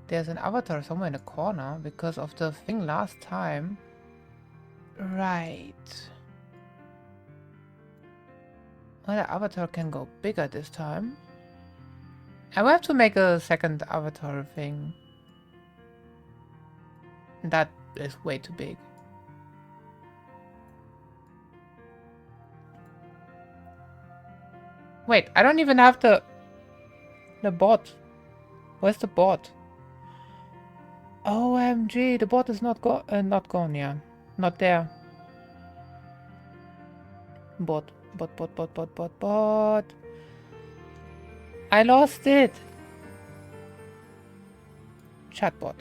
there's an avatar somewhere in the corner because of the thing last time. Right. Well, the avatar can go bigger this time. I will have to make a second avatar thing. That is way too big. Wait, I don't even have the bot. Where's the bot? OMG, the bot is not gone, yeah. Not there. Bot. I lost it. Chatbot.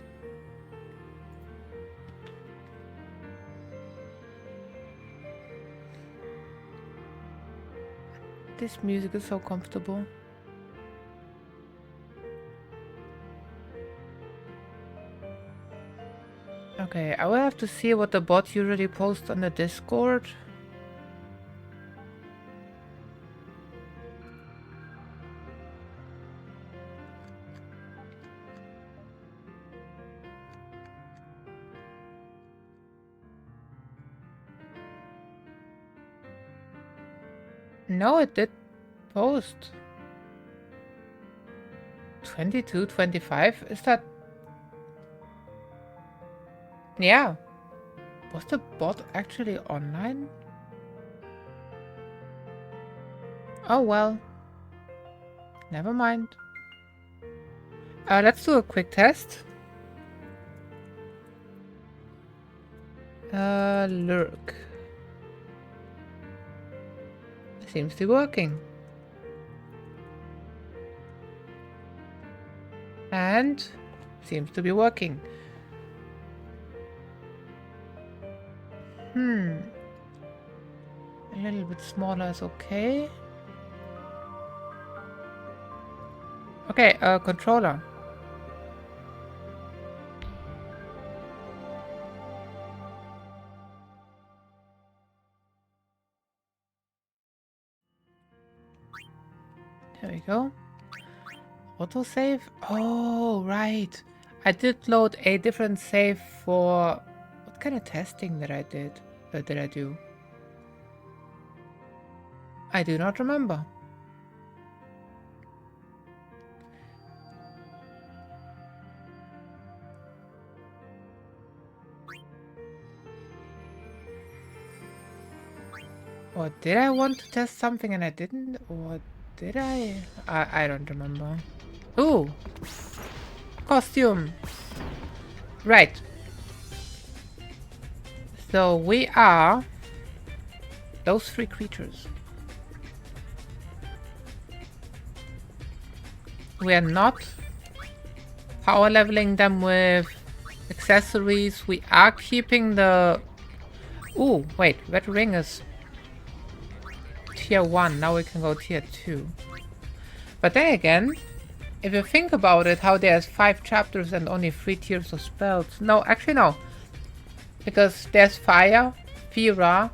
This music is so comfortable. Okay, I will have to see what the bot usually posts on the Discord. No, it did post. 22, 25? Is that... Yeah. Was the bot actually online? Oh well. Never mind. Let's do a quick test. Lurk. Seems to be working. And seems to be working. A little bit smaller is okay. Okay, controller. There we go. Autosave? Oh, right. I did load a different save for... What kind of testing did I do? I do not remember. Or did I want to test something and I didn't? Or did I? I don't remember. Ooh! Costume! Right. So we are those three creatures. We are not power leveling them with accessories. We are keeping the... Ooh, wait, red ring is tier 1. Now we can go tier 2. But then again, if you think about it, how there's 5 chapters and only 3 tiers of spells. No, actually no. Because there's Fire, Fira,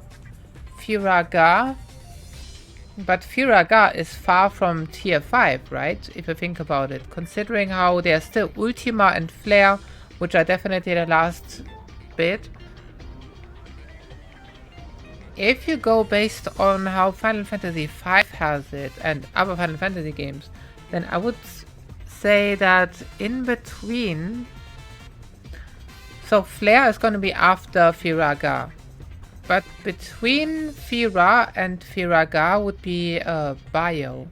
Firaga. But Firaga is far from tier 5, right? If you think about it. Considering how there's still Ultima and Flare, which are definitely the last bit. If you go based on how Final Fantasy V has it and other Final Fantasy games, then I would say that in between... So Flare is going to be after Firaga. But between Fira and Firaga would be Bio.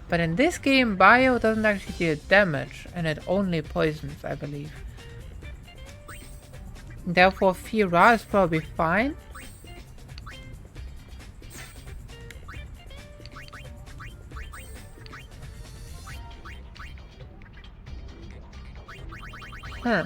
But in this game, Bio doesn't actually deal damage, and it only poisons, I believe. Therefore, Fira is probably fine. Huh.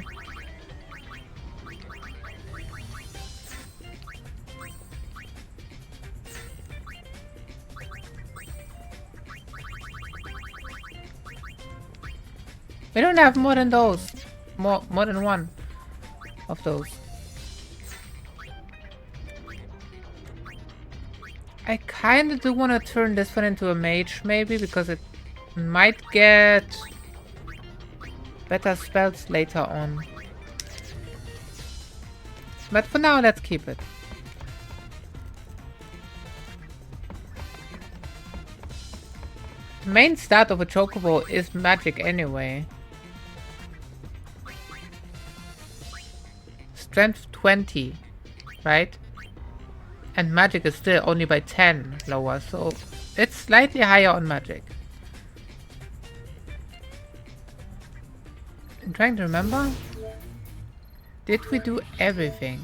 We don't have more than those. More than one of those. I kinda do want to turn this one into a mage, maybe, because it might get better spells later on. But for now, let's keep it. The main stat of a chocobo is magic anyway. Strength 20, right? And magic is still only by 10 lower, so it's slightly higher on magic. I'm trying to remember. Did we do everything?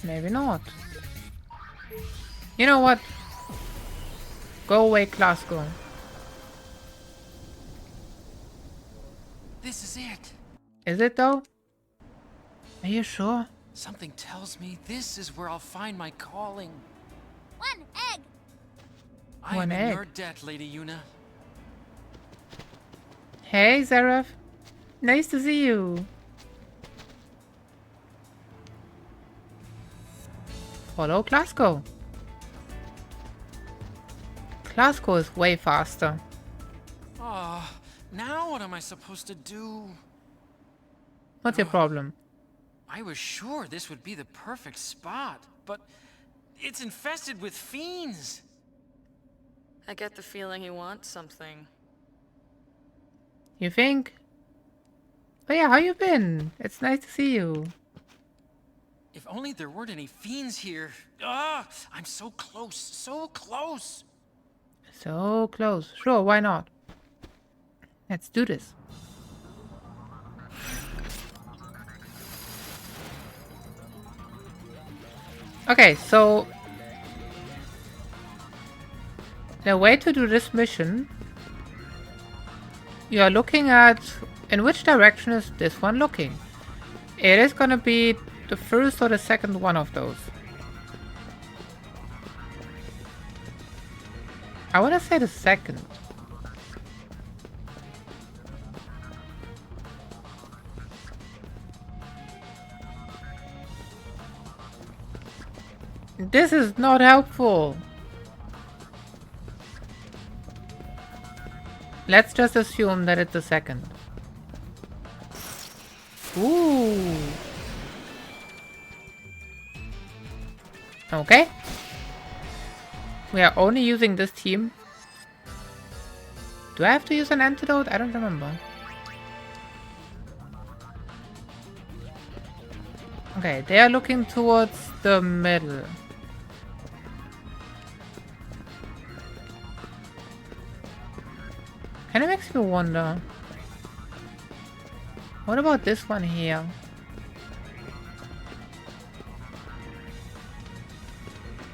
Maybe not. You know what? Go away, Glasgow. This is it. Is it though? Are you sure? Something tells me this is where I'll find my calling. One egg. I One am in egg. your debt, Lady Yuna. Hey, Zareth. Nice to see you. Follow Glasgow. Glasgow is way faster. Ah, now what am I supposed to do? What's your problem? I was sure this would be the perfect spot, but it's infested with fiends. I get the feeling he wants something. You think? Oh yeah, how you been? It's nice to see you. If only there weren't any fiends here. Ah, I'm so close, so close. So close. Sure, why not? Let's do this. Okay, so the way to do this mission, you are looking at in which direction is this one looking. It is gonna be the first or the second one of those. I wanna say the second. This is not helpful. Let's just assume that it's the second. Ooh. Okay. We are only using this team. Do I have to use an antidote? I don't remember. Okay, they are looking towards the middle. Kind of makes me wonder. What about this one here?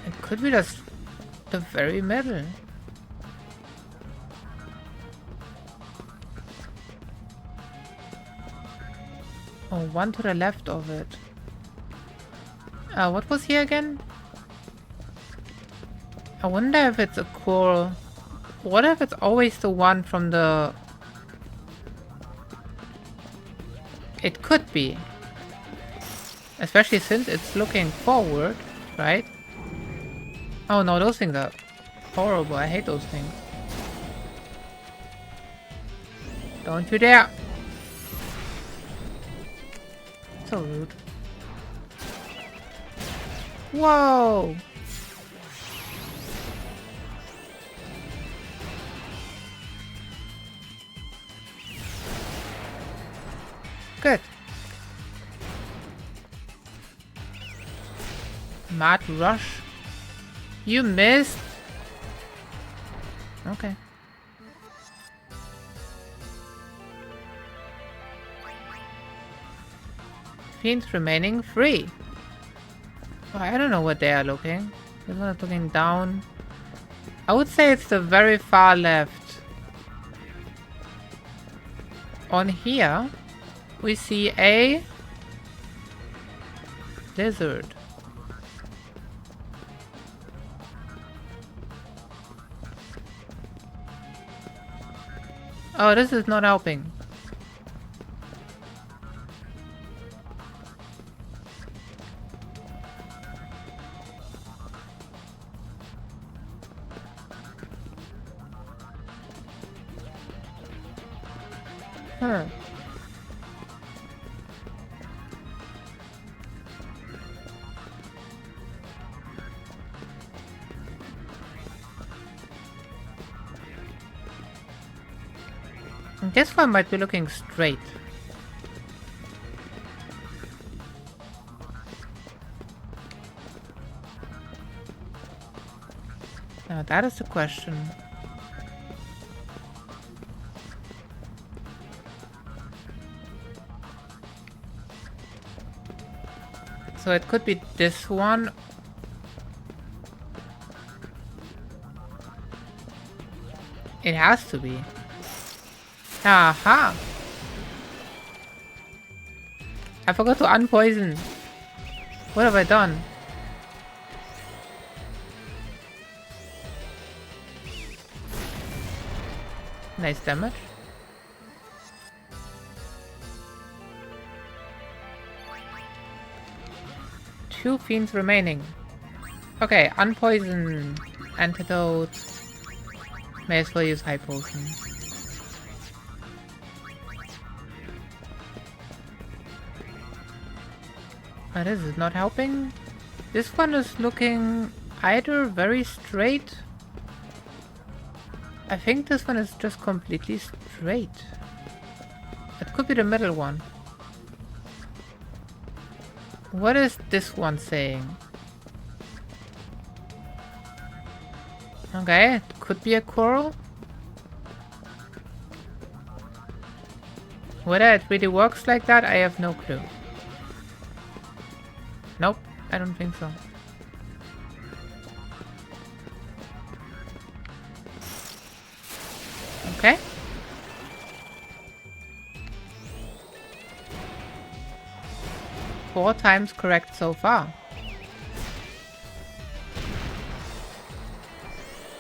It could be just the very middle. Oh, one to the left of it. What was here again? I wonder if it's a core. What if it's always the one from the... It could be. Especially since it's looking forward, right? Oh no, those things are horrible. I hate those things. Don't you dare! So rude. Whoa! Good. Mad rush. You missed. Okay. Fiends remaining free. Oh, I don't know what they are looking. This one is looking down. I would say it's the very far left. On here, we see a lizard. Oh, this is not helping. Huh. This one might be looking straight. Now that is the question. So it could be this one. It has to be. Aha! I forgot to unpoison. What have I done? Nice damage. Two fiends remaining. Okay, unpoison, antidote. May as well use high potion. This is not helping. This one is looking either very straight. I think this one is just completely straight. It could be the middle one. What is this one saying? Okay, it could be a coral. Whether it really works like that, I have no clue. Nope, I don't think so. Okay. Four times correct so far.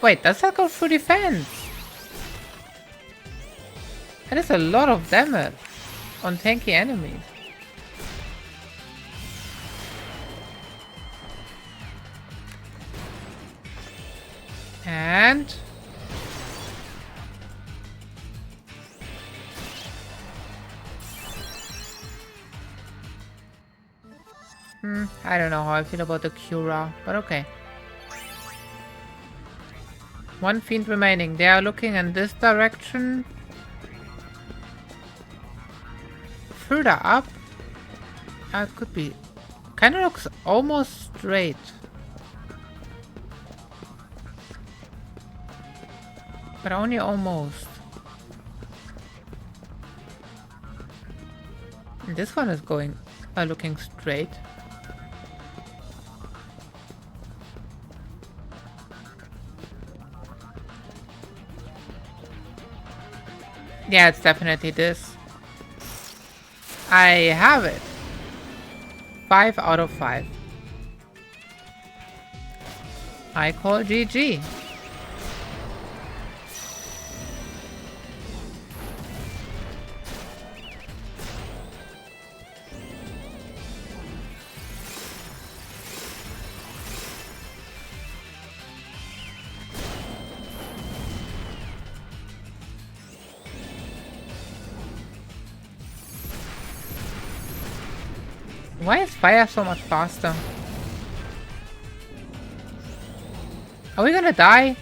Wait, does that go through defense? That is a lot of damage on tanky enemies. And I don't know how I feel about the Cura, but okay. One fiend remaining. They are looking in this direction. Further up. It could be. Kind of looks almost straight. But only almost. And this one is going, looking straight. Yeah, it's definitely this. I have it. 5 out of 5. I call GG. Why is fire so much faster? Are we gonna die?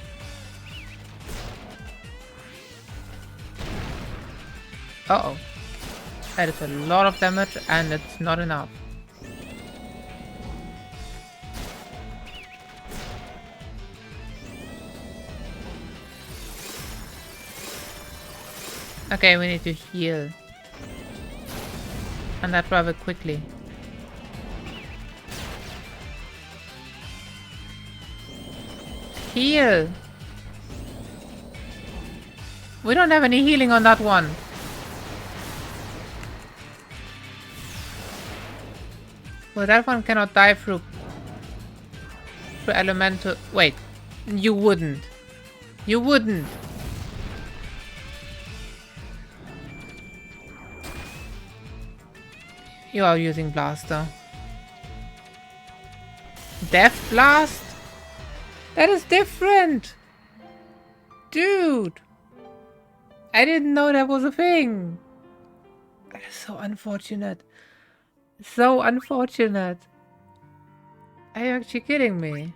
Uh-oh. That is a lot of damage and it's not enough. Okay, we need to heal. And that rather quickly. Heal! We don't have any healing on that one. Well, that one cannot die through elemental. Wait, you wouldn't. You wouldn't. You are using blaster. Death blast? That is different! Dude! I didn't know that was a thing! That is so unfortunate. So unfortunate. Are you actually kidding me?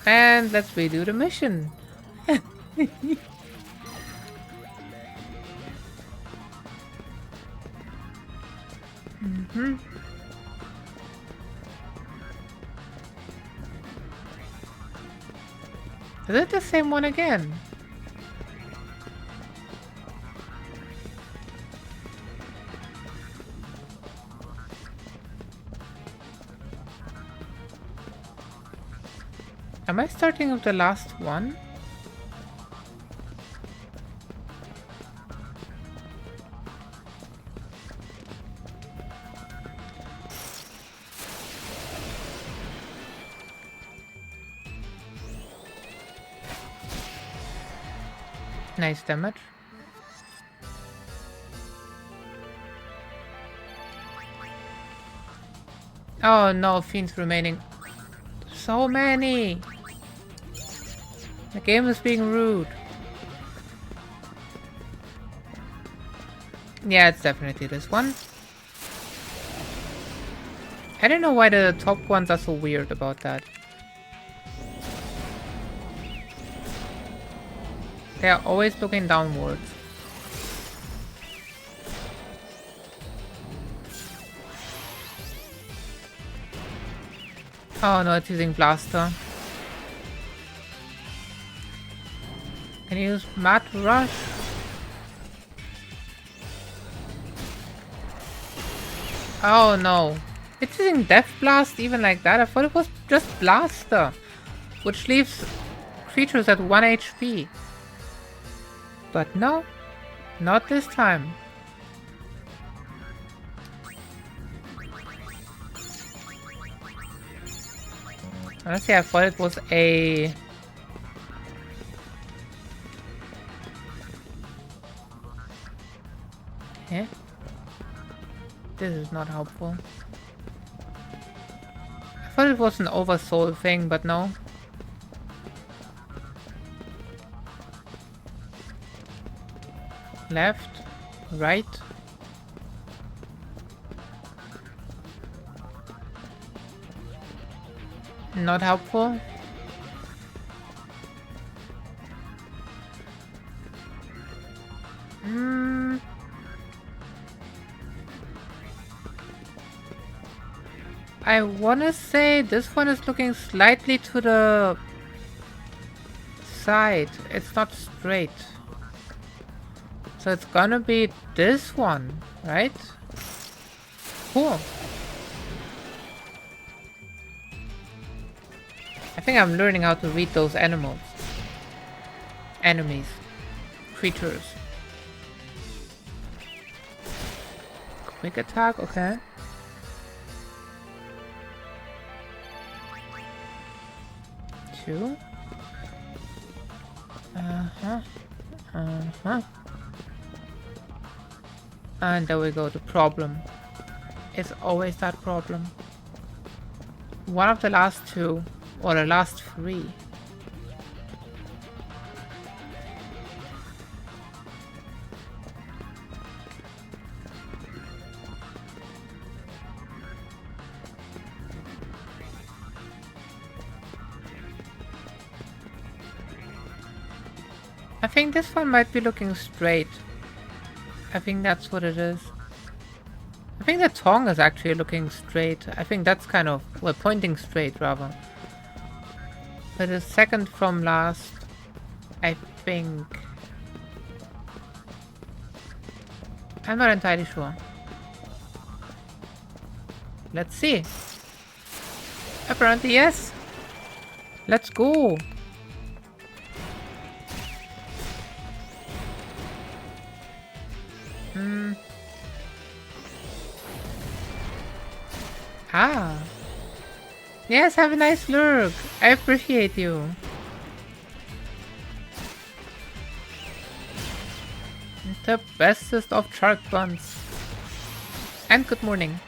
And let's redo the mission. Is it the same one again? Am I starting with the last one? Nice damage. Oh no, fiends remaining. So many! The game is being rude. Yeah, it's definitely this one. I don't know why the top ones are so weird about that. They are always looking downwards. Oh no, it's using blaster. Can you use Mad Rush? Oh no. It's using Death Blast even like that? I thought it was just Blaster. Which leaves creatures at 1 HP. But no. Not this time. Honestly, I thought it was a... Eh? This is not helpful. I thought it was an oversoul thing, but no. Left, right. Not helpful. I wanna say this one is looking slightly to the side. It's not straight. So it's gonna be this one, right? Cool. I think I'm learning how to read those animals. Enemies. Creatures. Quick attack, okay. Two. And there we go, the problem. It's always that problem. One of the last two, or the last three. I think this one might be looking straight. I think that's what it is. I think the tongue is actually looking straight. I think that's kind of, well, pointing straight rather. But the second from last, I think. I'm not entirely sure. Let's see. Apparently yes. Let's go. Ah. Yes, have a nice lurk. I appreciate you. The bestest of shark buns. And good morning.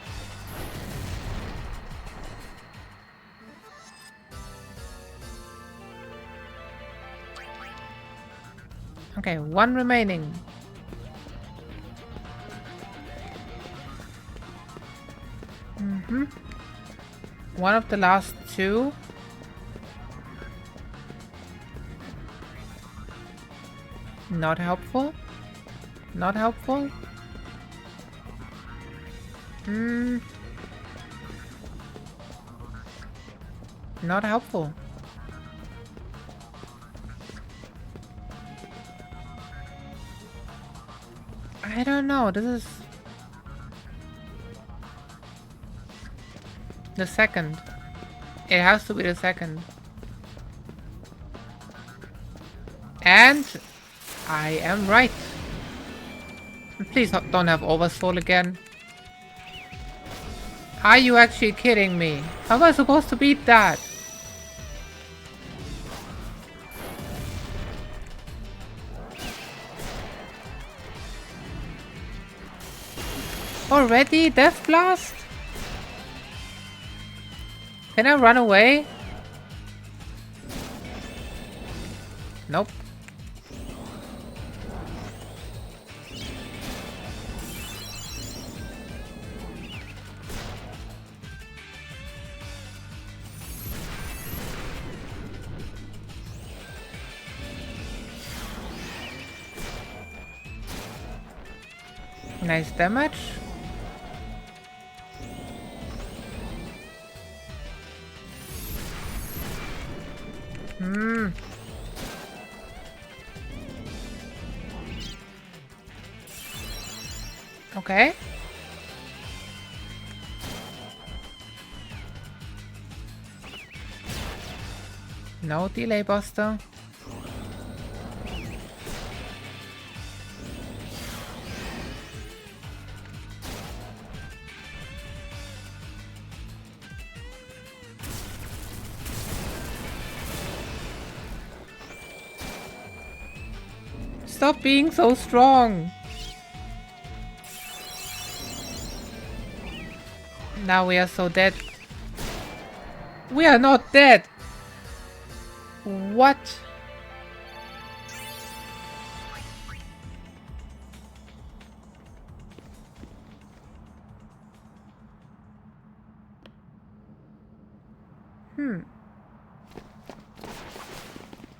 Okay, one remaining. One of the last two. Not helpful. Not helpful. Not helpful. I don't know. This is the second. It has to be the second. And I am right. Please don't have Oversoul again. Are you actually kidding me? How am I supposed to beat that? Already? Death Blast? Can I run away? Nope. Nice damage. Okay. No delay buster. Stop being so strong. Now we are so dead. We are not dead. What?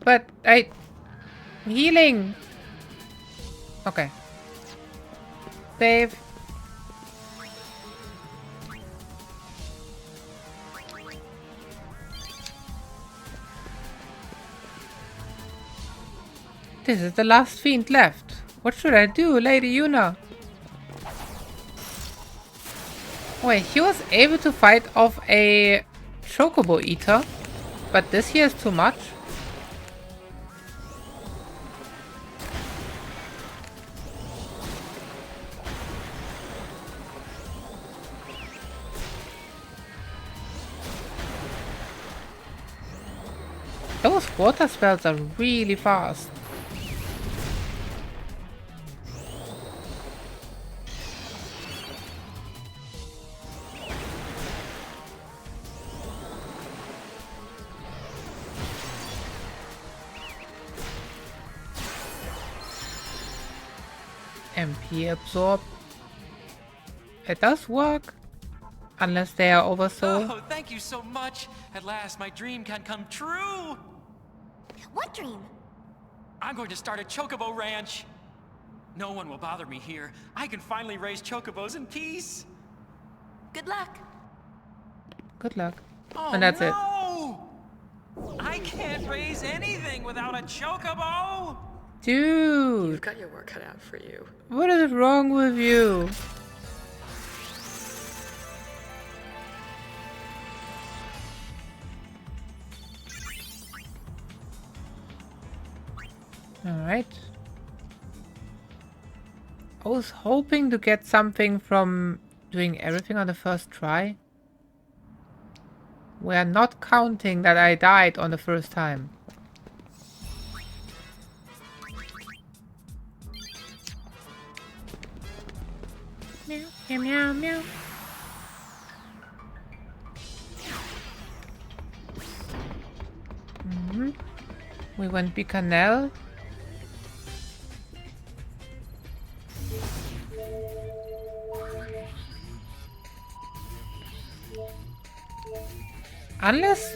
But healing. Okay. Save. This is the last fiend left. What should I do, Lady Yuna? Wait, he was able to fight off a Chocobo Eater, but this here is too much. Those water spells are really fast. MP absorb. It does work. Unless they are oversoul. Oh, thank you so much. At last, my dream can come true. What dream? I'm going to start a Chocobo ranch. No one will bother me here. I can finally raise Chocobos in peace. Good luck. Good luck. Oh, And that's it. no! I can't raise anything without a Chocobo. Dude, You've got your work cut out for you. what is wrong with you? Alright. I was hoping to get something from doing everything on the first try. We are not counting that I died on the first time. meow. We went Bicanel. Unless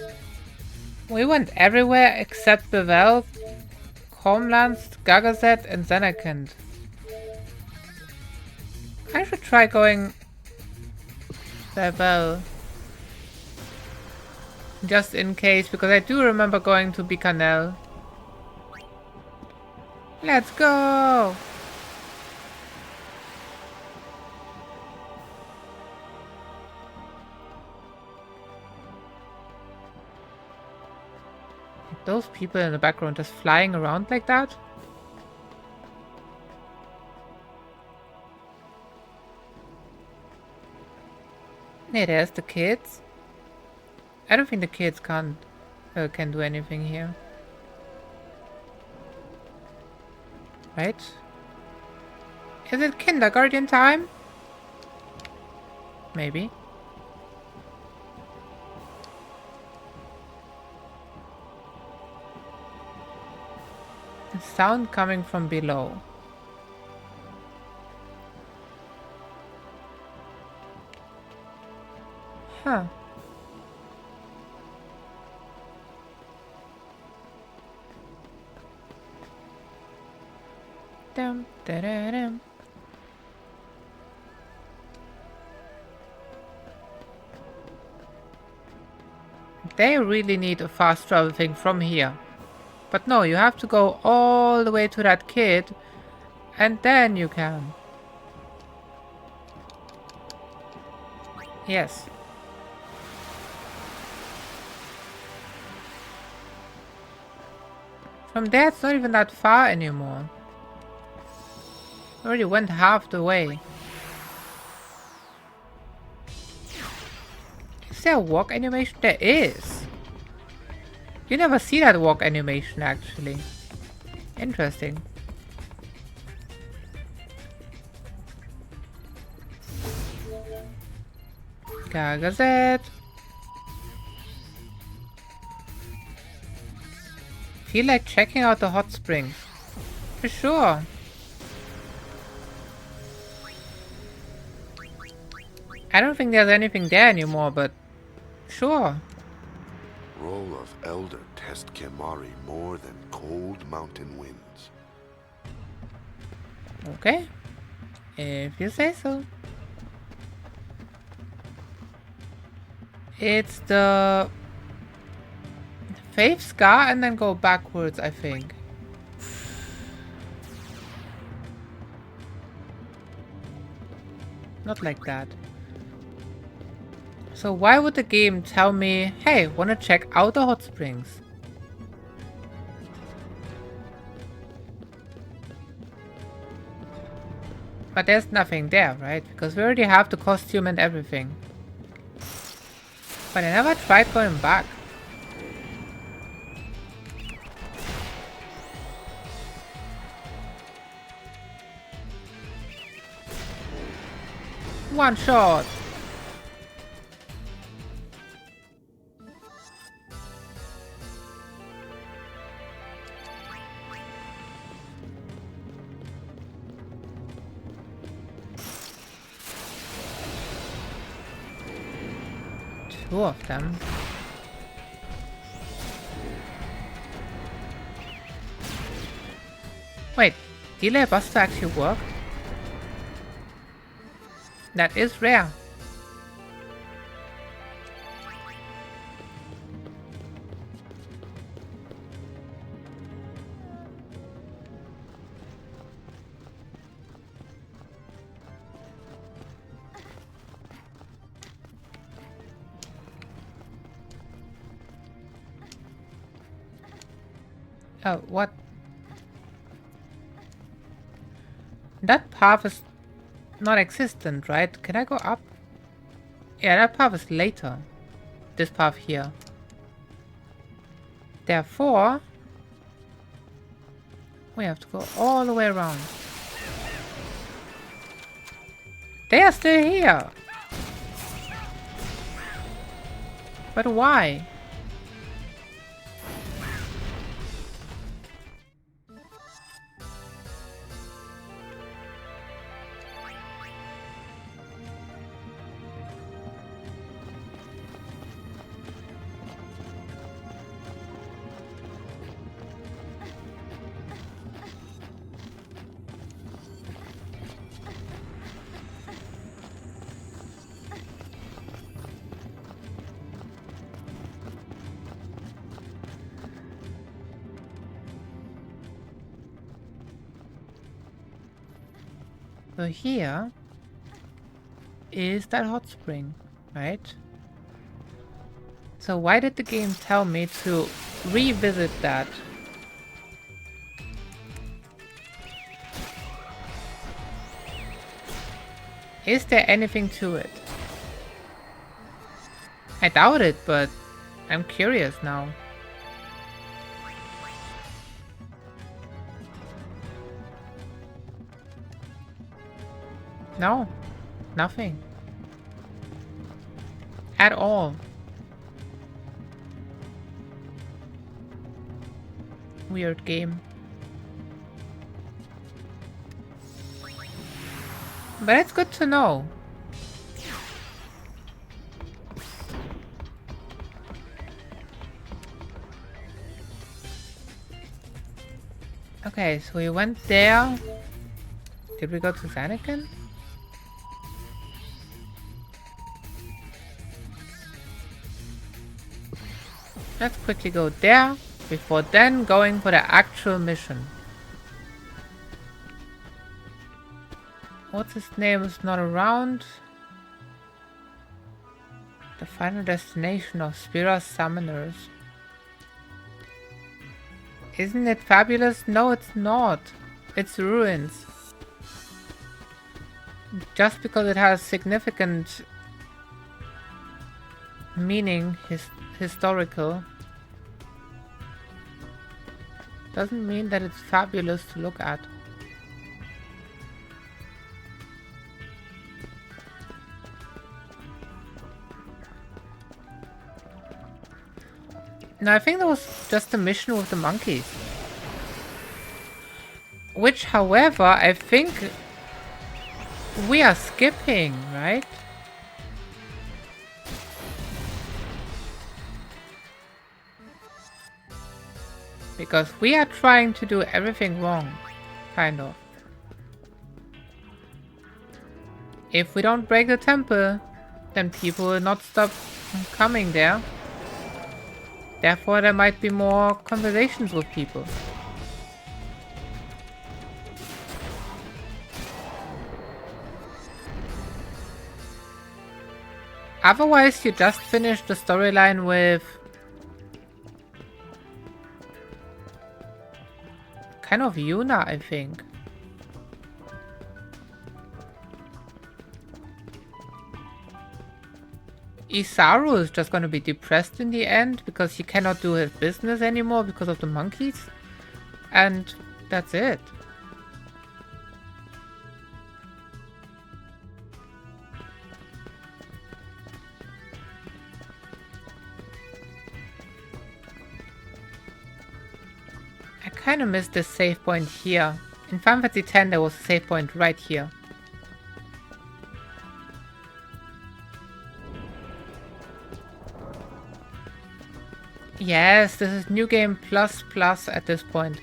we went everywhere except Bevel, Homelands, Gagazet, and Zanarkand. I should try going Bevel. Just in case, because I do remember going to Bicanel. Let's go! Those people in the background just flying around like that? Hey, there's the kids. I don't think the kids can do anything here. Right? Is it kindergarten time? Maybe. The sound coming from below. Huh. Dum, da, da, dum. They really need a fast travel thing from here. But no, you have to go all the way to that kid, and then you can. Yes. From there, it's not even that far anymore. Already went half the way. Is there a walk animation? There is. You never see that walk animation, actually. Interesting. Gagazet. Feel like checking out the hot springs. For sure. I don't think there's anything there anymore, but sure. Roll of Elder test Kemari more than cold mountain winds. Okay. If you say so. It's the Faith Scar and then go backwards, I think. Not like that. So why would the game tell me, hey, wanna check out the hot springs? But there's nothing there, right? Because we already have the costume and everything. But I never tried going back. One shot! Two of them. Wait, delay buster actually work? That is rare. Oh, what? That path is not existent, right? Can I go up? Yeah, that path is later. This path here. Therefore, we have to go all the way around. They are still here. But why? So here is that hot spring, right? So why did the game tell me to revisit that? Is there anything to it? I doubt it, but I'm curious now. No, nothing. At all. Weird game. But it's good to know. Okay, so we went there. Did we go to Zanakin? Let's quickly go there, before then going for the actual mission. What's his name is not around. The final destination of Spira's summoners. Isn't it fabulous? No, it's not. It's ruins. Just because it has significant meaning, historical, doesn't mean that it's fabulous to look at. No, I think that was just a mission with the monkeys. Which, however, I think we are skipping, right? Because we are trying to do everything wrong, kind of. If we don't break the temple, then people will not stop coming there. Therefore, there might be more conversations with people. Otherwise, you just finish the storyline with kind of Yuna, I think. Isaru is just gonna be depressed in the end because he cannot do his business anymore because of the monkeys. And that's it. I kind of missed this save point here. In Final Fantasy X there was a save point right here. Yes, this is New Game Plus Plus at this point.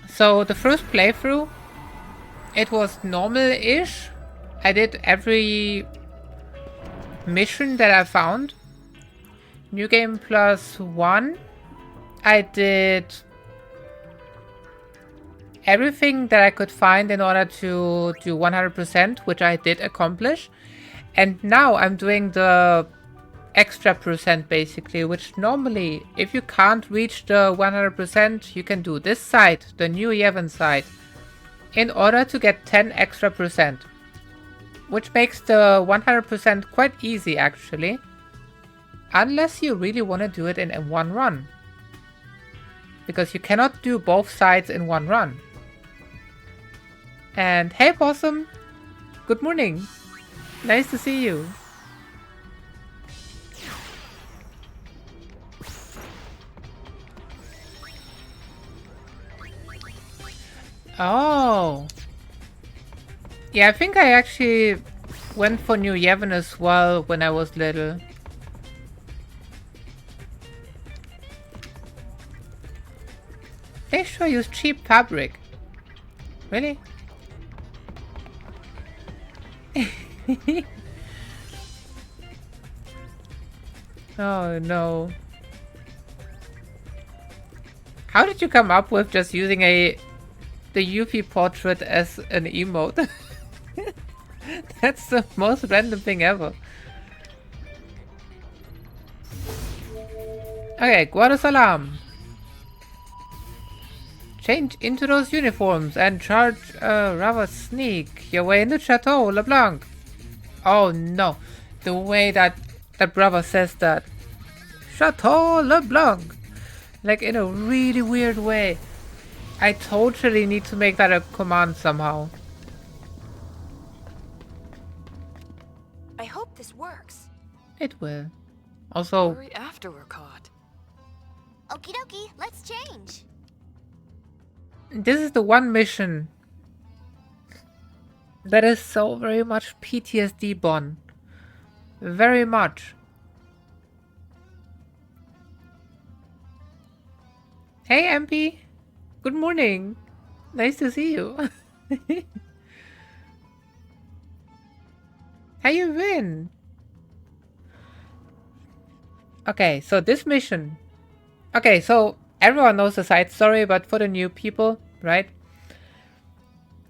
So the first playthrough, it was normal-ish. I did every mission that I found. New Game Plus 1, I did everything that I could find in order to do 100%, which I did accomplish. And now I'm doing the extra percent basically, which normally if you can't reach the 100%, you can do this side, the new Yevon side, in order to get 10 extra percent, which makes the 100% quite easy actually, unless you really want to do it in one run, because you cannot do both sides in one run. And hey, Possum. Good morning. Nice to see you. Oh. Yeah, I think I actually went for New Yevon as well when I was little. They sure use cheap fabric. Really? Oh no. How did you come up with just using the Yuffie portrait as an emote? That's the most random thing ever. Okay, Guadasalam. Change into those uniforms and charge rather sneak your way into Chateau LeBlanc. Oh no, the way that brother says that. Chateau LeBlanc. Like in a really weird way. I totally need to make that a command somehow. I hope this works. It will. Also, Worry after we're caught. Okie dokie, let's change. this is the one mission that is so very much PTSD born. Very much. Hey MP, good morning. Nice to see you. How you been? Okay, so this mission. Okay, so everyone knows the side story, but for the new people, right?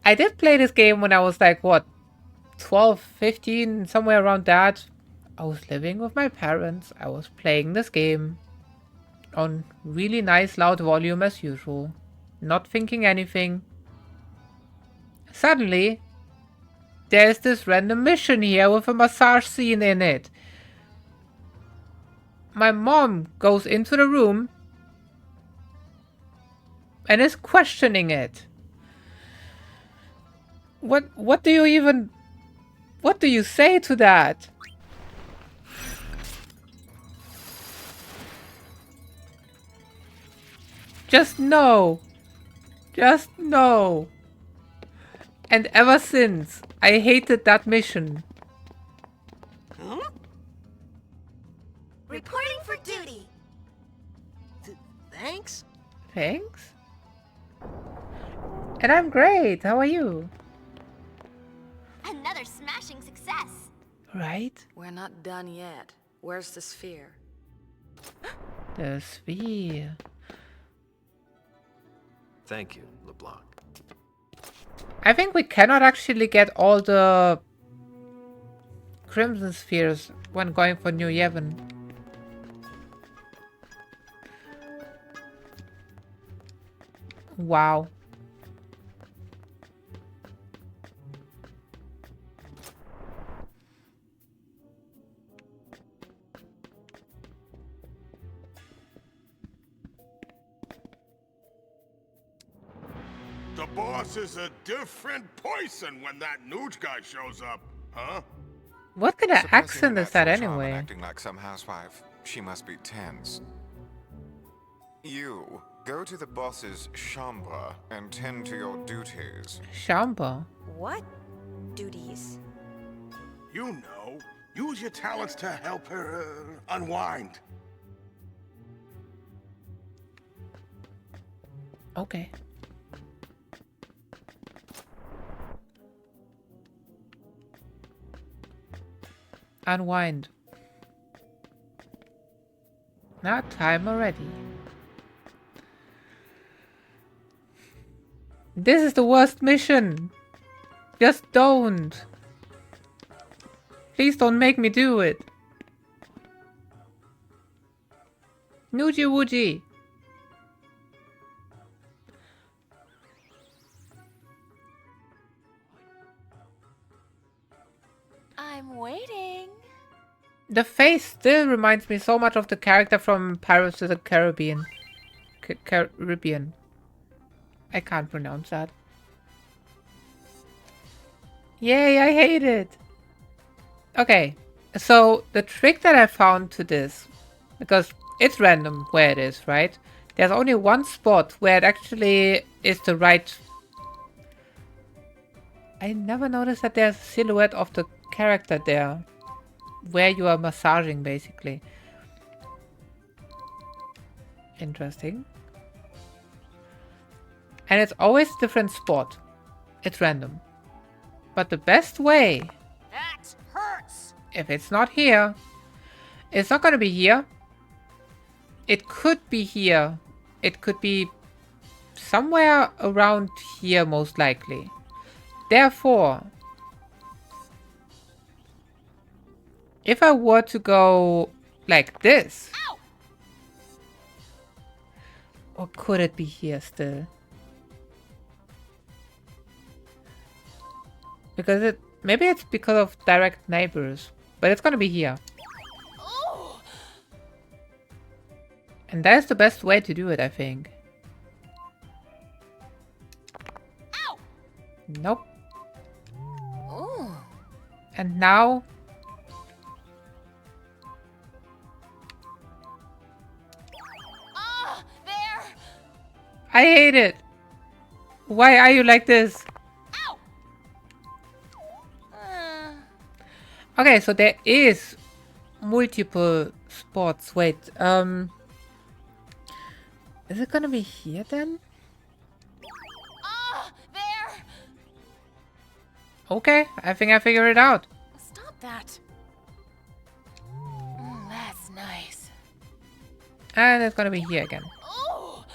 I did play this game when I was like, what, 12, 15, somewhere around that. I was living with my parents. I was playing this game on really nice loud volume as usual. Not thinking anything. Suddenly, there's this random mission here with a massage scene in it. My mom goes into the room and is questioning it. What do you say to that? Just no. Just no. And ever since, I hated that mission. Reporting for duty. Thanks? Thanks. And I'm great. How are you? Another smashing success. Right? We're not done yet. Where's the sphere? The sphere. Thank you, LeBlanc. I think we cannot actually get all the Crimson Spheres when going for New Yevon. Wow. The boss is a different person when that Nooch guy shows up, huh? What kind of Suppressing accent her is that natural charm and anyway? acting like some housewife, she must be tense. You go to the boss's chambre and tend to your duties. Shamba. What duties? You know, use your talents to help her unwind. Okay. Unwind. Now time already. This is the worst mission. Just don't. Please don't make me do it. Noogie Woogie. I'm waiting. The face still reminds me so much of the character from Pirates of the Caribbean. Caribbean. I can't pronounce that. Yay, I hate it. Okay, so the trick that I found to this, because it's random where it is, right? There's only one spot where it actually is the right... I never noticed that there's a silhouette of the character there, where you are massaging, basically. Interesting. And it's always a different spot. It's random. But the best way, That hurts. if it's not here, it's not gonna be here. It could be here. It could be somewhere around here, most likely. Therefore, if I were to go like this, Ow! or could it be here still? Because maybe it's because of direct neighbors, but it's gonna be here. Oh! And that is the best way to do it, I think. Ow! Nope. Oh. And now... Ah, there. I hate it! Why are you like this? Ow. Okay, so there is multiple spots. Wait, is it gonna be here then? Ah, there. Okay, I think I figured it out. Stop that. That's nice. And it's gonna be here again. Oh.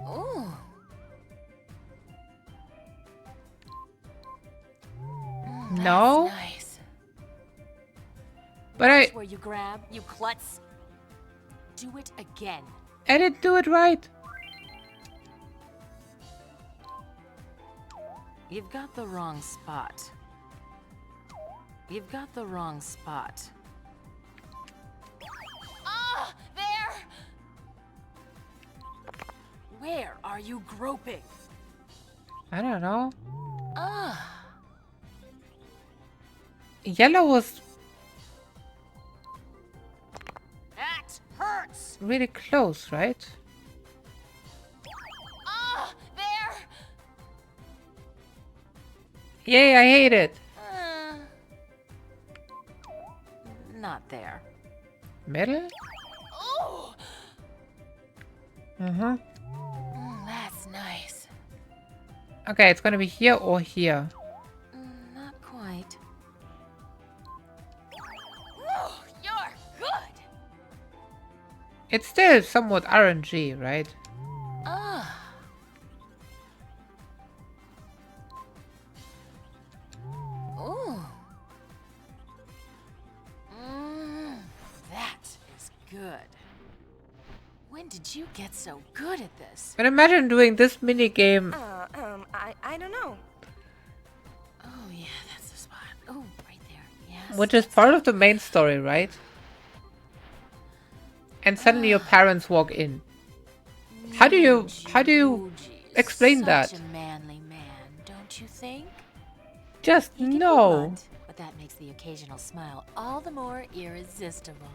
Oh. No? Nice. But I Where you grab, you klutz. Do it again. didn't do it right. You've got the wrong spot. You've got the wrong spot. Ah, there. Where are you groping? I don't know. Ah. Yellow was That hurts. really close, right? Ah, there. Yay, I hate it. Not there. Middle? Oh. Mm-hmm. That's nice. Okay, it's gonna be here or here. Not quite. Oh, you're good. It's still somewhat RNG, right? Ah. Oh. That is good. When did you get so good at this? But imagine doing this mini game. I don't know. Oh yeah, that's the spot. Oh, right there. Yes. Which is part of the main story, right? And suddenly your parents walk in. How do you explain that? Such a manly man, don't you think? Just He can be no. blunt, but that makes the occasional smile all the more irresistible.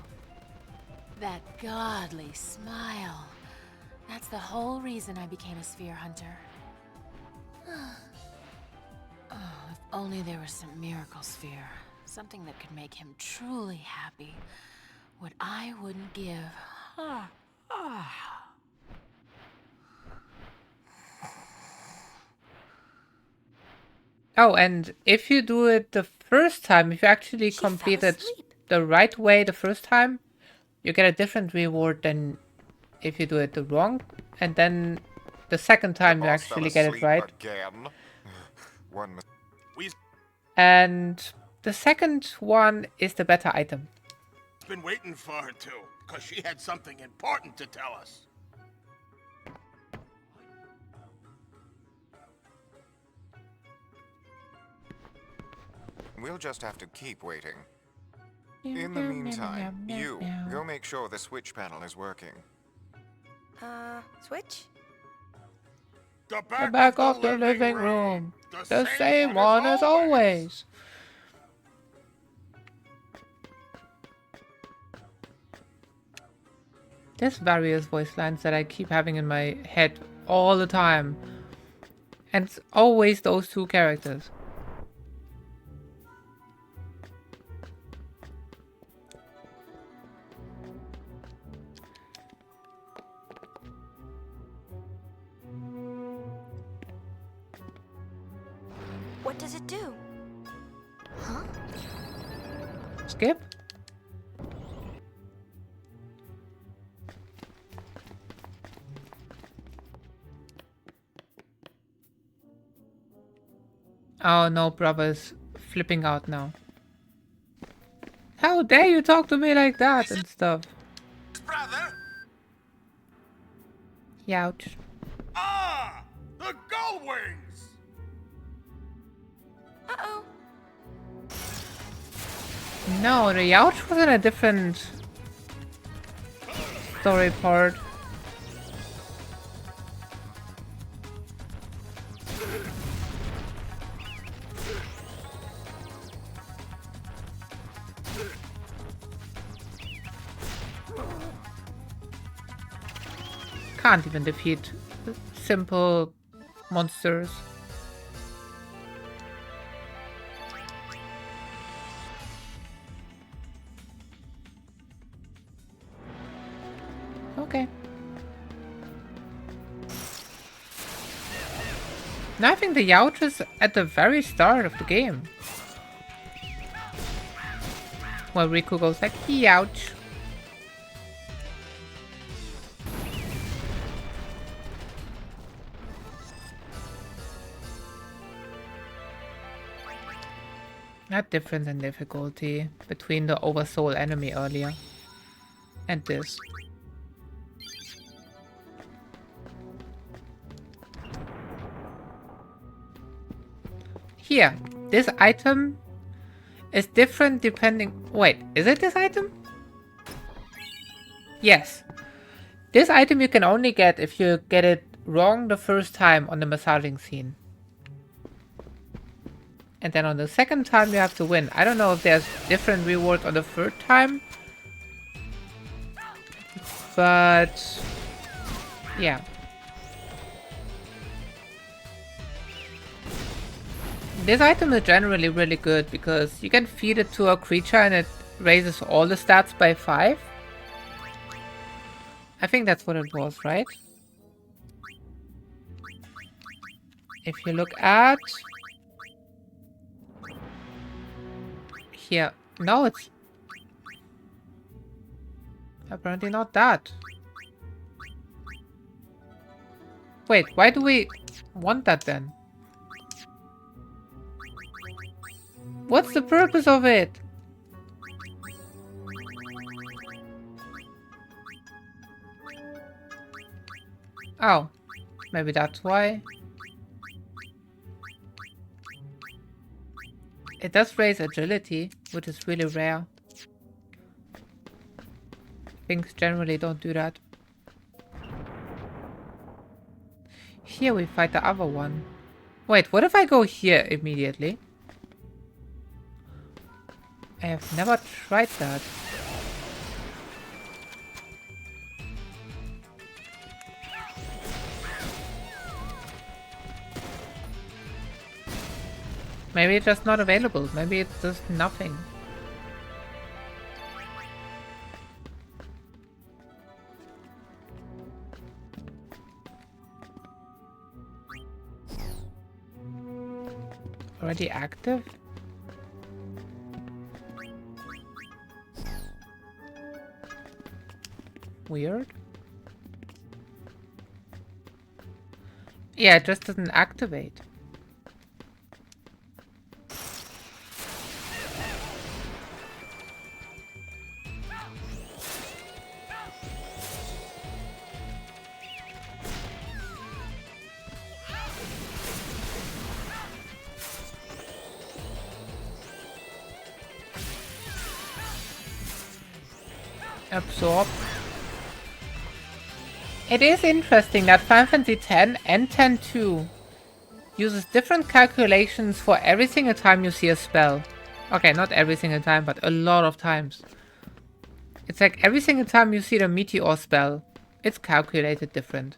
That godly smile. That's the whole reason I became a sphere hunter. Oh, if only there was some miracle sphere. Something that could make him truly happy. What I wouldn't give. Oh, and if you do it the first time, if you actually She fell complete it asleep. the right way the first time, you get a different reward than if you do it the wrong. And then the second time you Boss fell actually get it asleep right. Again. One mis- We've And the second one is the better item. been waiting for her to, because she had something important to tell us. We'll just have to keep waiting. In the meantime, you go make sure the switch panel is working. Switch? The The back of the living room. The same one as always. There's various voice lines that I keep having in my head all the time. And it's always those two characters. What does it do? Huh? Skip? Oh no, brother's flipping out now. How dare you talk to me like that and stuff. Brother? Youch. Ah! The gull wings! Uh-oh. No, the Youch was in a different story part. Can't even defeat simple monsters. Okay. Now I think the Youch is at the very start of the game. Well, Riku goes like, Youch. That difference in difficulty between the Oversoul enemy earlier and this. Here, this item is different depending... Wait, is it this item? Yes. This item you can only get if you get it wrong the first time on the massaging scene. And then on the second time you have to win. I don't know if there's different rewards on the third time. But... yeah. This item is generally really good because you can feed it to a creature and it raises all the stats by 5. I think that's what it was, right? If you look at... here. No, it's... apparently not that. Wait, why do we want that then? What's the purpose of it? Oh, maybe that's why. It does raise agility, which is really rare. Things generally don't do that. Here we fight the other one. Wait, what if I go here immediately? I have never tried that. Maybe it's just not available. Maybe it's just nothing. Already active? Weird. Yeah, it just doesn't activate. Absorb. It is interesting that Final Fantasy X and X-2 uses different calculations for every single time you see a spell. Okay, not every single time, but a lot of times. It's like every single time you see the meteor spell, it's calculated different.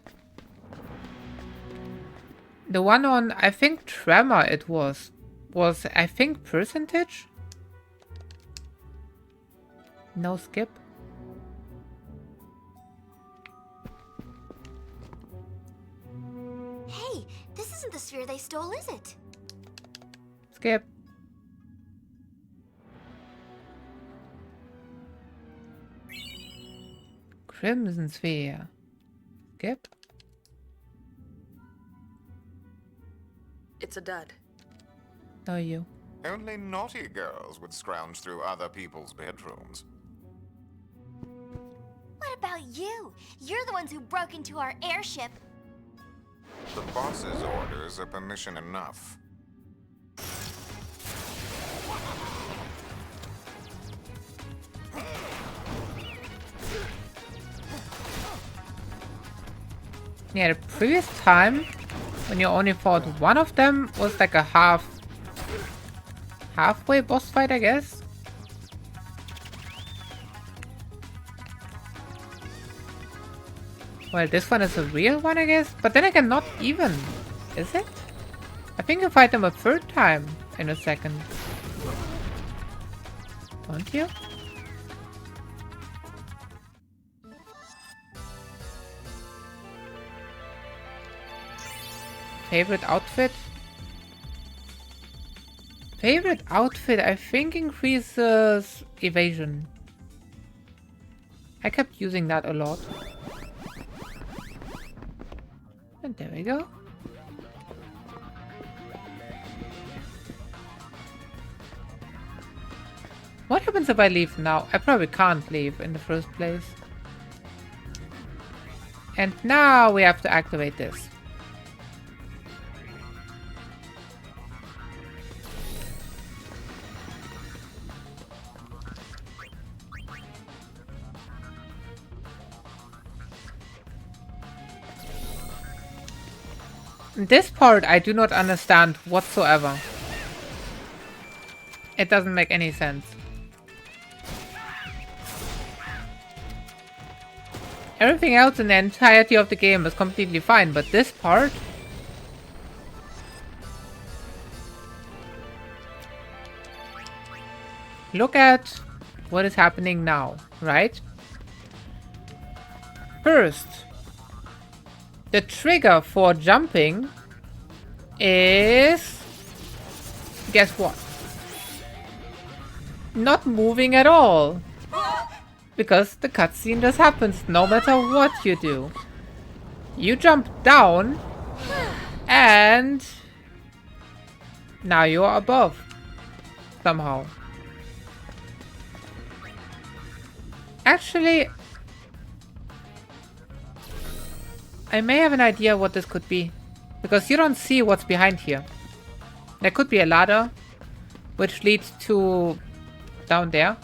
The one on, I think, Tremor it was I think percentage? No skip. Hey, this isn't the sphere they stole, is it? Skip. Crimson Sphere. Skip. It's a dud. No, you. Only naughty girls would scrounge through other people's bedrooms. What about you? You're the ones who broke into our airship. The boss's orders are permission enough. Yeah, the previous time, when you only fought one of them, was like a halfway boss fight, I guess. Well, this one is a real one, I guess. But then again, not even. Is it? I think you fight them a third time in a second. Don't you? Favorite outfit? Favorite outfit, I think, increases evasion. I kept using that a lot. And there we go. What happens if I leave now? I probably can't leave in the first place. And now we have to activate this. This part I do not understand whatsoever. It doesn't make any sense. Everything else in the entirety of the game is completely fine, but this part... Look at what is happening now, right? First, the trigger for jumping is... Guess what? Not moving at all. Because the cutscene just happens no matter what you do. You jump down and now you're above somehow. Actually, I may have an idea what this could be, because you don't see what's behind here. There could be a ladder which leads to down there.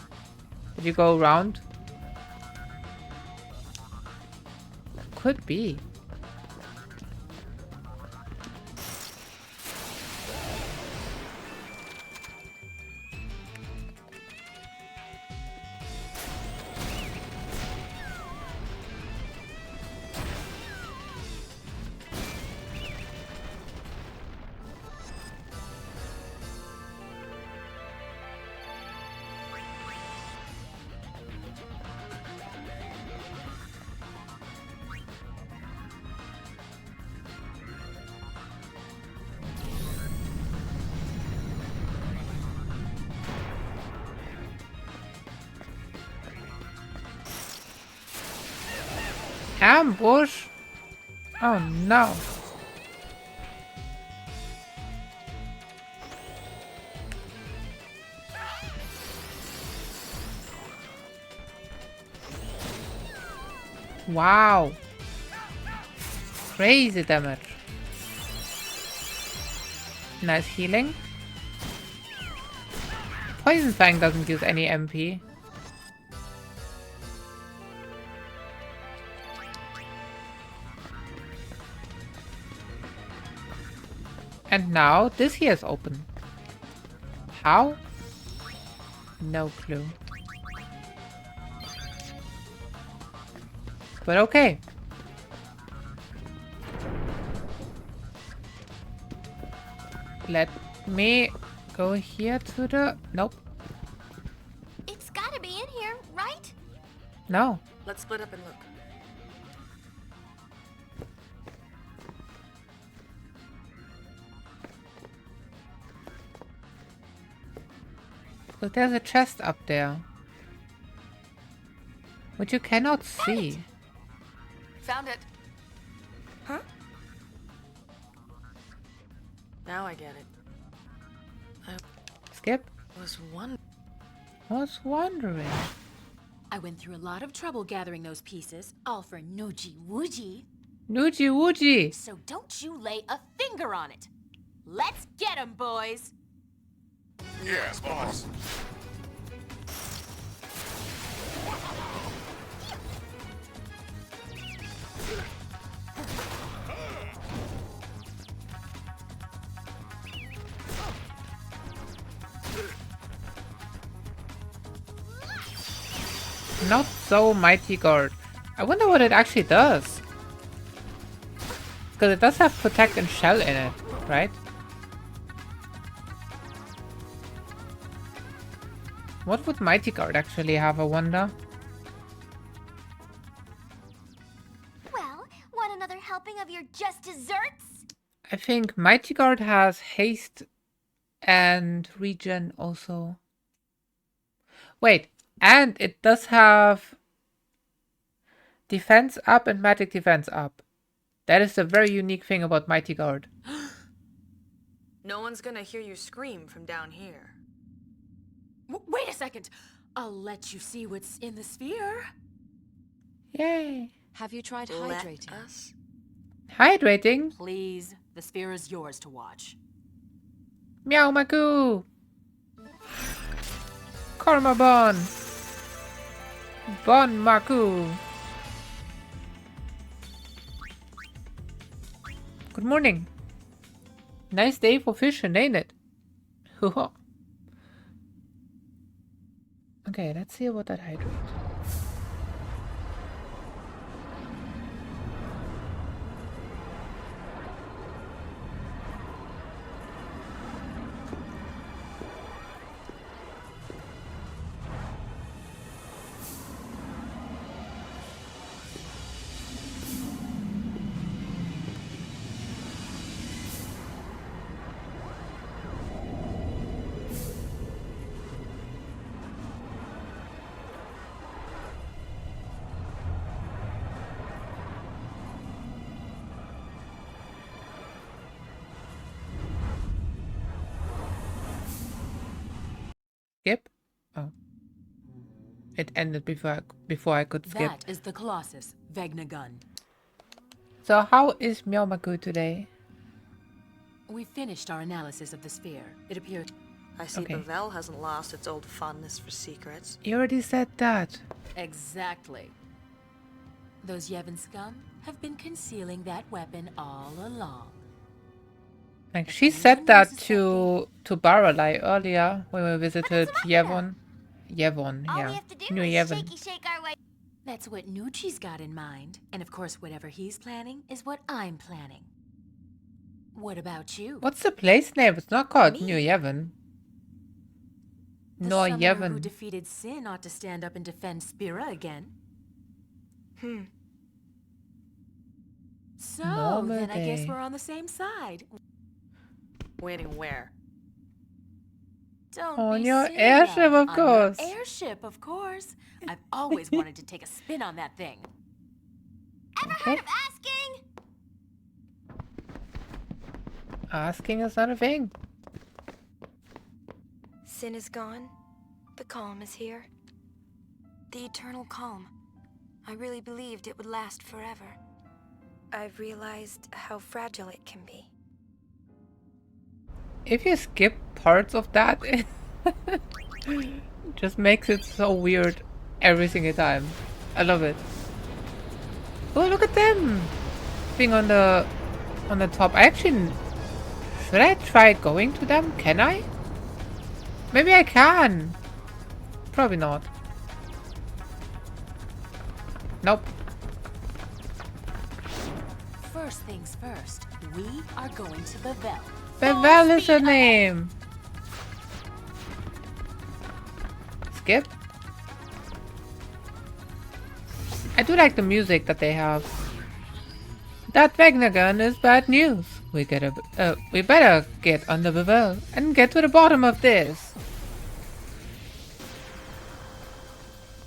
If you go around. Could be. Ambush? Oh no. Wow. Crazy damage. Nice healing. Poison Fang doesn't use any MP. And now this here is open. How? No clue. But okay. Let me go here to the... Nope. It's gotta be in here, right? No. Let's split up and look. But there's a chest up there. Which you cannot see. Found it. Huh? Now I get it. Skip. I Was wondering. I went through a lot of trouble gathering those pieces, all for Noogie Woogie. Noogie Woogie. So don't you lay a finger on it. Let's get 'em, boys. Yes, boss. Not so mighty guard. I wonder what it actually does. Because it does have protect and shell in it, right? What would mighty guard actually have, I wonder? Well, want another helping of your just desserts? I think mighty guard has haste and regen also. Wait, and it does have defense up and magic defense up. That is a very unique thing about mighty guard. No one's gonna hear you scream from down here. Wait a second. I'll let you see what's in the sphere. Yay. Have you tried Let hydrating? us? Hydrating? Please, the sphere is yours to watch. Meow Maku! Karma Bon! Bon Maku! Good morning. Nice day for fishing, ain't it? Okay, let's see about that hydrate. Skip? Oh. It ended before I could skip. That is the Colossus, Vegnagun. So how is Meow Maku today? We finished our analysis of the sphere. It appeared... I see Okay. Bavel hasn't lost its old fondness for secrets. You already said that. Exactly. Those Yevon scum have been concealing that weapon all along. Like she said that to Baralai earlier when we visited Yevon. Yevon, All we yeah. have to do New is Yevon. shaky shake our way. That's what Nucci's got in mind. And of course, whatever he's planning is what I'm planning. What about you? What's the place name? It's not called Me? New Yevon. The No summoner who Yevon. defeated Sin ought to stand up and defend Spira again. So, then I guess Normandy. we're on the same side. Waiting where? Don't On be your silly, airship, of On course. your airship, of course. I've always wanted to take a spin on that thing. Ever Okay. heard of asking? Asking is not a thing. Sin is gone. The calm is here. The eternal calm. I really believed it would last forever. I've realized how fragile it can be. If you skip parts of that, it just makes it so weird every single time. I love it. Oh, look at them being on the top. I actually Should I try going to them? Can I? Maybe I can. Probably not. Nope. First things first, we are going to Bevel. Bevel is her name. Skip. I do like the music that they have. That Wagner gun is bad news. We better get on the Bevel and get to the bottom of this.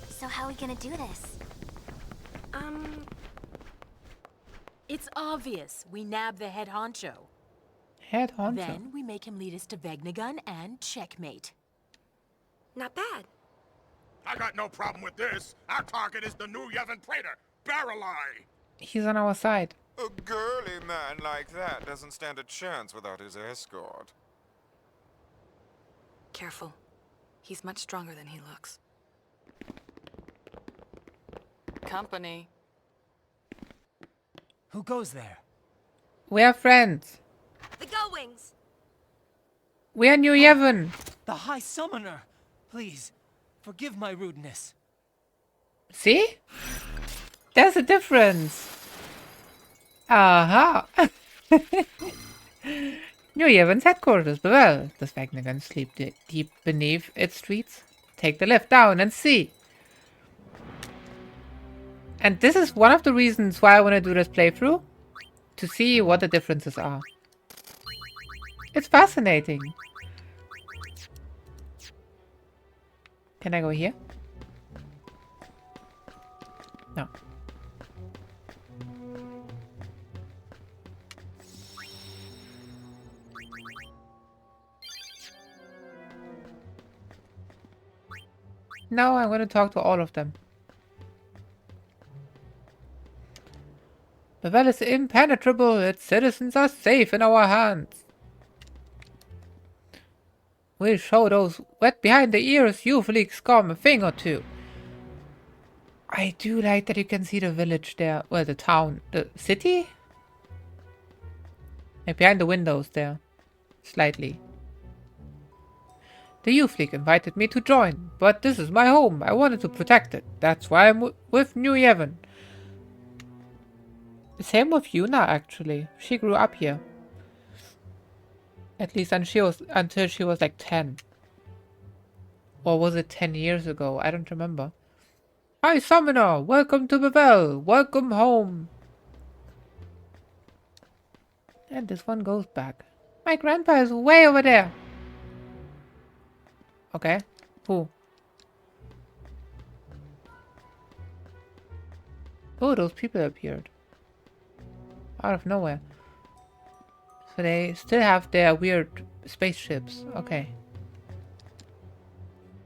So how are we gonna do this? It's obvious. We nab the head honcho. Head honcho. Then we make him lead us to Vegnagun and checkmate. Not bad. I got no problem with this. Our target is the new Yevon Praetor, Barreleye. He's on our side. A girly man like that doesn't stand a chance without his escort. Careful. He's much stronger than he looks. Company. Who goes there? We are friends. The Go-Wings! We are New Yevon. The High Summoner! Please, forgive my rudeness. See? There's a difference. Aha. New Yevon's headquarters, Bevel. Does Wagner sleep deep beneath its streets? Take the lift down and see. And this is one of the reasons why I want to do this playthrough. To see what the differences are. It's fascinating. Can I go here? No. No, I'm going to talk to all of them. Bevel is impenetrable. Its citizens are safe in our hands. We'll show those wet behind the ears usually scum a thing or two. I do like that you can see the village there. Well, the town. The city? And behind the windows there. Slightly. The youth league invited me to join, but this is my home. I wanted to protect it. That's why I'm with New Yevon. Same with Yuna, actually. She grew up here. At least until she was like 10. Or was it 10 years ago? I don't remember. Hi, Summoner! Welcome to Bevel! Welcome home! And this one goes back. My grandpa is way over there! Okay. Who? Oh, those people appeared. Out of nowhere. So they still have their weird spaceships. Okay.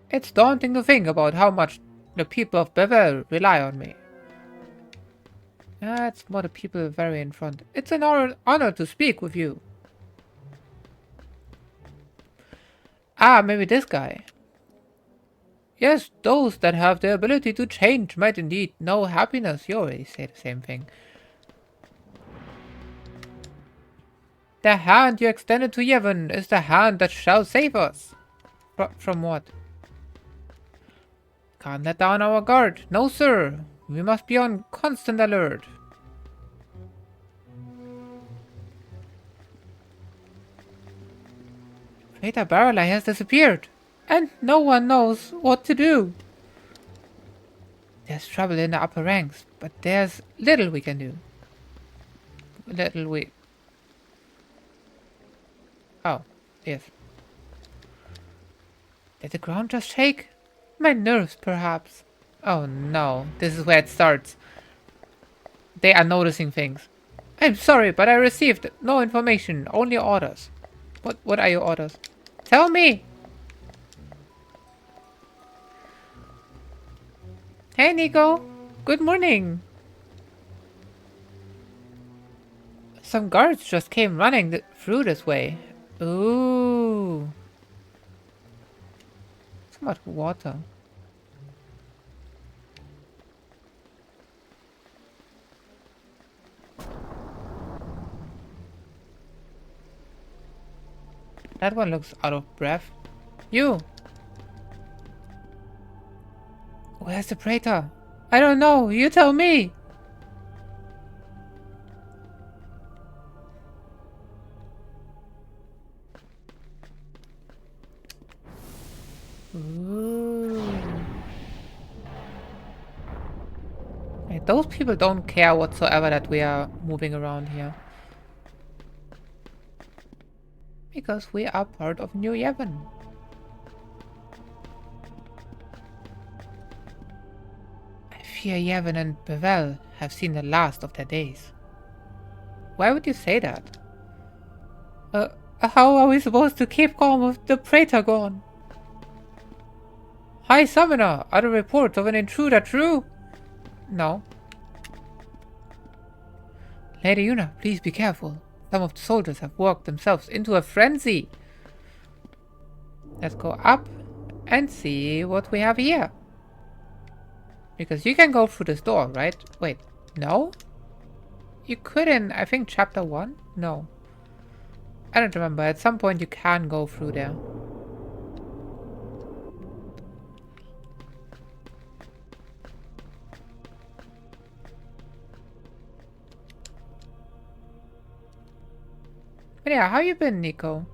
It's daunting to think about how much the people of Bevel rely on me. That's more the people very in front. It's an honor to speak with you. Ah, maybe this guy. Yes, those that have the ability to change might indeed know happiness. You already say the same thing. The hand you extended to Yevon is the hand that shall save us. From what? Can't let down our guard. No, sir. We must be on constant alert. Praetor Barreleye has disappeared. And no one knows what to do. There's trouble in the upper ranks, but there's little we can do. Oh, yes. Did the ground just shake? My nerves, perhaps. Oh no, this is where it starts. They are noticing things. I'm sorry, but I received no information, only orders. What are your orders? Tell me! Hey, Nico. Good morning. Some guards just came running through this way. Ooh. So much water. That one looks out of breath. You! Where's the Praetor? I don't know. You tell me! Ooh. Hey, those people don't care whatsoever that we are moving around here. Because we are part of New Yevon. I fear Yevon and Bevel have seen the last of their days. Why would you say that? How are we supposed to keep calm with the Praetor gone? High Summoner, are the reports of an intruder true? No. Lady Una, please be careful. Some of the soldiers have worked themselves into a frenzy. Let's go up and see what we have here. Because you can go through this door, right? Wait, no? You couldn't, I think chapter 1? No. I don't remember. At some point you can go through there. But yeah, how you been, Nico?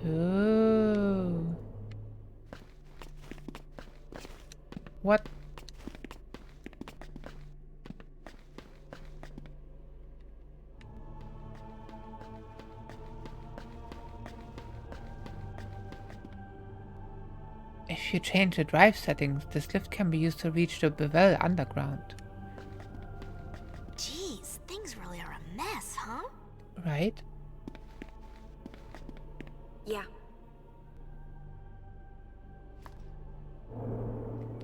Ooh. What? If you change the drive settings, this lift can be used to reach the Bevel underground. Jeez, things really are a mess, huh? Right? Yeah.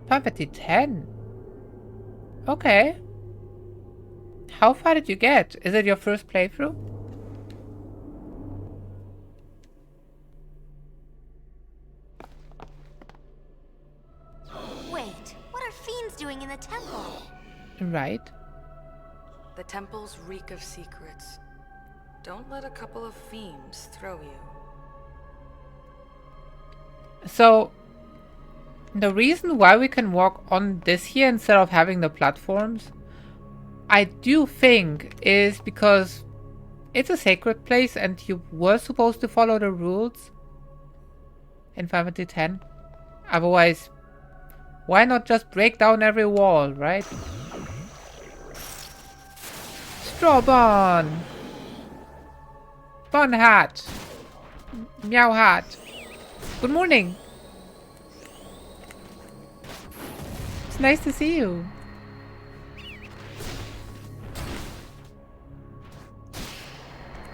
Poverty 10. Okay. How far did you get? Is it your first playthrough? Wait, what are fiends doing in the temple? Right. The temples reek of secrets. Don't let a couple of fiends throw you. So, the reason why we can walk on this here instead of having the platforms, I do think is because it's a sacred place and you were supposed to follow the rules in Final Fantasy 10. Otherwise, why not just break down every wall, right? Strawbun! Bun hat! Meow hat! Good morning! It's nice to see you.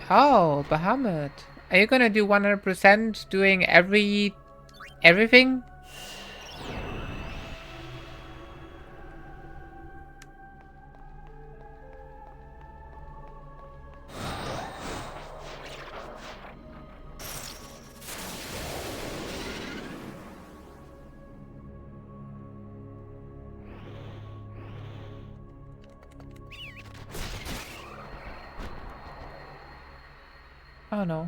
Oh, Bahamut. Are you gonna do 100% doing everything? Oh no.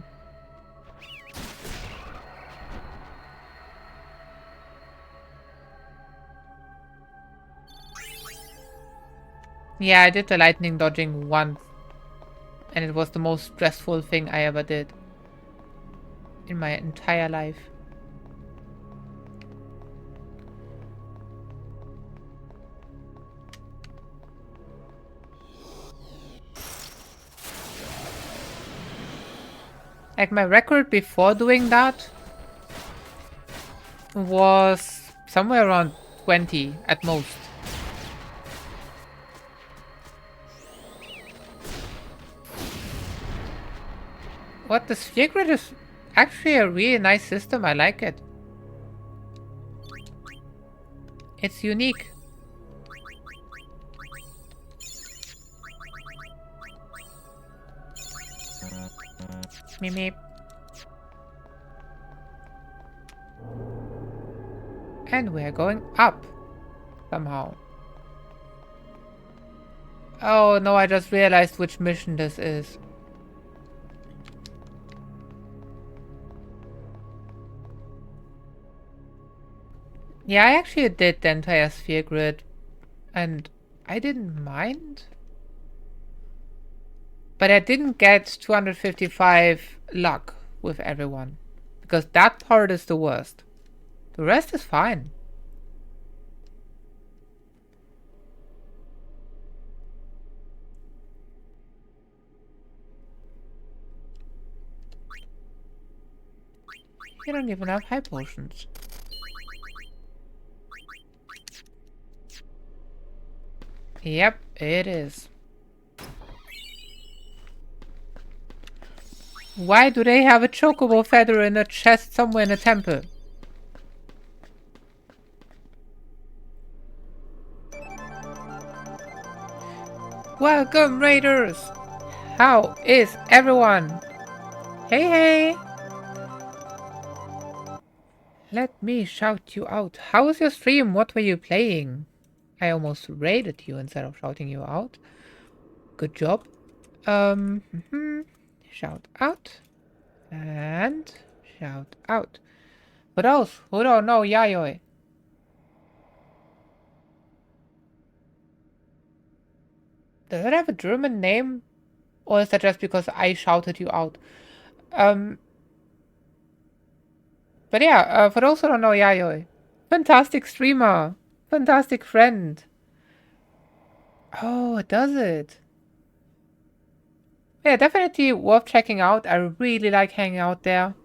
Yeah, I did the lightning dodging once. And it was the most stressful thing I ever did. In my entire life. Like my record before doing that was somewhere around 20 at most. What, the sphere grid is actually a really nice system. I like it. It's unique. Meep meep. And we're going up somehow. Oh no, I just realized which mission this is. Yeah, I actually did the entire sphere grid, and I didn't mind. But I didn't get 255 luck with everyone, because that part is the worst. The rest is fine. You don't even have high potions. Yep, it is. Why do they have a chocobo feather in a chest somewhere in a temple? Welcome, raiders! How is everyone? Hey, hey! Let me shout you out. How was your stream? What were you playing? I almost raided you instead of shouting you out. Good job. Shout out. And shout out. For those who don't know Yayoi. Does it have a German name? Or is that just because I shouted you out? But yeah, for those who don't know Yayoi. Fantastic streamer. Fantastic friend. Oh, does it? Yeah, definitely worth checking out. I really like hanging out there.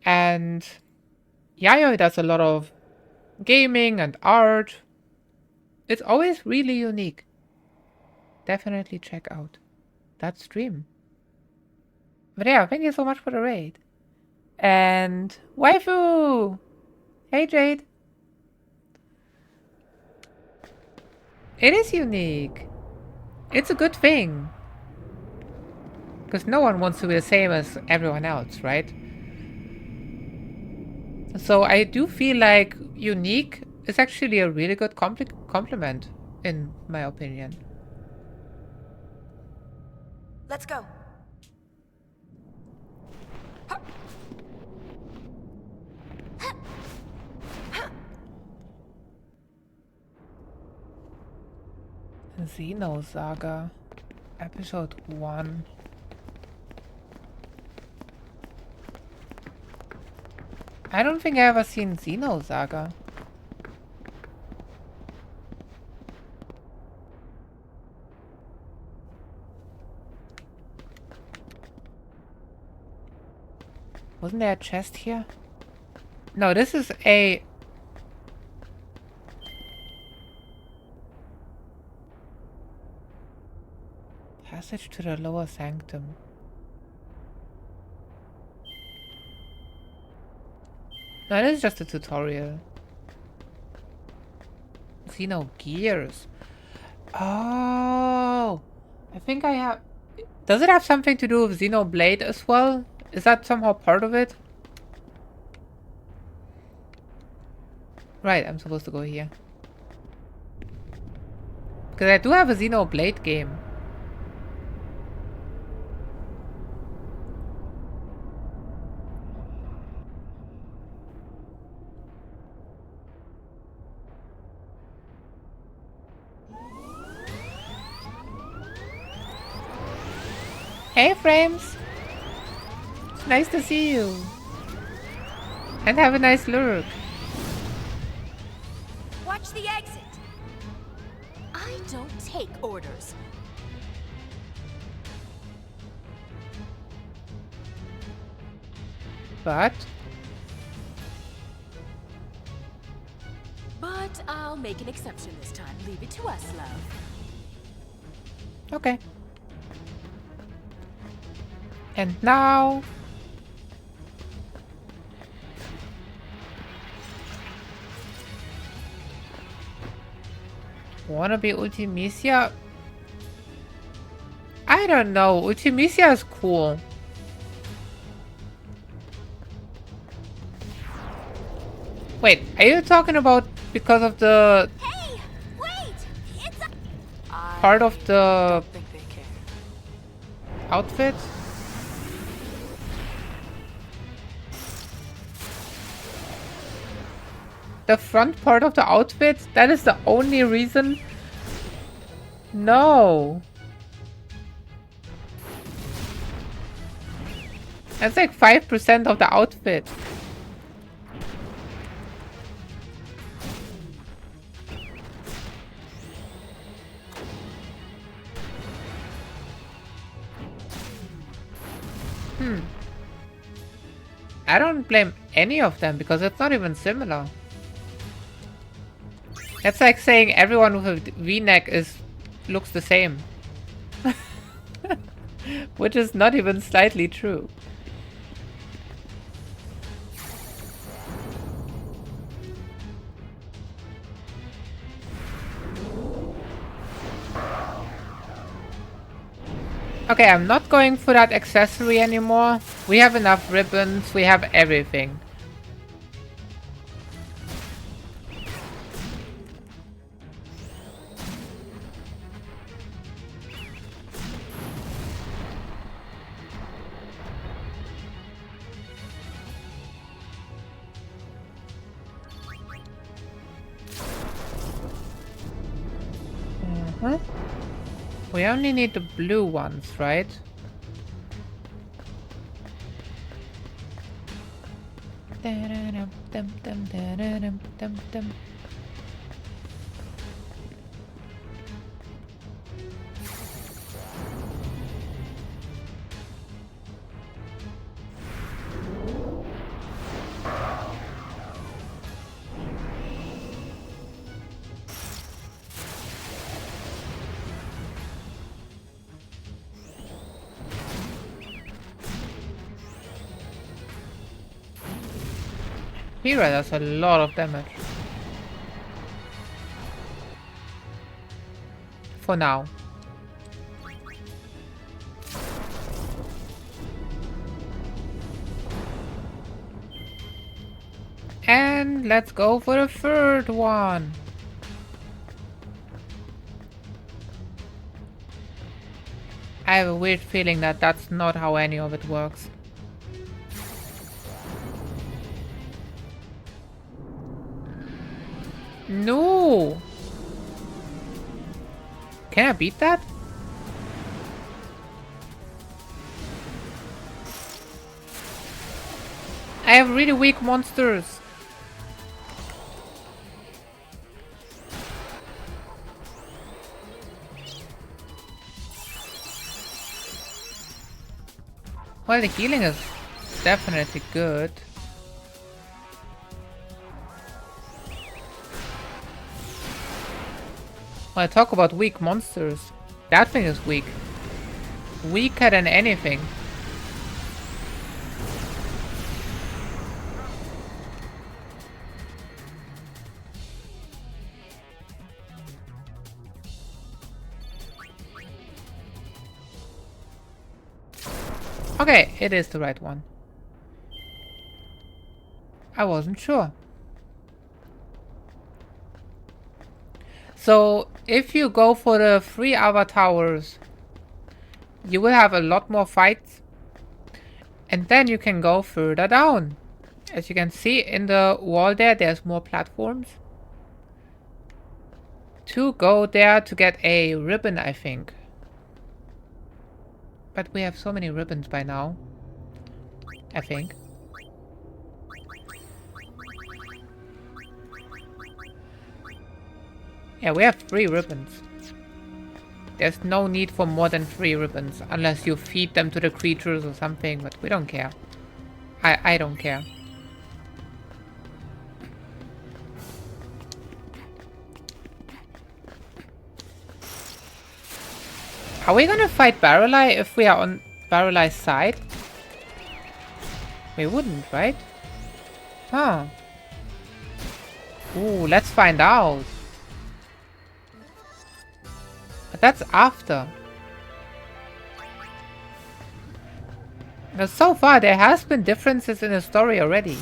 And Yayoi does a lot of gaming and art. It's always really unique. Definitely check out that stream. But yeah, thank you so much for the raid. And waifu! Hey Jade. It is unique. It's a good thing. Because no one wants to be the same as everyone else, right? So I do feel like unique is actually a really good compliment, in my opinion. Let's go. Xeno Saga, Episode 1. I don't think I ever seen Xeno Saga. Wasn't there a chest here? No, this is a... passage to the lower sanctum. No, this is just a tutorial. Xeno Gears. Oh! I think I have... Does it have something to do with Xenoblade as well? Is that somehow part of it? Right, I'm supposed to go here. Because I do have a Xenoblade game. Hey, Frames! It's nice to see you. And have a nice lurk. Watch the exit. I don't take orders. But I'll make an exception this time. Leave it to us, love. okay. And now... wanna be Ultimisia? I don't know. Ultimisia is cool. Wait, are you talking about because of the... Hey! Wait! It's part of the Think they care. outfit? The front part of the outfit? That is the only reason? No. That's like 5% of the outfit. I don't blame any of them because it's not even similar. That's like saying everyone with a V-neck looks the same. Which is not even slightly true. Okay, I'm not going for that accessory anymore. We have enough ribbons, we have everything. We only need the blue ones, right? Hero does a lot of damage. For now. And let's go for the third one. I have a weird feeling that that's not how any of it works. No! Can I beat that? I have really weak monsters. Well, the healing is definitely good. When I talk about weak monsters, that thing is weak. Weaker than anything. Okay, it is the right one. I wasn't sure. So, if you go for the 3 other towers, you will have a lot more fights. And then you can go further down. As you can see in the wall there, there's more platforms. To go there to get a ribbon, I think. But we have so many ribbons by now. I think. Yeah, we have 3 ribbons. There's no need for more than 3 ribbons, unless you feed them to the creatures or something, but we don't care. I don't care. Are we gonna fight Barreleye if we are on Barreleye's side? We wouldn't, right? Huh. Ooh, let's find out. But that's after. Because so far there has been differences in the story already.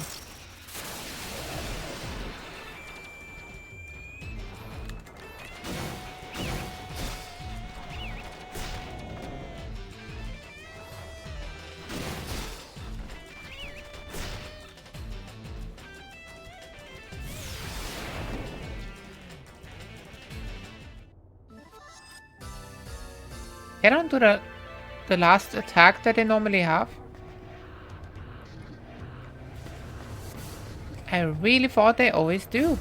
They don't do the last attack that they normally have. I really thought they always do.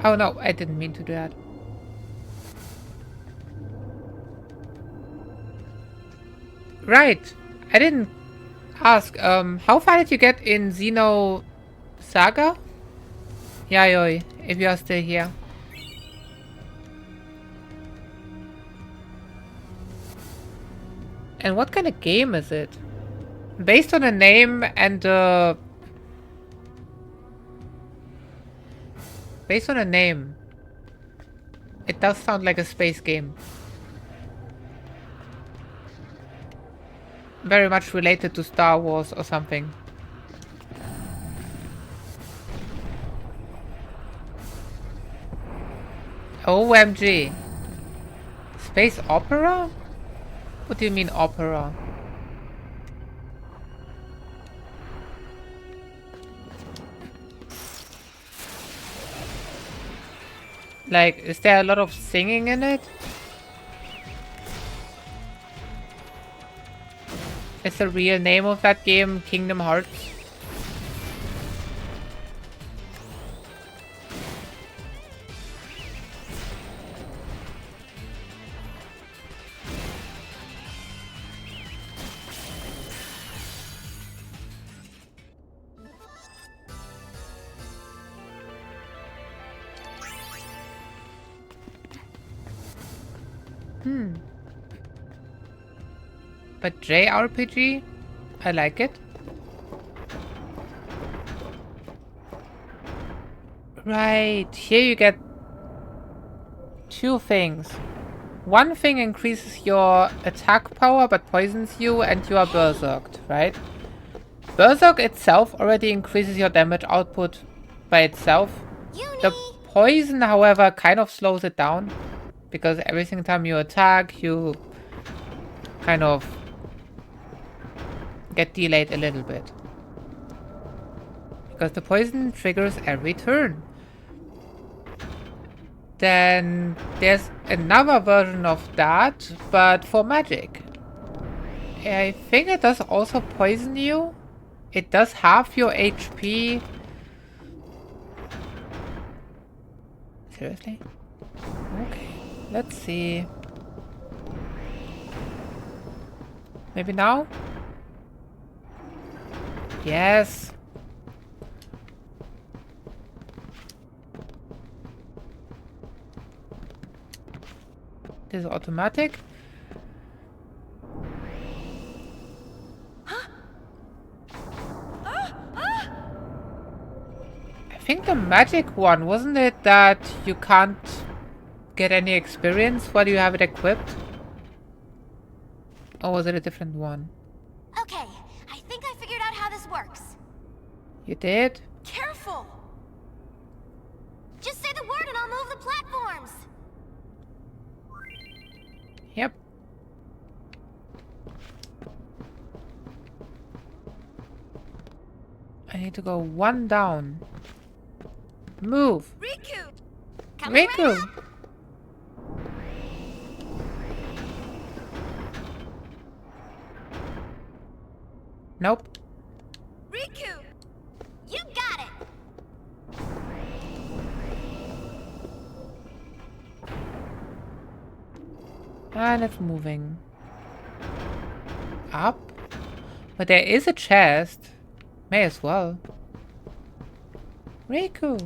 Oh no, I didn't mean to do that. Right. I didn't ask. How far did you get in Xeno Saga? Yayoi, if you are still here. And what kind of game is it? Based on the name and based on the name, it does sound like a space game. Very much related to Star Wars or something. OMG. Space opera? What do you mean opera? Like, is there a lot of singing in it? Is the real name of that game Kingdom Hearts? But JRPG? I like it. Right, here you get two things. One thing increases your attack power but poisons you and you are berserked, right? Berserk itself already increases your damage output by itself. The poison, however, kind of slows it down. Because every single time you attack, you kind of get delayed a little bit. Because the poison triggers every turn. Then there's another version of that, but for magic. I think it does also poison you. It does half your HP. Seriously? Okay, let's see. Maybe now? Yes. This is automatic. I think the magic one, wasn't it that you can't get any experience while you have it equipped? Or was it a different one? Okay, I think I figured out how this works. You did? Careful! Just say the word and I'll move the platforms! Yep. I need to go one down. Move! Riku! Riku! Nope. Riku! You got it! And it's moving. Up? But there is a chest. May as well. Riku!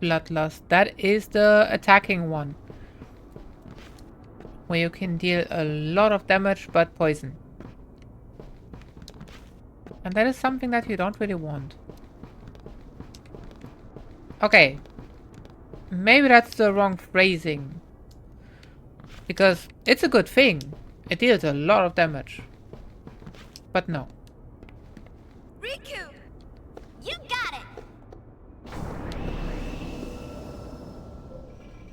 Bloodlust. That is the attacking one. Where you can deal a lot of damage but poison. And that is something that you don't really want. Okay. Maybe that's the wrong phrasing. Because it's a good thing. It deals a lot of damage. But no. Riku!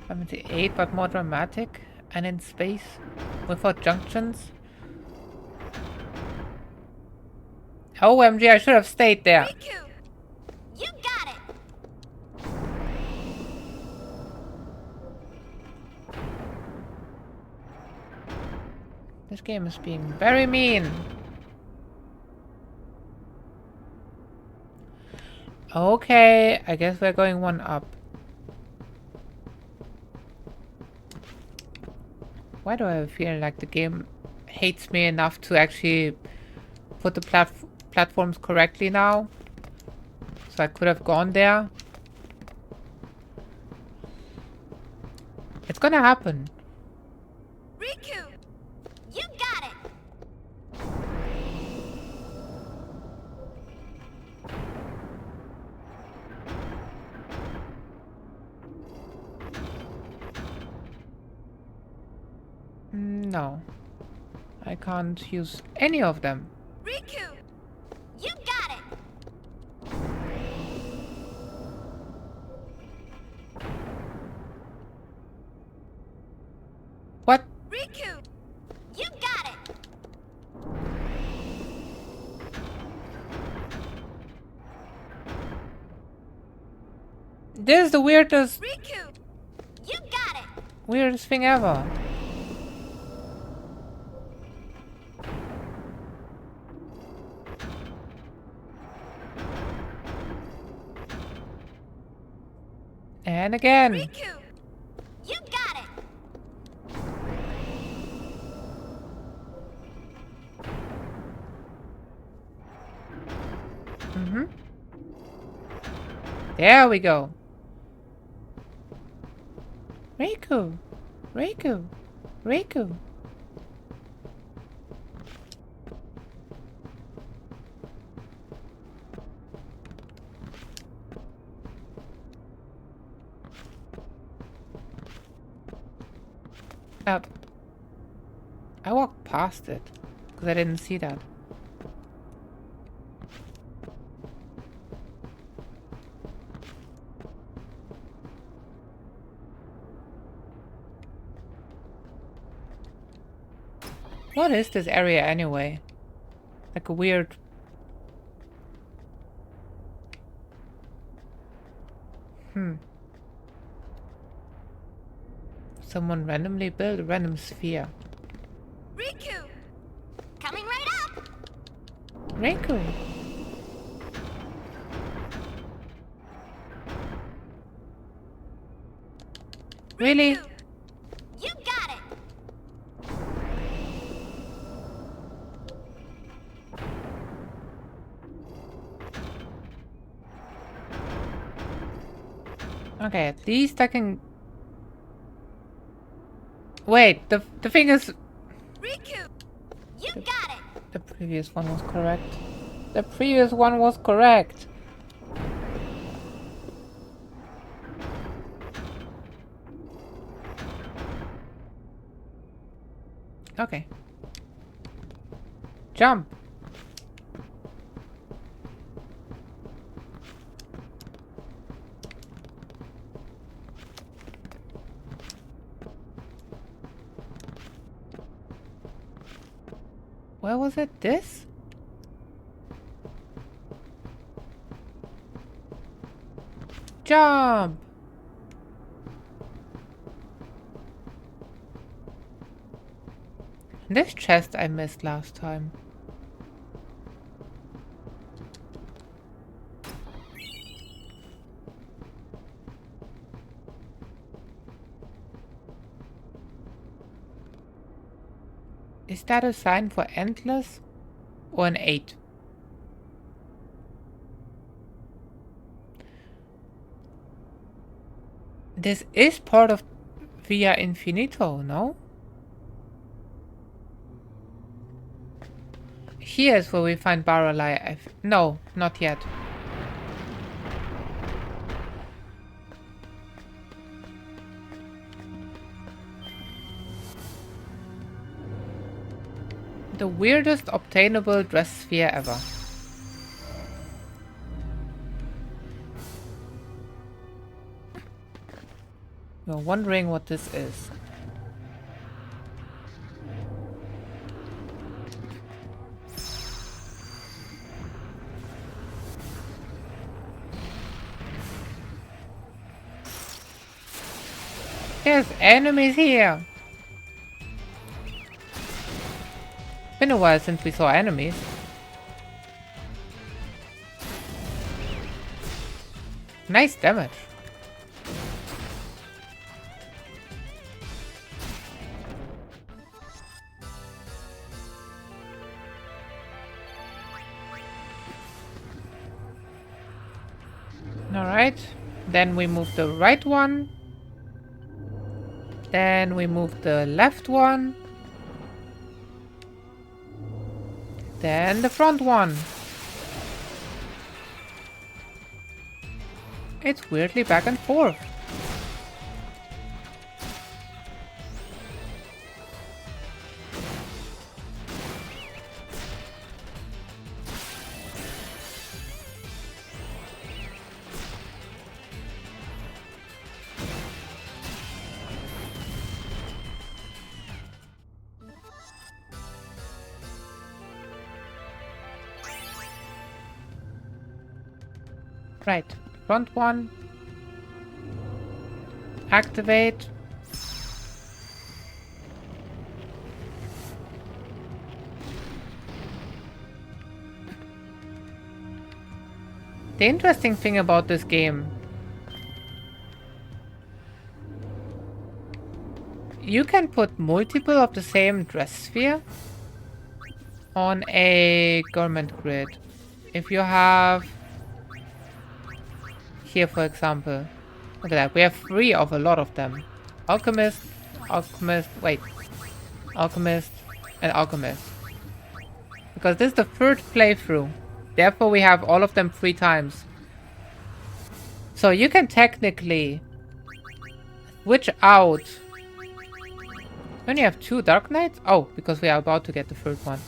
Vitamin C8, but more dramatic and in space without junctions. OMG, I should have stayed there. Riku, you got it. This game is being very mean. Okay, I guess we're going one up. Why do I feel like the game hates me enough to actually put the platforms correctly now? So I could have gone there. It's gonna happen. Riku, you got it. No. I can't use any of them. Riku, you got it. What? Riku, you got it. This is the weirdest Riku, you got it. weirdest thing ever. And again. Riku, you got it. There we go. Riku. Riku. Riku. I walked past it because I didn't see that. What is this area anyway? Like a weird... Someone randomly built a random sphere. Riku, coming right up. Riku. Really? Riku, you got it. Okay, at least I can... Wait, the thing is... Riku, you got it. The previous one was correct. The previous one was correct. Okay. Jump. Where was it? This? Jump! This chest I missed last time. Is that a sign for endless or an 8? This is part of Via Infinito, no? Here is where we find Baralai. No, not yet. The weirdest obtainable dress sphere ever. You're wondering what this is. There's enemies here! Been a while since we saw enemies. Nice damage. Alright, then we move the right one. Then we move the left one. Then the front one. It's weirdly back and forth. Right, front one. Activate. The interesting thing about this game, you can put multiple of the same dress sphere on a government grid. If you have here, for example, look at that, we have 3 of a lot of them. Alchemist, Alchemist, wait, Alchemist, and Alchemist. Because this is the 3rd playthrough. Therefore, we have all of them 3 times. So you can technically switch out. We only have 2 Dark Knights? Oh, because we are about to get the 3rd one.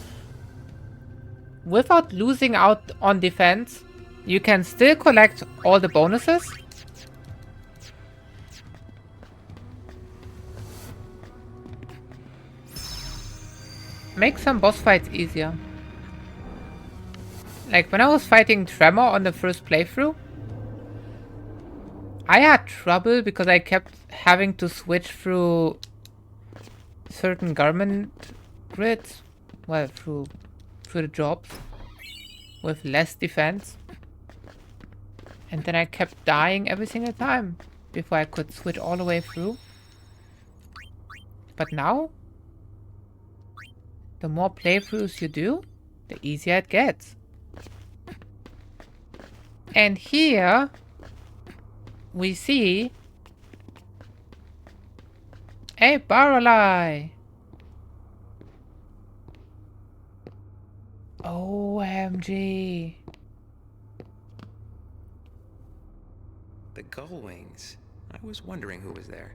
Without losing out on defense, you can still collect all the bonuses. Make some boss fights easier. Like when I was fighting Tremor on the first playthrough, I had trouble because I kept having to switch through certain government grids. Well, through the jobs with less defense. And then I kept dying every single time before I could switch all the way through. But now, the more playthroughs you do, the easier it gets. And here, we see a Barreleye. OMG. The gull wings. I was wondering who was there.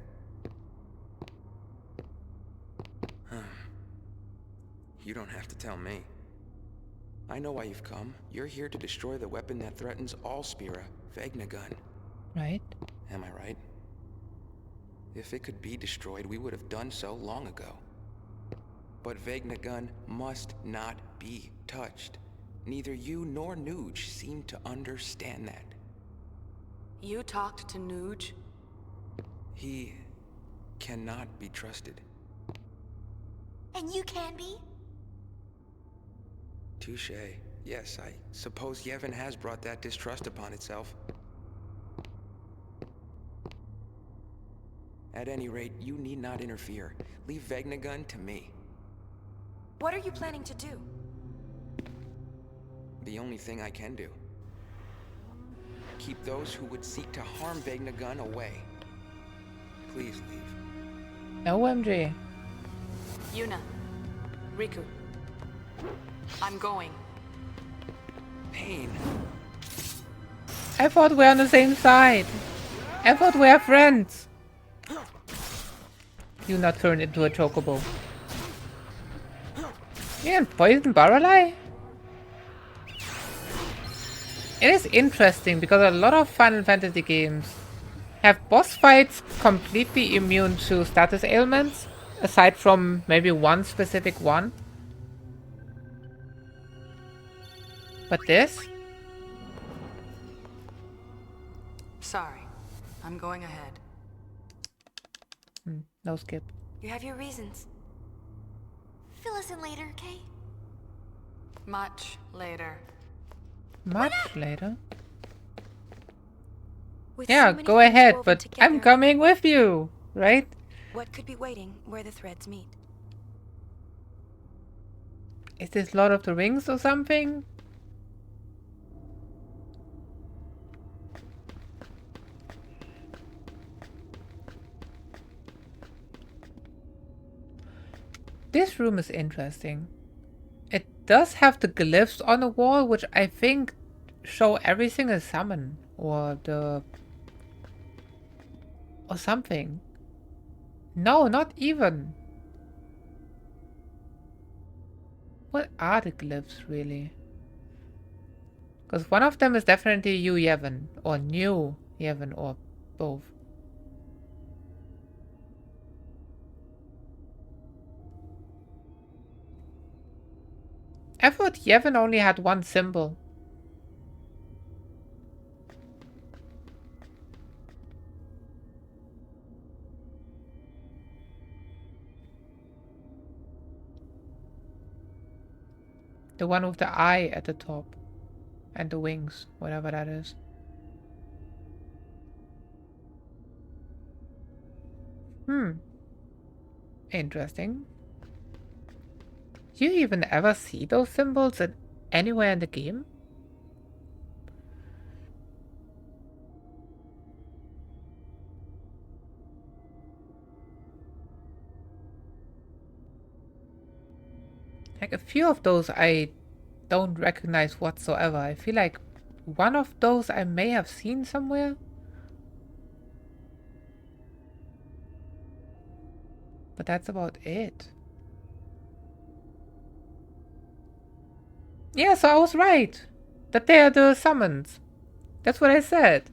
You don't have to tell me. I know why you've come. You're here to destroy the weapon that threatens all Spira, Vegnagun. Right? Am I right? If it could be destroyed, we would have done so long ago. But Vegnagun must not be touched. Neither you nor Nuge seem to understand that. You talked to Nuge? He cannot be trusted. And you can be? Touche. Yes, I suppose Yevon has brought that distrust upon itself. At any rate, you need not interfere. Leave Vegnagun to me. What are you planning to do? The only thing I can do. Keep those who would seek to harm Vegnagun away. Please leave. OMG. Yuna. Riku. I'm going. Pain. I thought we're on the same side. I thought we are friends. You not turn into a chocobo. You can poison Barreleye? It is interesting because a lot of Final Fantasy games Have boss fights completely immune to status ailments? Aside from maybe one specific one? But this? Sorry. I'm going ahead. No skip. You have your reasons. Fill us in later, okay? Much later. Much later? With Yeah, so many go things ahead, woven but I'm together, coming with you, right? what could be waiting where the threads meet? Is this Lord of the Rings or something? This room is interesting. It does have the glyphs on the wall, which I think show every single summon or something. No, not even. What are the glyphs really? Because one of them is definitely you Yevon or new Yevon or both. I thought Yevon only had one symbol. The one with the eye at the top. And the wings, whatever that is. Interesting. Do you even ever see those symbols anywhere in the game? Like a few of those I don't recognize whatsoever. I feel like one of those I may have seen somewhere. But that's about it. Yeah, so I was right. That they are the summons. That's what I said.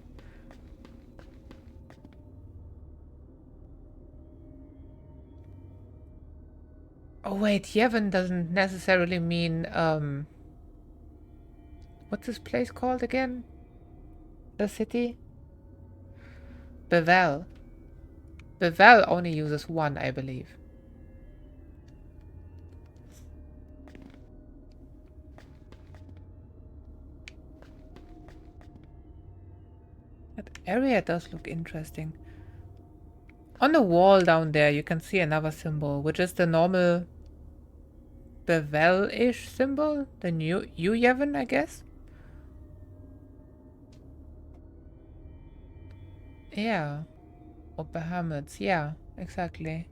Oh wait, Yevon doesn't necessarily mean, what's this place called again? The city? Bevel. Bevel only uses one, I believe. That area does look interesting. On the wall down there, you can see another symbol, which is the normal Bevel-ish symbol. The new Yevon, I guess? Yeah. Or Bahamut's. Yeah, exactly.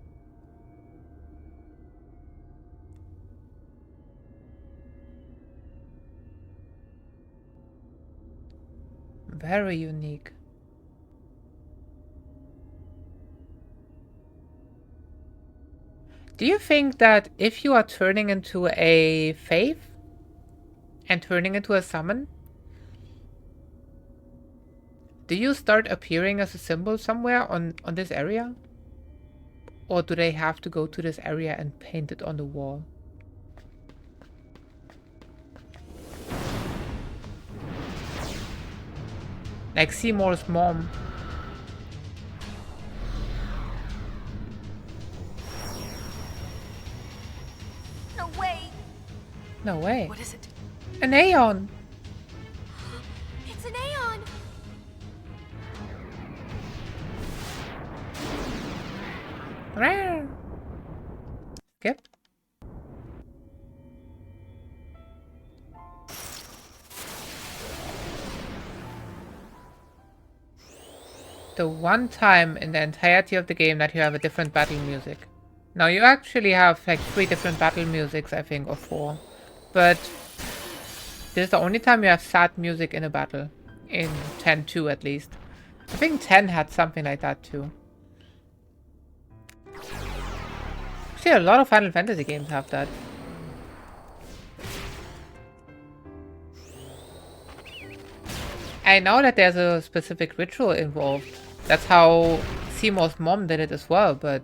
Very unique. Do you think that if you are turning into a faith and turning into a summon, do you start appearing as a symbol somewhere on this area? Or do they have to go to this area and paint it on the wall? Like Seymour's mom. No way! No way. What is it? An Aeon! It's an Aeon! Skip. The one time in the entirety of the game that you have a different battle music. Now you actually have like 3 different battle musics, I think, or 4. But this is the only time you have sad music in a battle. In 10-2 at least. I think 10 had something like that too. See, a lot of Final Fantasy games have that. I know that there's a specific ritual involved That's how Seymour's mom did it as well, but...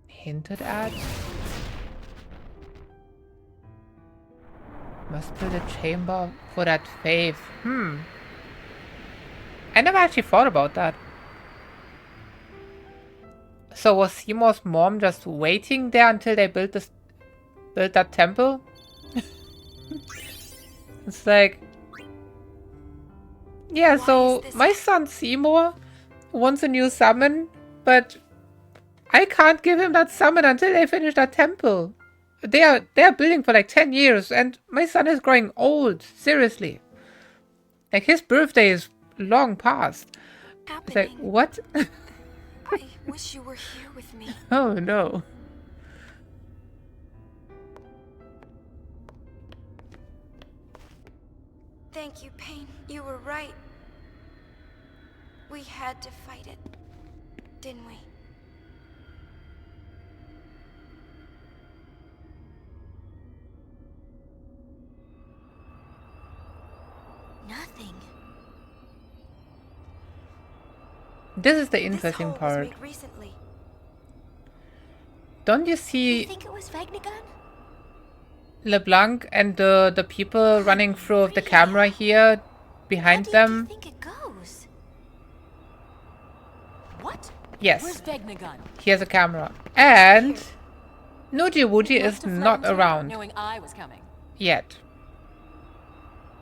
hinted at? Must build a chamber for that faith. I never actually thought about that. So was Seymour's mom just waiting there until they built that temple? It's like... yeah, so my son Seymour wants a new summon, but I can't give him that summon until they finish that temple. They are building for like 10 years and my son is growing old, seriously. Like his birthday is long past. It's like, what? I wish you were here with me. Oh no. Thank you, Pain. You were right. We had to fight it, didn't we? Nothing. This is the interesting part. Don't you see You think it was Vegnagun? LeBlanc and the people running through the camera here behind them? Do you think it goes? What? Yes. Where's Vegnagun? Here's a camera. And Nuji Wuji is not around Knowing I was coming. yet.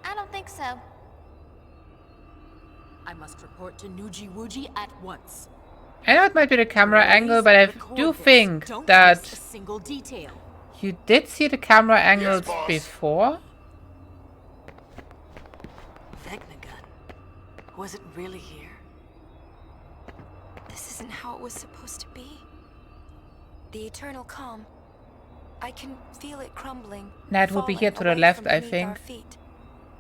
I don't think so. I must report to Nuji Wuji at once. I know it might be the camera angle, but I do think Don't that miss a single detail. you did see the camera angles before. Vegnagun. Was it really here? This isn't how it was supposed to be. The eternal calm. I can feel it crumbling. That would be here to the falling left, away I from beneath think. our feet.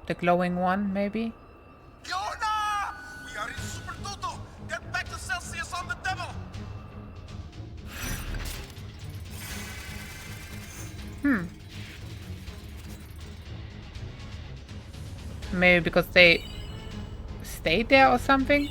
The glowing one, maybe? Yona! We are in Super Tutu! Get back to Celsius on the devil! Maybe because they stayed there or something?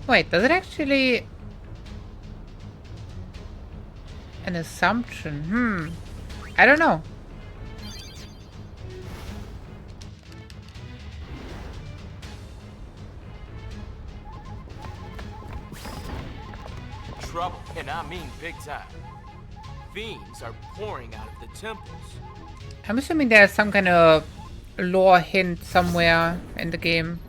Wait, does it actually... an assumption? I don't know. Trouble, and I mean big time. Fiends are pouring out of the temples. I'm assuming there's some kind of lore hint somewhere in the game.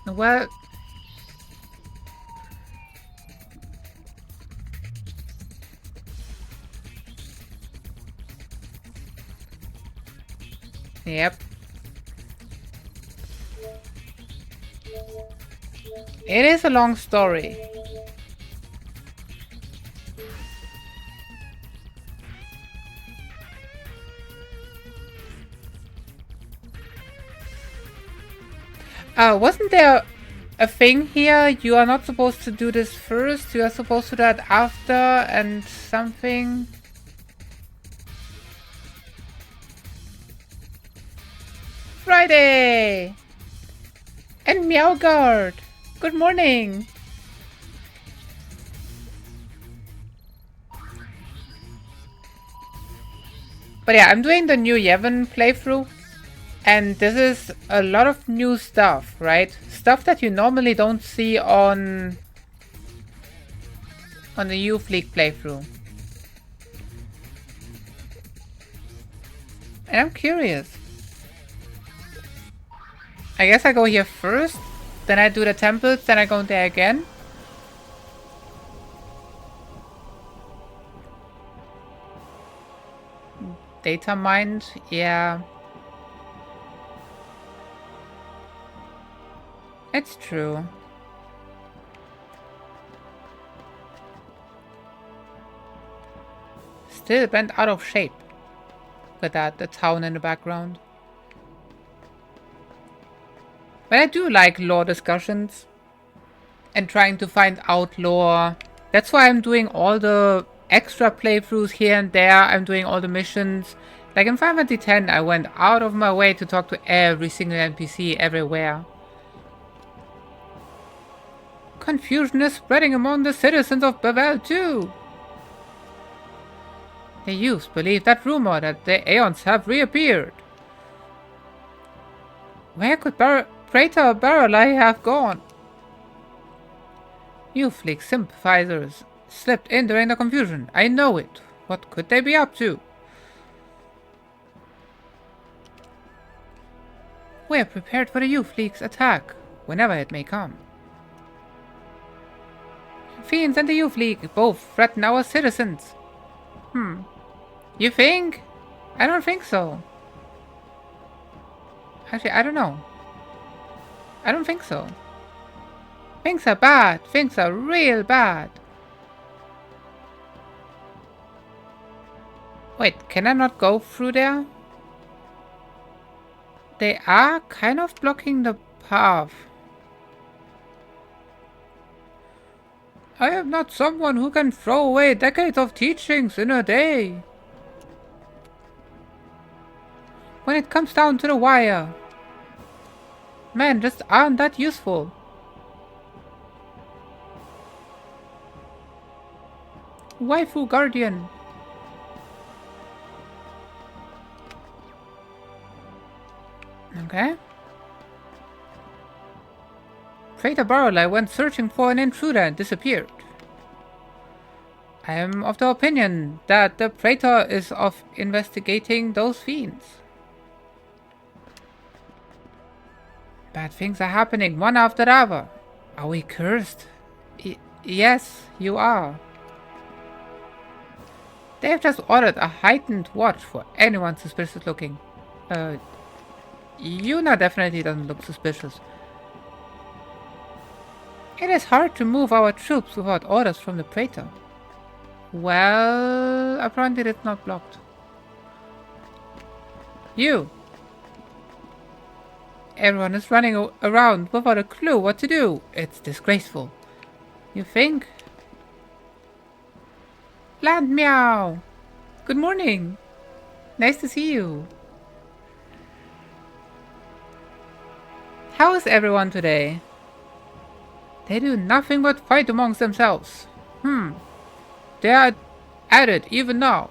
Well, yep. It is a long story. Wasn't there a thing here? You are not supposed to do this first, you are supposed to do that after and something. Friday! And Meowguard! Good morning! But yeah, I'm doing the new Yevon playthrough. And this is a lot of new stuff, right? Stuff that you normally don't see on the Youth League playthrough. And I'm curious. I guess I go here first, then I do the temples, then I go there again. Data mined, yeah. It's true. Still bent out of shape. Look at that, the town in the background. But I do like lore discussions. And trying to find out lore. That's why I'm doing all the extra playthroughs here and there. I'm doing all the missions. Like in Final Fantasy X, I went out of my way to talk to every single NPC everywhere. Confusion is spreading among the citizens of Bavel too. The youths believe that rumor that the Aeons have reappeared. Where could Praetor Barolai have gone? Youth League sympathizers slipped in during the confusion. I know it. What could they be up to? We're prepared for the Youth League's attack, whenever it may come. Fiends and the Youth League both threaten our citizens. You think? I don't think so. Actually, I don't know. I don't think so. Things are bad. Things are real bad. Wait, can I not go through there? They are kind of blocking the path. I am not someone who can throw away decades of teachings in a day. When it comes down to the wire, men just aren't that useful. Waifu Guardian. Okay. Praetor Barolai went searching for an intruder and disappeared. I am of the opinion that the Praetor is off investigating those fiends. Bad things are happening one after the other. Are we cursed? Yes, you are. They have just ordered a heightened watch for anyone suspicious looking. Yuna definitely doesn't look suspicious. It is hard to move our troops without orders from the Praetor. Well, apparently it's not blocked. You! Everyone is running around without a clue what to do. It's disgraceful. You think? Land Meow! Good morning! Nice to see you. How is everyone today? They do nothing but fight amongst themselves. They are at it even now.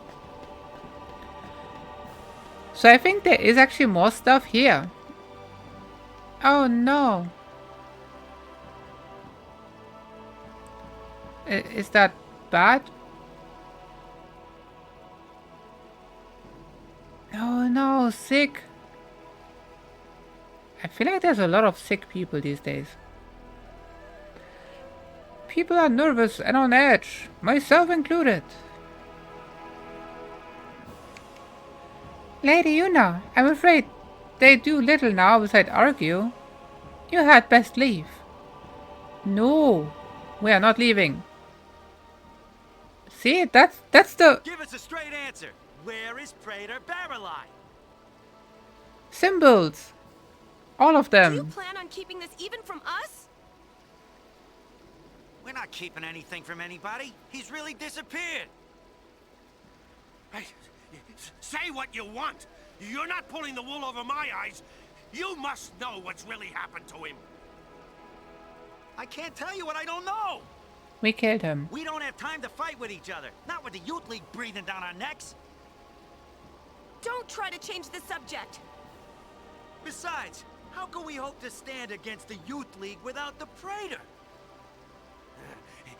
So I think there is actually more stuff here. Oh no. Is that bad? Oh no, sick. I feel like there's a lot of sick people these days. People are nervous and on edge, myself included. Lady Yuna, I'm afraid they do little now besides argue. You had best leave. No, we are not leaving. See, that's the... Give us a straight answer. Where is Praetor Barolai? Symbols. All of them. Do you plan on keeping this even from us? We're not keeping anything from anybody. He's really disappeared. Hey, say what you want. You're not pulling the wool over my eyes. You must know what's really happened to him. I can't tell you what I don't know. We killed him. We don't have time to fight with each other. Not with the Youth League breathing down our necks. Don't try to change the subject! Besides, how can we hope to stand against the Youth League without the Praetor?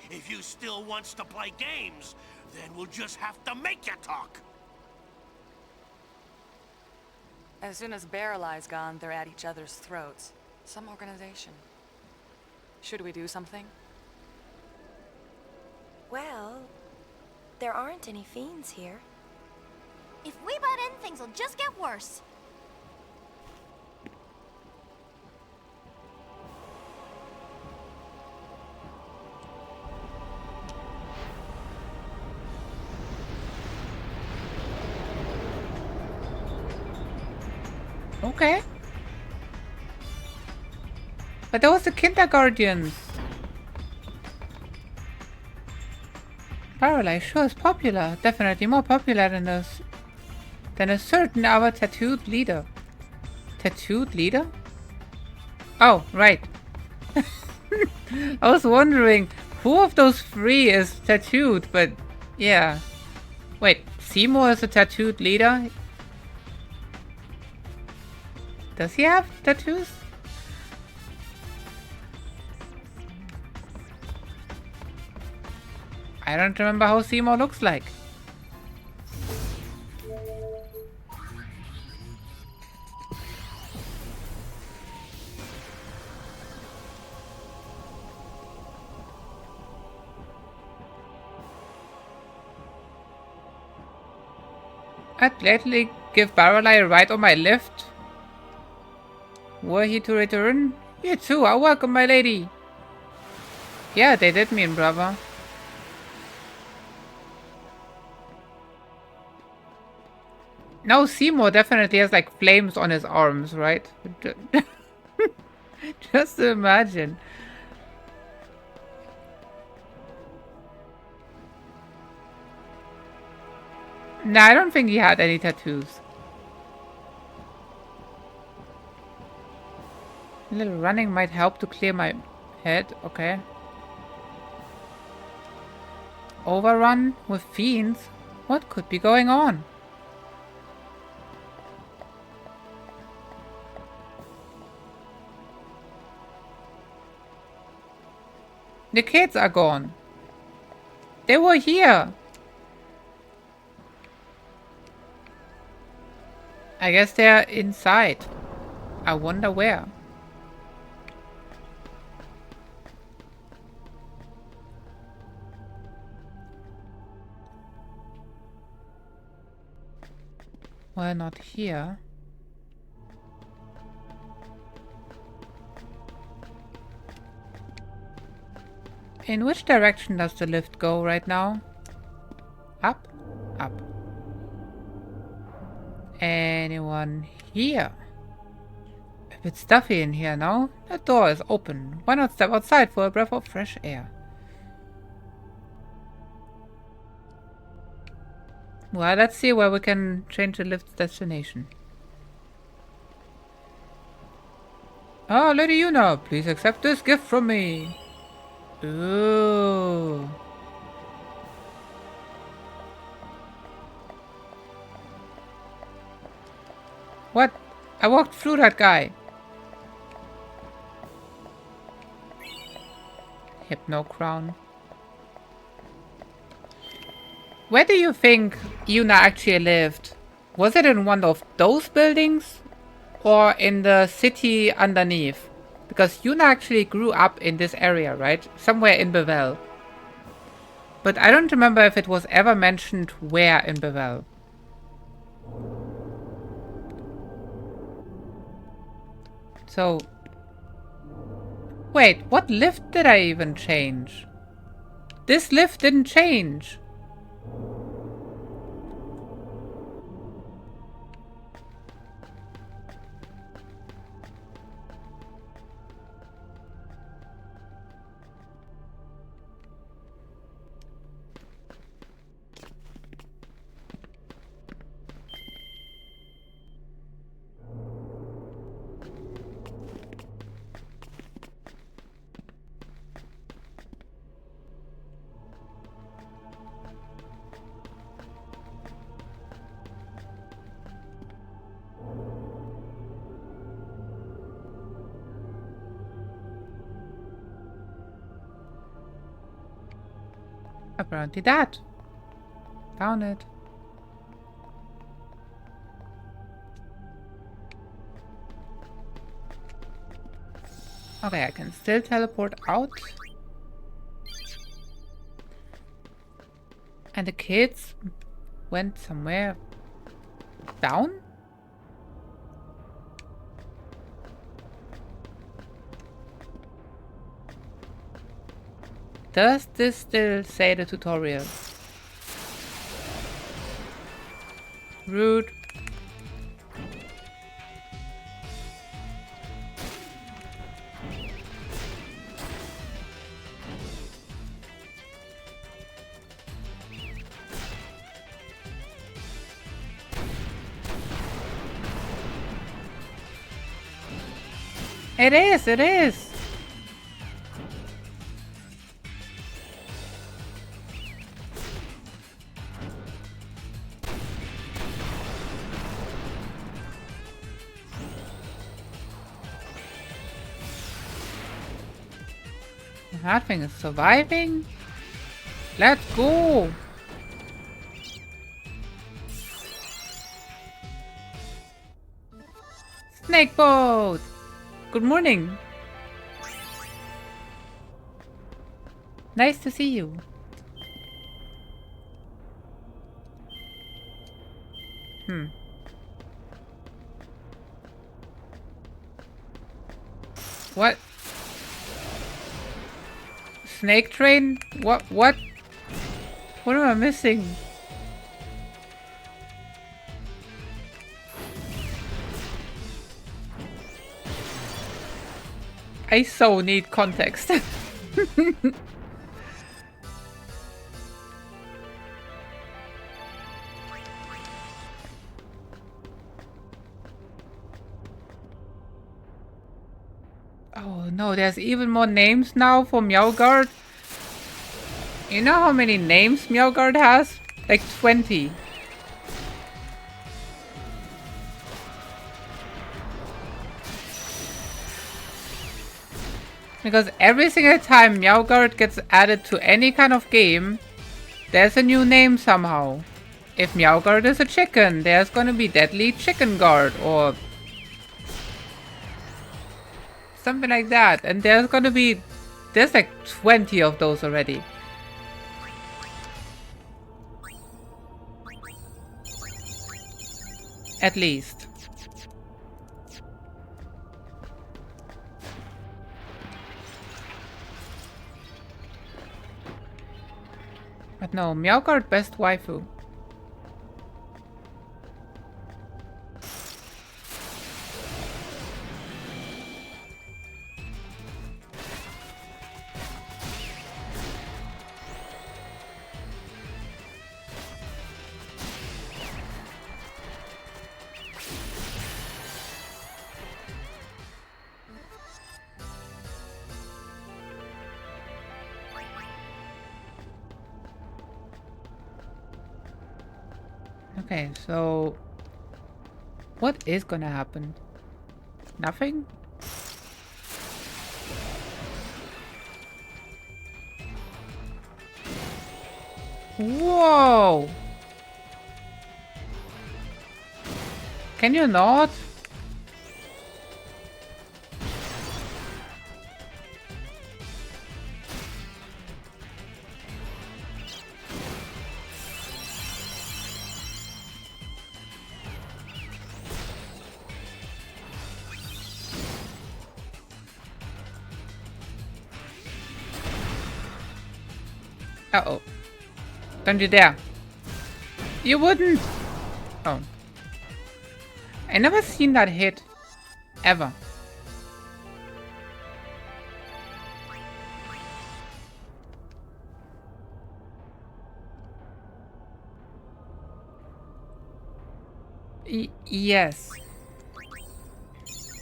If you still wants to play games, then we'll just have to make you talk. As soon as Barreli's gone, they're at each other's throats. Some organization. Should we do something? Well, there aren't any fiends here. If we butt in, things will just get worse. Okay. But those are kindergartens. Paralyze sure is popular. Definitely more popular than a certain other tattooed leader. Tattooed leader? Oh, right. I was wondering who of those three is tattooed, but yeah. Wait, Seymour is a tattooed leader? Does he have tattoos? I don't remember how Seymour looks like. I'd gladly give Barrelai a ride on my lift. Were he to return? You too are welcome, my lady. Yeah, they did mean brother. No, Seymour definitely has like flames on his arms, right? Just imagine. Nah, I don't think he had any tattoos. A little running might help to clear my head. Okay. Overrun with fiends? What could be going on? The kids are gone. They were here. I guess they're inside. I wonder where. Well, not here. In which direction does the lift go right now? Up? Up. Anyone here? A bit stuffy in here now. The door is open. Why not step outside for a breath of fresh air? Well, let's see where we can change the lift's destination. Ah, Lady Yuna, please accept this gift from me. Ooh. What? I walked through that guy. Hypno crown. Where do you think Yuna actually lived? Was it in one of those buildings? Or in the city underneath? Because Yuna actually grew up in this area, right? Somewhere in Bevel. But I don't remember if it was ever mentioned where in Bevel. So... Wait, what lift did I even change? This lift didn't change. Apparently that. Found it. Okay, I can still teleport out. And the kids went somewhere down? Does this still say the tutorial? Rude. It is, it is. That thing is surviving. Let's go. Snake boat. Good morning. Nice to see you. What? Snake train? What? What am I missing? I so need context. Oh no, there's even more names now for Meowguard. You know how many names Meowguard has? Like 20. Because every single time Meowguard gets added to any kind of game, there's a new name somehow. If Meowguard is a chicken, there's gonna be Deadly Chicken Guard or something like that. And there's like 20 of those already. At least. But no, Meowguard best waifu. Okay, so what is gonna happen? Nothing? Whoa! Can you not? Uh-oh. Don't you dare. You wouldn't! Oh. I never seen that hit. Ever. Yes.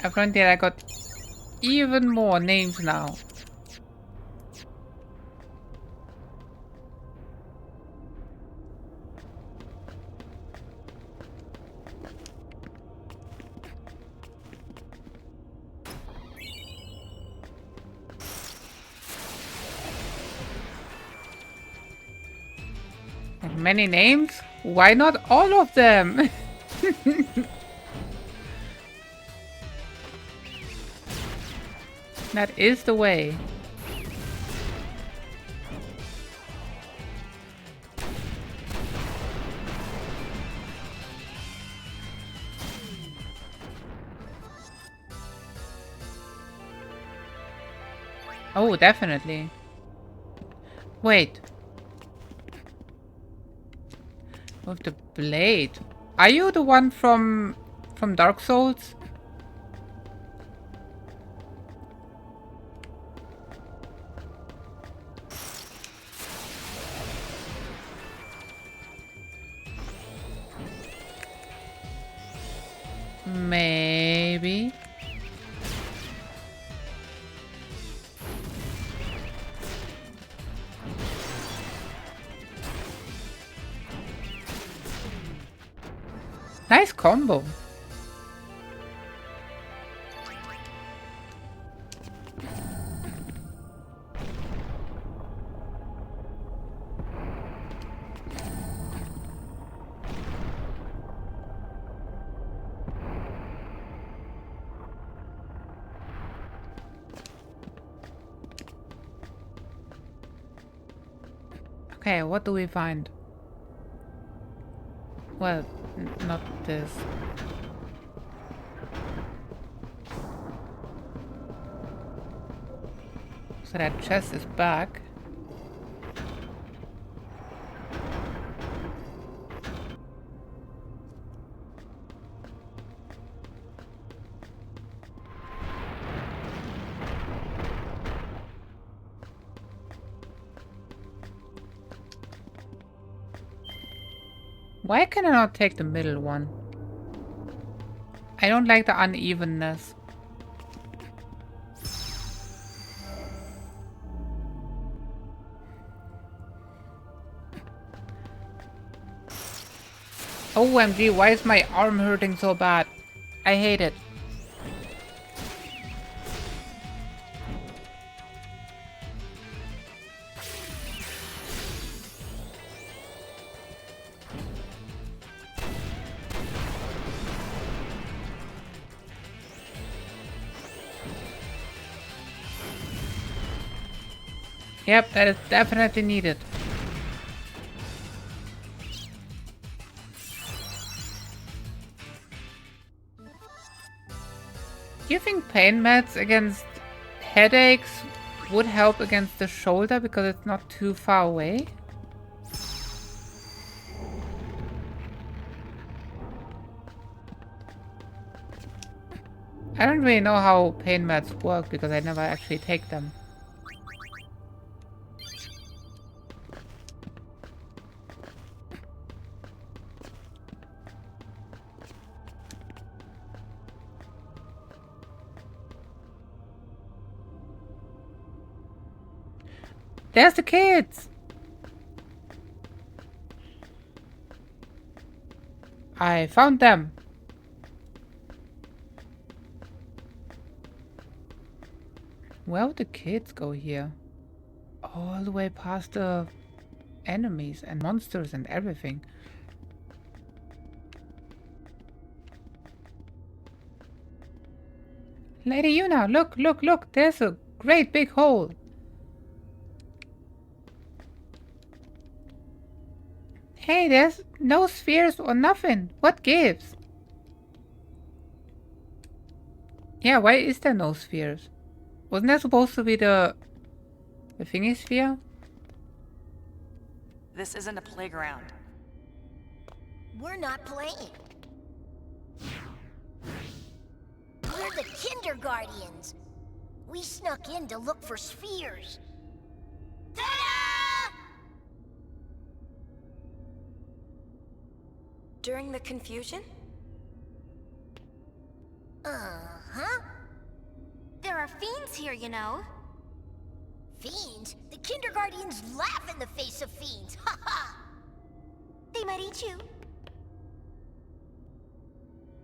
Apparently I got even more names now. Many names? Why not all of them? That is the way. Oh, definitely. Wait. With the blade. Are you the one from Dark Souls? Maybe. Nice combo. Okay, what do we find? Well, not this. So that chest is back. Why can I not take the middle one? I don't like the unevenness. OMG, why is my arm hurting so bad? I hate it. Yep, that is definitely needed. Do you think pain meds against headaches would help against the shoulder because it's not too far away? I don't really know how pain meds work because I never actually take them. There's the kids! I found them. Where would the kids go here? All the way past the enemies and monsters and everything. Lady Yuna, look, look, look! There's a great big hole! Hey, there's no spheres or nothing. What gives? Yeah, why is there no spheres? Wasn't there supposed to be the thingy sphere? This isn't a playground. We're not playing. We're the Kinderguardians. We snuck in to look for spheres. Ta-da! During the confusion? Uh-huh. There are fiends here, you know. Fiends? The Kinderguardians laugh in the face of fiends. Ha ha! They might eat you.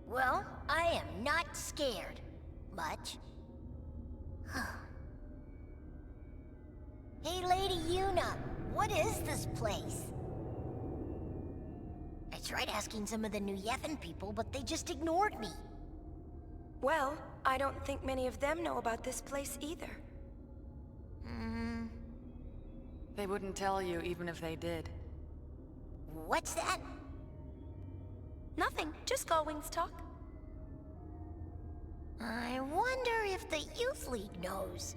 Well, I am not scared. Much. Hey, Lady Yuna, what is this place? tried asking some of the New Yevon people, but they just ignored me. Well, I don't think many of them know about this place either. They wouldn't tell you even if they did. What's that? Nothing, just Gullwing's talk. I wonder if the Youth League knows.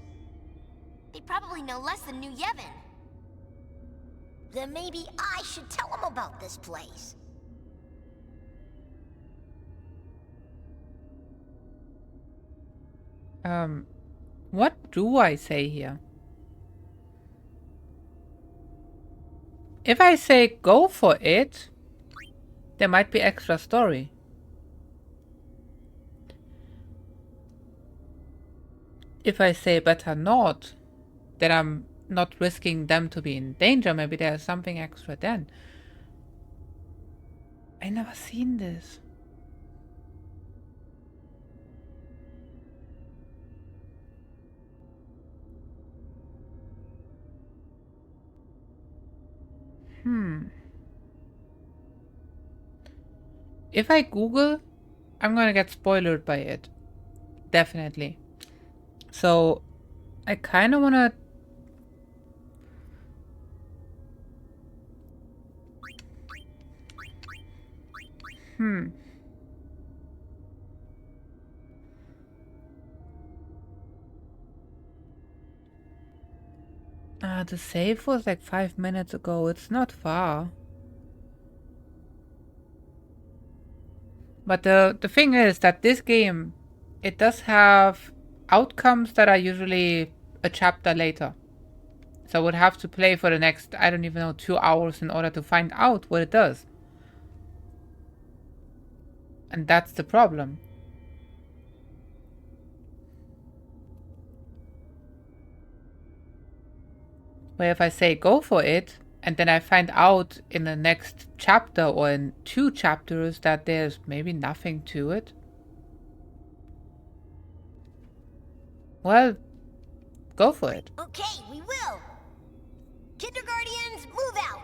They probably know less than New Yevon. Then maybe I should tell them about this place. What do I say here? If I say go for it, there might be extra story. If I say better not, then I'm not risking them to be in danger. Maybe there's something extra then. I never seen this. If I Google, I'm gonna get spoiled by it. Definitely. So, I kinda wanna... the save was like 5 minutes ago. It's not far. But the thing is that this game, it does have outcomes that are usually a chapter later. So I would have to play for the next, I don't even know, 2 hours in order to find out what it does. And that's the problem. Where if I say go for it, and then I find out in the next chapter or in 2 chapters that there's maybe nothing to it. Well, go for it. Okay, we will. Kindergartians, move out.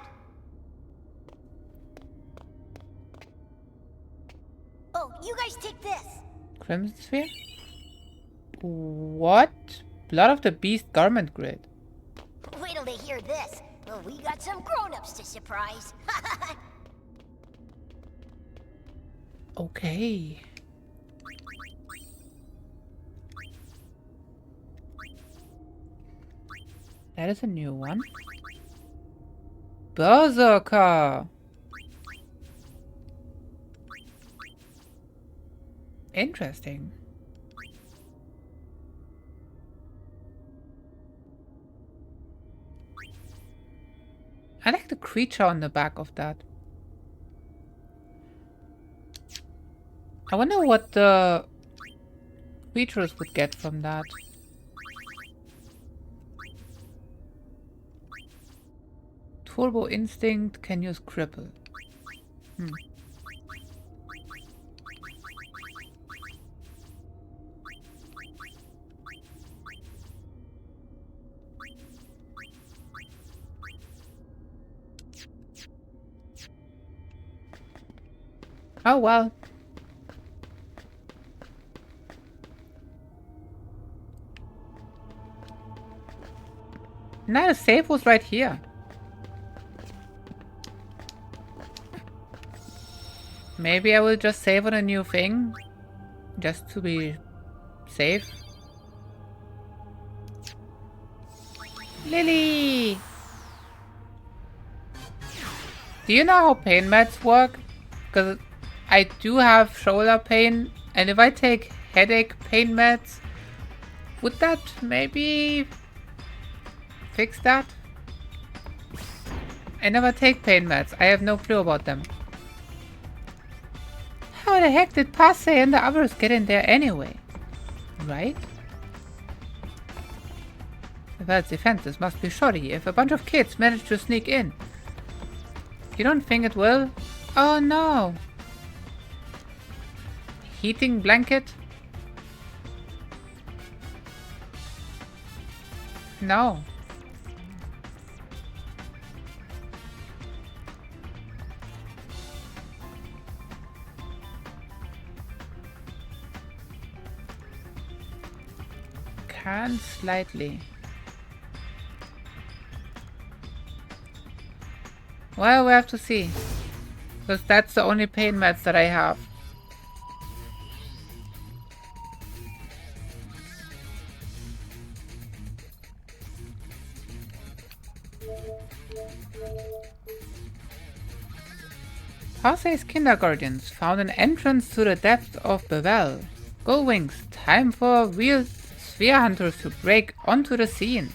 Oh, you guys take this. Crimson Sphere? What? Blood of the Beast garment grid. Wait till they hear this. Oh, we got some grown-ups to surprise. Okay. That is a new one. Berserker! Interesting. I like the creature on the back of that. I wonder what the creatures would get from that. Turbo Instinct can use Cripple. Oh well. Now the save was right here. Maybe I will just save on a new thing, just to be safe. Lily! Do you know how pain meds work? Because I do have shoulder pain, and if I take headache pain meds, would that maybe fix that? I never take pain meds. I have no clue about them. How the heck did Passe and the others get in there anyway? Right? The world's defenses must be shoddy if a bunch of kids manage to sneak in. You don't think it will? Oh no! Heating blanket? No. And slightly. Well, we have to see. Because that's the only pain meds that I have. Passe's kindergartens found an entrance to the depths of the well. Gullwings, time for real sphere hunters to break onto the scene.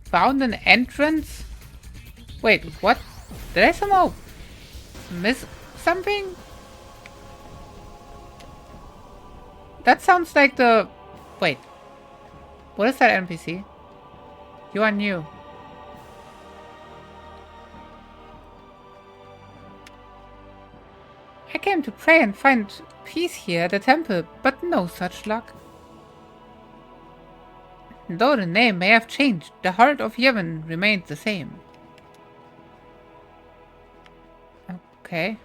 Found an entrance? Wait, what? Did I somehow miss something? That sounds like the... Wait. What is that NPC? You are new. I came to pray and find peace here at the temple, but no such luck. Though the name may have changed, the heart of Yevon remains the same. Okay.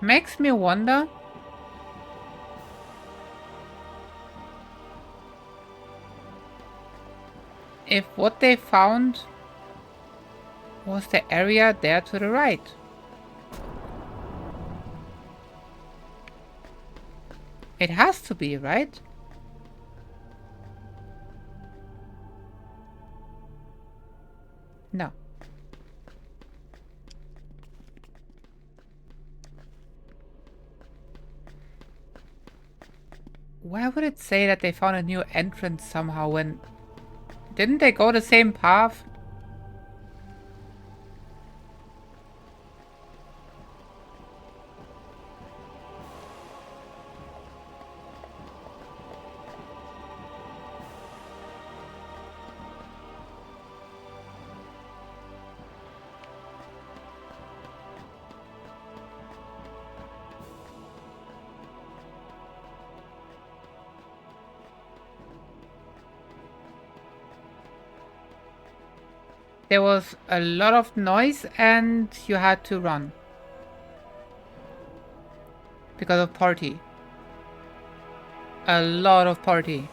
Makes me wonder if what they found was the area there to the right. It has to be, right? No. Why would it say that they found a new entrance somehow when... Didn't they go the same path? There was a lot of noise and you had to run. Because of party. A lot of party.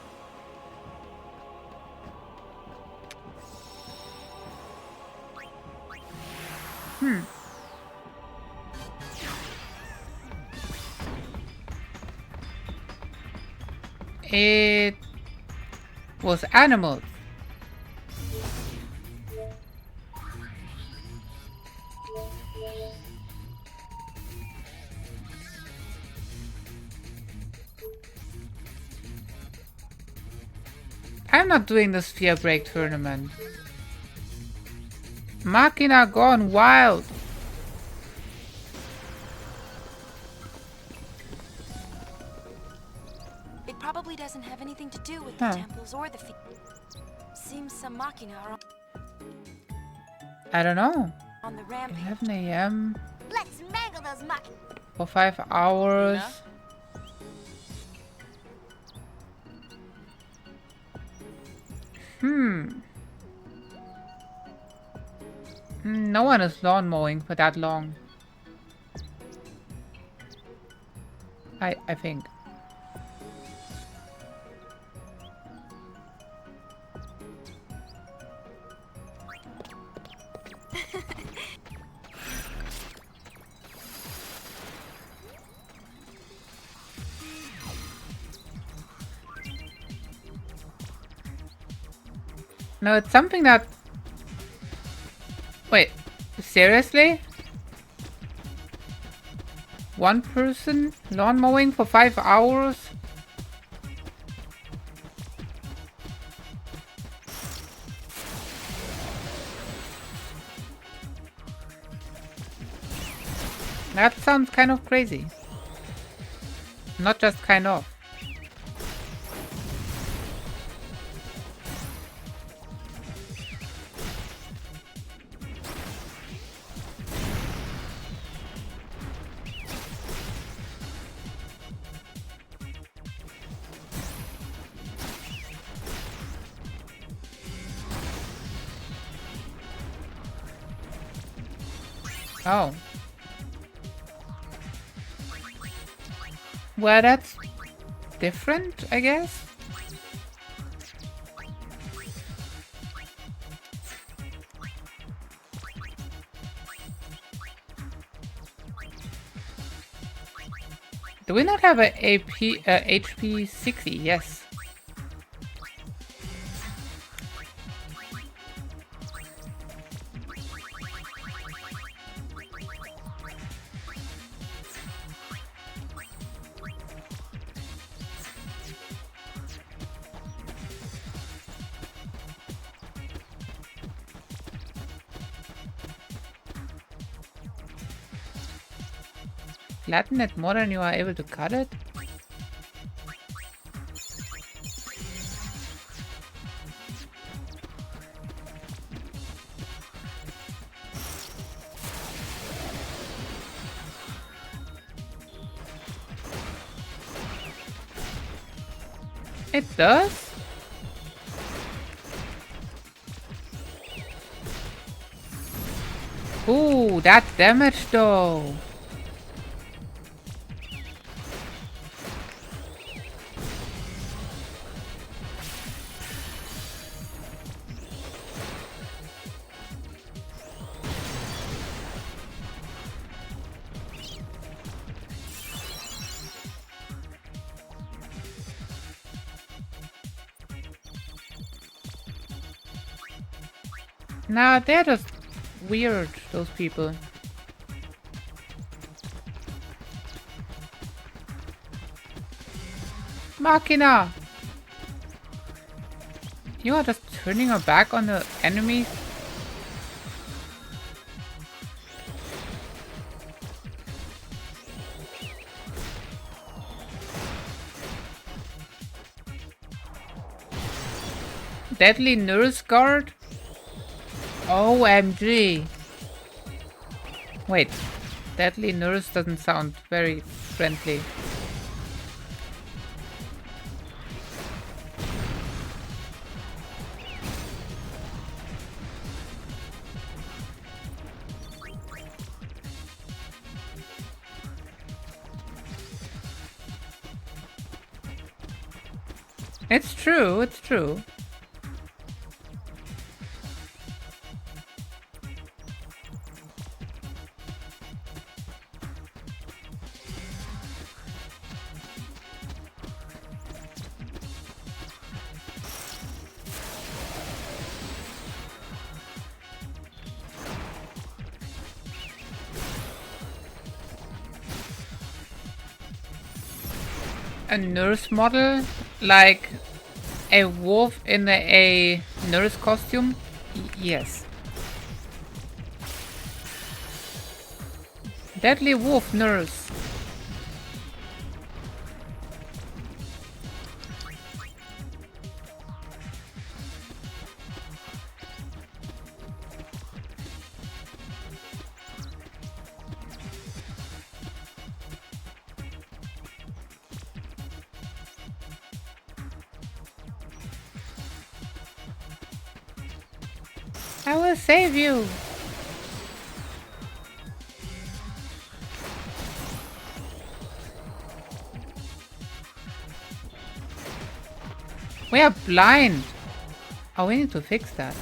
It was animals. I'm not doing the Sphere Break tournament. Machina gone wild. It probably doesn't have anything to do with the temples or the seems some Machina are I don't know. on the rampage. 11 a.m. Let's mangle those Machina. for 5 hours. No one is lawn mowing for that long. I think. No, it's something that... Wait, seriously? One person lawn mowing for 5 hours? That sounds kind of crazy. Not just kind of. Oh. Well, that's different, I guess. Do we not have a HP 60? Yes. Flatten it more than you are able to cut it? It does? Ooh, that's damage though. Nah, they're just weird, those people. Machina! You are just turning your back on the enemies? Deadly Nurse Guard? OMG. Wait, Deadly Nurse doesn't sound very friendly. It's true, it's true. A nurse model? Like a wolf in a nurse costume? Yes. Deadly wolf nurse. I will save you. We are blind. Oh, we need to fix that.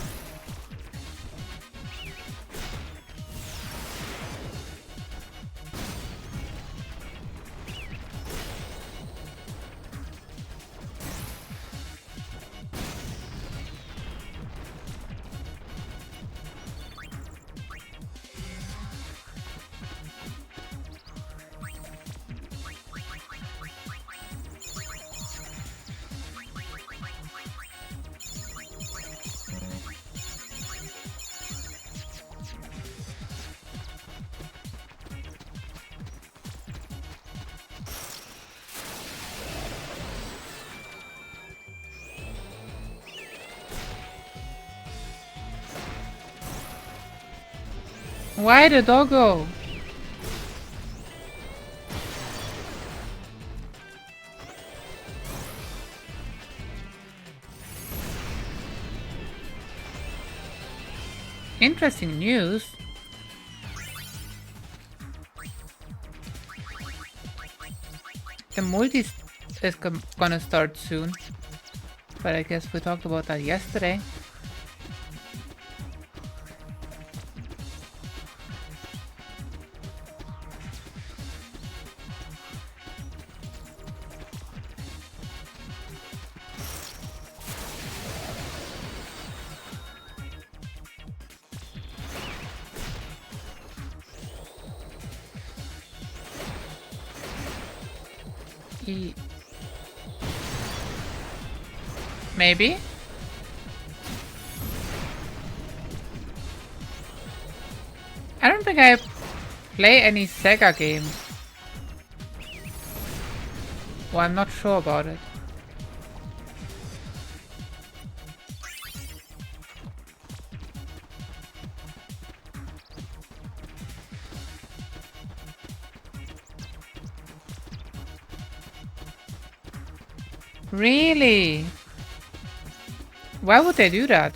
Why the doggo? Interesting news. The multi is gonna start soon. But I guess we talked about that yesterday. Maybe? I don't think I play any Sega games. Well, I'm not sure about it. Really? Why would they do that?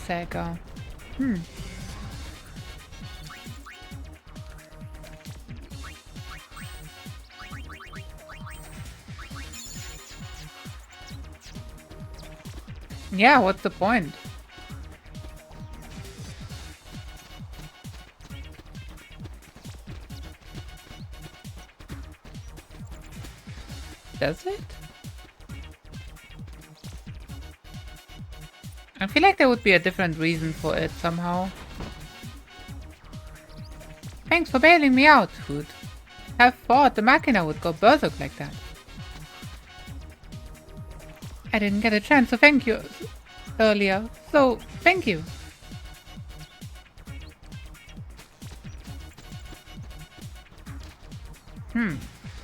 Sega. Yeah, what's the point? Does it? I feel like there would be a different reason for it somehow. Thanks for bailing me out, Hood. Have thought the Machina would go berserk like that. I didn't get a chance to thank you earlier, so thank you.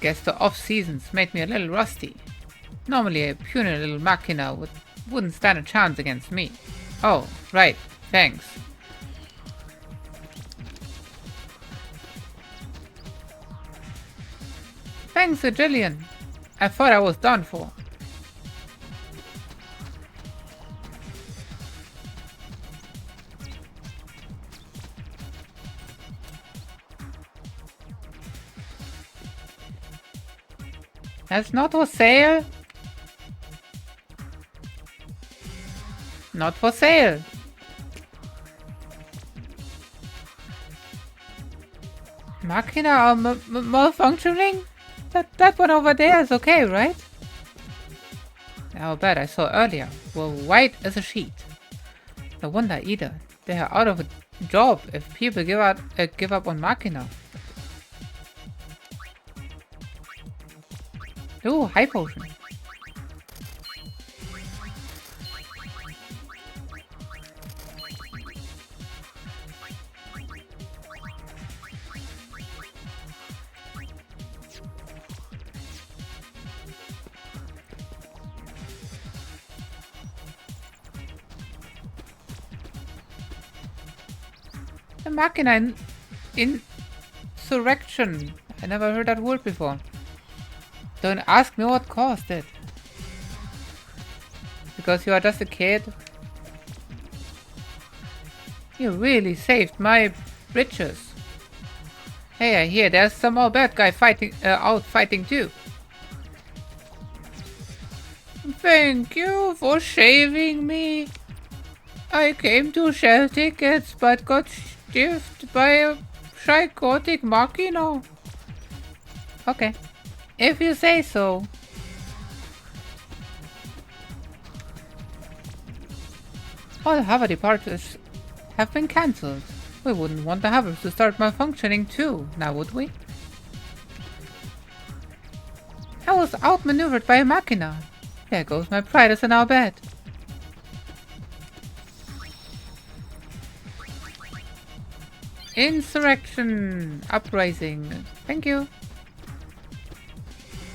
Guess the off-seasons made me a little rusty. Normally a puny little Machina wouldn't stand a chance against me. Oh, right, thanks. Thanks a jillion. I thought I was done for. That's not for sale. Not for sale. Machina are malfunctioning? That one over there is okay, right? Our bed I saw earlier were white as a sheet. No wonder either. They are out of a job if people give up on Machina. Ooh, high potion. The Machina insurrection. I never heard that word before. Don't ask me what caused it. Because you are just a kid. You really saved my britches. Hey, I hear there's some more bad guy out fighting too. Thank you for saving me. I came to sell tickets but got stiffed by a psychotic Machina. Okay. If you say so. All the hover departures have been cancelled. We wouldn't want the hovers to start malfunctioning too, now would we? I was outmaneuvered by a Machina. There goes my pride as in our bed. Insurrection! Uprising. Thank you.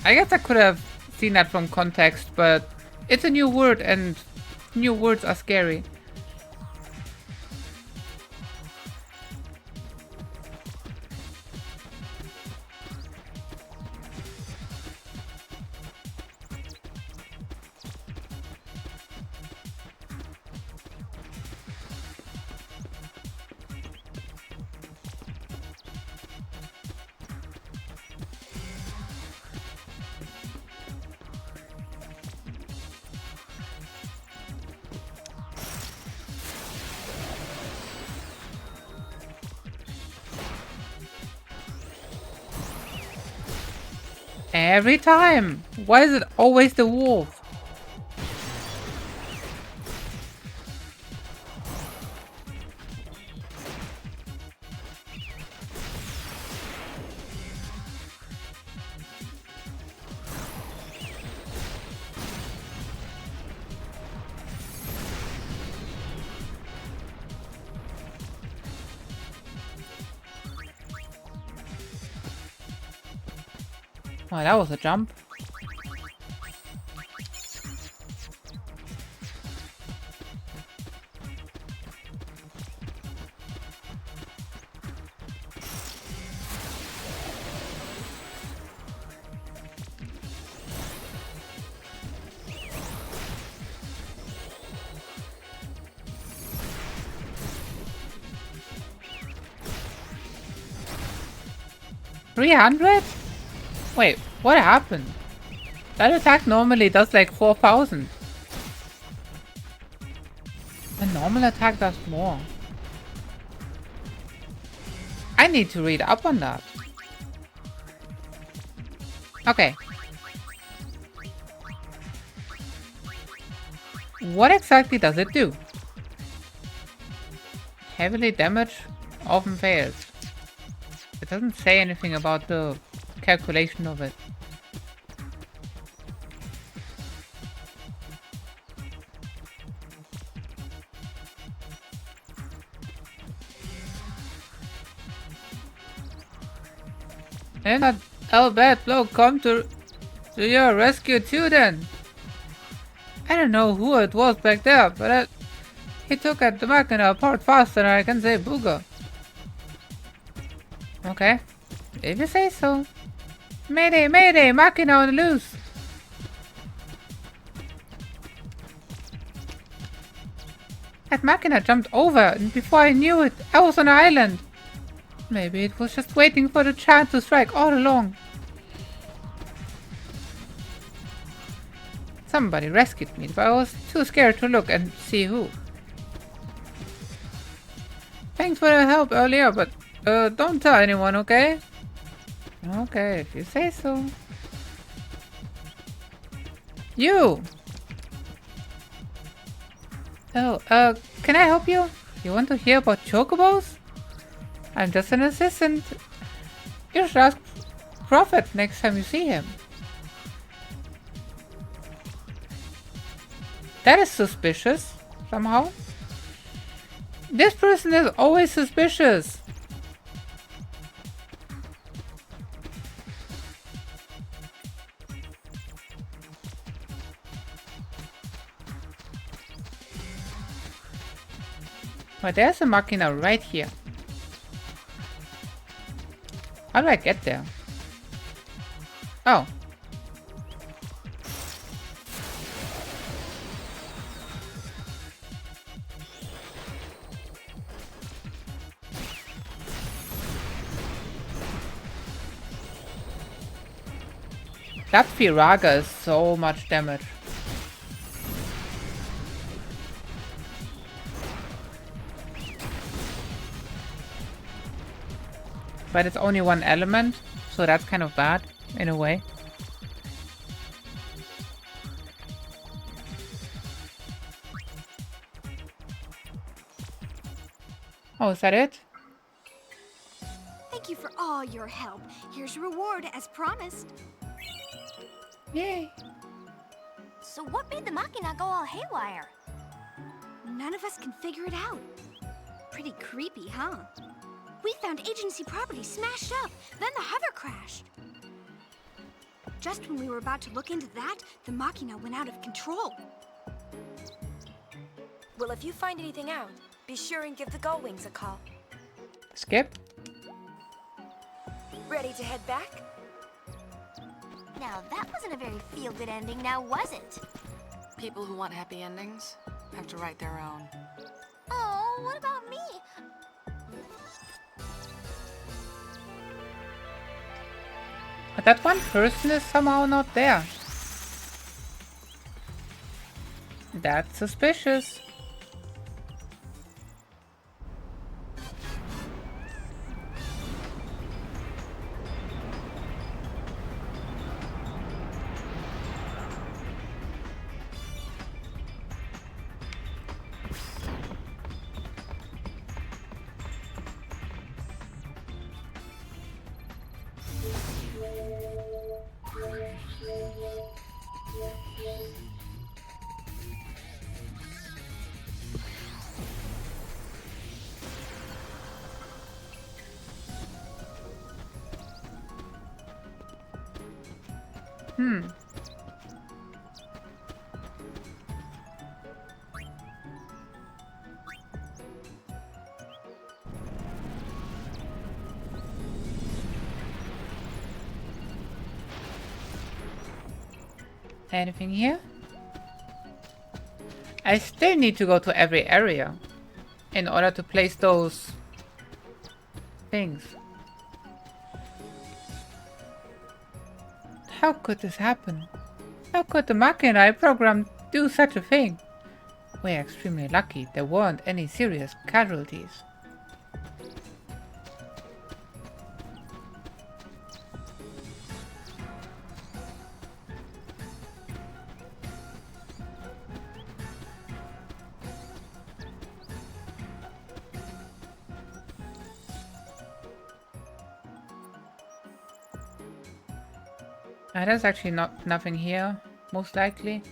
I guess I could have seen that from context, but it's a new word and new words are scary. Every time. Why is it always the wolf? Oh, that was a jump. $300? Wait, what happened? That attack normally does like 4,000. A normal attack does more. I need to read up on that. Okay. What exactly does it do? Heavily damaged often fails. It doesn't say anything about the calculation of it. And that Albert bloke come to your rescue too then. I don't know who it was back there, but he took the Machina apart faster than I can say booger. Okay, if you say so. Mayday, mayday, Machina on the loose. That Machina jumped over, and before I knew it, I was on an island. Maybe it was just waiting for the chance to strike all along. Somebody rescued me, but I was too scared to look and see who. Thanks for the help earlier, but don't tell anyone, okay? Okay, if you say so. You! Oh, can I help you? You want to hear about chocobos? I'm just an assistant. You should ask Prophet next time you see him. That is suspicious, somehow. This person is always suspicious. But there's a Machina right here. How do I get there? Oh. That Firaga is so much damage. But it's only one element, so that's kind of bad, in a way. Oh, is that it? Thank you for all your help. Here's your reward as promised. Yay. So what made the Machina go all haywire? None of us can figure it out. Pretty creepy, huh? We found agency property smashed up, then the hover crashed. Just when we were about to look into that, the Machina went out of control. Well, if you find anything out, be sure and give the Gullwings a call. Skip? Ready to head back? Now that wasn't a very feel-good ending, now was it? People who want happy endings have to write their own. Oh, what about me? But that one person is somehow not there. That's suspicious. Anything here? I still need to go to every area in order to place those things. How could this happen? How could the Machina I programmed do such a thing? We're extremely lucky there weren't any serious casualties. There's actually nothing here, most likely.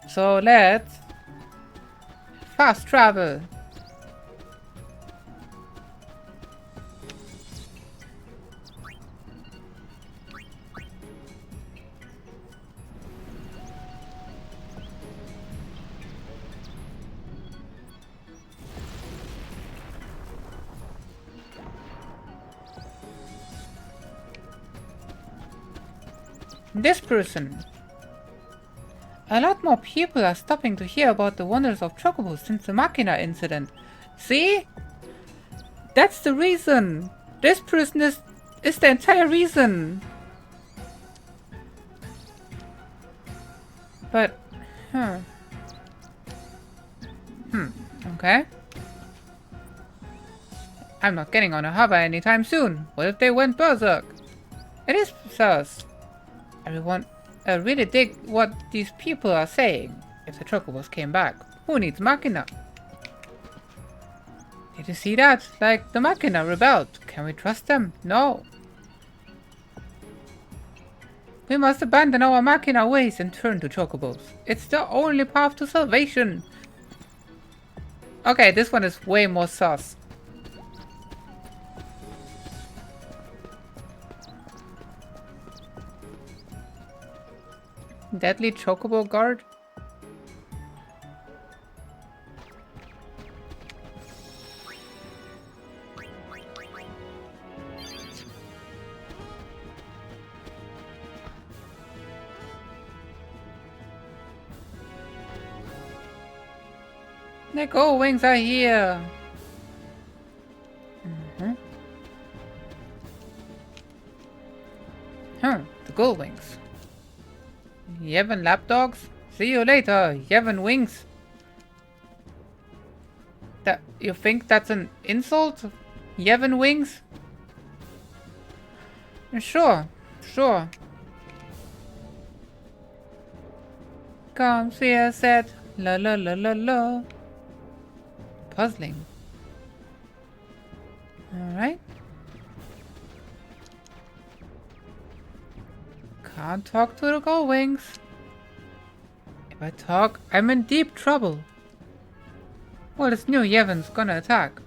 So let's fast travel. This person. A lot more people are stopping to hear about the wonders of Chocobos since the Machina incident. See? That's the reason. This person is the entire reason. But, okay. I'm not getting on a hover anytime soon. What if they went berserk? It is sus. Everyone really dig what these people are saying. If the Chocobos came back, who needs Machina? Did you see that? Like, the Machina rebelled. Can we trust them? No. We must abandon our Machina ways and turn to Chocobos. It's the only path to salvation. Okay, this one is way more sus. Deadly Chocobo guard? The gold wings are here! The gold wings. Yevon lapdogs? See you later, Yevon wings. That you think that's an insult? Yevon wings? Sure. Come see a set. La la la la la. Puzzling. Alright. Can't talk to the gold wings. If I talk, I'm in deep trouble. Well, this new Yevon's gonna attack.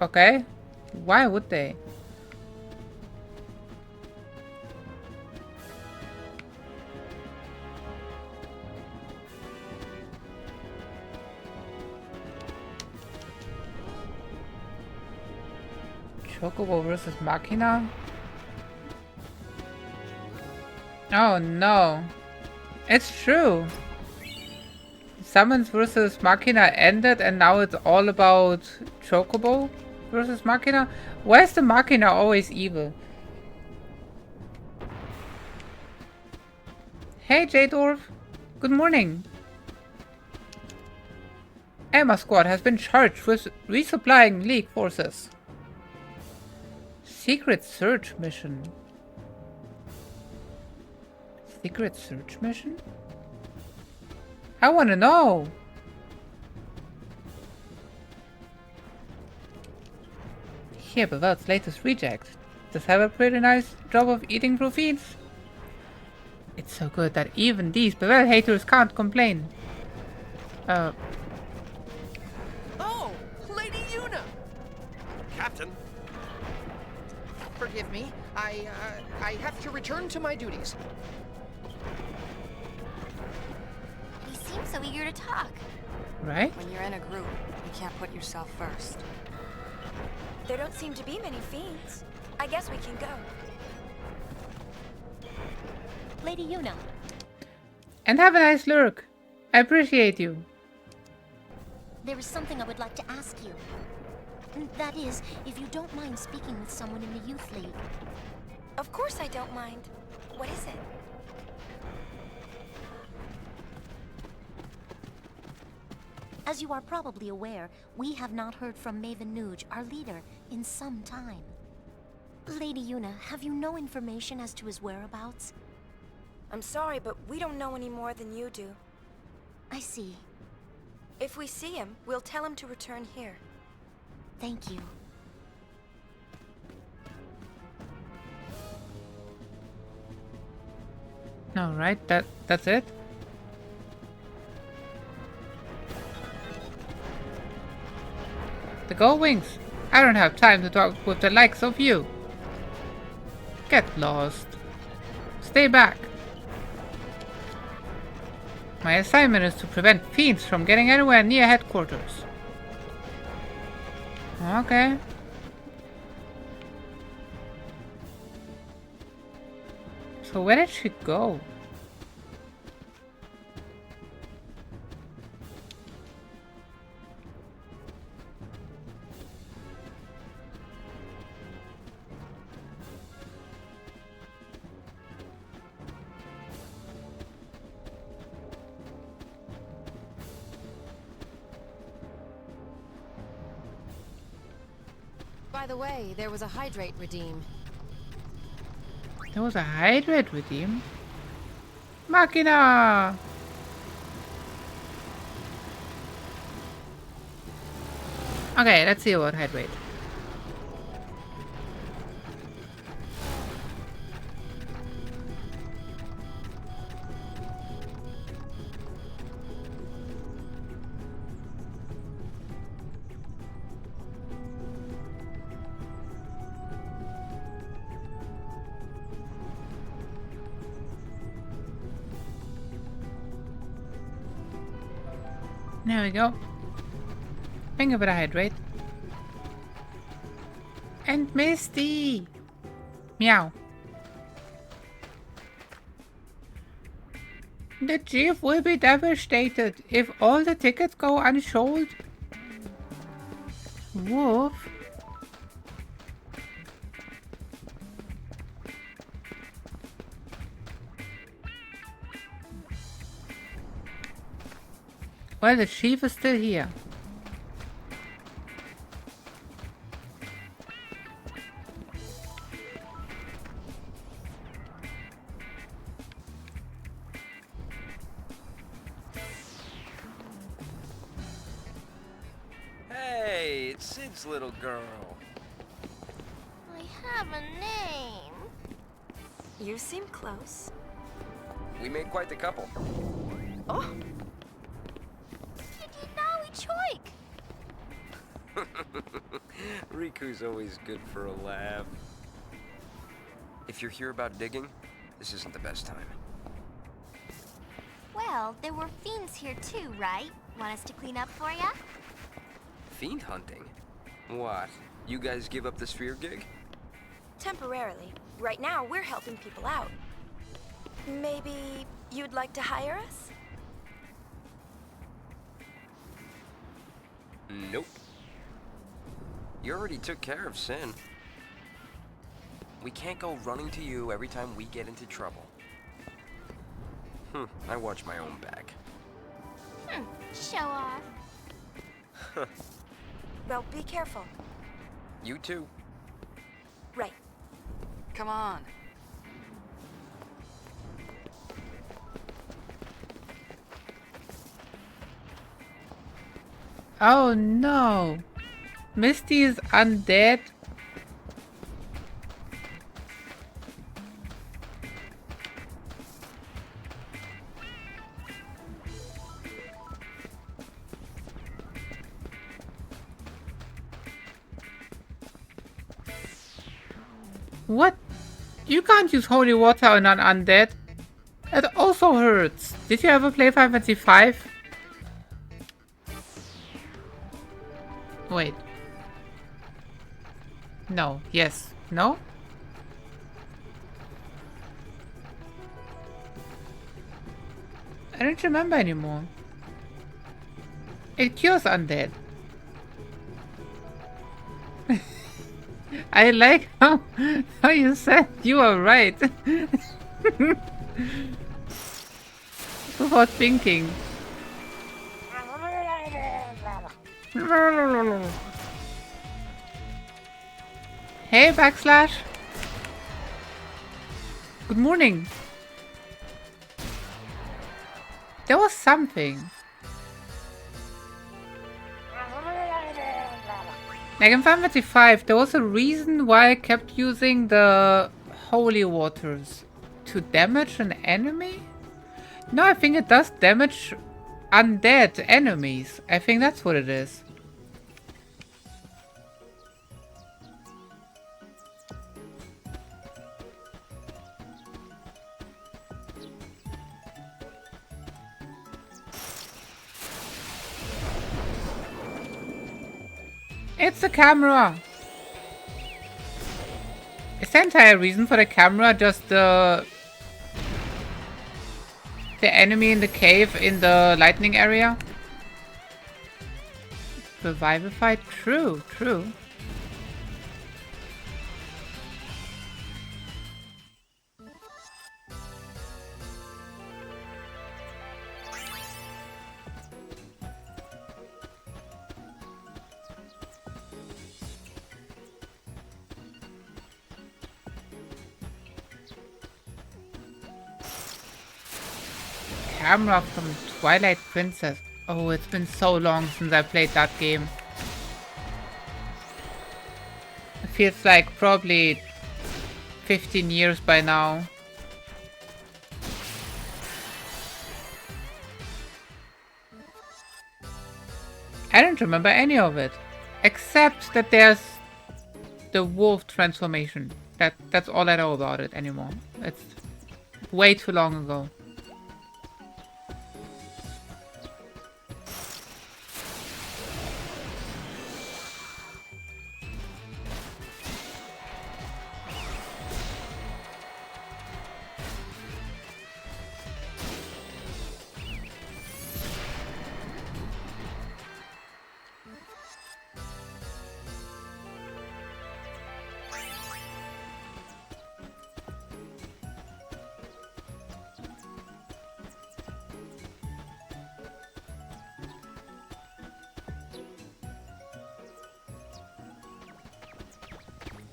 Okay. Why would they? Chocobo versus Machina? Oh no. It's true. Summons versus Machina ended and now it's all about Chocobo versus Machina? Why is the Machina always evil? Hey J-Dwarf. Good morning. Emma Squad has been charged with resupplying League forces. Secret search mission. Secret search mission? I wanna know! Here, Bevel's latest reject. Does have a pretty nice job of eating through feeds. It's so good that even these Bevel haters can't complain. Oh, Lady Yuna! Captain? Forgive me. I have to return to my duties. He seems so eager to talk. Right? When you're in a group, you can't put yourself first. There don't seem to be many fiends. I guess we can go. Lady Yuna. And have a nice lurk. I appreciate you. There is something I would like to ask you. That is, if you don't mind speaking with someone in the Youth League. Of course I don't mind. What is it? As you are probably aware, we have not heard from Maven Nuge, our leader, in some time. Lady Yuna, have you no information as to his whereabouts? I'm sorry, but we don't know any more than you do. I see. If we see him, we'll tell him to return here. Thank you. No, right? That's it? The Go Wings. I don't have time to talk with the likes of you. Get lost. Stay back. My assignment is to prevent fiends from getting anywhere near headquarters. Okay. So where did she go? By the way, there was a hydrate redeem. There was a hydrate redeem? Machina! Okay, let's see about hydrate. There we go. Finger for the hydrate. And Misty! Meow. The chief will be devastated if all the tickets go unsold. Woof. Well, the chief is still here. Hey, it's Sid's little girl. I have a name. You seem close. We made quite the couple. Oh! Choik! Riku's always good for a laugh. If you're here about digging, this isn't the best time. Well, there were fiends here too, right? Want us to clean up for ya? Fiend hunting? What? You guys give up the sphere gig? Temporarily. Right now, we're helping people out. Maybe you'd like to hire us? Nope. You already took care of Sin. We can't go running to you every time we get into trouble. I watch my own back. Show off. Well, be careful. You too. Right. Come on. Oh no! Misty is undead? What? You can't use holy water on an undead. It also hurts. Did you ever play Final Fantasy 5? Wait. No. Yes. No? I don't remember anymore. It cures undead. I like how you said you are right. Without thinking. Hey, Backslash. Good morning. There was something. Like in Final Fantasy 5, there was a reason why I kept using the holy waters. To damage an enemy? No, I think it does damage undead enemies. I think that's what it is. It's the camera! Is the entire reason for the camera just the enemy in the cave in the lightning area? Revival fight? True, true. Camera from Twilight Princess. Oh, it's been so long since I played that game. It feels like probably 15 years by now. I don't remember any of it. Except that there's the wolf transformation. That's all I know about it anymore. It's way too long ago.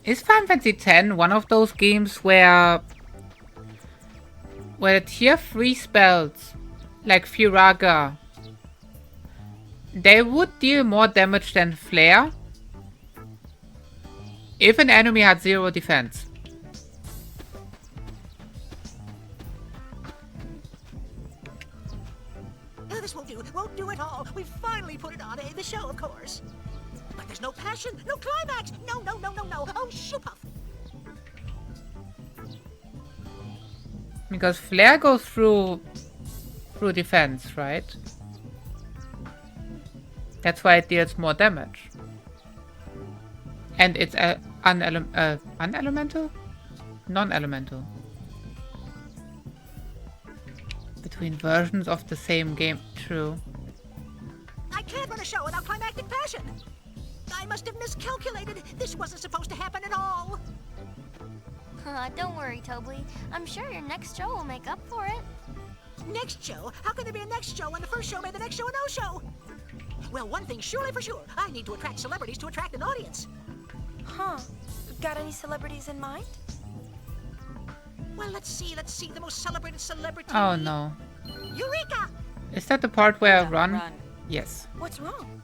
Is Final Fantasy X one of those games where the tier 3 spells, like Firaga, they would deal more damage than Flare if an enemy had 0 defense? Oh, this won't do at all. We finally put it on the show, of course. But there's no passion, no climax. No. Oh, shoot off. Because Flare goes through defense, right? That's why it deals more damage. And it's unelemental? Non-elemental. Between versions of the same game. True. I can't run a show without climactic passion. I must have miscalculated. This wasn't supposed to happen at all. Don't worry, Toby. I'm sure your next show will make up for it. Next show? How can there be a next show when the first show made the next show a no-show? Well, one thing's surely for sure. I need to attract celebrities to attract an audience. Huh. Got any celebrities in mind? Well, let's see. The most celebrated celebrity. Oh no. Eureka! Is that the part where I run? Run. Yes. What's wrong?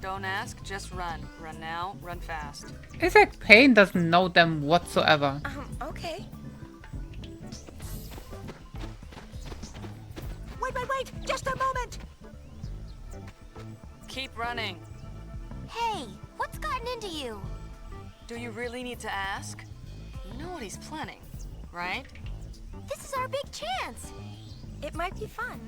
Don't ask, just run. Run now, run fast. It's like Pain doesn't know them whatsoever. Okay. Wait! Just a moment! Keep running. Hey, what's gotten into you? Do you really need to ask? You know what he's planning, right? This is our big chance. It might be fun.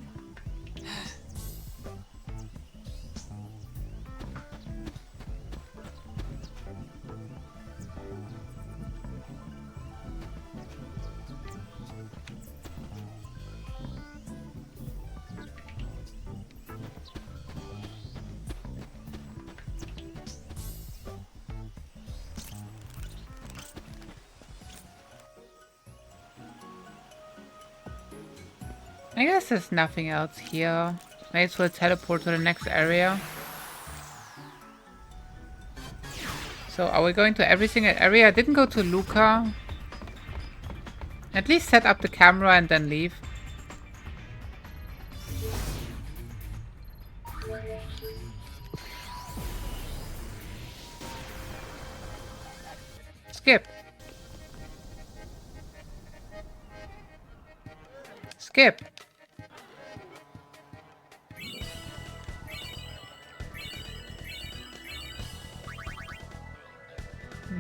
I guess there's nothing else here. May as well teleport to the next area. So are we going to every single area? I didn't go to Luca. At least set up the camera and then leave. Skip. Skip.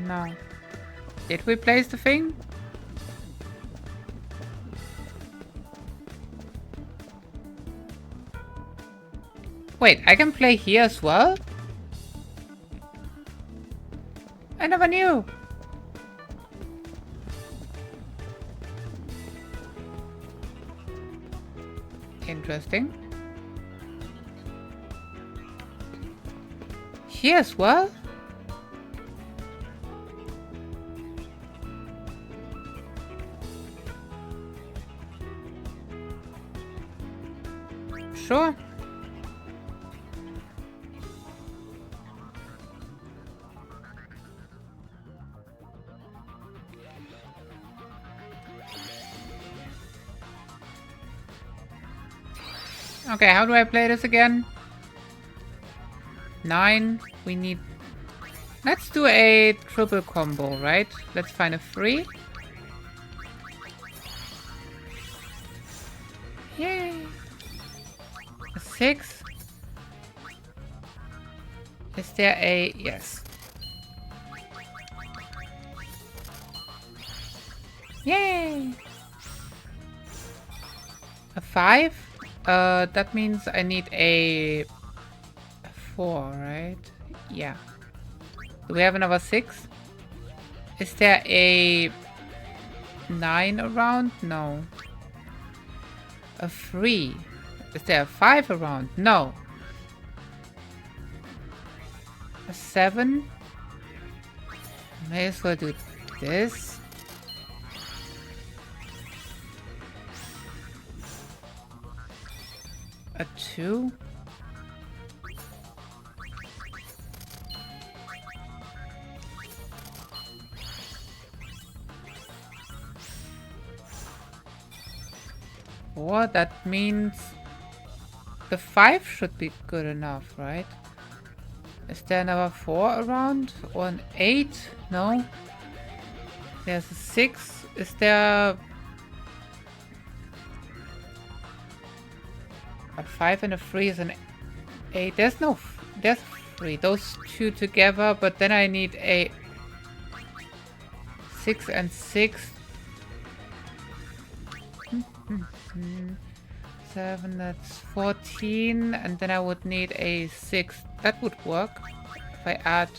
No. Did we place the thing? Wait, I can play here as well? I never knew. Interesting. Here as well? Sure. Okay, how do I play this again? 9. We need... Let's do a triple combo, right? Let's find a 3. Yay! A 6. Is there a... Yes. Yay! A 5? That means I need a 4, right? Yeah. Do we have another 6? Is there a 9 around? No. A 3. Is there a 5 around? No. A 7? May as well do this. A 2? What? That means the 5 should be good enough, right? Is there another 4 around? Or an 8? No? There's a 6. Is there... A 5 and a 3 is an 8. There's no... There's 3. Those two together, but then I need a 6 and 6. 7, that's 14. And then I would need a 6. That would work. If I add...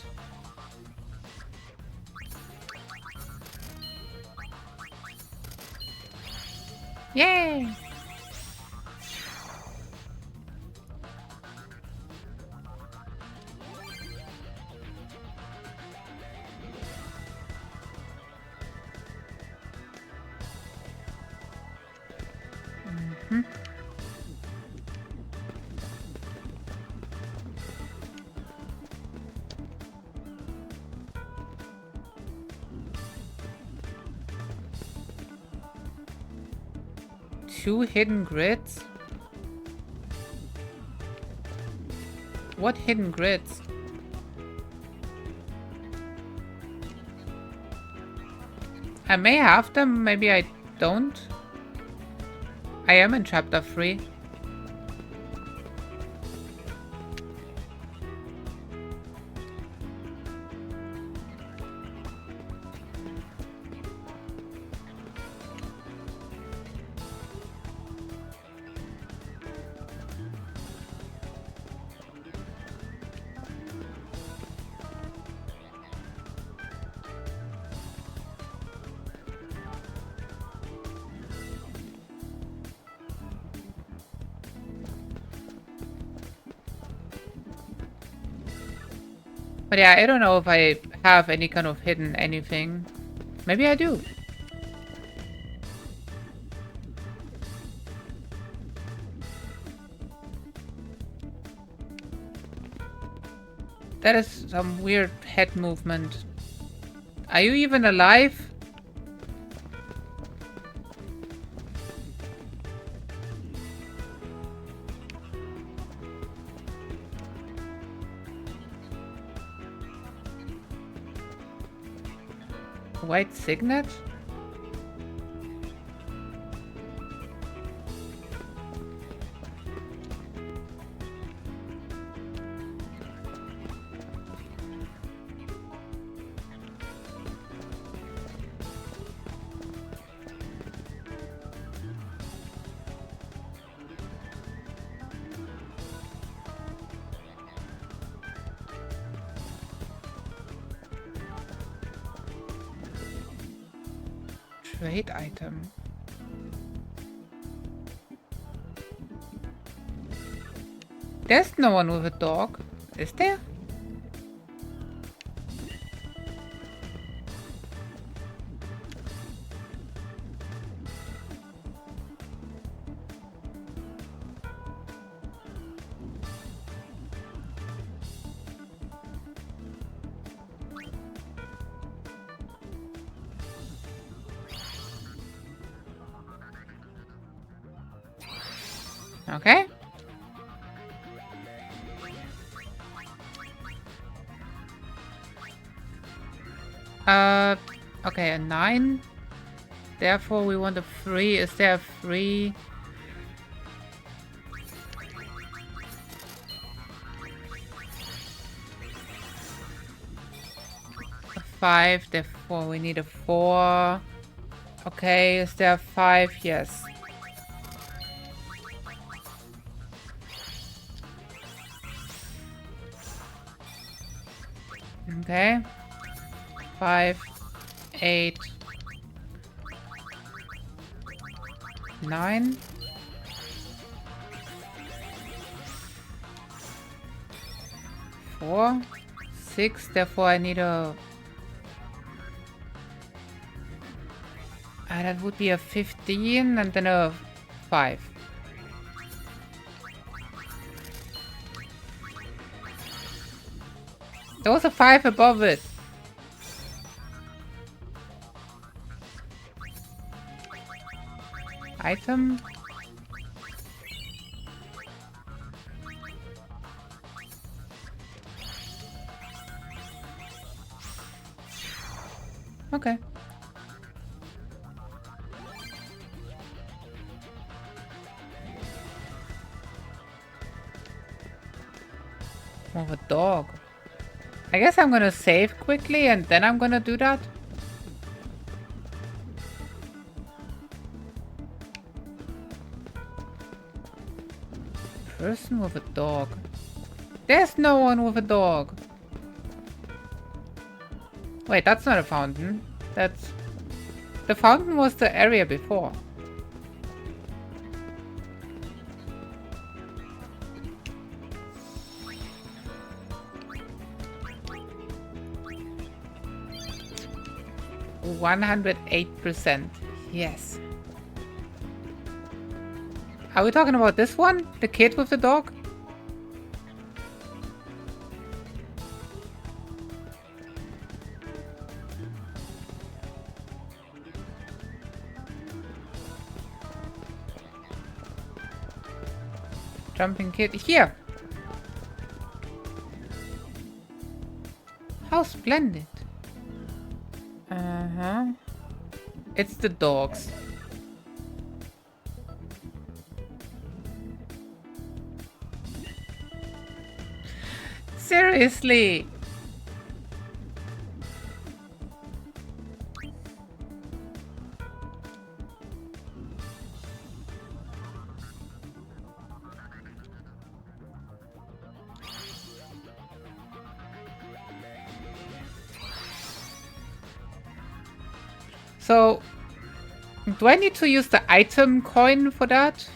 Yay! Two hidden grids? What hidden grids? I may have them, maybe I don't. I am in chapter 3. But yeah, I don't know if I have any kind of hidden anything. Maybe I do. That is some weird head movement. Are you even alive? White signet? Trade item. There's no one with a dog, is there? Okay. Okay, a 9. Therefore, we want a 3. Is there a 3? A 5, therefore we need a 4. Okay, is there a 5? Yes. Okay. 5, 8, 9. 4, 6. Therefore, I need a. That would be a 15 and then a 5. There was a 5 above it. Item. Okay. More of a dog. I guess I'm gonna save quickly and then I'm gonna do that. Person with a dog. There's no one with a dog. Wait, that's not a fountain. That's... The fountain was the area before. %108%. Yes. Are we talking about this one? The kid with the dog? Jumping kid. Here! How splendid. Uh-huh. It's the dogs. Seriously! So, do I need to use the item coin for that?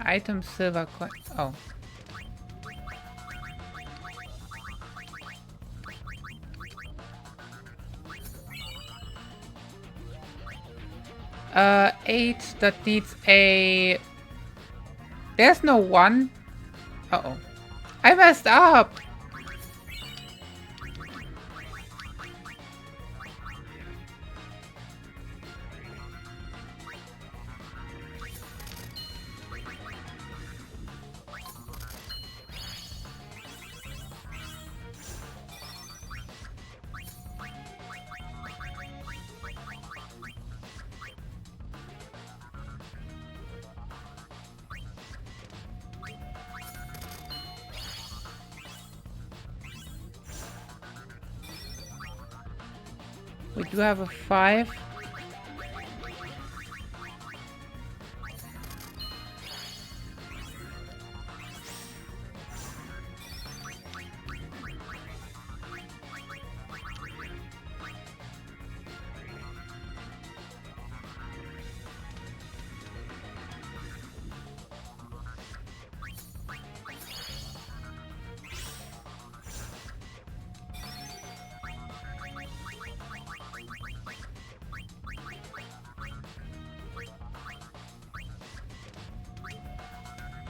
item silver coin. Oh. Eight, that needs a... There's no one. Uh-oh. I messed up! We do have a 5.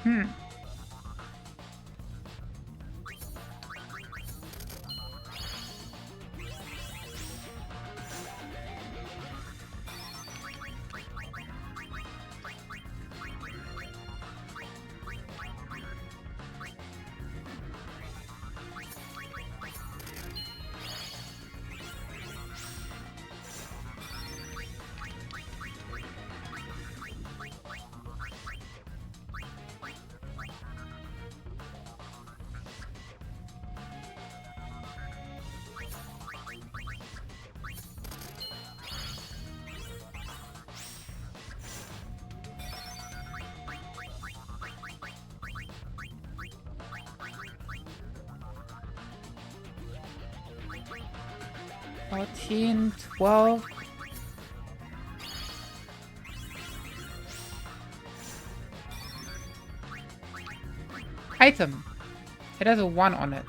Hmm. Fourteen, 12. Item. It has a 1 on it.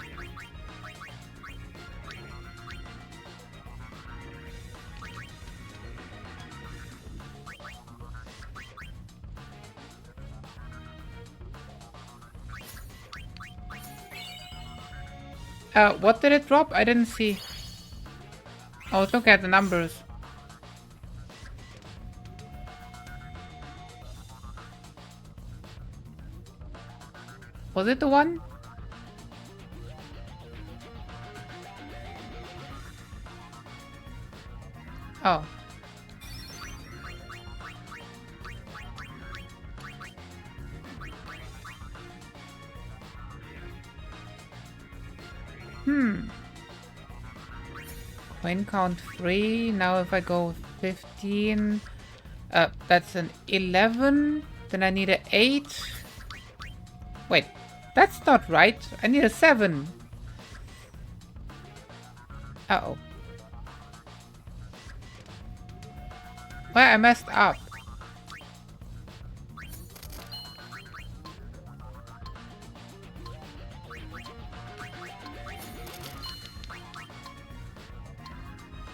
What did it drop? I didn't see. I was looking at the numbers. Was it the 1? Oh. Coin count 3. Now if I go 15, that's an 11. Then I need an 8. Wait, that's not right. I need a 7. Uh-oh. Well, I messed up.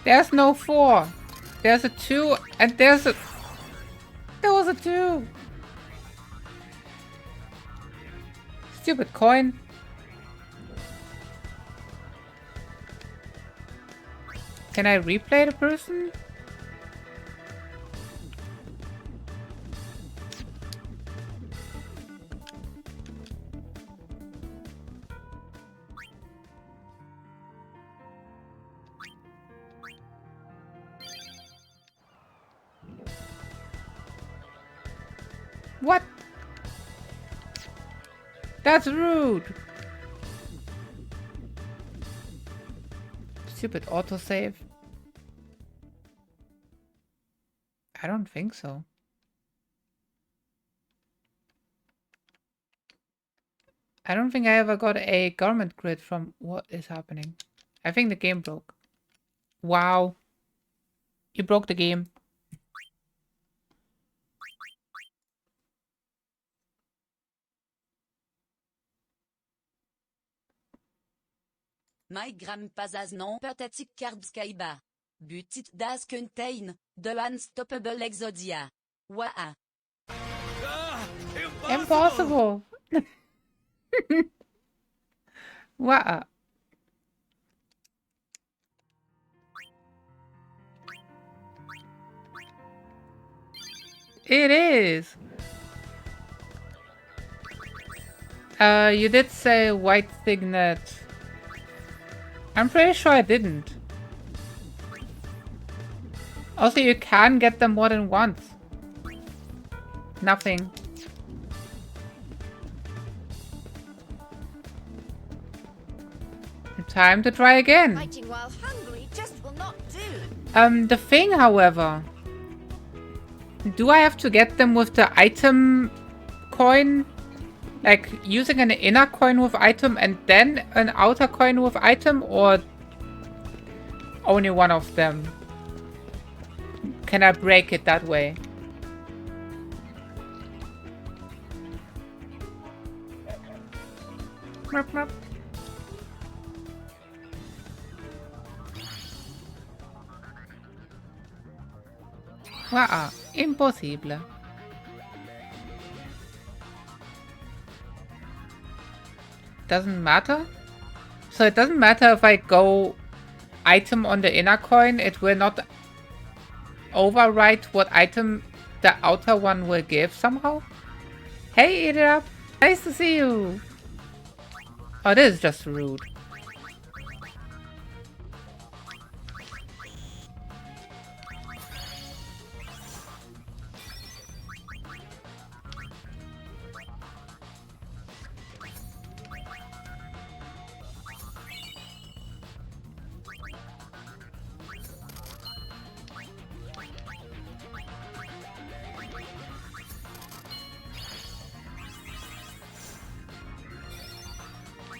There's no 4. There's a 2 and there's a... There was a 2. Stupid coin. Can I replay the person? What? That's rude. Stupid autosave. I don't think so. I don't think I ever got a garment grid from what is happening. I think the game broke. Wow. You broke the game. My grandpa's non pathetic carbskaiba. Butit das contain the unstoppable exodia. Waa. Impossible. Wow. It is. You did say white signet. I'm pretty sure I didn't. Also, you can get them more than once. Nothing. Time to try again. Fighting while hungry just will not do. The thing, however. Do I have to get them with the item coin? Like, using an inner coin with item and then an outer coin with item? Or only one of them? Can I break it that way? Merp, merp. Wow, impossible. Doesn't matter? So it doesn't matter if I go item on the inner coin, it will not overwrite what item the outer one will give somehow? Hey, Eat It Up! Nice to see you! Oh, this is just rude.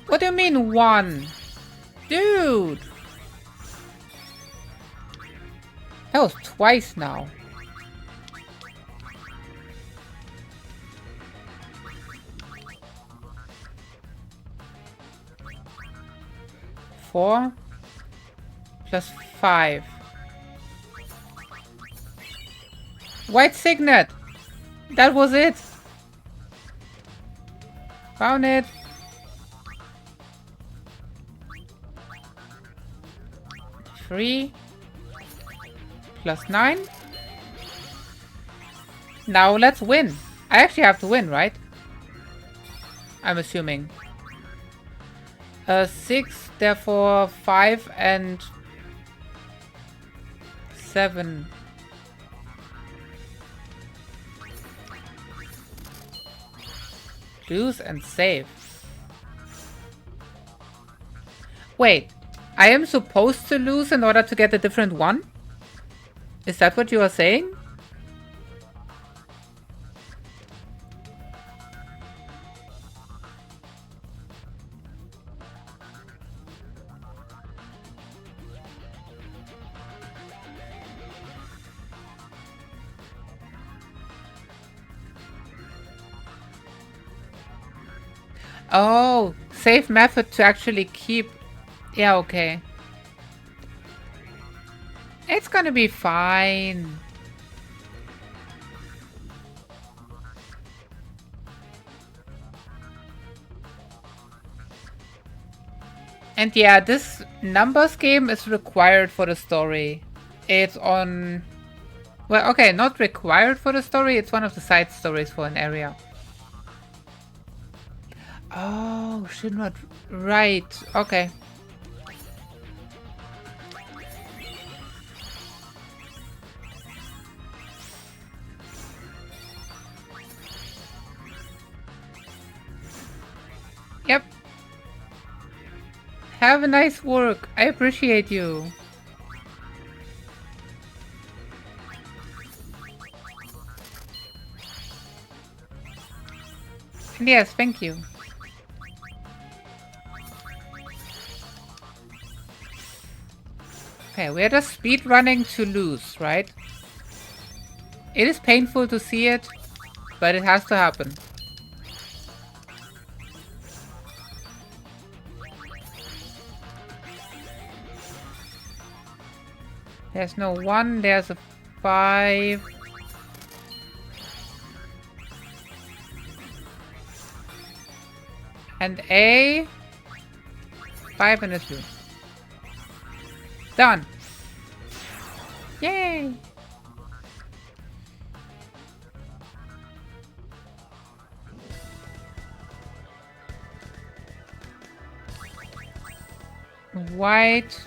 What do you mean one? Dude! That was twice now. Four plus 5. White signet! That was it! Found it! Three plus 9. Now let's win. I actually have to win, right? I'm assuming. 6, therefore 5 and 7. Lose and save. Wait. I am supposed to lose in order to get a different one? Is that what you are saying? Oh, safe method to actually keep... Yeah, okay. It's gonna be fine. And yeah, this numbers game is required for the story. It's on... Well, okay, not required for the story. It's one of the side stories for an area. Oh, should not... Right, okay. Yep. Have a nice work. I appreciate you. Yes, thank you. Okay, we're just speed running to lose, right? It is painful to see it, but it has to happen. There's no 1, there's a 5. And a 5 and a 2. Done. Yay! White.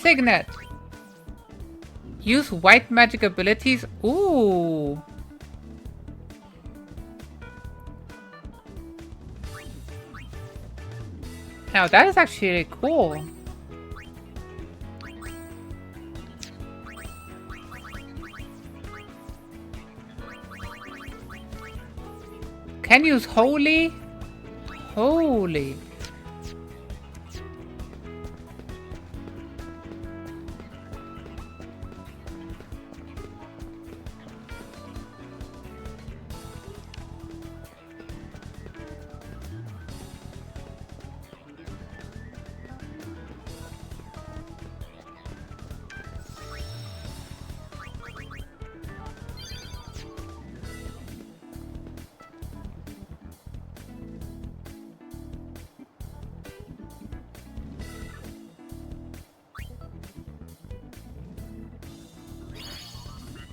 Signet. Use white magic abilities. Ooh. Now that is actually really cool. Can use holy. Holy.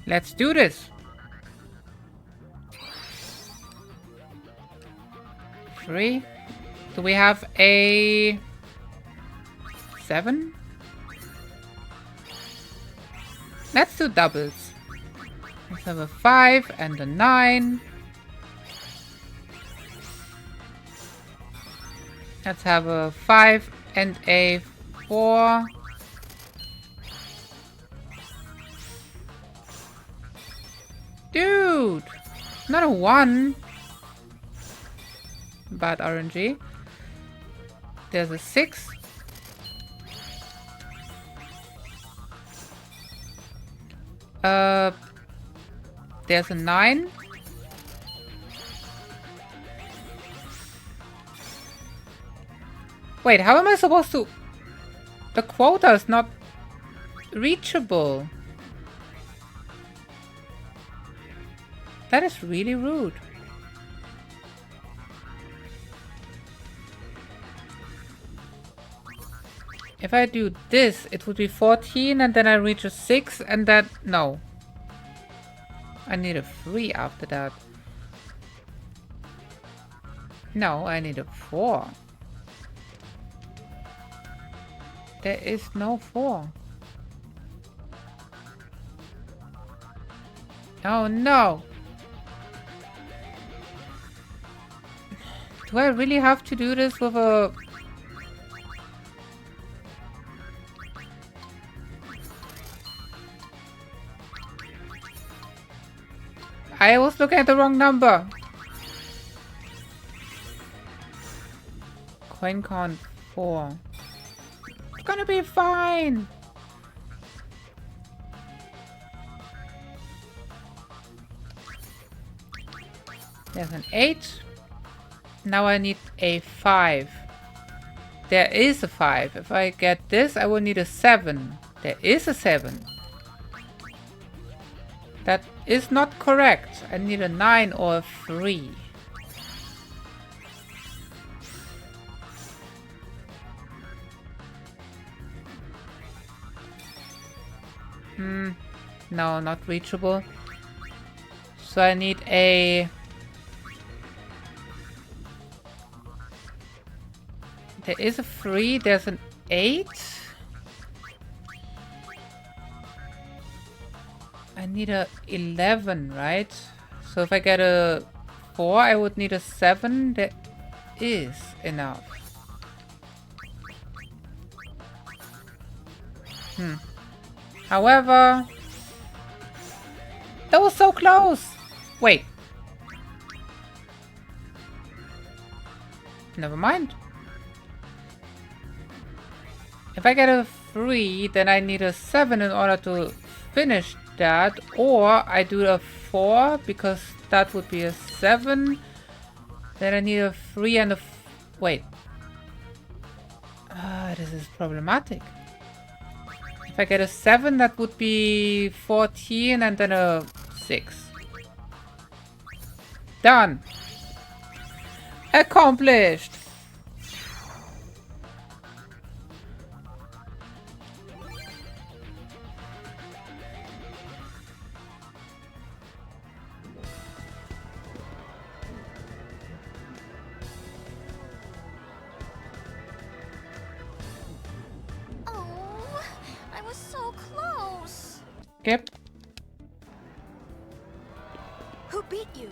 Let's do this. 3. Do we have a 7? Let's do doubles. Let's have a 5 and a 9. Let's have a 5 and a 4. Dude! Not a 1. Bad RNG. There's a 6. There's a 9. Wait, how am I supposed to... The quota is not reachable. That is really rude. If I do this, it would be 14 and then I reach a 6 and that... No. I need a 3 after that. No, I need a 4. There is no 4. Oh no! Do I really have to do this with a... I was looking at the wrong number. Coin count 4. It's gonna be fine. There's an 8. Now I need a 5. There is a 5. If I get this, I will need a 7. There is a 7. That is not correct. I need a 9 or a 3. No, not reachable. So I need a... There is a 3, there's an 8. I need a 11, right? So if I get a 4, I would need a 7. There is enough. However, that was so close. Wait. Never mind. If I get a 3, then I need a 7 in order to finish that. Or I do a 4 because that would be a 7. Then I need a 3 and a... Wait. This is problematic. If I get a 7, that would be 14 and then a 6. Done. Accomplished. Oh, I was so close. Yep. Who beat you?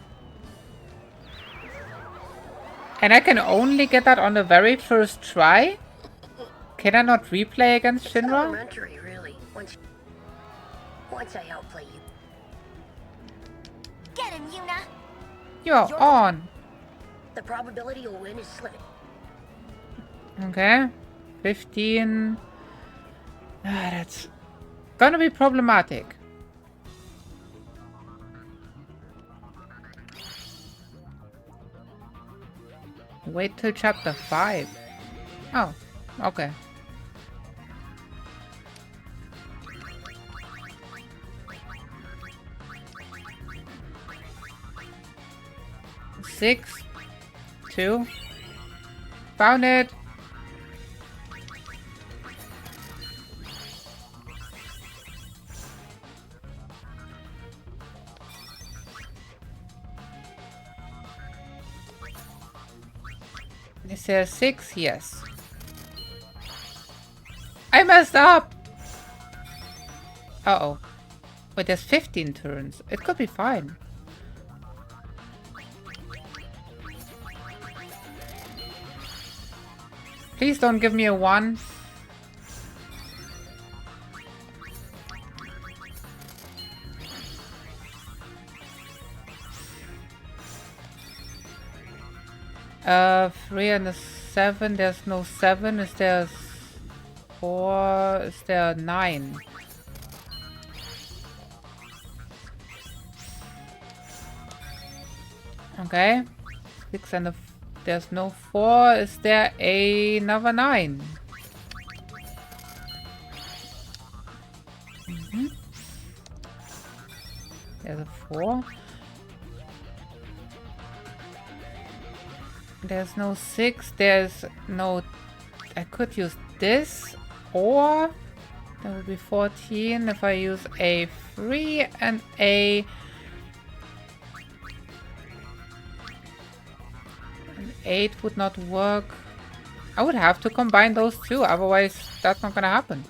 And I can only get that on the very first try? Can I not replay against Shinra? Elementary, really. Once I outplay you. Get him, Yuna. You're on. The probability you'll win is slim. Okay. 15. That's gonna be problematic. Wait till chapter 5. Oh, okay. Six, 2. Found it. Is there 6? Yes. I messed up! Uh-oh. Wait, there's 15 turns. It could be fine. Please don't give me a 1. Three and a 7. There's no 7. Is there 4? Is there 9? Okay. 6 and a... There's no 4. Is there another 9? There's a 4. There's no 6. There's no... I could use this. Or... That would be 14 if I use a 3 and a... An 8 would not work. I would have to combine those two, otherwise that's not gonna happen.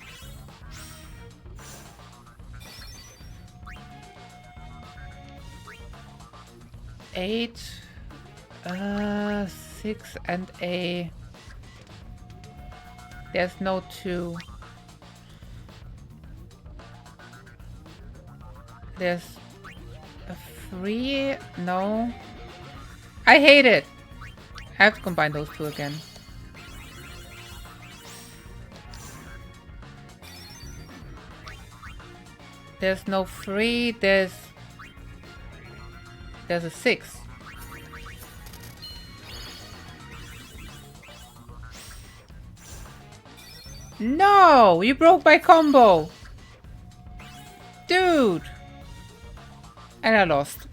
Eight, 6 and a... There's no 2. There's a 3? No. I hate it! I have to combine those two again. There's no 3, there's a 6. No! You broke my combo! Dude! And I lost.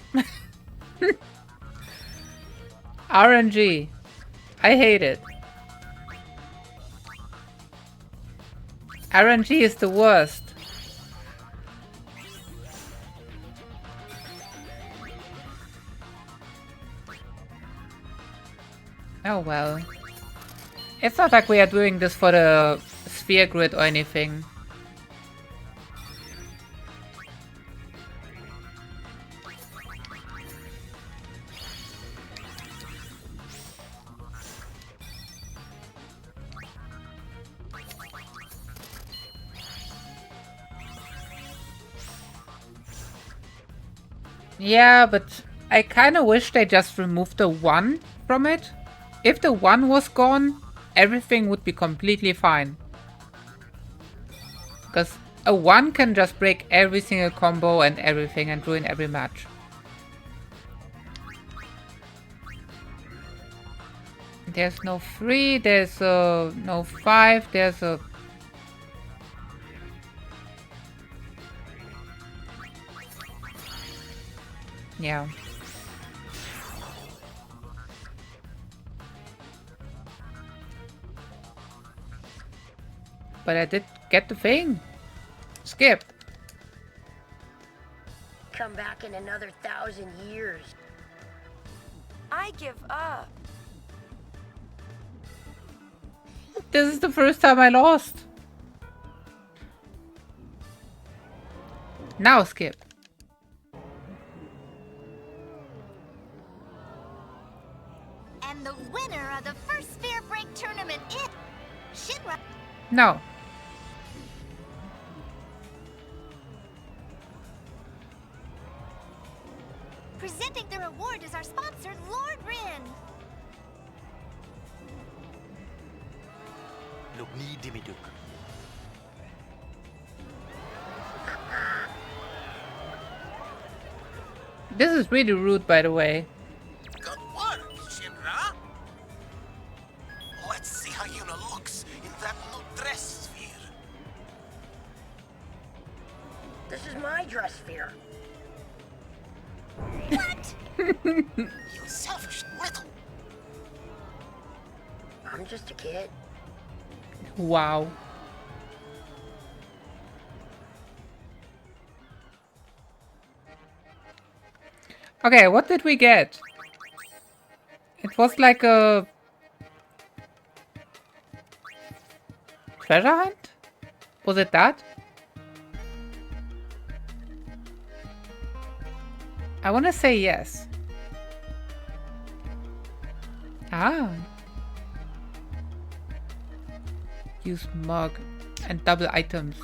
RNG. I hate it. RNG is the worst. Oh well. It's not like we are doing this for the sphere grid or anything. Yeah, but I kinda wish they just removed the 1 from it. If the 1 was gone, everything would be completely fine. Because a 1 can just break every single combo and everything and ruin every match. There's no 3, there's no 5, there's a... Yeah. But I did get the thing. Skip. Come back in another 1,000 years. I give up. This is the first time I lost. Now skip. And the winner of the first Sphere Break tournament is Shinra. No. Presenting the reward is our sponsor, Lord Rin. Look, need Dimiduk. This is really rude, by the way. Good work, Shinra. Let's see how Yuna looks in that new dress sphere. This is my dress sphere. What? You selfish little. I'm just a kid. Wow. Okay, what did we get? It was like a treasure hunt? Was it that? I want to say yes. Ah. Use mug and double items.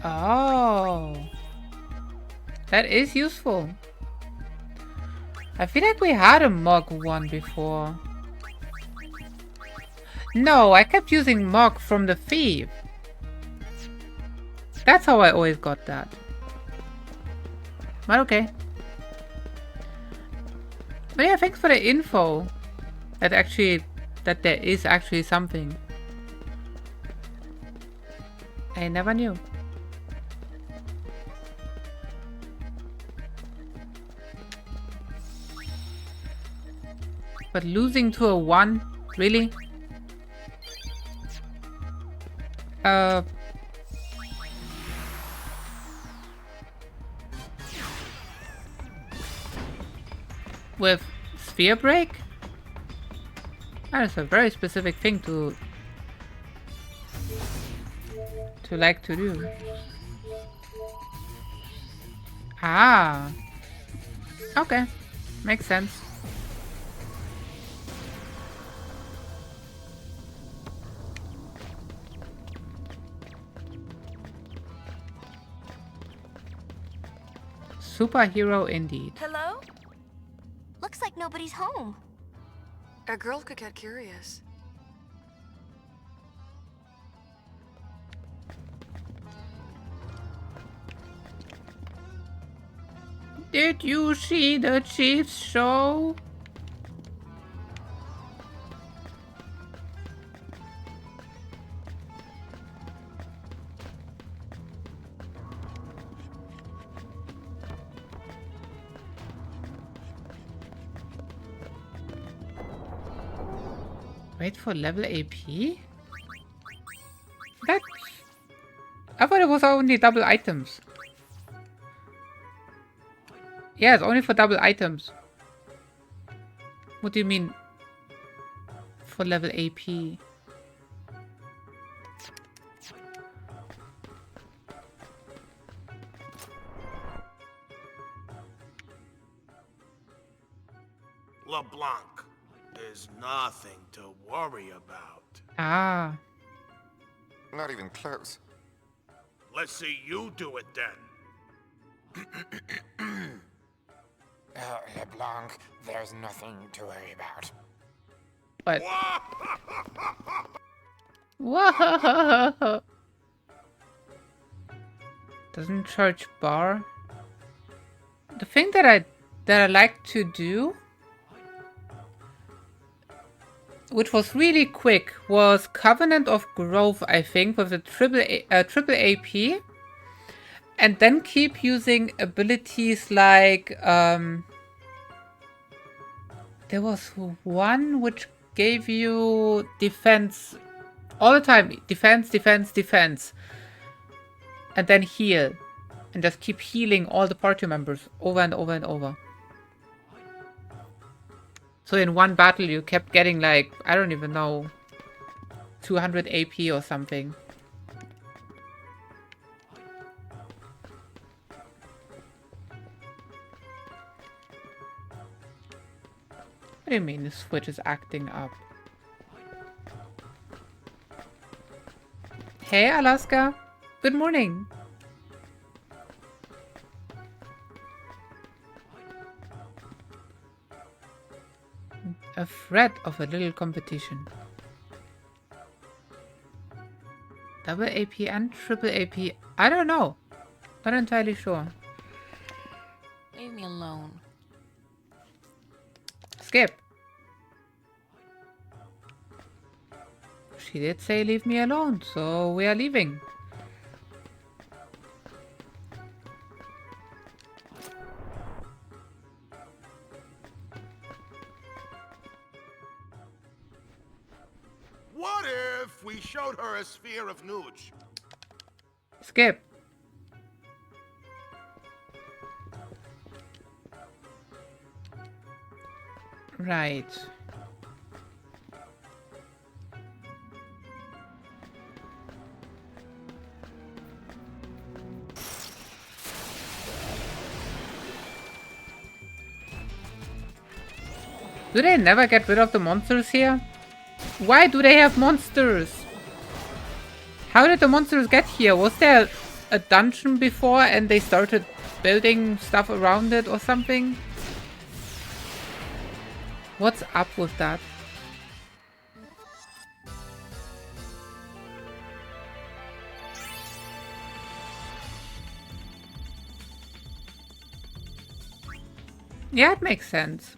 Oh. That is useful. I feel like we had a mug one before. No, I kept using mug from the thief. That's how I always got that. But okay. But yeah, thanks for the info. That there is actually something. I never knew. But losing to a 1? Really? With Sphere Break? That is a very specific thing to like to do. Ah. Okay. Makes sense. Superhero indeed. Hello? Looks like nobody's home. A girl could get curious. Did you see the Chiefs show? Wait for level AP? That... I thought it was only double items. Yeah, it's only for double items. What do you mean? For level AP? LeBlanc, there's nothing to worry about. Ah. Not even close. Let's see you do it then. LeBlanc, there's nothing to worry about. What? Whoa! Doesn't charge bar. The thing that I like to do, which was really quick, was Covenant of Growth, I think, with a triple AP, and then keep using abilities like there was one which gave you defense all the time, defense, defense, defense, and then heal, and just keep healing all the party members over and over and over. So in one battle you kept getting like, I don't even know, 200 AP or something. What do you mean the Switch is acting up? Hey Alaska, good morning. A threat of a little competition. Double AP and triple AP. I don't know. Not entirely sure. Leave me alone. Skip. She did say leave me alone, so we are leaving. What if we showed her a sphere of Nuge? Skip. Right. Do they never get rid of the monsters here? Why do they have monsters? How did the monsters get here? Was there a dungeon before and they started building stuff around it or something? What's up with that? Yeah, it makes sense.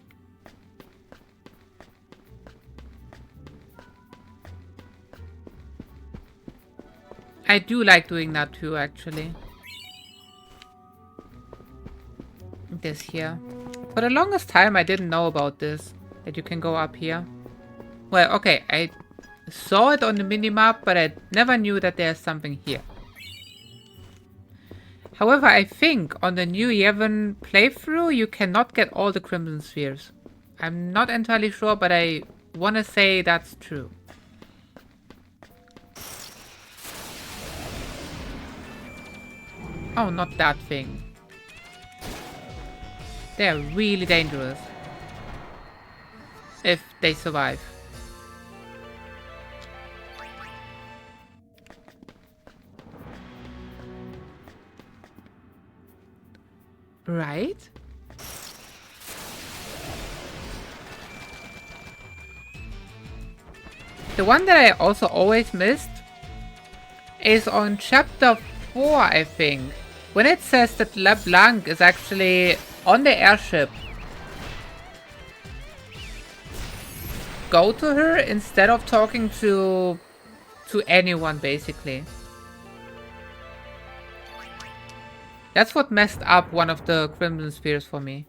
I do like doing that too, actually. This here. For the longest time, I didn't know about this. That you can go up here. Well, okay, I saw it on the minimap, but I never knew that there's something here. However, I think on the new Yevon playthrough, you cannot get all the Crimson Spheres. I'm not entirely sure, but I want to say that's true. Oh, not that thing. They're really dangerous. If they survive. Right? The one that I also always missed is on chapter 4, I think. When it says that LeBlanc is actually on the airship. Go to her instead of talking to anyone, basically. That's what messed up one of the Crimson Spheres for me.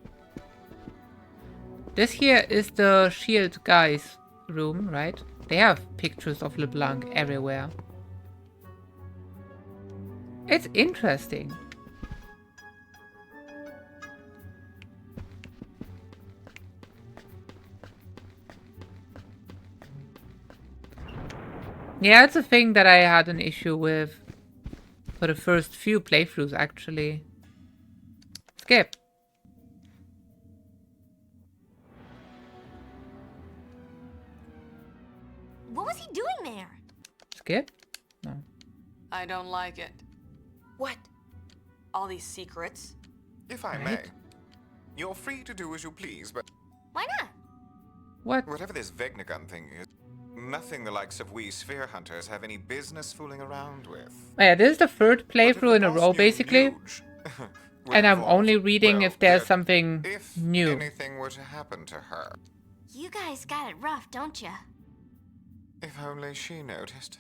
This here is the shield guys' room, right? They have pictures of LeBlanc everywhere. It's interesting. Yeah, it's a thing that I had an issue with for the first few playthroughs, actually. Skip. What was he doing there? Skip? No. I don't like it. What? All these secrets. If I may, you're free to do as you please, but Why not? What? whatever this Vegnagun thing is, Nothing the likes of we sphere hunters have any business fooling around with. Yeah, this is the third playthrough in a row, basically. And I'm only reading if there's something new. Anything were to happen to her. You guys got it rough, don't ya? If only she noticed.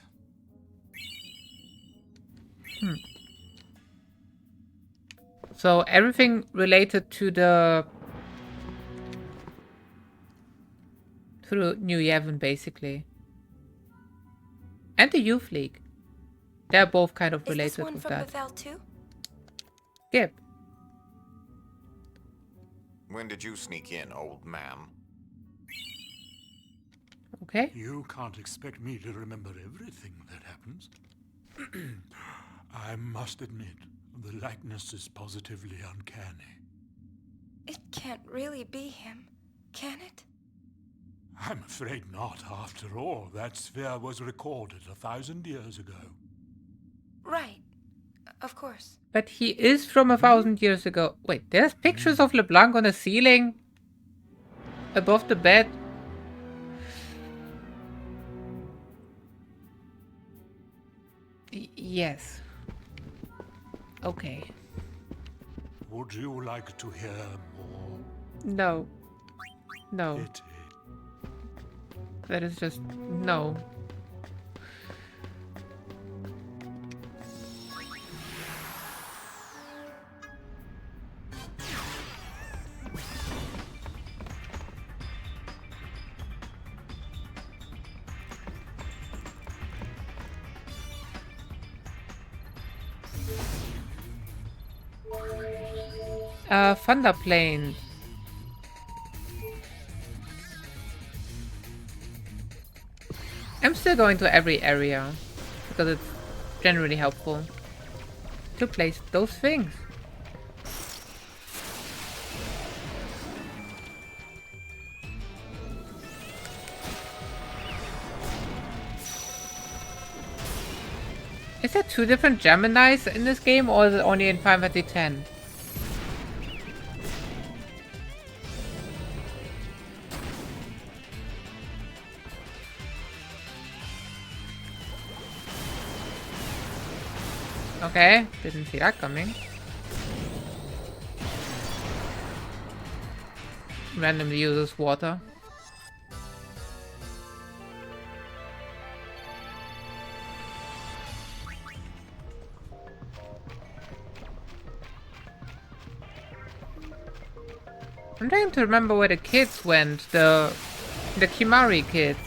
So everything related to the New Yevon, basically. And the Youth League. They're both kind of related with that. Is this one from Bethel too? Skip. When did you sneak in, old man? Okay. You can't expect me to remember everything that happens. I must admit, the likeness is positively uncanny. It can't really be him, can it? I'm afraid not. After all, that sphere was recorded 1,000 years ago. Right. Of course. But he is from 1,000 years ago. Wait, there's pictures of LeBlanc on the ceiling? Above the bed? Yes. Okay. Would you like to hear more? No. No. Pity. That is just... no. Thunder plane. I'm still going to every area because it's generally helpful to place those things. Is there 2 different Geminis in this game, or is it only in Final Fantasy X? Okay, didn't see that coming. Randomly uses water. I'm trying to remember where the kids went, the Kimari kids.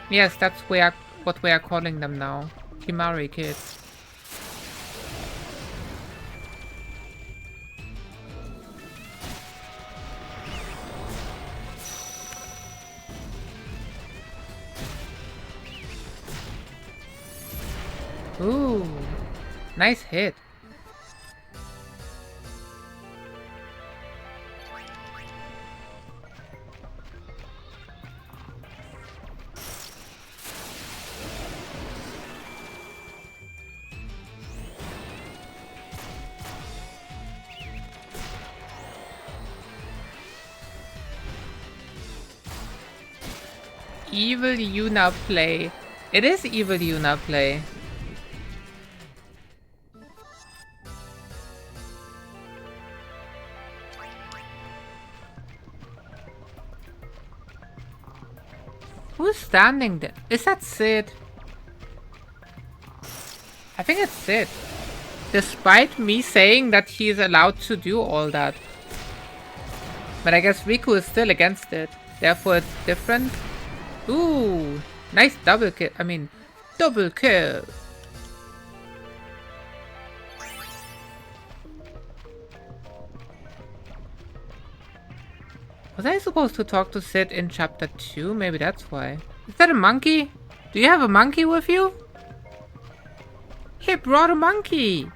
Yes, that's what we are calling them now. Kimari kids. Ooh, nice hit. Evil Yuna play. It is Evil Yuna play. Who's standing there? Is that Sid? I think it's Sid. Despite me saying that he's allowed to do all that. But I guess Riku is still against it. Therefore it's different. Ooh, nice double kill. I mean, double kill. Was I supposed to talk to Sid in chapter 2? Maybe that's why. Is that a monkey? Do you have a monkey with you? He brought a monkey.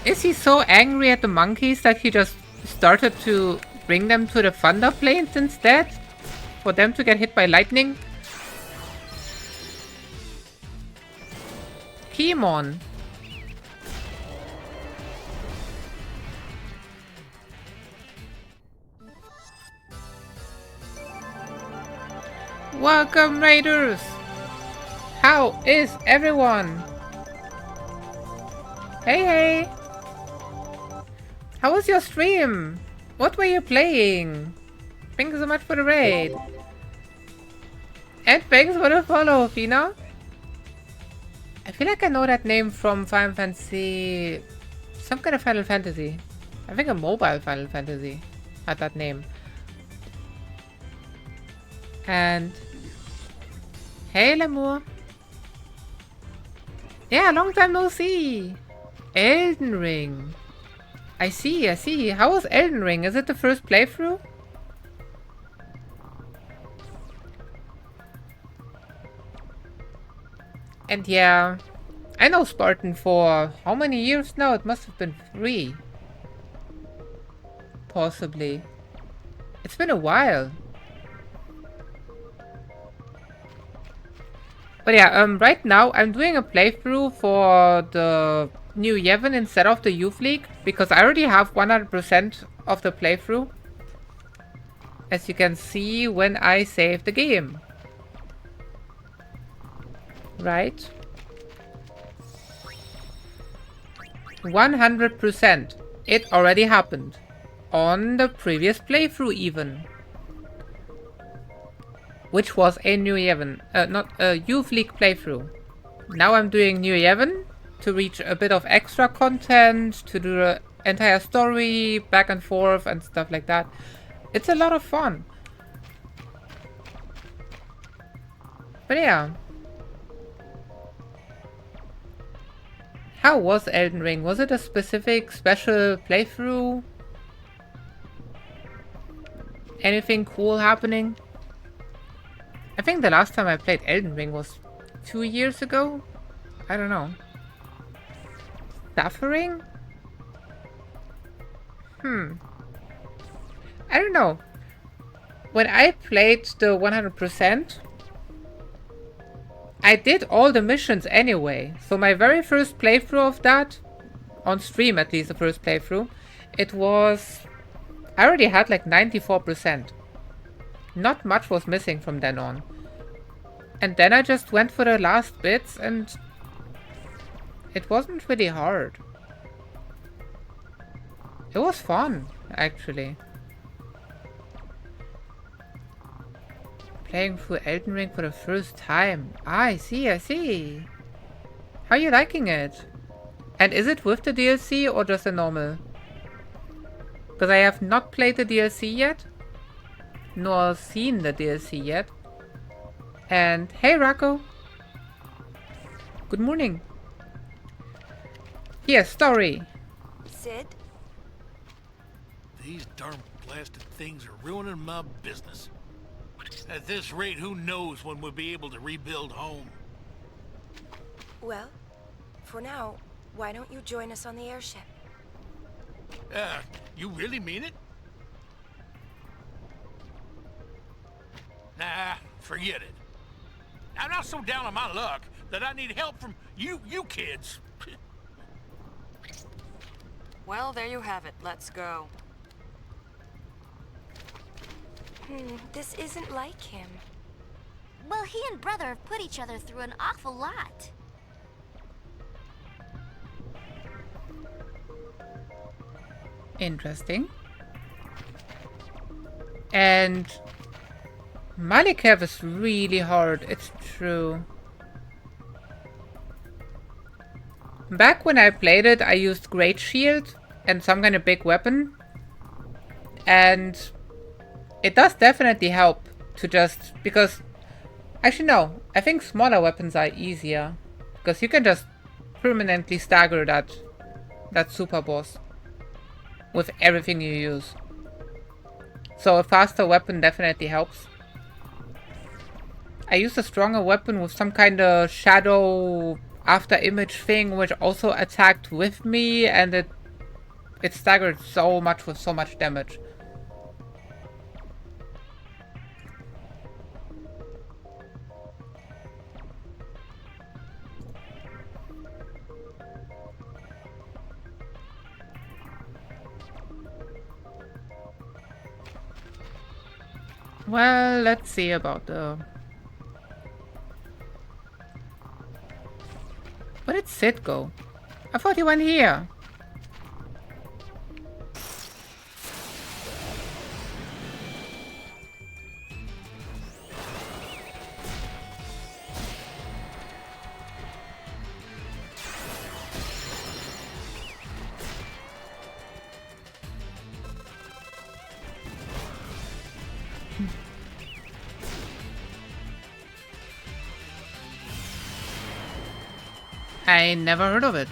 Is he so angry at the monkeys that he just started to bring them to the thunder plains instead? For them to get hit by lightning? Kimon. Welcome, Raiders! How is everyone? Hey, hey! How was your stream? What were you playing? Thank you so much for the raid. And thanks for the follow, Fina. I feel like I know that name from Final Fantasy... Some kind of Final Fantasy. I think a mobile Final Fantasy had that name. And... Hey, Lemur. Yeah, long time no see. Elden Ring. I see, I see. How was Elden Ring? Is it the first playthrough? And yeah, I know Spartan for how many years now? It must have been 3. Possibly. It's been a while. But yeah, right now I'm doing a playthrough for the New Yevon instead of the Youth League because I already have 100% of the playthrough. As you can see when I save the game. Right? 100%. It already happened. On the previous playthrough even. Which was a New Yevon, not a Youth League playthrough. Now I'm doing New Yevon to reach a bit of extra content, to do the entire story, back and forth and stuff like that. It's a lot of fun. But yeah. How was Elden Ring? Was it a specific special playthrough? Anything cool happening? I think the last time I played Elden Ring was 2 years ago? I don't know. Suffering? I don't know. When I played the 100%, I did all the missions anyway. So my very first playthrough of that, on stream at least the first playthrough, it was... I already had like 94%. Not much was missing from then on. And then I just went for the last bits and it wasn't really hard. It was fun, actually. Playing through Elden Ring for the first time. Ah, I see, I see. How are you liking it? And is it with the DLC or just a normal? Because I have not played the DLC yet. Nor seen the DLC yet. And hey Rocco. Good morning. Here, story. Sid? These darn blasted things are ruining my business. At this rate, who knows when we'll be able to rebuild home? Well, for now, why don't you join us on the airship? You really mean it? Nah, forget it. I'm not so down on my luck that I need help from you kids. Well, there you have it. Let's go. This isn't like him. Well, he and brother have put each other through an awful lot. Interesting. And Malikev is really hard, it's true. Back when I played it, I used Great Shield and some kind of big weapon. And it does definitely help to just... because... Actually no, I think smaller weapons are easier. Because you can just permanently stagger that super boss. With everything you use. So a faster weapon definitely helps. I used a stronger weapon with some kind of shadow after image thing which also attacked with me and it staggered so much with so much damage. Well, let's see about the Where did Sid go? I thought he went here. I never heard of it.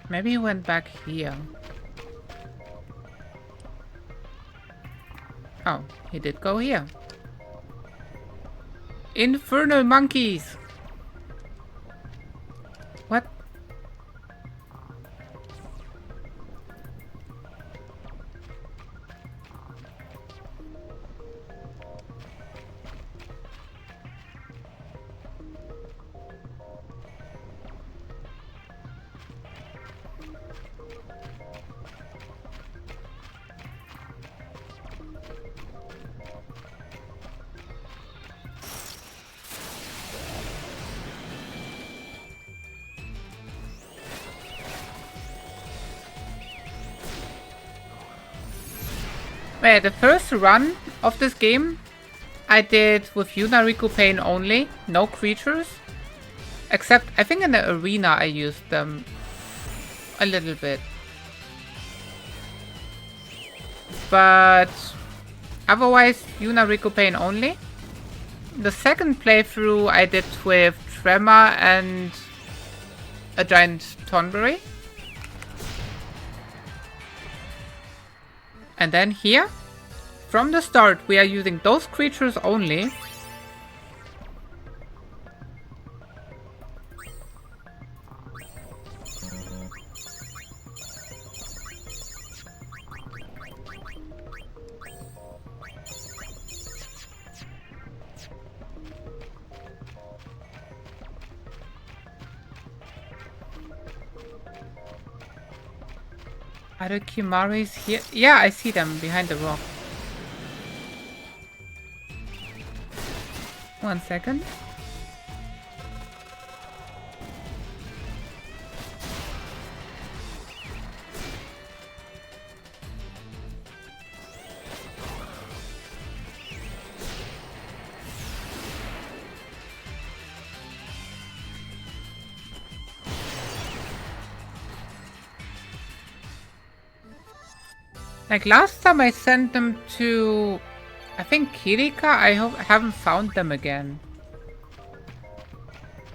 Maybe he went back here. Oh, he did go here. Infernal monkeys! What? Wait, the first run of this game I did with Yuna Riku Pain only, no creatures. Except, I think in the arena I used them a little bit. But otherwise, Yuna Riku Pain only. The second playthrough I did with Tremor and a giant Tonberry. And then here, from the start, we are using those creatures only. Are the Kimaris here? Yeah, I see them behind the rock. 1 second. Like last time I sent them to, I think Kirika. I haven't found them again.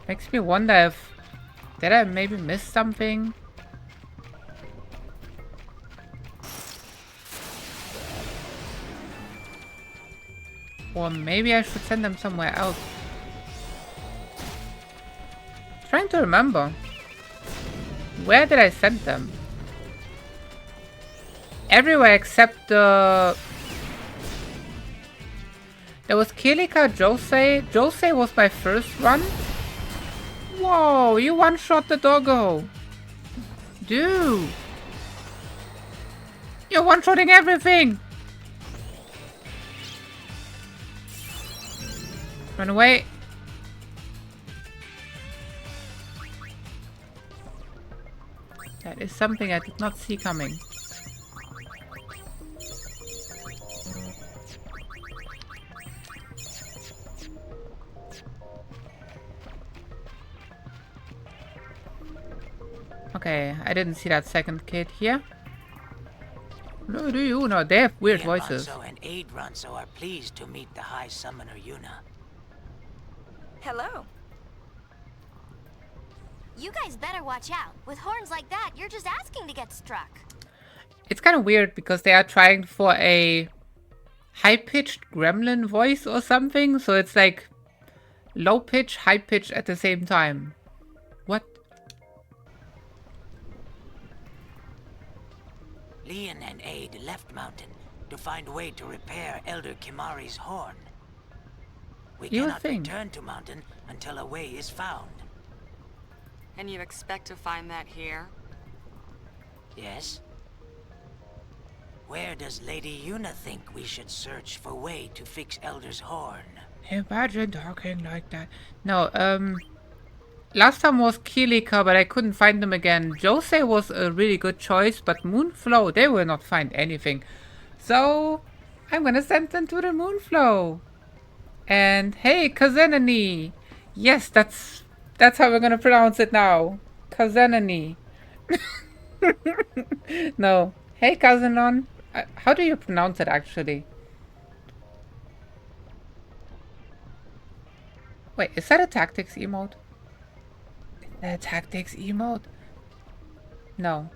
Makes me wonder if, did I maybe miss something? Or maybe I should send them somewhere else. Trying to remember. Where did I send them? Everywhere except the... There was Kilika, Josei. Josei was my first run. Whoa, you one-shot the doggo. Dude. You're one-shotting everything. Run away. That is something I did not see coming. Okay, I didn't see that second kid here. No, do you? No, they have weird voices. Ronso and Aid Ronso are pleased to meet the High Summoner Yuna. Hello. You guys better watch out. With horns like that, you're just asking to get struck. It's kind of weird because they are trying for a high-pitched gremlin voice or something. So it's like low-pitch, high-pitch at the same time. What? Leon and Aid left Mountain to find a way to repair Elder Kimari's horn. We cannot return to Mountain until a way is found. And you expect to find that here? Yes? Where does Lady Yuna think we should search for way to fix Elder's horn? Imagine talking like that. No, last time was Kilika, but I couldn't find them again. Jose was a really good choice, but Moonflow, they will not find anything. So, I'm gonna send them to the Moonflow. And hey, Kazenani! Yes, that's how we're gonna pronounce it now. Kazenani. No. Hey, Kazenon. How do you pronounce it, actually? Wait, is that a tactics emote? Is that a tactics emote? No.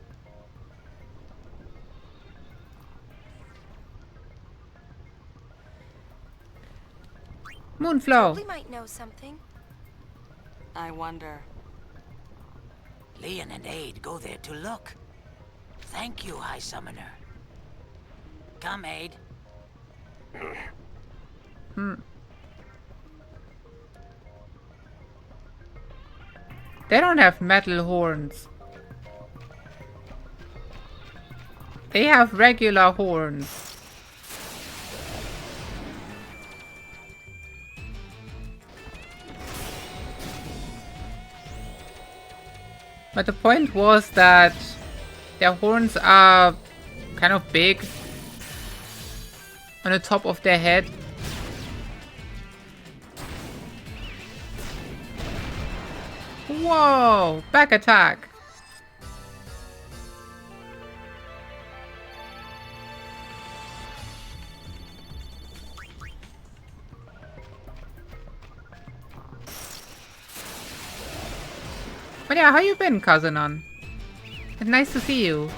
Moonflow. We might know something. I wonder. Leon and Aid go there to look. Thank you, High Summoner. Come, Aid. They don't have metal horns. They have regular horns. But the point was that their horns are kind of big on the top of their head. Whoa! Back attack! But yeah, how you been, Kazanon? It's nice to see you.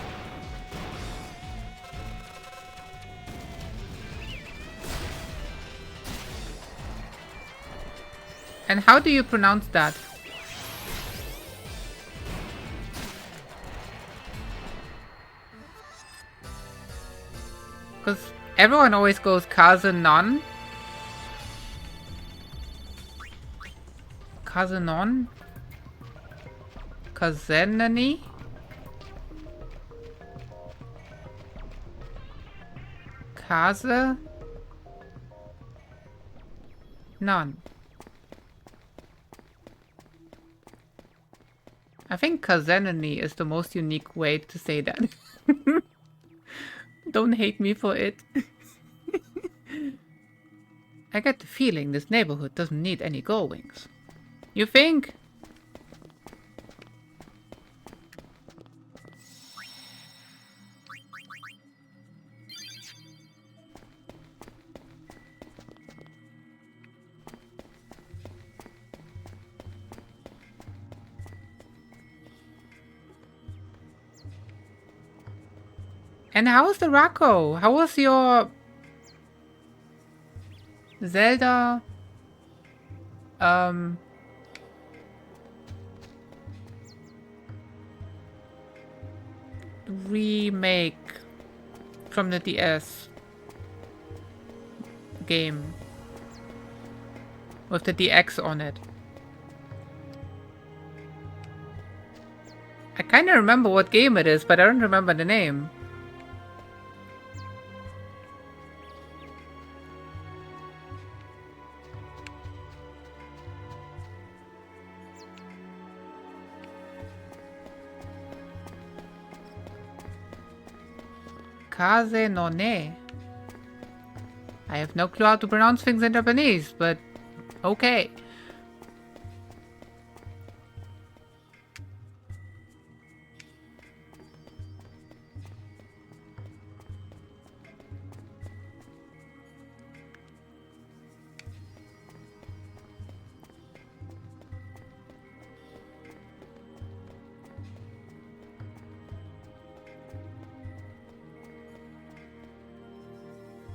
And how do you pronounce that? Because everyone always goes Kazanon. Kazanon? Kazenani? Kaze? None. I think Kazenani is the most unique way to say that. Don't hate me for it. I get the feeling this neighborhood doesn't need any goings. You think? And how's the Rocco? How was your Zelda remake from the DS game with the DX on it? I kind of remember what game it is, but I don't remember the name. Kaze no ne. I have no clue how to pronounce things in Japanese, but okay.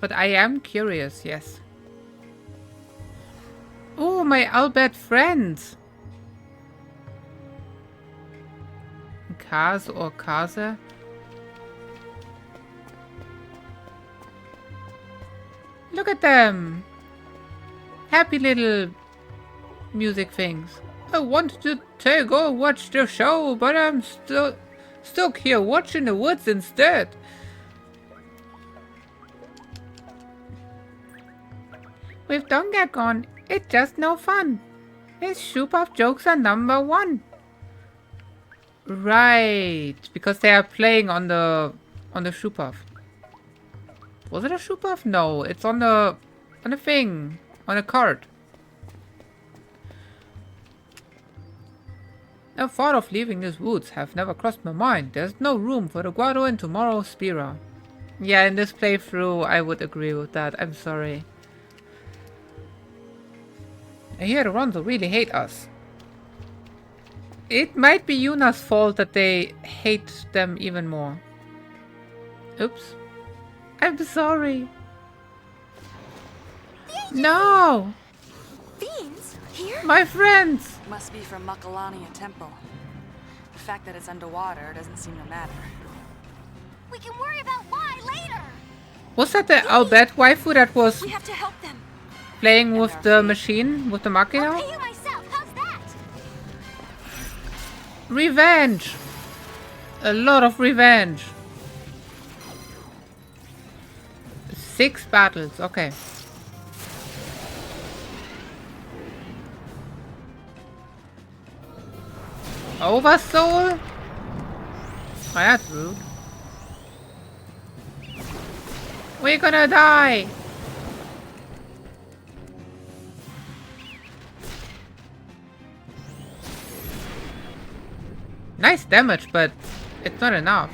But I am curious, yes. Oh, my Albert friends! Kaz or Kaze? Look at them! Happy little music things. I wanted to go watch the show, but I'm Stuck here watching the woods instead. With Donga gone, it's just no fun. His shoop of jokes are #1. Right, because they are playing on the shoop off. Was it a shoop off? No, it's on the thing, on a card. The thought of leaving these woods have never crossed my mind. There's no room for the Guado in tomorrow's Spira. Yeah, in this playthrough, I would agree with that. I'm sorry. I hear the Rondo really hate us. It might be Yuna's fault that they hate them even more. Oops. I'm sorry. No! Fiends? Here? My friends! Must be from Makalania Temple. The fact that it's underwater doesn't seem to matter. We can worry about why later. Was that the Albert waifu that was We have to help them. playing with the machine, with the Machina? I'll pay you myself. How's that? Revenge! A lot of revenge. 6 battles, okay. Oversoul? Oh, that's rude. We're gonna die! Nice damage, but it's not enough.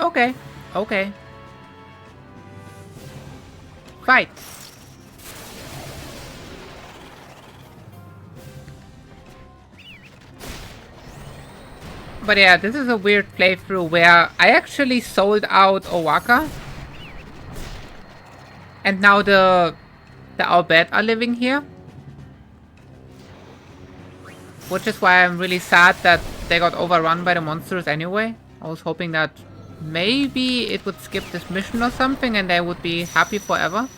Okay, okay. Fight! But yeah, this is a weird playthrough where I actually sold out Owaka. And now the Albert are living here. Which is why I'm really sad that they got overrun by the monsters anyway. I was hoping that maybe it would skip this mission or something and they would be happy forever.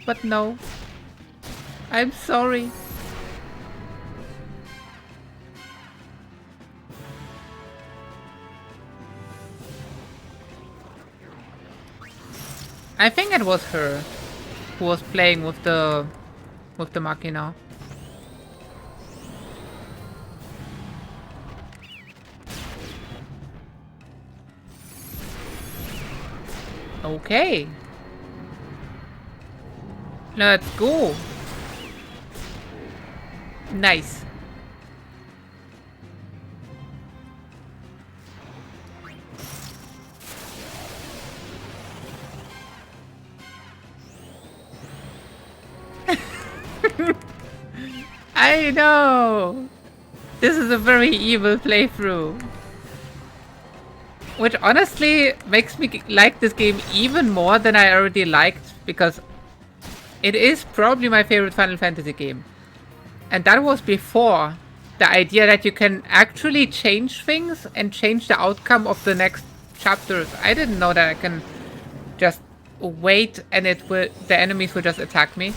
But no. I'm sorry. I think it was her who was playing with the Machina. Okay. Let's go. Nice. I know! This is a very evil playthrough. Which honestly makes me like this game even more than I already liked, because it is probably my favorite Final Fantasy game. And that was before the idea that you can actually change things and change the outcome of the next chapters. I didn't know that I can just wait and the enemies will just attack me.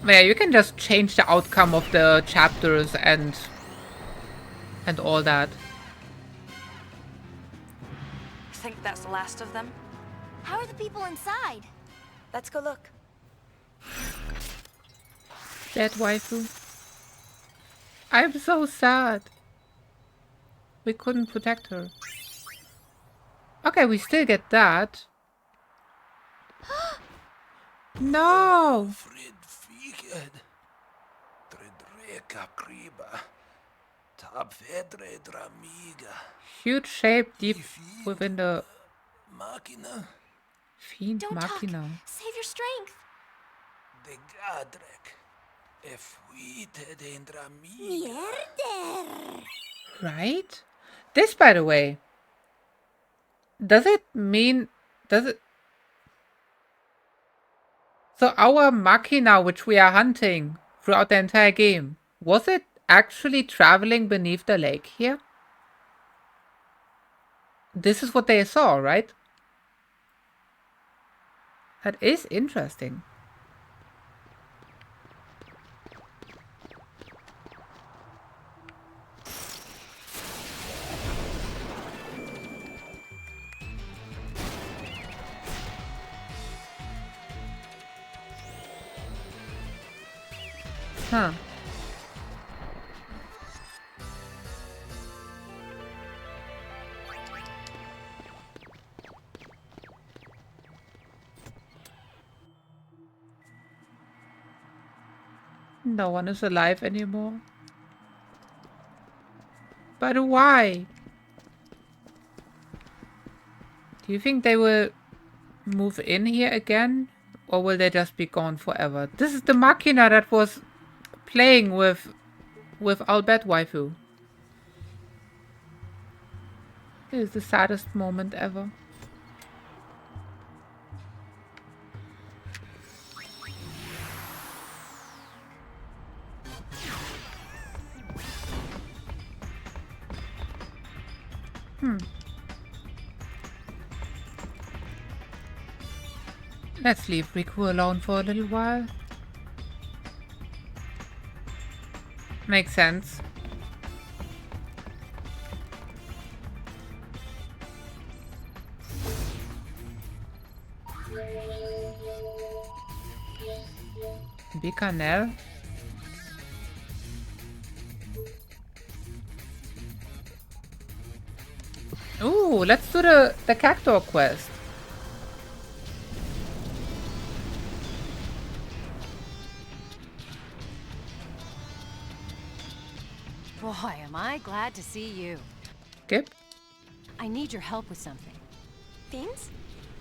But yeah, you can just change the outcome of the chapters and all that. Think that's the last of them? How are the people inside? Let's go look. Dead waifu. I'm so sad. We couldn't protect her. Okay, we still get that. No! Huge shape deep within the Fiend Don't Machina. talk. Save your strength. Mierder. Right? This, by the way, does it mean... Does it... So our Machina, which we are hunting throughout the entire game, was it actually traveling beneath the lake here? this is what they saw, right? That is interesting. Huh. No one is alive anymore. But why? Do you think they will move in here again? Or will they just be gone forever? This is the Machina that was playing with Albert waifu. This is the saddest moment ever. Let's leave Riku alone for a little while. Makes sense. Bicanel? Ooh, let's do the Cactuar quest. Boy, am I glad to see you. Skip? I need your help with something. Fiends?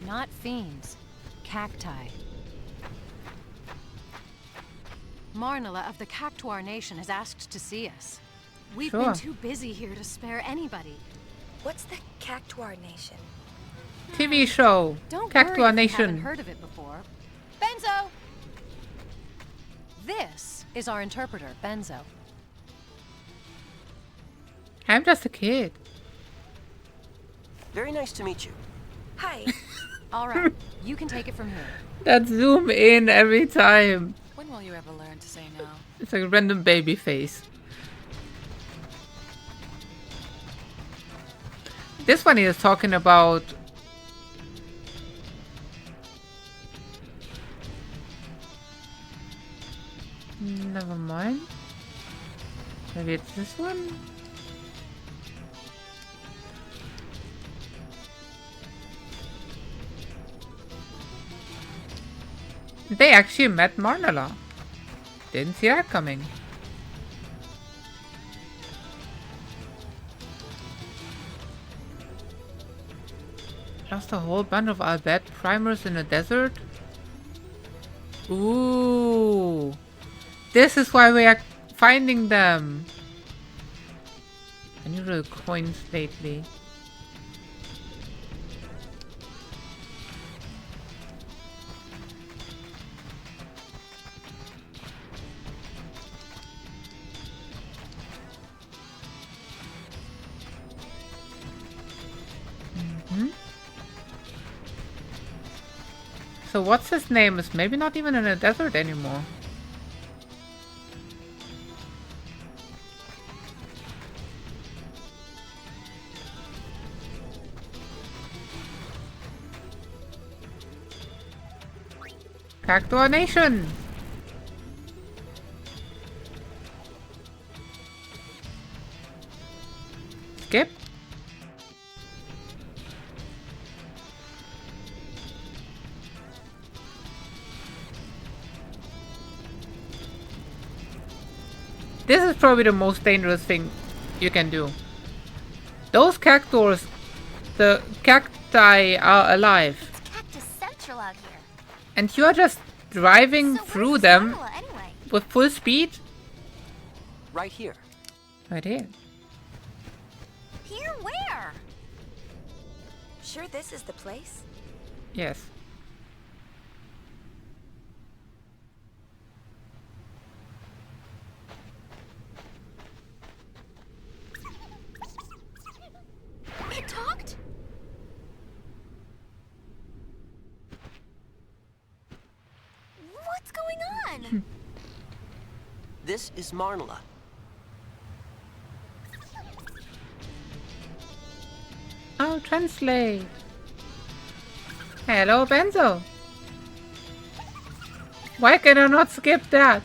Not fiends. Cacti. Marnala of the Cactuar Nation has asked to see us. We've been too busy here to spare anybody. What's the Cactuar Nation? TV show. Don't Cactuar worry if you Nation. haven't heard of it before. Benzo! This is our interpreter, Benzo. I'm just a kid. Very nice to meet you. Hi. All right, you can take it from here. That zoom in every time. When will you ever learn to say no? It's like a random baby face. This one is talking about never mind. Maybe it's this one? They actually met Marnala. Didn't see that coming. Just a whole bunch of Albert primers in the desert? Ooh. This is why we are finding them. I need the coins lately. So what's his name is maybe not even in the desert anymore. Cactuar Nation! Skip? This is probably the most dangerous thing you can do. Those cactuars, the cacti are alive. It's Cactus Central out here. And you're just driving through them Anyway? with full speed? Right here. Right here. Here where? Sure this is the place? Yes. It talked? again. This is Marnala. Oh, translate. Hello, Benzo. Why can I not skip that?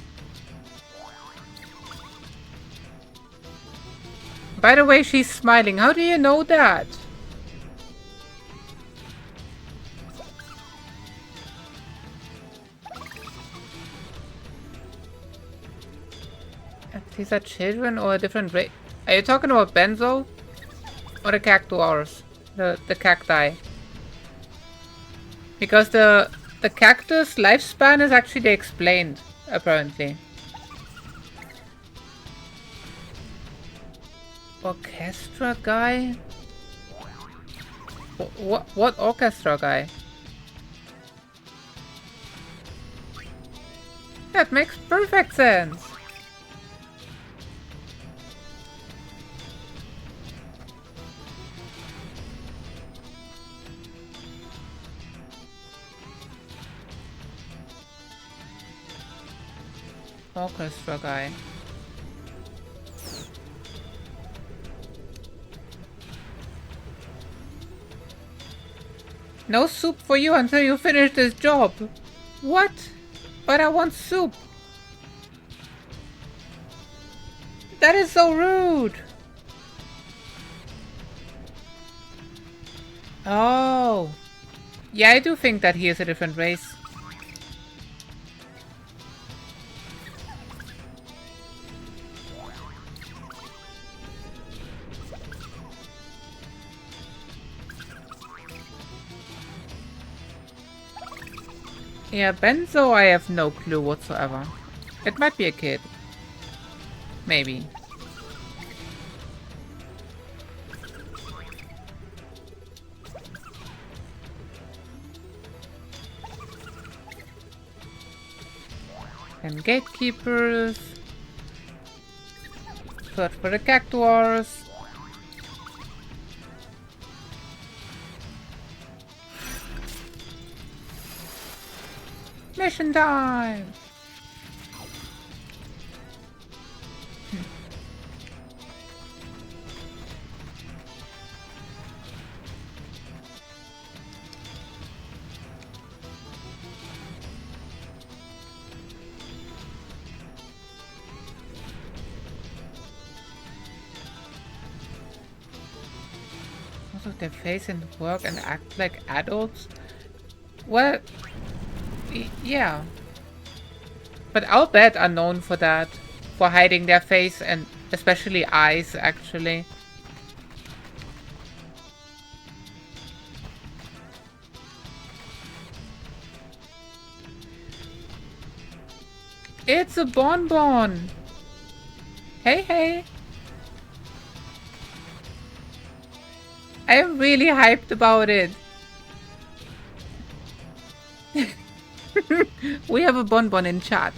By the way, she's smiling. How do you know that? These are children or a different race? Are you talking about Benzo? Or the cactuars? The cacti? Because the cactus lifespan is actually explained, apparently. Orchestra guy? What orchestra guy? That makes perfect sense. Orchestra guy. No soup for you until you finish this job. What? But I want soup. That is so rude. Oh. Yeah, I do think that he is a different race. Yeah, Benzo, I have no clue whatsoever. It might be a kid. Maybe. And gatekeepers. Search for the cactuars. Mission time! Most of their face and work and act like adults? Well, yeah. But I'll bet are known for that. For hiding their face and especially eyes, actually. It's a bonbon! Hey, hey! I am really hyped about it. We have a bonbon in chat.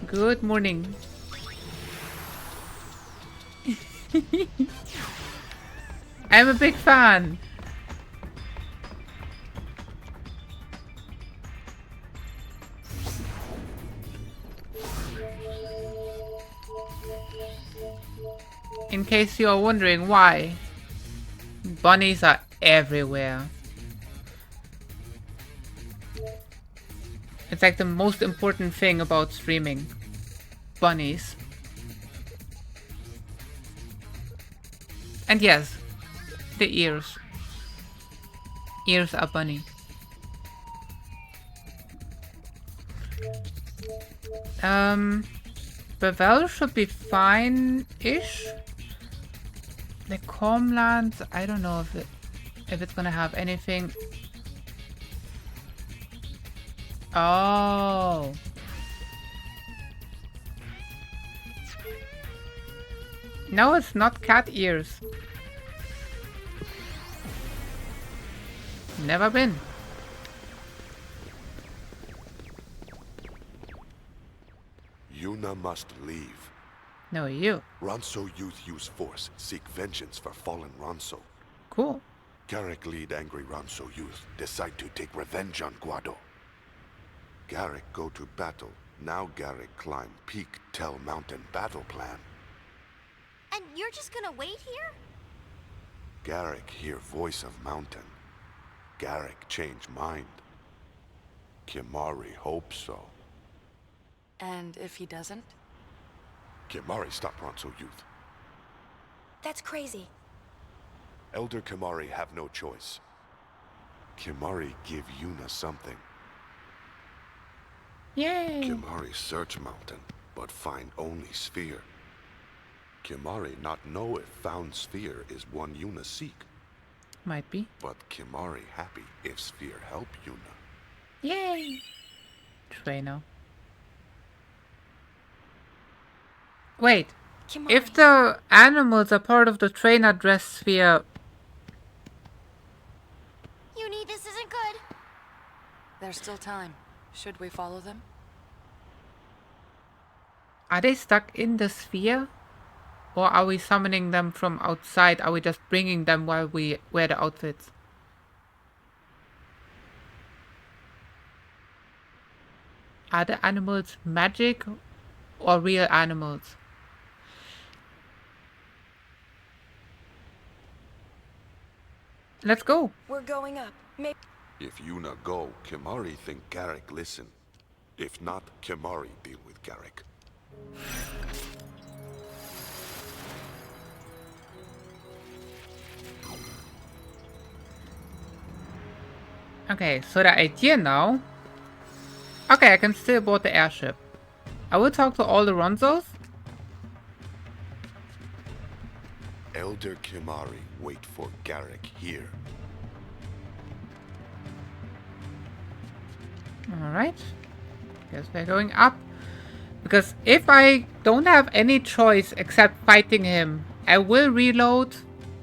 Good morning. I'm a big fan. In case you're wondering why, bunnies are everywhere. It's like the most important thing about streaming. Bunnies. And yes, the ears. Ears are bunny. Bevel should be fine-ish. The Calmlands, I don't know if it's gonna have anything. Oh. No, it's not cat ears. Never been. Yuna must leave. No, you. Ronso youth use force, seek vengeance for fallen Ronso. Cool. Garrick lead angry Ronso youth, decide to take revenge on Guado. Garrick go to battle. Now Garrick climb peak Tell Mountain battle plan. And you're just gonna wait here? Garrick hear voice of mountain. Garrick change mind. Kimari hope so. And if he doesn't? Kimari stop Ronso youth. That's crazy. Elder Kimari have no choice. Kimari give Yuna something. Yay! Kimari search mountain, but find only sphere. Kimari not know if found sphere is one Yuna seek. Might be. But Kimari happy if sphere help Yuna. Yay! Trainer. Wait. Kimari. If the animals are part of the trainer dress sphere... Uni, this isn't good. There's still time. Should we follow them? Are they stuck in the sphere? Or are we summoning them from outside? Are we just bringing them while we wear the outfits? Are the animals magic or real animals? Let's go. We're going up. Maybe. If Yuna go, Kimari think Garrick listen. If not, Kimari deal with Garrick. Okay, so the idea now... Okay, I can still board the airship. I will talk to all the Ronzos. Elder Kimari wait for Garrick here. Alright. Guess we're going up. Because if I don't have any choice except fighting him, I will reload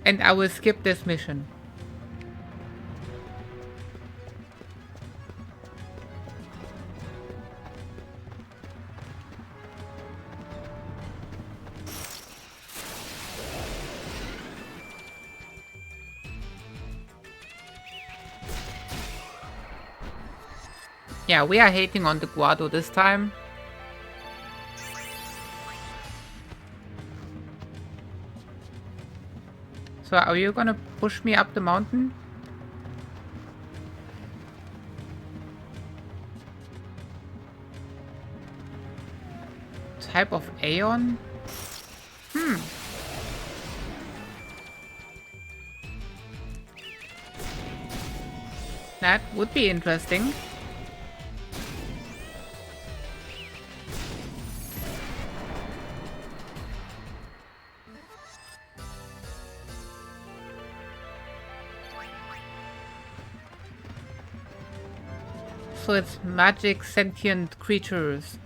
and I will skip this mission. Yeah, we are hating on the Guado this time. So are you gonna push me up the mountain? Type of Aeon? That would be interesting. So it's magic sentient creatures.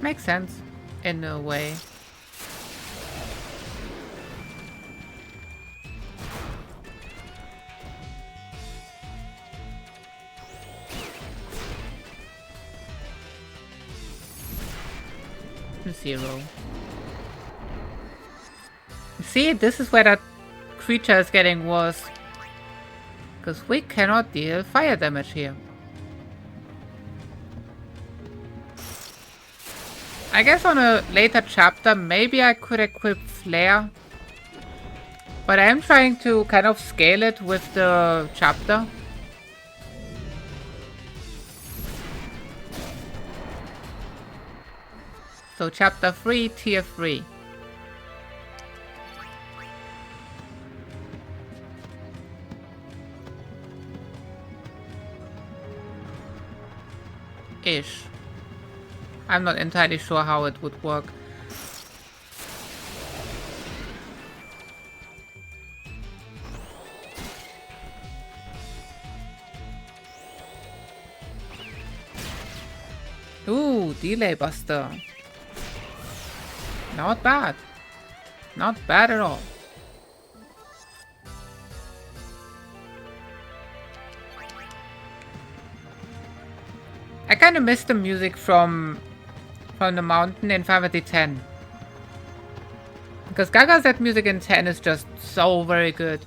Makes sense, in a way. Zero. See, this is where that creature is getting worse. Because we cannot deal fire damage here. I guess on a later chapter, maybe I could equip Flare. But I am trying to kind of scale it with the chapter. So chapter 3, tier 3. Ish. I'm not entirely sure how it would work. Ooh, delay buster. Not bad. Not bad at all. I kind of miss the music from the mountain in Final Fantasy 10. Because Gaga's music in 10 is just so very good.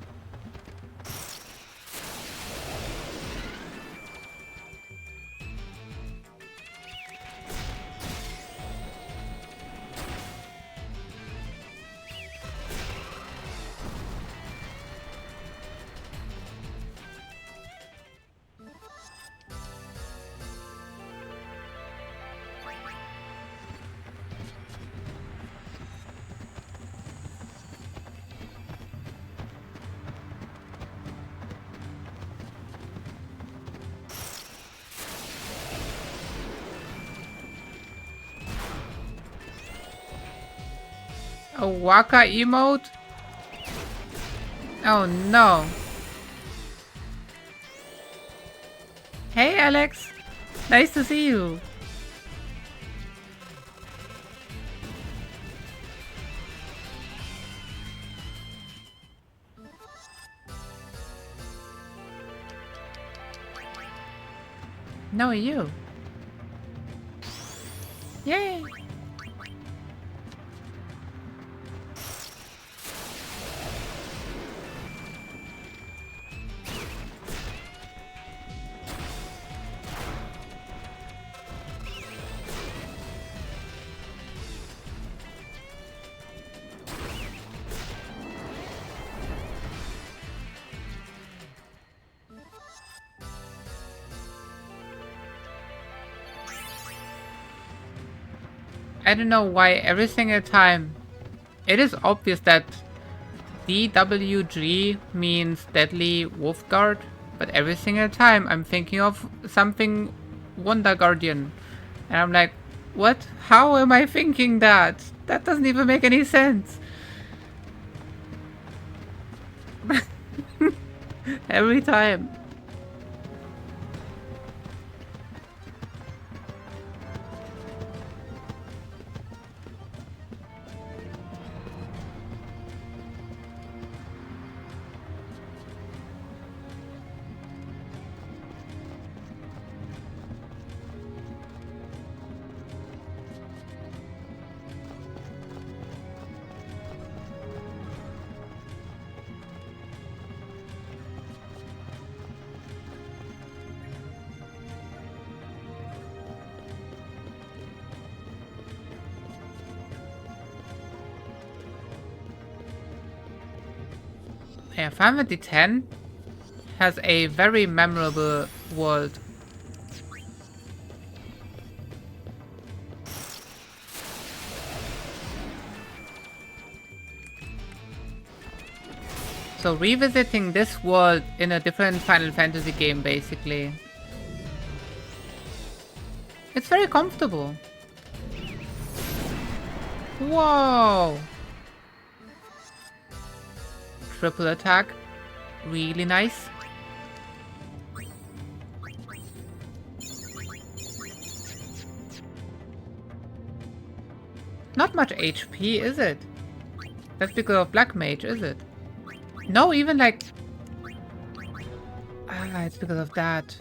A Waka emote? Oh no. Hey Alex, nice to see you. No, you. Yay. I don't know why every single time it is obvious that DWG means Deadly Wolf Guard, but every single time I'm thinking of something Wonder Guardian. And I'm like, what? How am I thinking that? That doesn't even make any sense. Every time. Yeah, Final Fantasy 10 has a very memorable world. So revisiting this world in a different Final Fantasy game, basically. It's very comfortable. Whoa! Triple attack. Really nice. Not much HP, is it? That's because of Black Mage, is it? No, even like... Ah, it's because of that.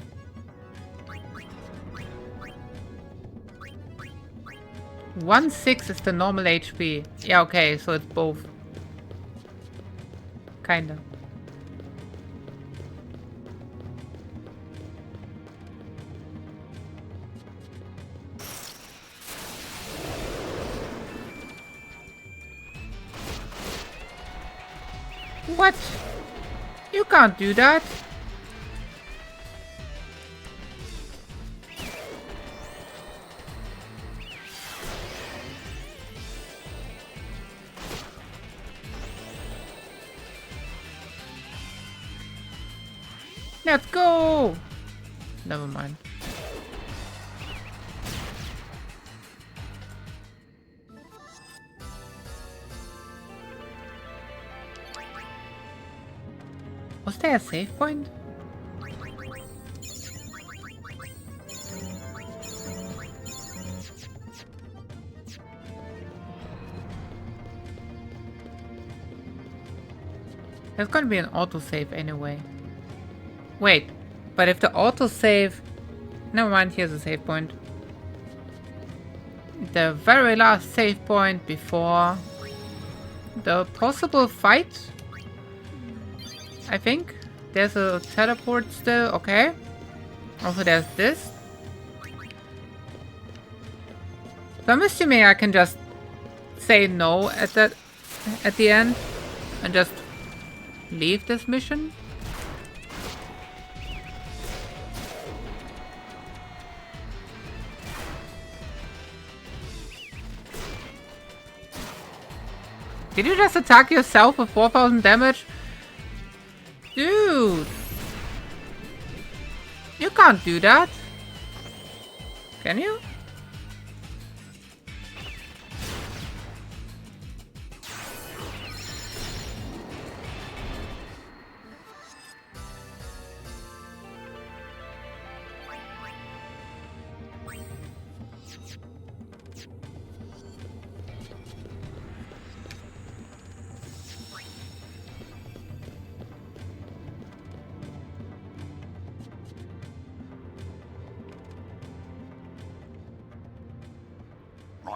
One 6 is the normal HP. Yeah, okay, so it's both. Kinda. What? You can't do that. Let's go! Never mind. Was there a save point? There's gonna be an autosave anyway. Wait, but if the autosave Never mind, here's a save point. The very last save point before the possible fight. I think. There's a teleport still, okay. Also there's this. So I'm assuming I can just say no at the end and just leave this mission. Did you just attack yourself with 4,000 damage? Dude! You can't do that. Can you?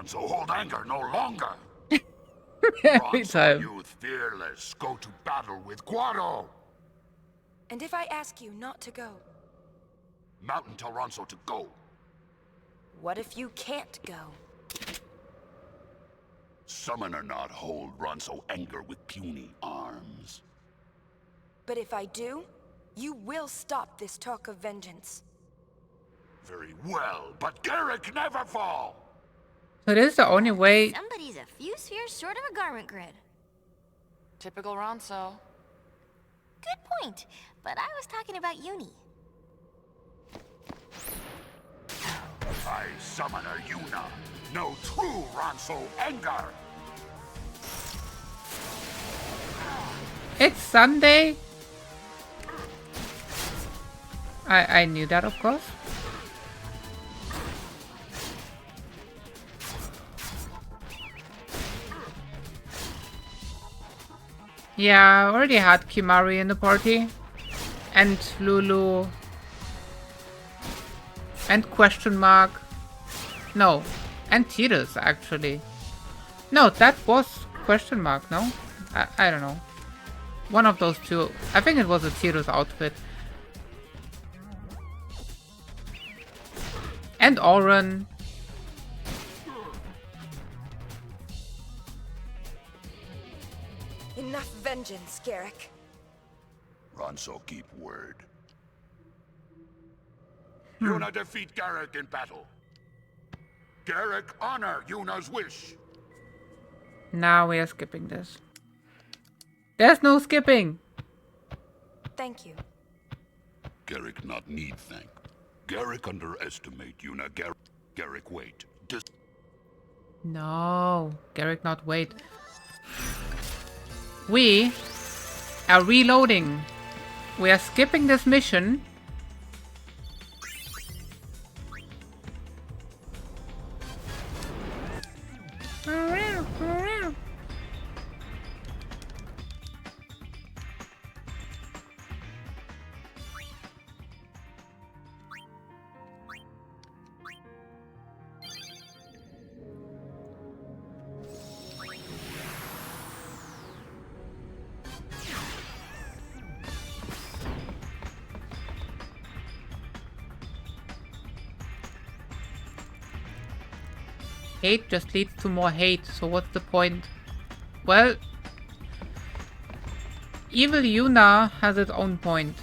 So hold anger no longer. Every time. Youth fearless, go to battle with Guado. And if I ask you not to go? Mountain tell Ronso to go. What if you can't go? Summoner not hold Ronso anger with puny arms. But if I do, you will stop this talk of vengeance. Very well, but Garrick never fall. So this is the only way. Somebody's a few spheres short of a garment grid. Typical Ronso. Good point, but I was talking about Uni. I summoner Yuna. No true Ronso anger. It's Sunday. I knew that, of course. Yeah, I already had Kimari in the party. And Lulu. And question mark. No. And Titus, actually. No, that was question mark, no? I don't know. One of those two. I think it was a Titus outfit. And Auron. Enough vengeance, Garrick. Ronso keep word. Yuna defeat Garrick in battle. Garrick honor Yuna's wish. Now we are skipping this. There's no skipping. Thank you. Garrick not need thank. Garrick underestimate Yuna. Garrick wait. No, Garrick not wait. We are reloading. We are skipping this mission. Hate just leads to more hate, so what's the point? Well, evil Yuna has its own point.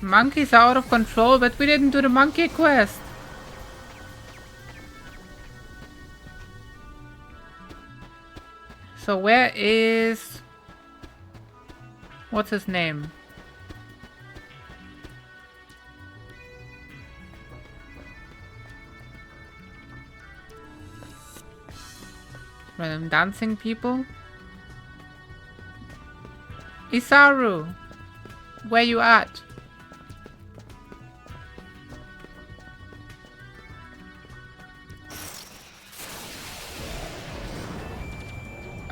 Monkeys are out of control, but we didn't do the monkey quest. So where is... what's his name? Random dancing people? Isaru! Where you at?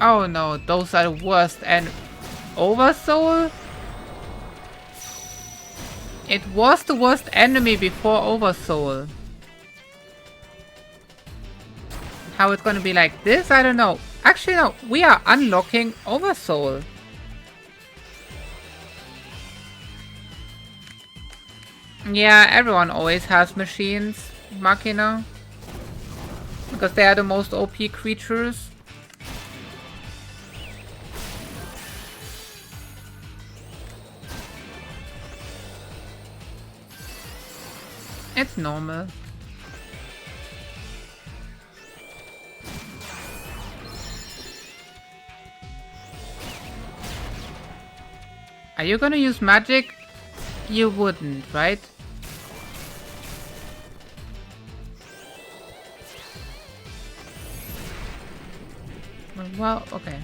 Oh no, those are the worst. And Oversoul? It was the worst enemy before Oversoul. How it's gonna be like this? I don't know. Actually, no. We are unlocking Oversoul. Yeah, everyone always has machines, Machina. Because they are the most OP creatures. It's normal. Are you gonna use magic? You wouldn't, right? Well, okay.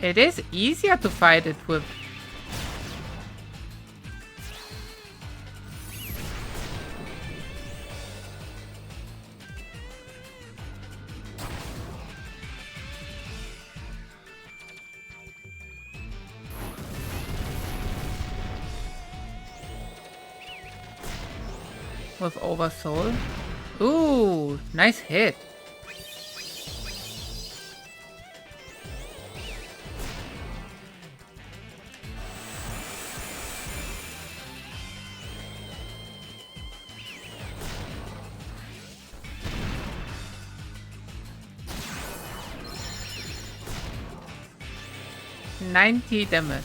It is easier to fight it with. With Oversoul. Ooh, nice hit. $90 damage.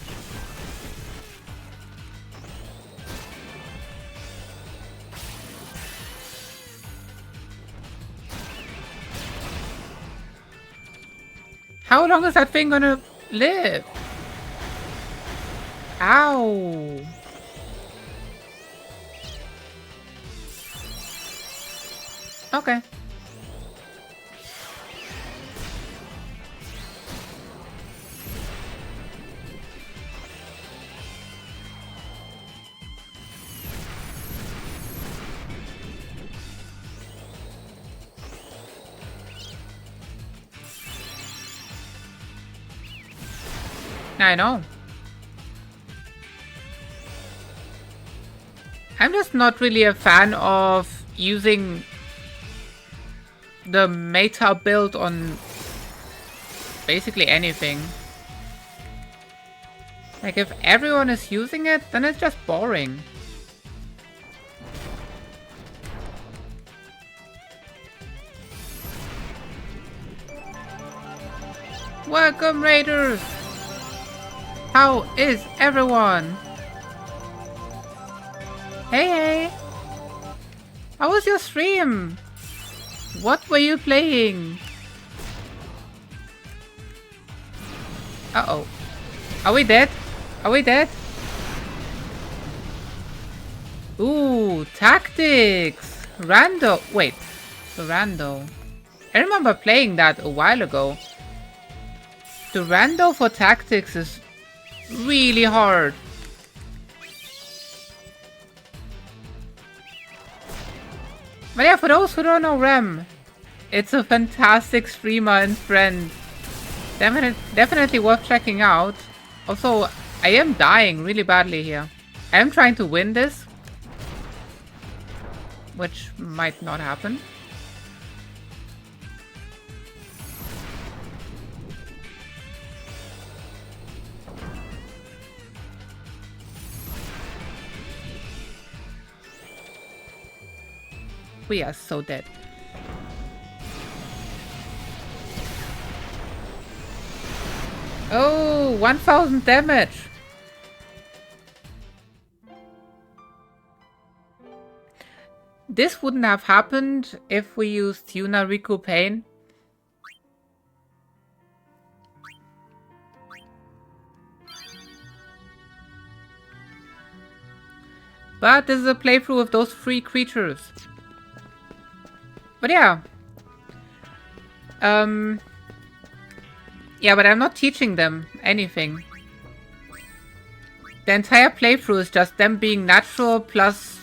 How long is that thing gonna live? Ow. Okay. I know. I'm just not really a fan of using the meta build on basically anything. Like, if everyone is using it, then it's just boring. Welcome, Raiders! How is everyone? Hey, hey! How was your stream? What were you playing? Uh-oh. Are we dead? Are we dead? Ooh, tactics! Rando. Wait. The Rando. I remember playing that a while ago. The Rando for tactics is really hard. But yeah, for those who don't know Rem, it's a fantastic streamer and friend. Definitely worth checking out. Also, I am dying really badly here. I am trying to win this, which might not happen. We are so dead. Oh, 1000 damage. This wouldn't have happened if we used Yuna Riku Pain. But this is a playthrough of those 3 creatures. But yeah. Yeah, but I'm not teaching them anything. The entire playthrough is just them being natural plus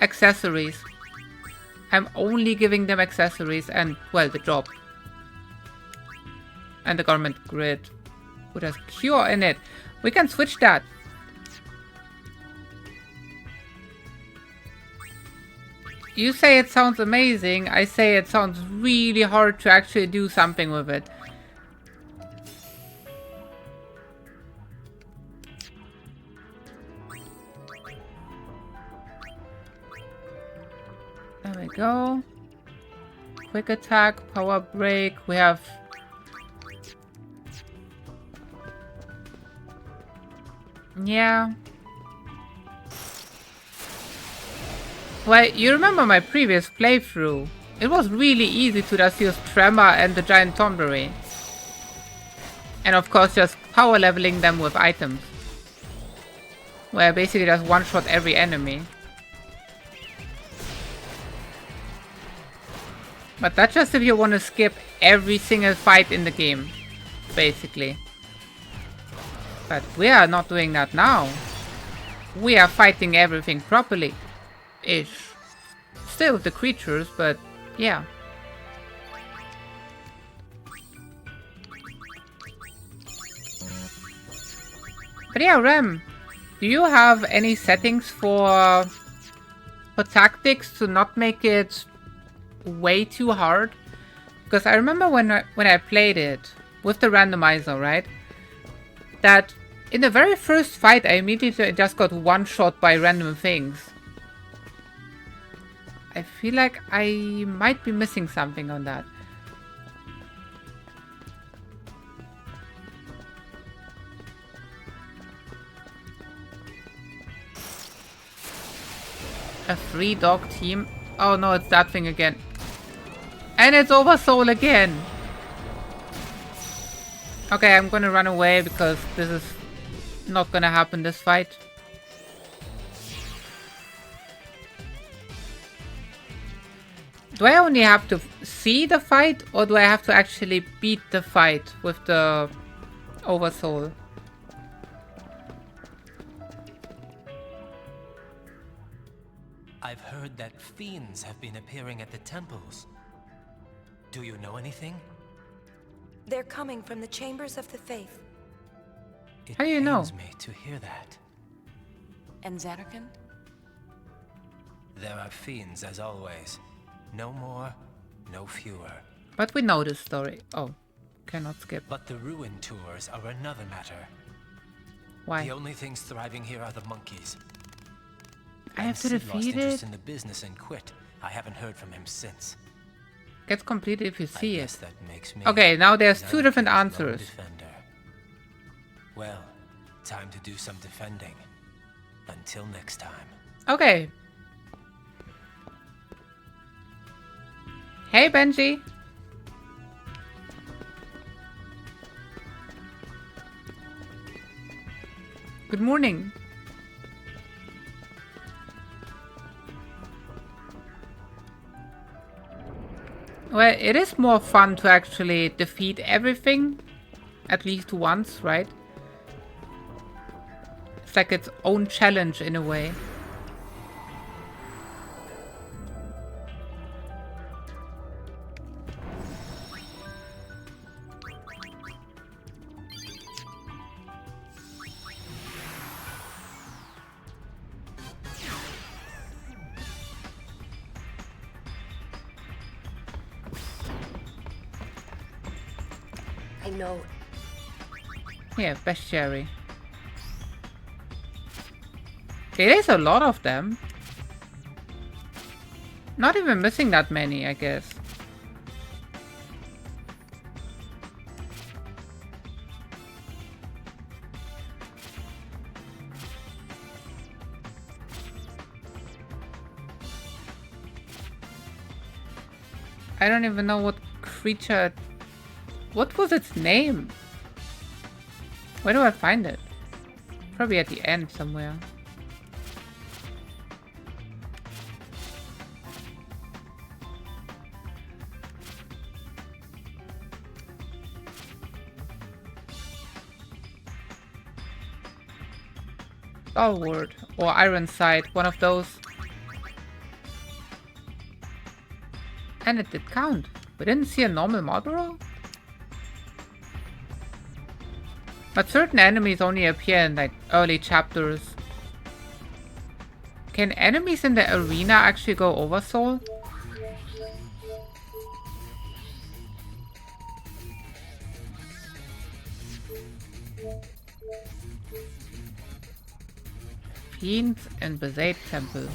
accessories. I'm only giving them accessories and, well, the job. And the garment grid, which has cure in it. We can switch that. You say it sounds amazing. I say it sounds really hard to actually do something with it. There we go. Quick attack, power break. We have... Yeah. Well, you remember my previous playthrough. It was really easy to just use Tremor and the Giant Tomberry. And of course just power leveling them with items. Where I basically just one-shot every enemy. But that's just if you want to skip every single fight in the game, basically. But we are not doing that now. We are fighting everything properly-ish. Still with the creatures, but yeah. But yeah, Rem, do you have any settings for tactics to not make it way too hard? Because I remember when I played it with the randomizer, right? That in the very first fight I immediately just got one shot by random things. I feel like I might be missing something on that. A 3-dog team? Oh no, it's that thing again. And it's Oversoul again! Okay, I'm gonna run away because this is not gonna happen this fight. Do I only have to see the fight or do I have to actually beat the fight with the Oversoul? I've heard that fiends have been appearing at the temples. Do you know anything? They're coming from the chambers of the faith. It How do you know? pains me to hear that. And Xanarkand? There are fiends as always. No more, no fewer. But we know this story. Oh, cannot skip. But the ruin tours are another matter. Why? The only things thriving here are the monkeys. I have to Sid lost defeat interest it? in the business and quit. I haven't heard from him since. Gets completed if you see it. That makes me Okay, now there's two different Xanarkand's lone answers. defender. Well, time to do some defending. Until next time. Okay. Hey, Benji. Good morning. Well, it is more fun to actually defeat everything at least once, right? It's like its own challenge in a way. I know. Yeah, bestiary. It is a lot of them. Not even missing that many, I guess. I don't even know what creature... What was its name? Where do I find it? Probably at the end somewhere. Stalwart or Ironside, one of those. And it did count. We didn't see a normal Marlboro? But certain enemies only appear in like early chapters. Can enemies in the arena actually go over soul? Fiends and Besaid Temple.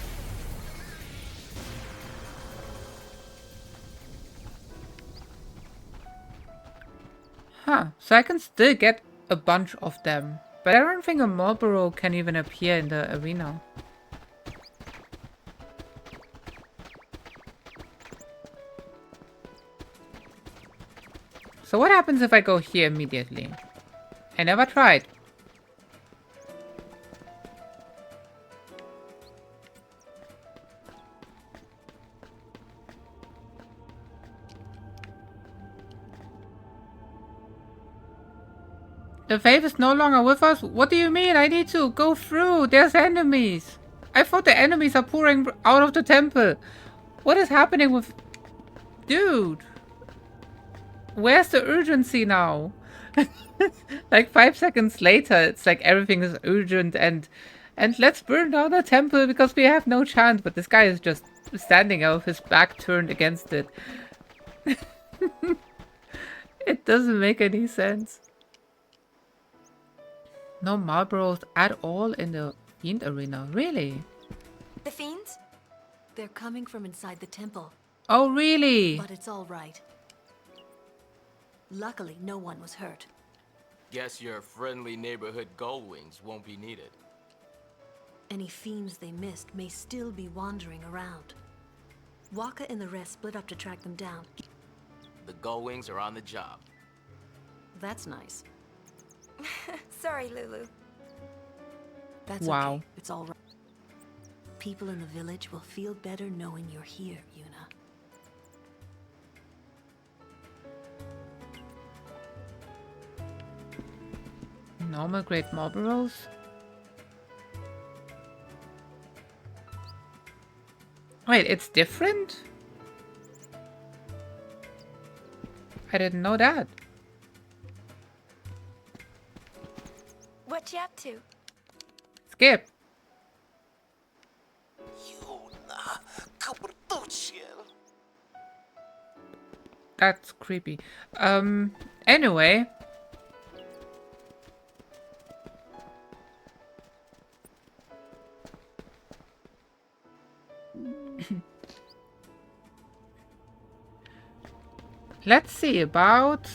Huh, so I can still get a bunch of them. But I don't think a Marlboro can even appear in the arena. So what happens if I go here immediately? I never tried. The Faith is no longer with us? What do you mean? I need to go through. There's enemies. I thought the enemies are pouring out of the temple. What is happening with... Dude. Where's the urgency now? Like 5 seconds later, it's like everything is urgent and let's burn down the temple because we have no chance. But this guy is just standing out with his back turned against it. It doesn't make any sense. No Marlboros at all in the Fiend Arena, really? The Fiends? They're coming from inside the temple. Oh, really? But it's all right. Luckily, no one was hurt. Guess your friendly neighborhood gullwings won't be needed. Any fiends they missed may still be wandering around. Waka and the rest split up to track them down. The gullwings are on the job. That's nice. Sorry, Lulu. That's wow. Okay. It's all right. People in the village will feel better knowing you're here, Yuna. Normal grade Marlboros? Wait, it's different? I didn't know that. What you up to? Skip. That's creepy. Anyway. Let's see about...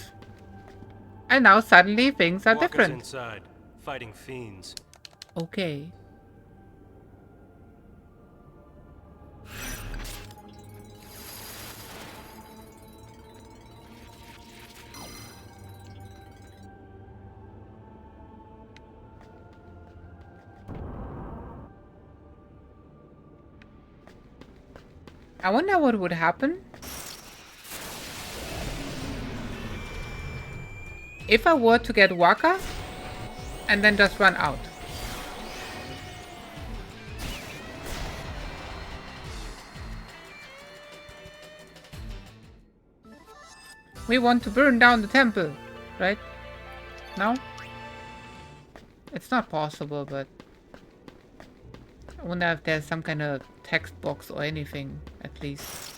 And now suddenly things are Walker's different. Inside, fighting fiends. Okay. I wonder what would happen if I were to get Waka and then just run out. We want to burn down the temple, right? No? It's not possible, but I wonder if there's some kind of text box or anything, at least.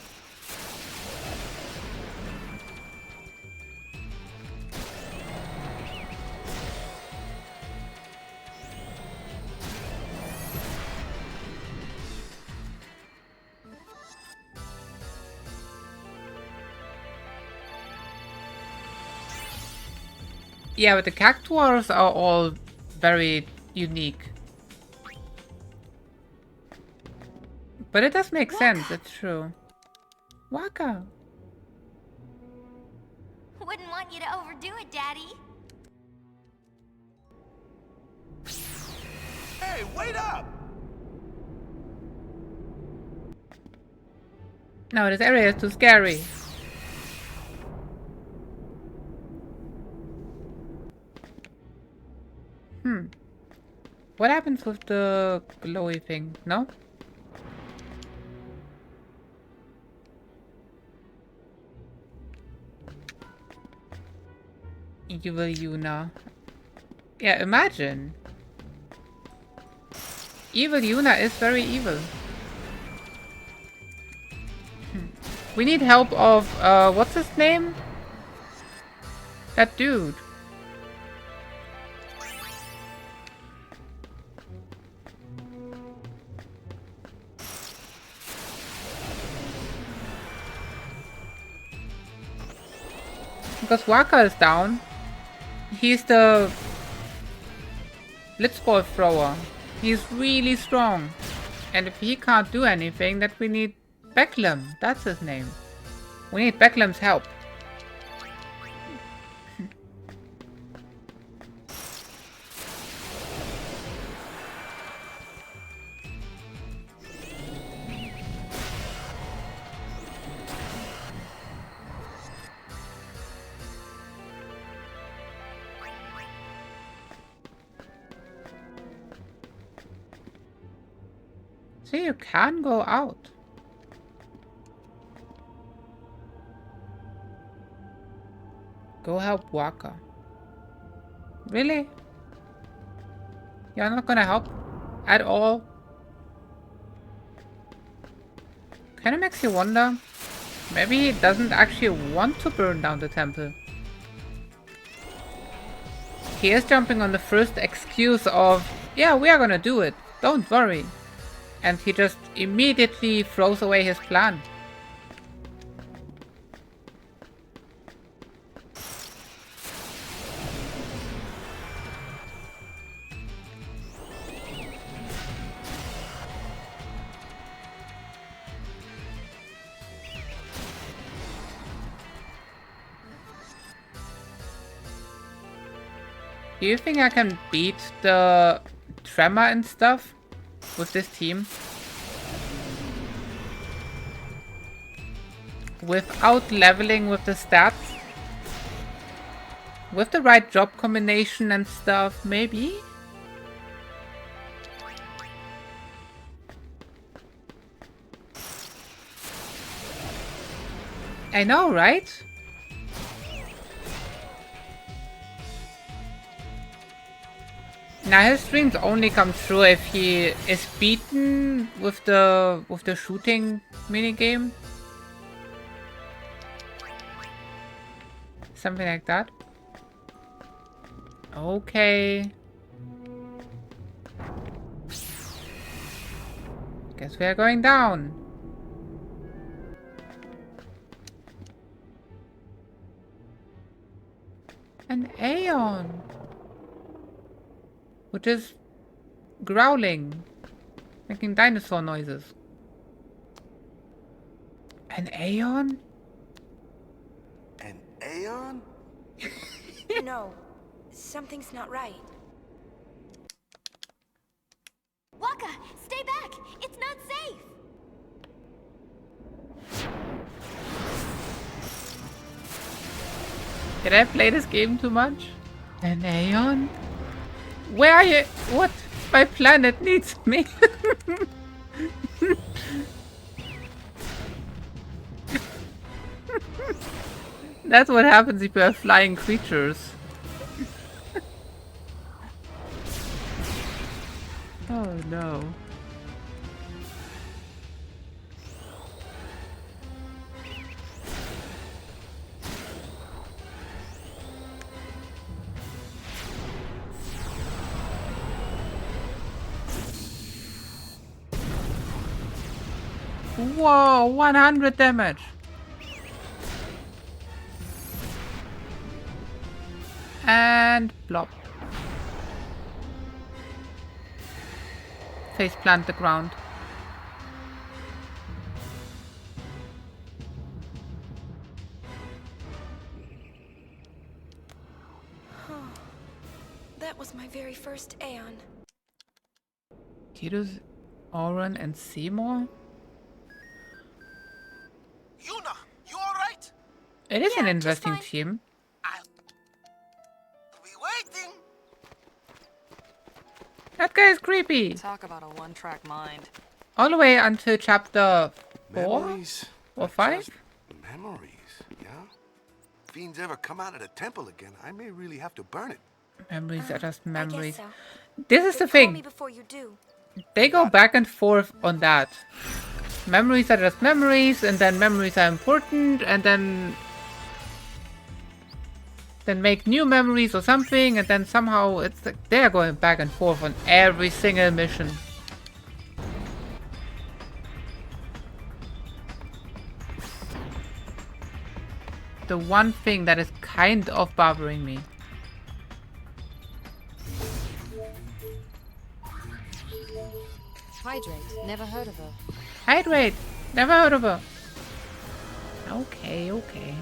Yeah, but the cactuars are all very unique. But it does make sense, it's true. Waka! Wouldn't want you to overdo it, Daddy. Hey, wait up! No, this area is too scary. What happens with the glowy thing? No? Evil Yuna. Yeah, imagine. Evil Yuna is very evil. We need help of, what's his name? That dude. Because Waka is down. He's the blitzball thrower. He's really strong. And if he can't do anything, then we need Becklem. That's his name. We need Becklem's help. See, you can go out. Go help Waka. Really? You're not gonna help? At all? Kind of makes you wonder. Maybe he doesn't actually want to burn down the temple. He is jumping on the first excuse of, yeah, we are gonna do it. Don't worry. And he just immediately throws away his plan. Do you think I can beat the Tremor and stuff with this team? Without leveling with the stats? With the right job combination and stuff, maybe? I know, right? Now his dreams only come true if he is beaten with the shooting minigame. Something like that. Okay. Guess we are going down. An Aeon. Which is growling. Making dinosaur noises. An Aeon? An Aeon? No, something's not right. Waka, stay back! It's not safe! Did I play this game too much? An Aeon? Where are you? What? My planet needs me. That's what happens if you have flying creatures. Oh no. Whoa, 100 damage. And plop. Face plant the ground. That was my very first Aeon. Tidus, Oren, and Seymour? Yuna, you alright? It is an interesting team. I'll be waiting. That guy guy's creepy. Talk about a one-track mind. All the way until chapter 4 Memories or 5? just memories, yeah? If fiends ever come out of the temple again, I may really have to burn it. Memories are just memories. So. This is the Call me thing. before you do. They go back and forth on that. Memories are just memories, and then memories are important, and then make new memories or something, and then somehow it's like they're going back and forth on every single mission. The one thing that is kind of bothering me. Hydrate. Never heard of her. Hydrate. Never heard of her. Okay, okay.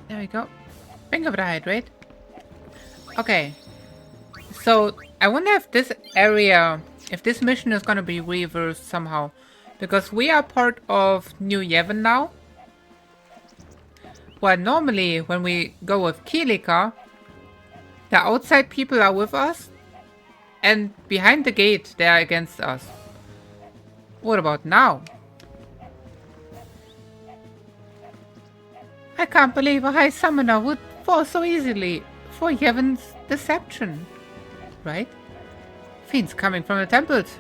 There we go. Think of the hydrate. Okay. So, I wonder if this area, if this mission is gonna be reversed somehow. Because we are part of New Yevon now. Well, normally, when we go with Kilika, the outside people are with us. And behind the gate, they are against us. What about now? I can't believe a high summoner would fall so easily for Yevon's deception. Right? Fiends coming from the temples?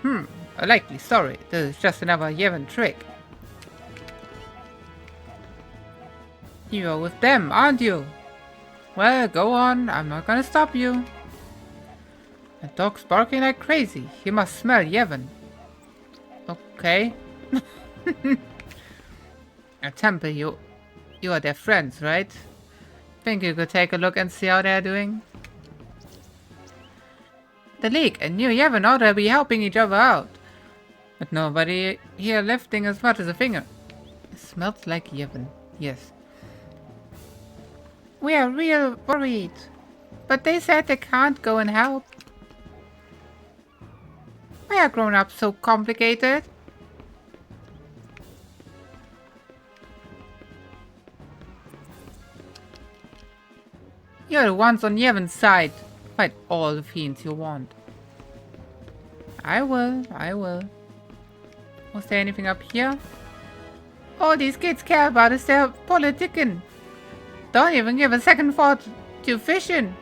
A likely story. This is just another Yevon trick. You are with them, aren't you? Well, go on. I'm not gonna stop you. The dog's barking like crazy. He must smell Yevon. Okay. A temple, you are their friends, right? Think you could take a look and see how they're doing? The League and New Yevon ought to be helping each other out. But nobody here lifting as much as a finger. It smells like Yevon, yes. We are real worried. But they said they can't go and help. Why are grown-ups so complicated? You're the ones on Yevon's side. Fight all the fiends you want. I will. Was there anything up here? All these kids care about is their politicking. Don't even give a second thought to fishing.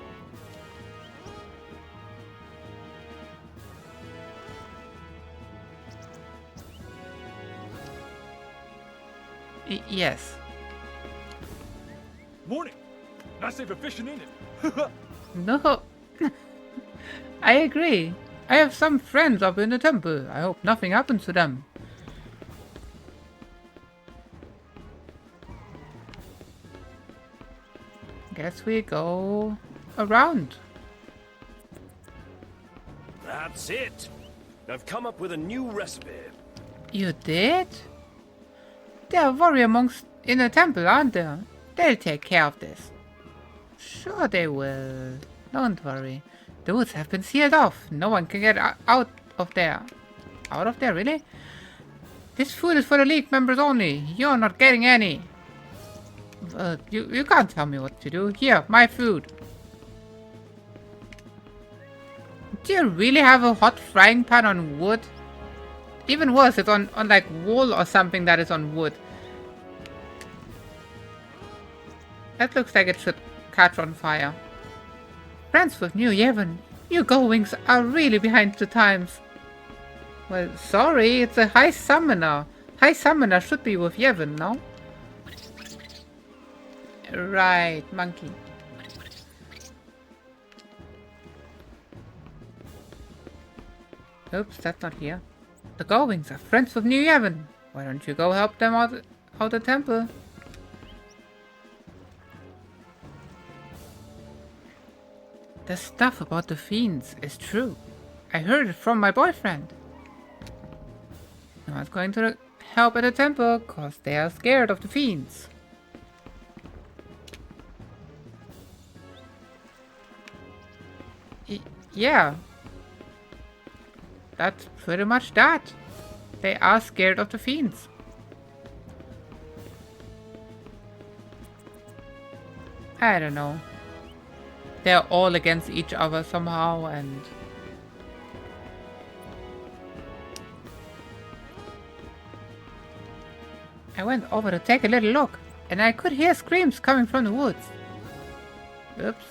Yes. Morning. Nice day for fishing, ain't it? No. I agree. I have some friends up in the temple. I hope nothing happens to them. Guess we go around. That's it. I've come up with a new recipe. You did? There are warrior monks in the temple, aren't there? They'll take care of this. Sure they will. Don't worry. The woods have been sealed off. No one can get out of there. Out of there, really? This food is for the League members only. You're not getting any. You can't tell me what to do. Here, my food. Do you really have a hot frying pan on wood? Even worse, it's on like wool or something that is on wood. That looks like it should catch on fire. Friends with New Yevon, you Gullwings are really behind the times. Well, sorry, it's a high summoner. High summoner should be with Yevon, no? Right, monkey. Oops, that's not here. The Gullwings are friends with New Yevon. Why don't you go help them out the temple? The stuff about the fiends is true. I heard it from my boyfriend. No one's going to help at the temple because they are scared of the fiends. Yeah. That's pretty much that. They are scared of the fiends. I don't know. They're all against each other somehow, and I went over to take a little look, and I could hear screams coming from the woods. Oops.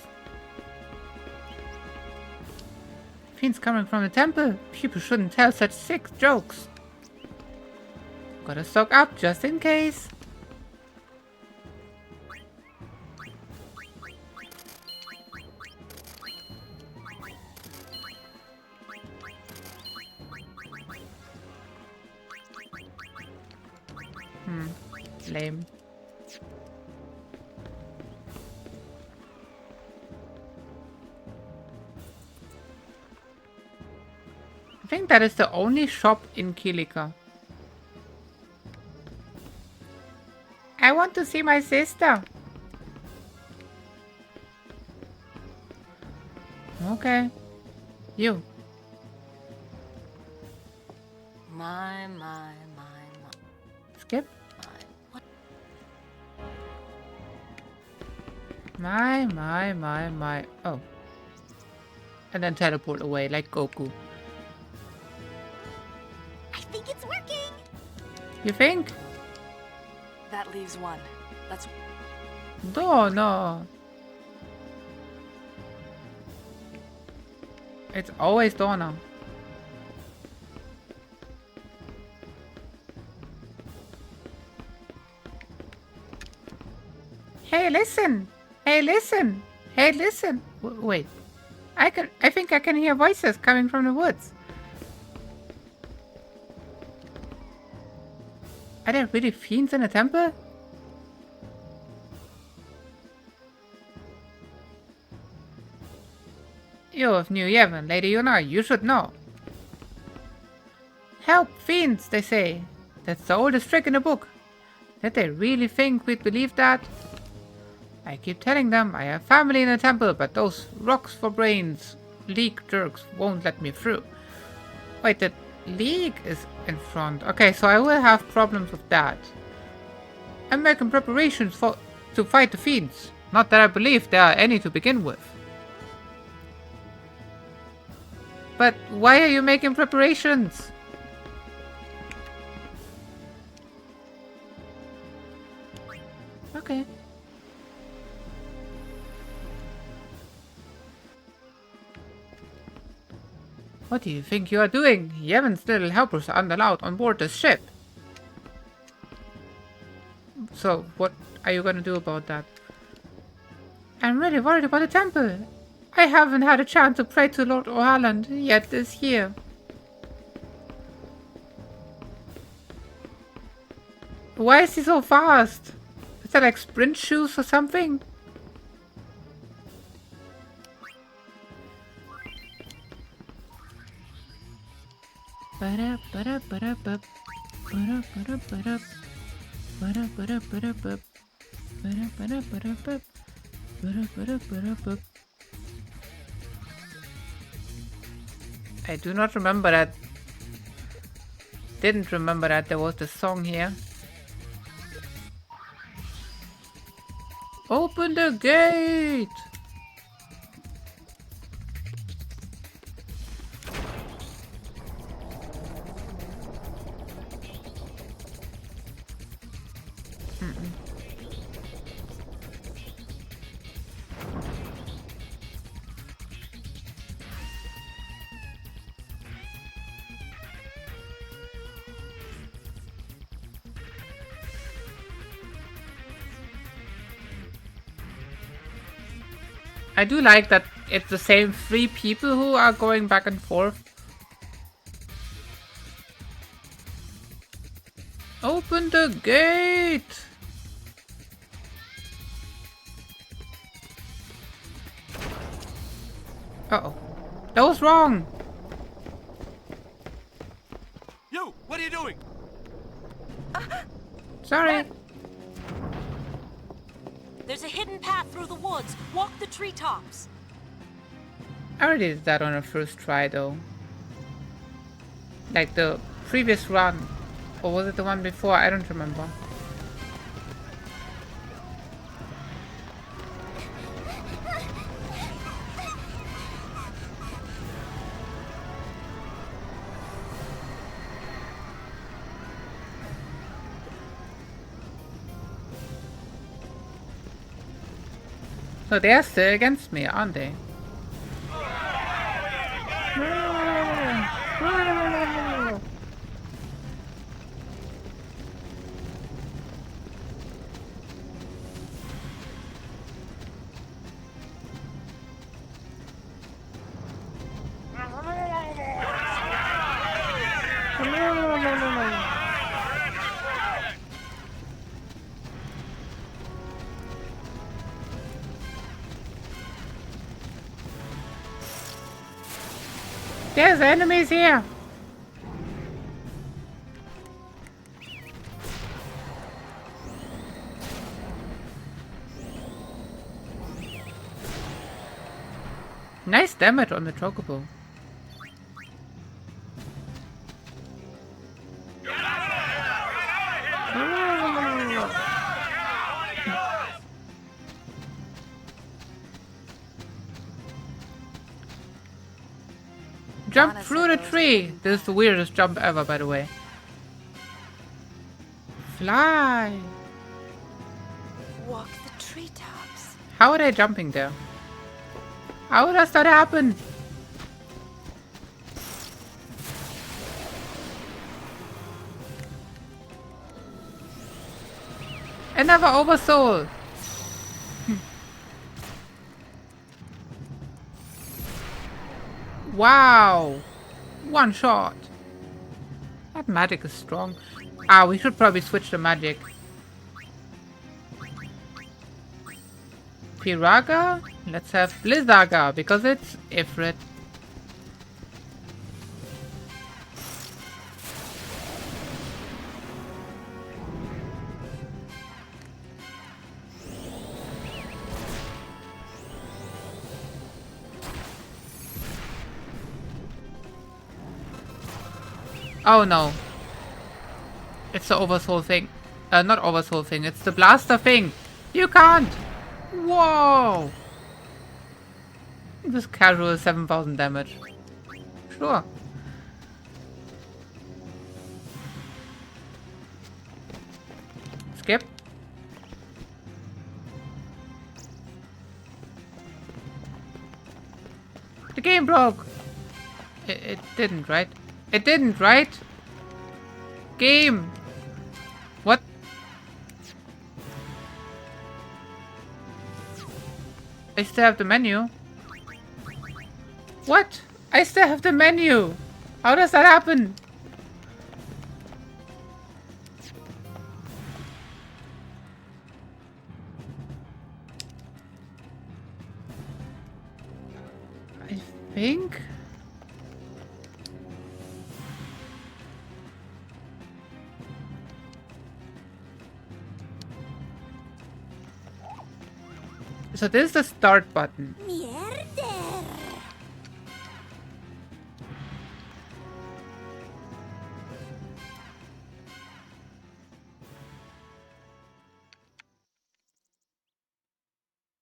Fiends coming from the temple. People shouldn't tell such sick jokes. Gotta stock up just in case. Lame. I think that is the only shop in Kilika. I want to see my sister. Okay. You. My. Skip. My. Oh. And then teleport away like Goku. I think it's working. You think? That leaves one. Let's... No. It's always Donna. Hey, listen! Hey, listen! Hey, listen! Wait. I think I can hear voices coming from the woods. Are there really fiends in the temple? You of New Yevon, Lady Yuna, you should know. Help, fiends, they say. That's the oldest trick in the book. Did they really think we'd believe that? I keep telling them I have family in the temple, but those rocks for brains league jerks won't let me through. Wait, the league is in front. Okay, so I will have problems with that. I'm making preparations to fight the fiends. Not that I believe there are any to begin with. But why are you making preparations? Okay. What do you think you are doing? Yevon's little helpers aren't allowed on board the ship. So, what are you gonna do about that? I'm really worried about the temple. I haven't had a chance to pray to Lord O'Halland yet this year. Why is he so fast? Is that like sprint shoes or something? I do not remember that. Didn't remember that there was a song here. Open the gate! I do like that it's the same 3 people who are going back and forth. Open the gate! Uh-oh. That was wrong. You, what are you doing? Sorry. There's a hidden path through the woods. Walk the treetops. I already did that on a first try though. Like the previous run. Or was it the one before? I don't remember. So they're still against me, aren't they? There's enemies here! Nice damage on the chocobo. Jump through the tree! This is the weirdest jump ever, by the way. Fly! Walk the treetops. How are they jumping there? How does that happen? Another oversoul! Wow! One shot! That magic is strong. Ah, we should probably switch the magic. Piraga? Let's have Blizzaga, because it's Ifrit. Oh no. It's the oversoul thing. Not oversoul thing, it's the blaster thing. You can't! Whoa! This casual 7,000 damage. Sure. Skip. The game broke! It didn't, right? It didn't, right? Game! What? I still have the menu. What? I still have the menu! How does that happen? I think... So this is the start button.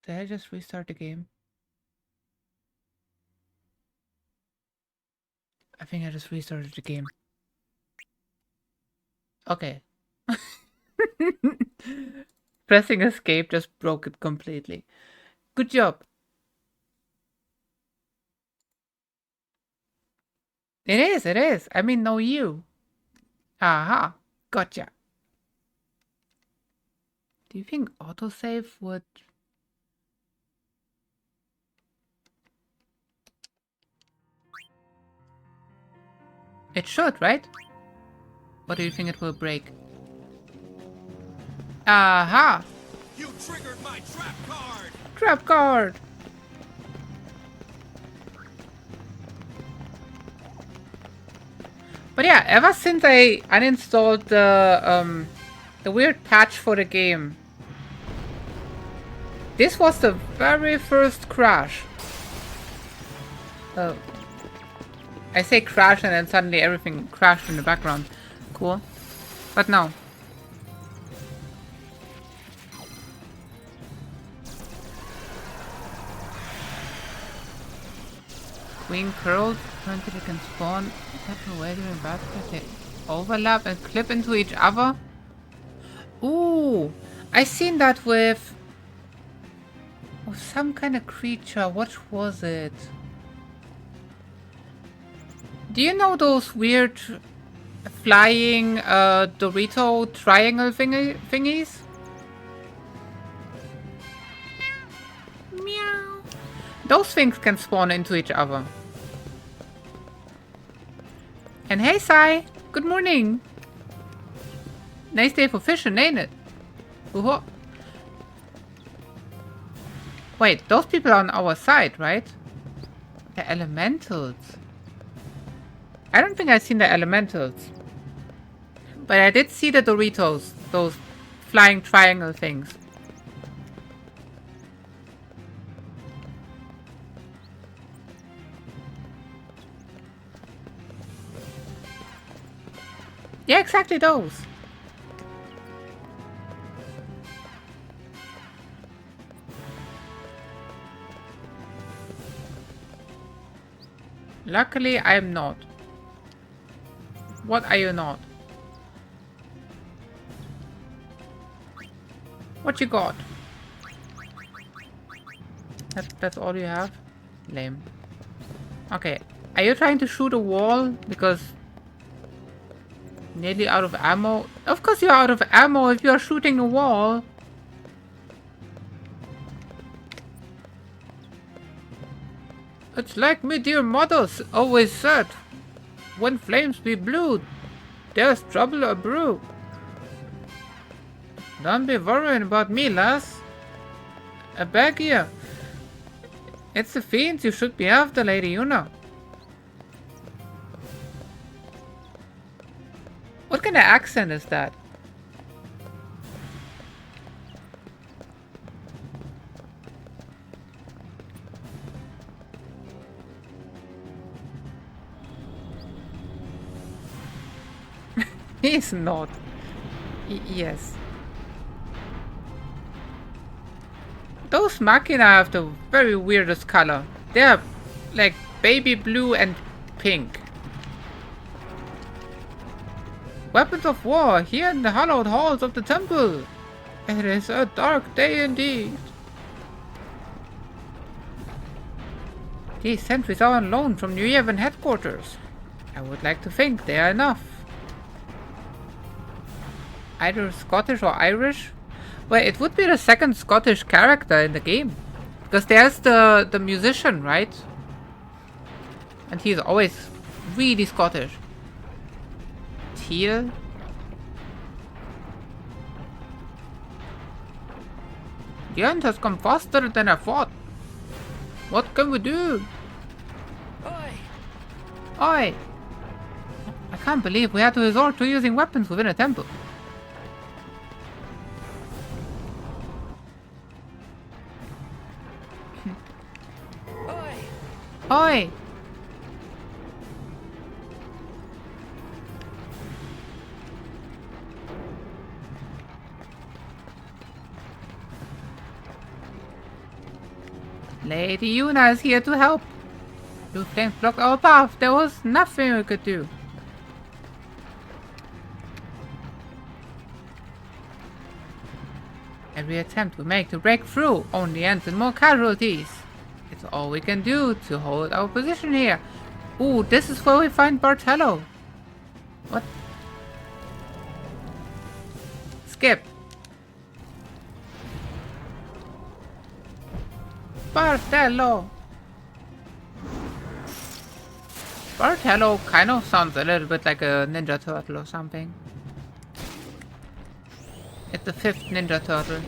Did I just restart the game? I think I just restarted the game. Okay. Pressing escape just broke it completely. Good job. It is, it is. I mean, no you. Aha. Gotcha. Do you think autosave would... It should, right? Or do you think it will break? Aha! You triggered my trap card! Trap card! But yeah, ever since I uninstalled the weird patch for the game, this was the very first crash. I say crash and then suddenly everything crashed in the background. Cool. But no. Queen curled until they can spawn. Tap away during battle. They overlap and clip into each other. Ooh, I seen that with some kind of creature. What was it? Do you know those weird flying Dorito triangle thingies? Meow. Those things can spawn into each other. And hey, Sai, good morning. Nice day for fishing, ain't it? Whoa. Wait, those people are on our side, right? The elementals. I don't think I've seen the elementals. But I did see the Doritos, those flying triangle things. Yeah, exactly those. Luckily, I am not. What are you not? What you got? That's all you have? Lame. Okay. Are you trying to shoot a wall? Because... nearly out of ammo? Of course you're out of ammo if you're shooting a wall. It's like me dear mothers always said. When flames be blue, there's trouble a brew. Don't be worrying about me, lass. I beg you. It's the fiends you should be after, lady, you know. What kind of accent is that? He's not. Yes. Those machina have the very weirdest color. They're like baby blue and pink. Weapons of war here in the hallowed halls of the temple. It is a dark day indeed. These sentries are on loan from New Yevon headquarters. I would like to think they are enough. Either Scottish or Irish? Well, it would be the second Scottish character in the game. Because there's the musician, right? And he's always really Scottish. Teal? The end has come faster than I thought. What can we do? Oi! Oi! I can't believe we had to resort to using weapons within a temple. Oi! Lady Yuna is here to help. Blue flames blocked our path. There was nothing we could do. Every attempt we make to break through only ends in more casualties. It's all we can do to hold our position here. Ooh, this is where we find Bartello. What? Skip. Bartello. Bartello kind of sounds a little bit like a Ninja Turtle or something. It's the 5th Ninja Turtle.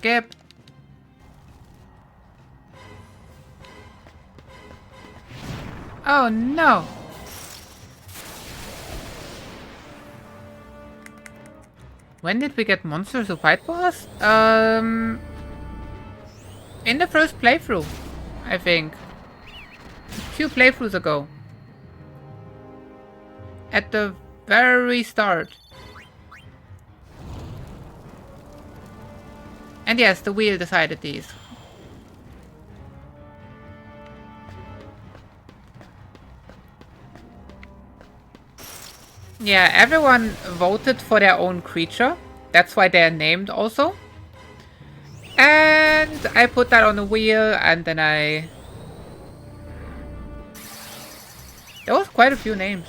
Skip. Oh no. When did we get Monsters of White Boss? In the first playthrough, I think. 2 playthroughs ago. At the very start. And yes, the wheel decided these. Yeah, everyone voted for their own creature. That's why they're named also. And I put that on the wheel and then I... There was quite a few names.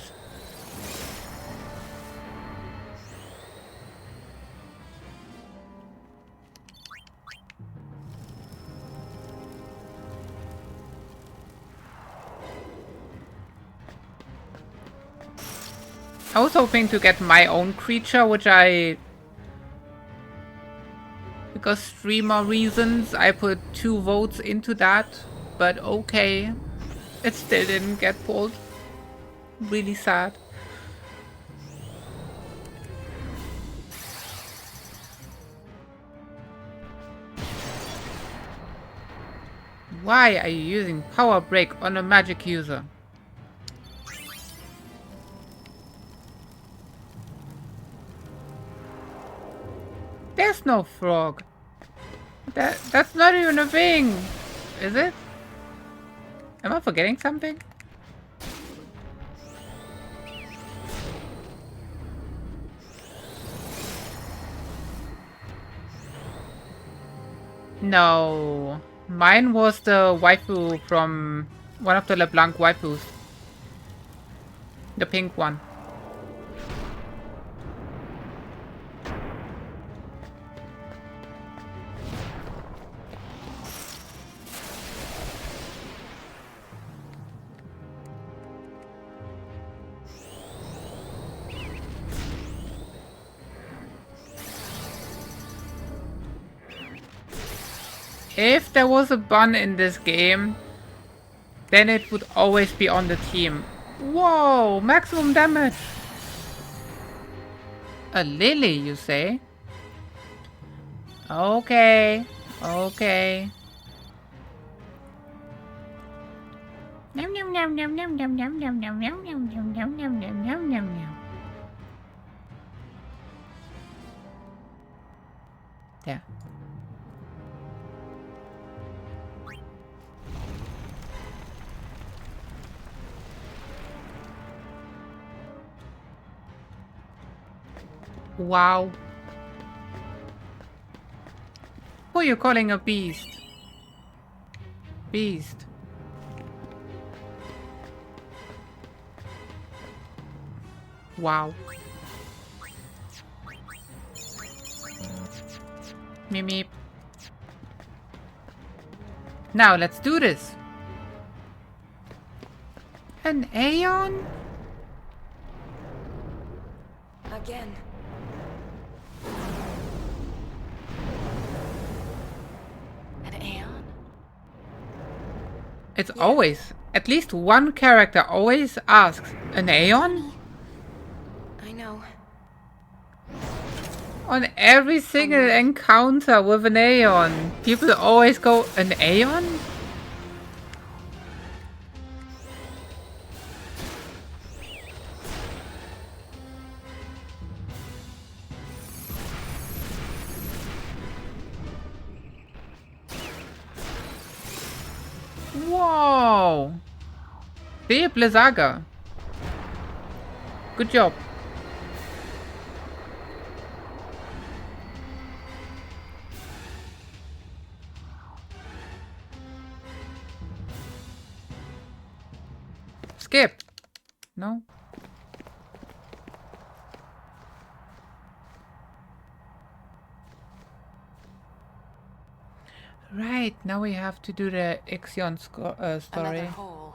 I was hoping to get my own creature, which I... Because streamer reasons, I put 2 votes into that. But okay. It still didn't get pulled. Really sad. Why are you using Power Break on a magic user? There's no frog. That's not even a thing. Is it? Am I forgetting something? No. Mine was the waifu from one of the LeBlanc waifus. The pink one. If there was a bun in this game, then it would always be on the team. Whoa, maximum damage. A lily, you say? Okay, okay. Nom nom nom nom nom nom nom nom nom nom nom nom nom nom nom nom nom. There. Wow. Who are you calling a beast? Beast. Wow. Meep meep. Now let's do this. An Aeon? Again. An Aeon? It's always, at least one character always asks, an Aeon? I know. On every single encounter with an Aeon, people always go, an Aeon? Whoa! See, Blizzaga. Good job. Skip. No. Right, now we have to do the Ixion story. Another hole.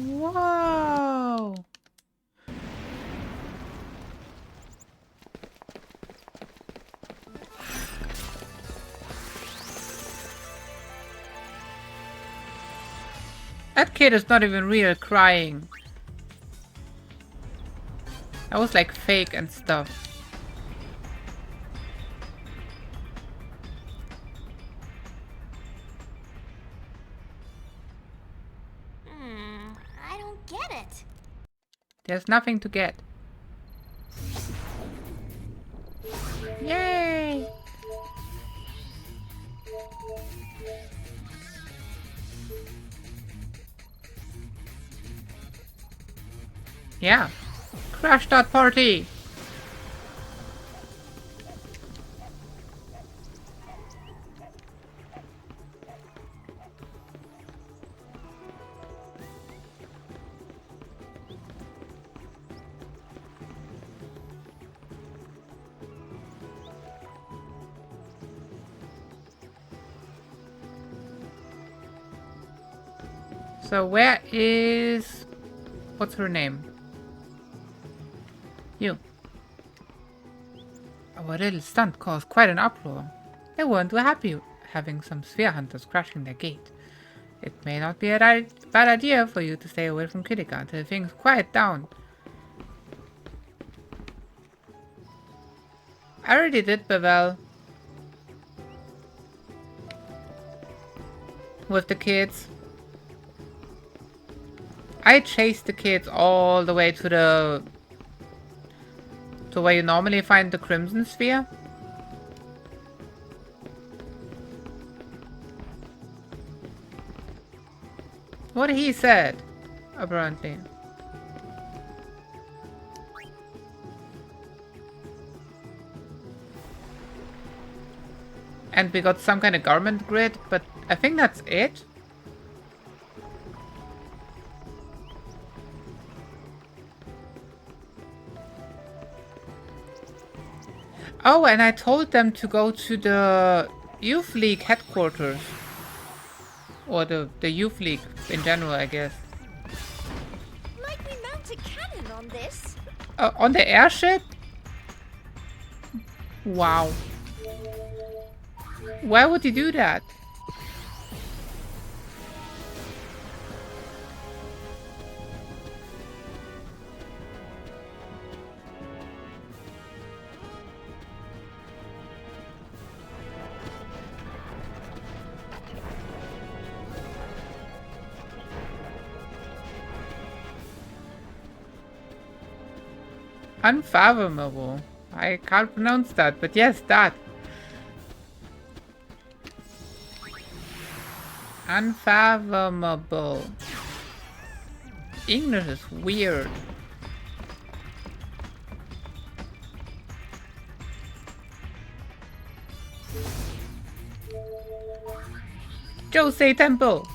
Whoa! That kid is not even real crying. That was like fake and stuff. I don't get it. There's nothing to get. Yay! Yeah. Crash that party! So where is... What's her name? You. Our little stunt caused quite an uproar. They weren't too happy having some sphere hunters crashing their gate. It may not be a bad idea for you to stay away from Kitika until things quiet down. I already did, Bevel. With the kids. I chased the kids all the way to where you normally find the Crimson Sphere. What he said, apparently. And we got some kind of garment grid, but I think that's it. Oh, and I told them to go to the Youth League headquarters. Or the Youth League in general, I guess. Might we mount a cannon on this? On the airship? Wow. Why would you do that? Unfathomable. I can't pronounce that, but yes, that. Unfathomable. English is weird. Josei Temple.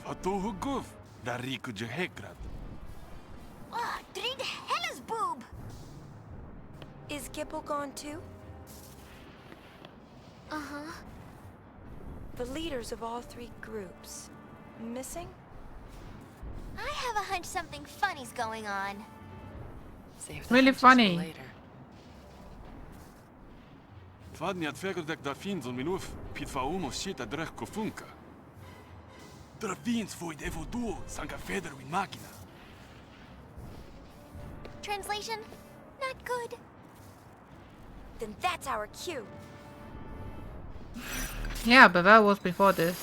Fatuhuguf, Dariku Jehekrad. Ah, Drid Hella's boob! Is Gipple gone too? Uh-huh. The leaders of all three groups. Missing? I have a hunch something funny's going on. Really funny. Fadni adfegerdek dafin zon minuf, pitfaumo shita drech kofunka. Drafins void evoduo, sanka feder win machina. Translation? Not good. Then that's our cue. Yeah, but that was before this.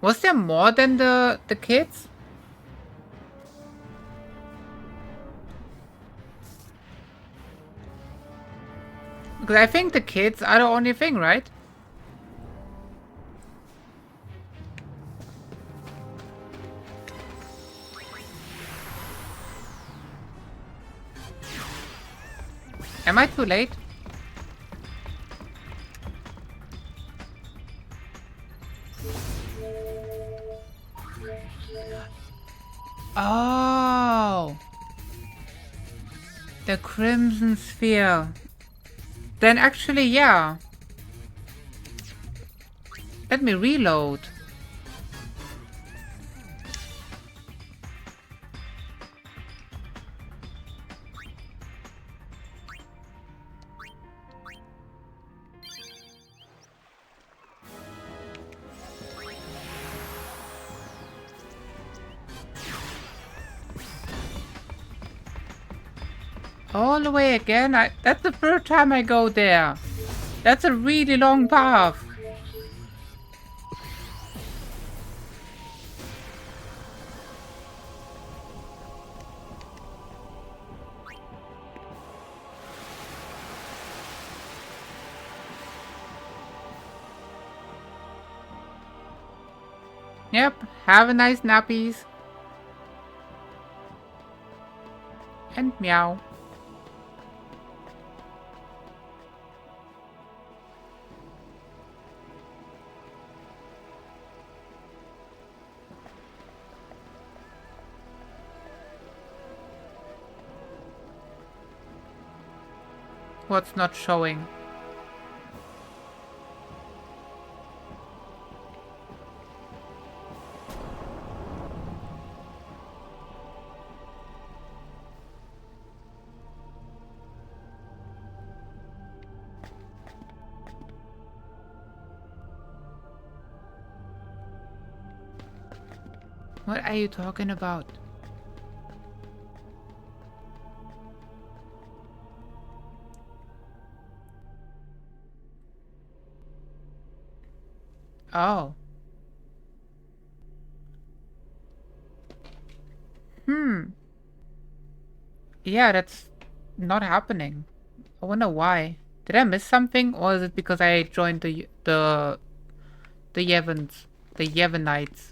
Was there more than the kids? Because I think the kids are the only thing, right? Am I too late? Oh! The Crimson Sphere. Then actually, yeah. Let me reload. All the way again? That's the third time I go there. That's a really long path. Yep, have a nice nappies. And meow. What's not showing? What are you talking about? Oh. Yeah, that's not happening. I wonder why. Did I miss something, or is it because I joined the Yevons, the Yevonites?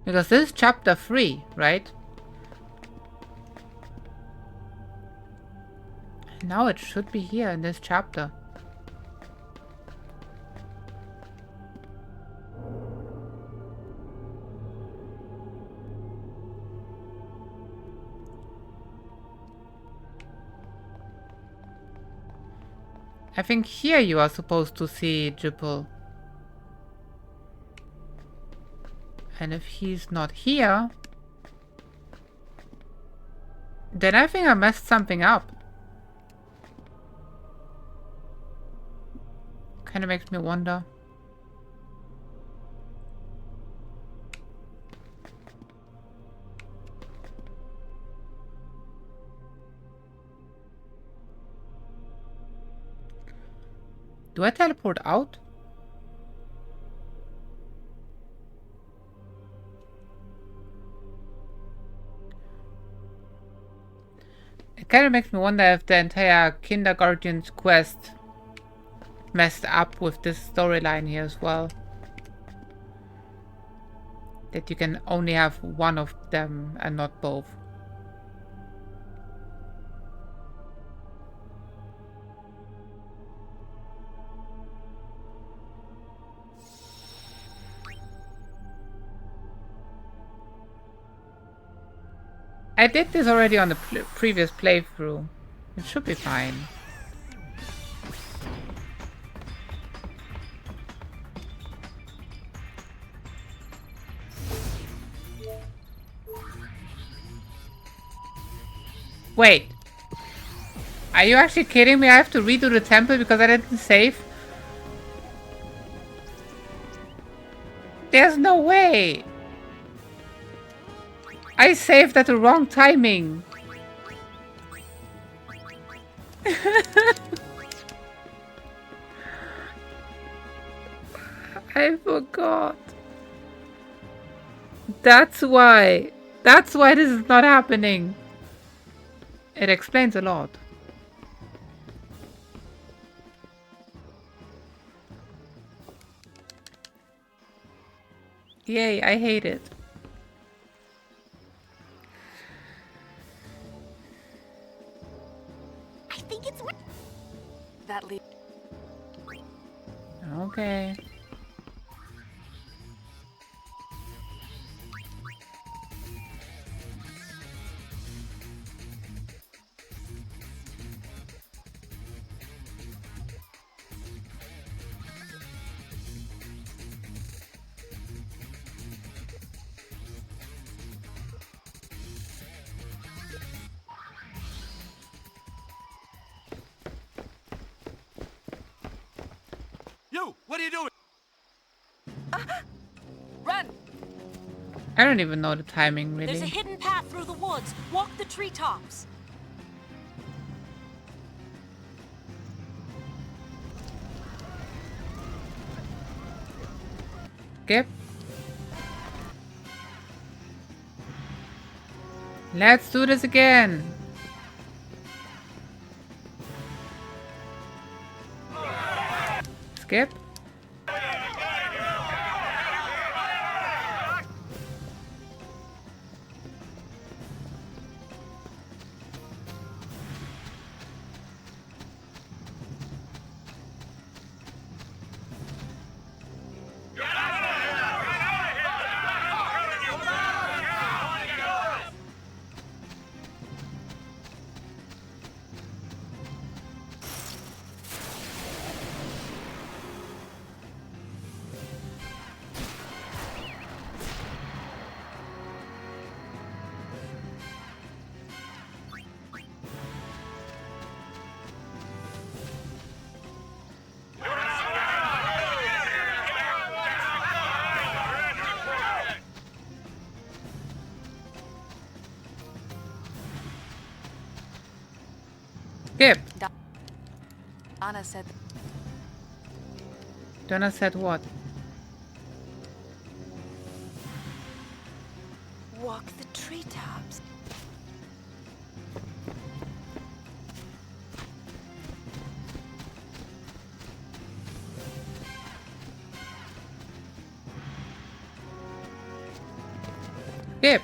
Because this is chapter 3, right? Now it should be here in this chapter. I think here you are supposed to see Jipple. And if he's not here, then I think I messed something up. Kinda makes me wonder. Do I teleport out? It kind of makes me wonder if the entire Kindergarten's quest messed up with this storyline here as well. That you can only have one of them and not both. I did this already on the previous playthrough. It should be fine. Wait. Are you actually kidding me? I have to redo the temple because I didn't save? There's no way! I saved at the wrong timing. I forgot. That's why. That's why this is not happening. It explains a lot. Yay, I hate it. I think it's that lead. Okay. You! What are you doing? Run! I don't even know the timing, really. There's a hidden path through the woods. Walk the treetops. Skip. Let's do this again. Skip. Skip. Anna said. Donna said what? Walk the treetops. Skip.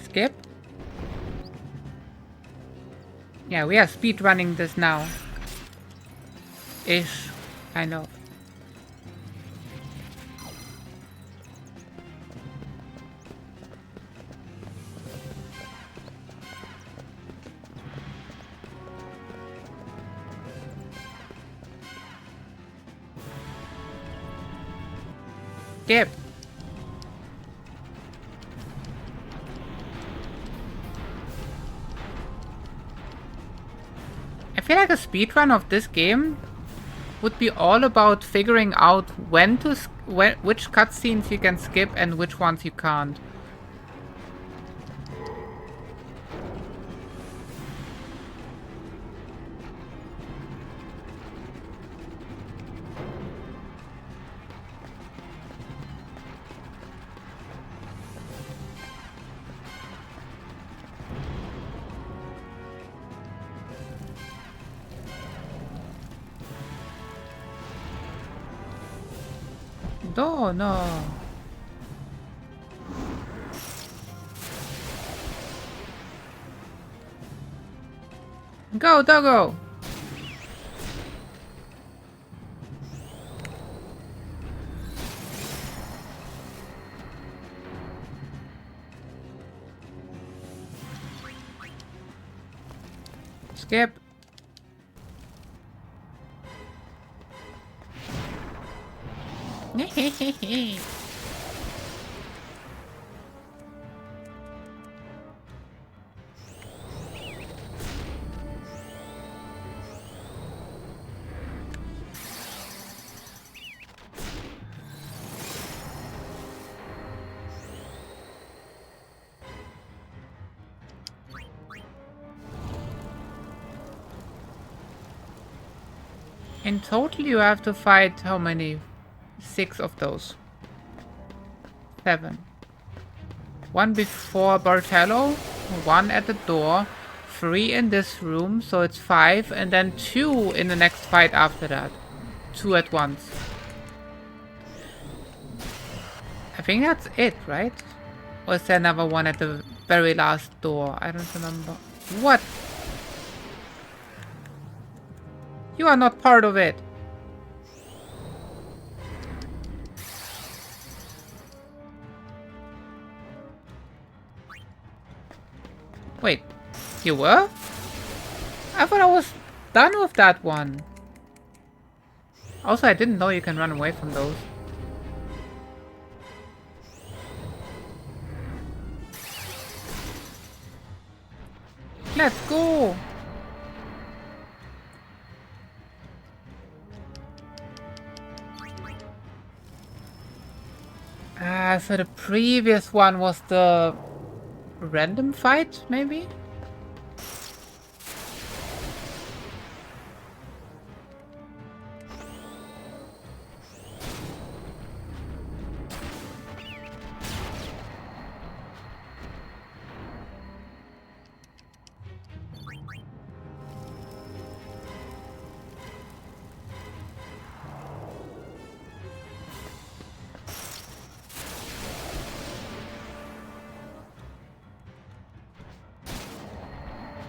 Skip. Yeah, we are speed running this now. Ish, kind of. Skip. I feel like a speedrun of this game would be all about figuring out when to which cutscenes you can skip and which ones you can't. Oh no. Go, doggo! Skip. In total you have to fight how many? 6 of those. 7. 1 before Bartello, 1 at the door, 3 in this room, so it's 5, and then 2 in the next fight after that. 2 at once. I think that's it, right? Or is there another one at the very last door? I don't remember. What? You are not part of it. Wait, you were? I thought I was done with that one. Also, I didn't know you can run away from those. Let's go! Ah, so the previous one was the random fight, maybe?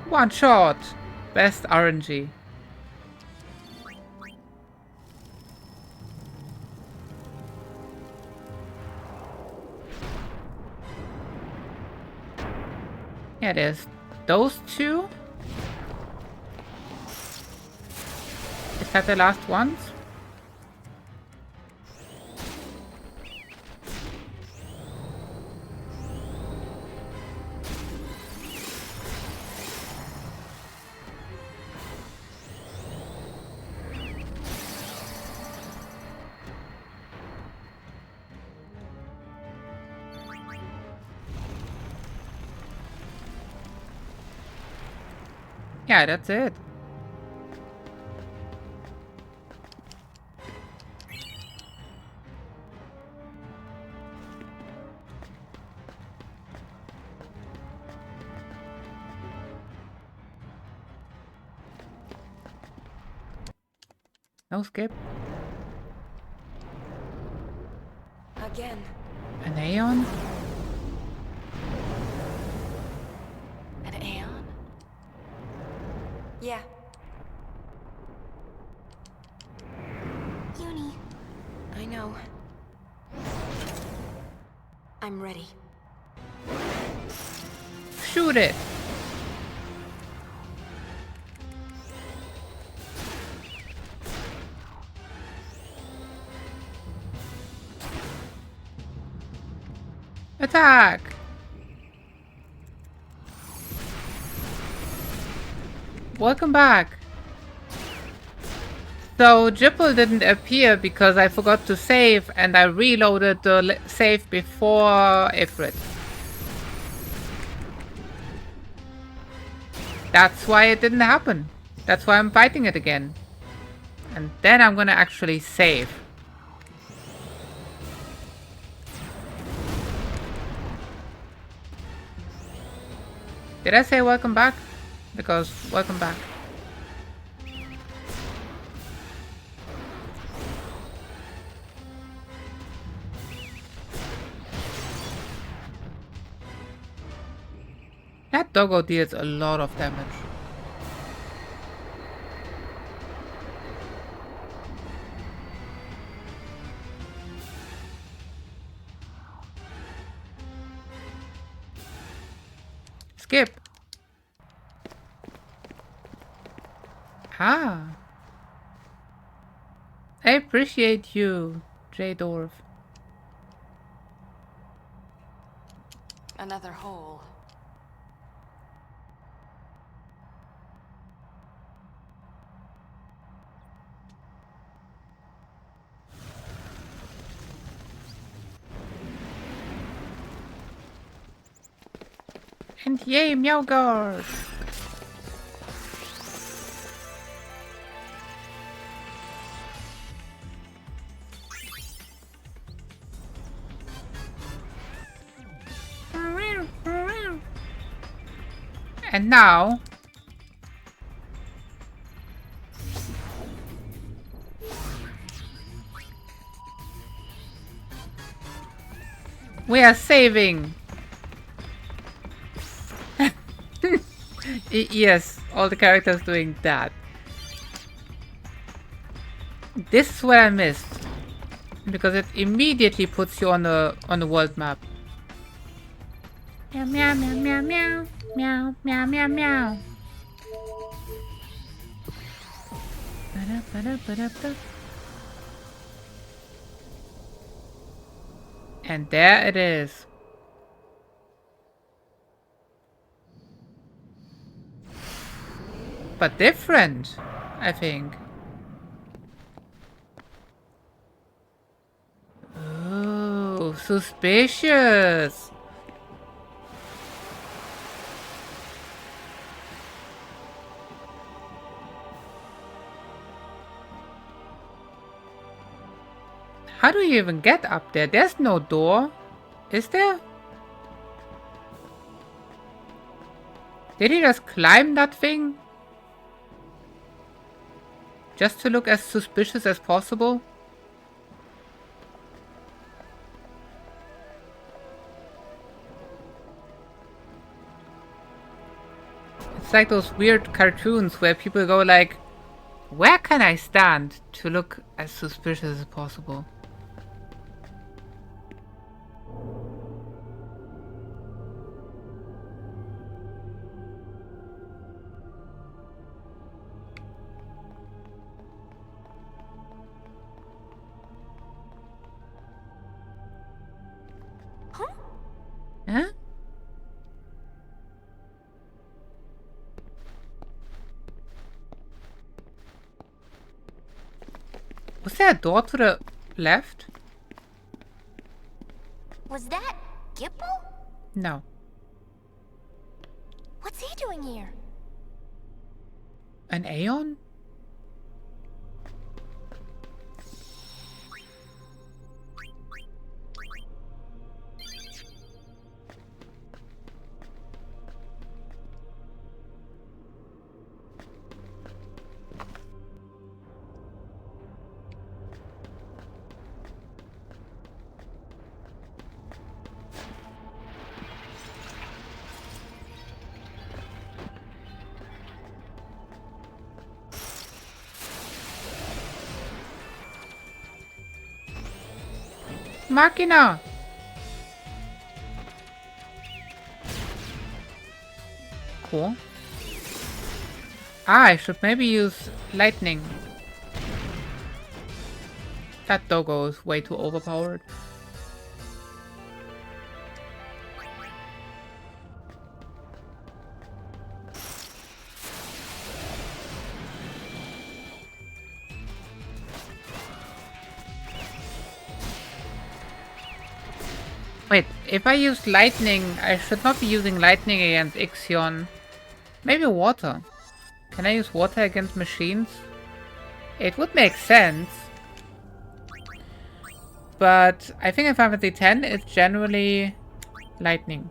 One shot! Best RNG. Yeah, there's those two. Is that the last ones? Yeah, that's it. No skip. Again. An Aeon? An Aeon? Yeah. Uni. I know. I'm ready. Shoot it! Attack! Welcome back. So Jipple didn't appear because I forgot to save and I reloaded the save before Ifrit. That's why it didn't happen. That's why I'm fighting it again. And then I'm gonna actually save. Did I say welcome back? Because welcome back. That doggo deals a lot of damage. Skip. Ah. I appreciate you, J-Dorf. Another hole. And yay, Meowgard! And now, We are saving. Yes, all the characters doing that. This is what I missed, because it immediately puts you on the world map. Meow meow meow meow meow meow meow meow meow. And there it is. But different, I think. Oh, suspicious. How do you even get up there? There's no door. Is there? Did he just climb that thing? Just to look as suspicious as possible? It's like those weird cartoons where people go like, where can I stand to look as suspicious as possible? Huh? Was there a door to the left? Was that Gippo? No. What's he doing here? An Aeon? Machina! Cool. Ah, I should maybe use lightning. That doggo is way too overpowered. Wait, if I use lightning, I should not be using lightning against Ixion. Maybe water. Can I use water against machines? It would make sense. But I think in Final Fantasy X, it's generally lightning.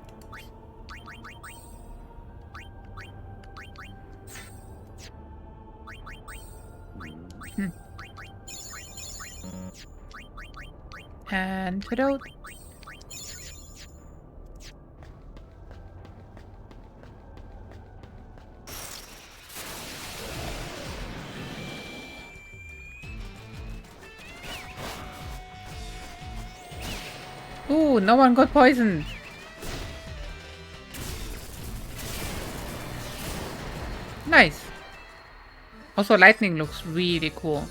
Antidote. Ooh, no one got poisoned. Nice. Also, lightning looks really cool.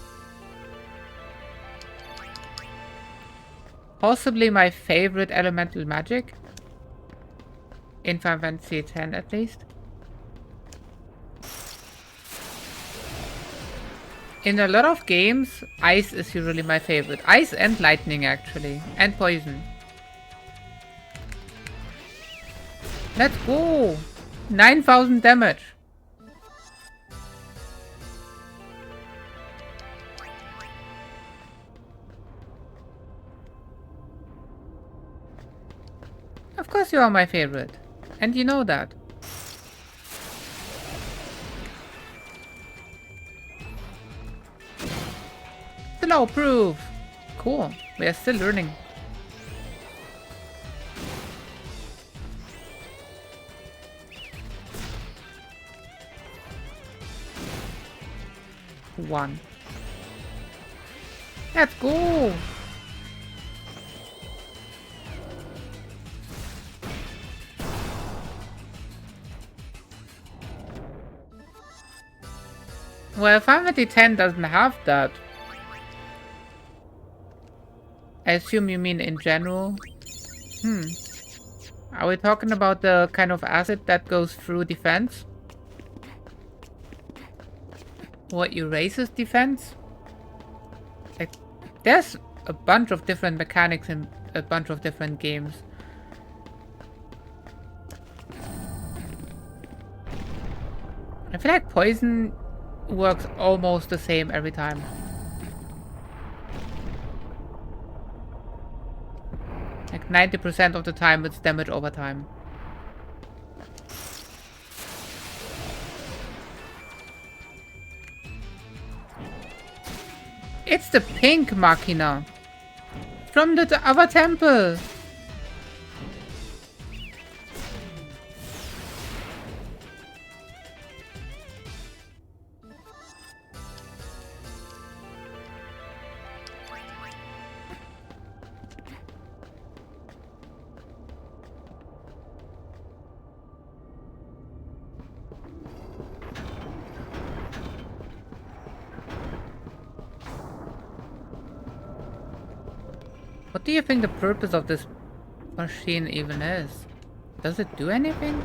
Possibly my favorite elemental magic. In Final Fantasy X, at least. In a lot of games, ice is usually my favorite. Ice and lightning, actually. And poison. Let's go! 9,000 damage. Of course you are my favorite. And you know that. Slow proof! Cool. We are still learning. 1. Let's go! Well, Final Fantasy X doesn't have that. I assume you mean in general? Are we talking about the kind of acid that goes through defense? Or erases defense? Like, there's a bunch of different mechanics in a bunch of different games. I feel like poison works almost the same every time. Like 90% of the time it's damage over time. It's the pink Machina from the other temple. What do you think the purpose of this machine even is? Does it do anything?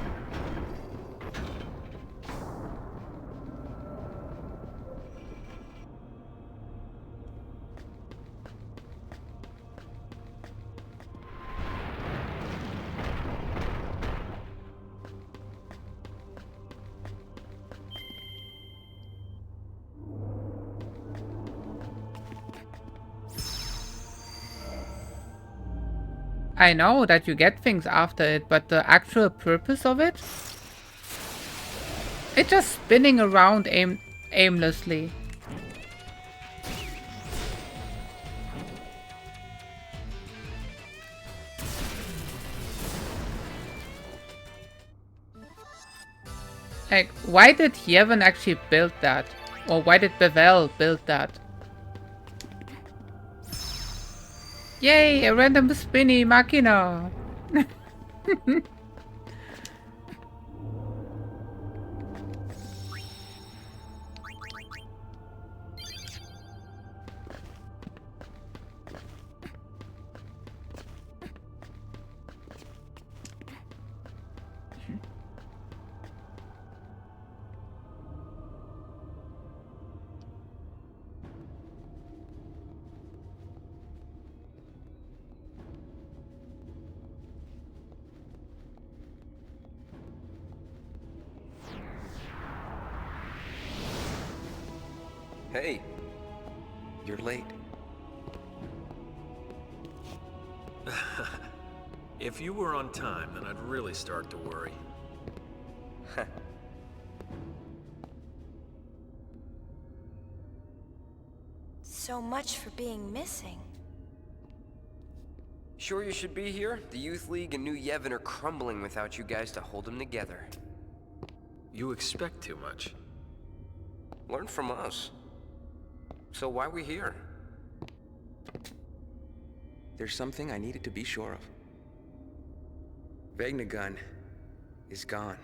I know that you get things after it, but the actual purpose of it? It's just spinning around aimlessly. Like, why did Yevon actually build that? Or why did Bevel build that? Yay, a random spinny machina! Hey, you're late. If you were on time, then I'd really start to worry. So much for being missing. Sure you should be here? The Youth League and New Yevon are crumbling without you guys to hold them together. You expect too much. Learn from us. So why are we here? There's something I needed to be sure of. Vegnagun is gone.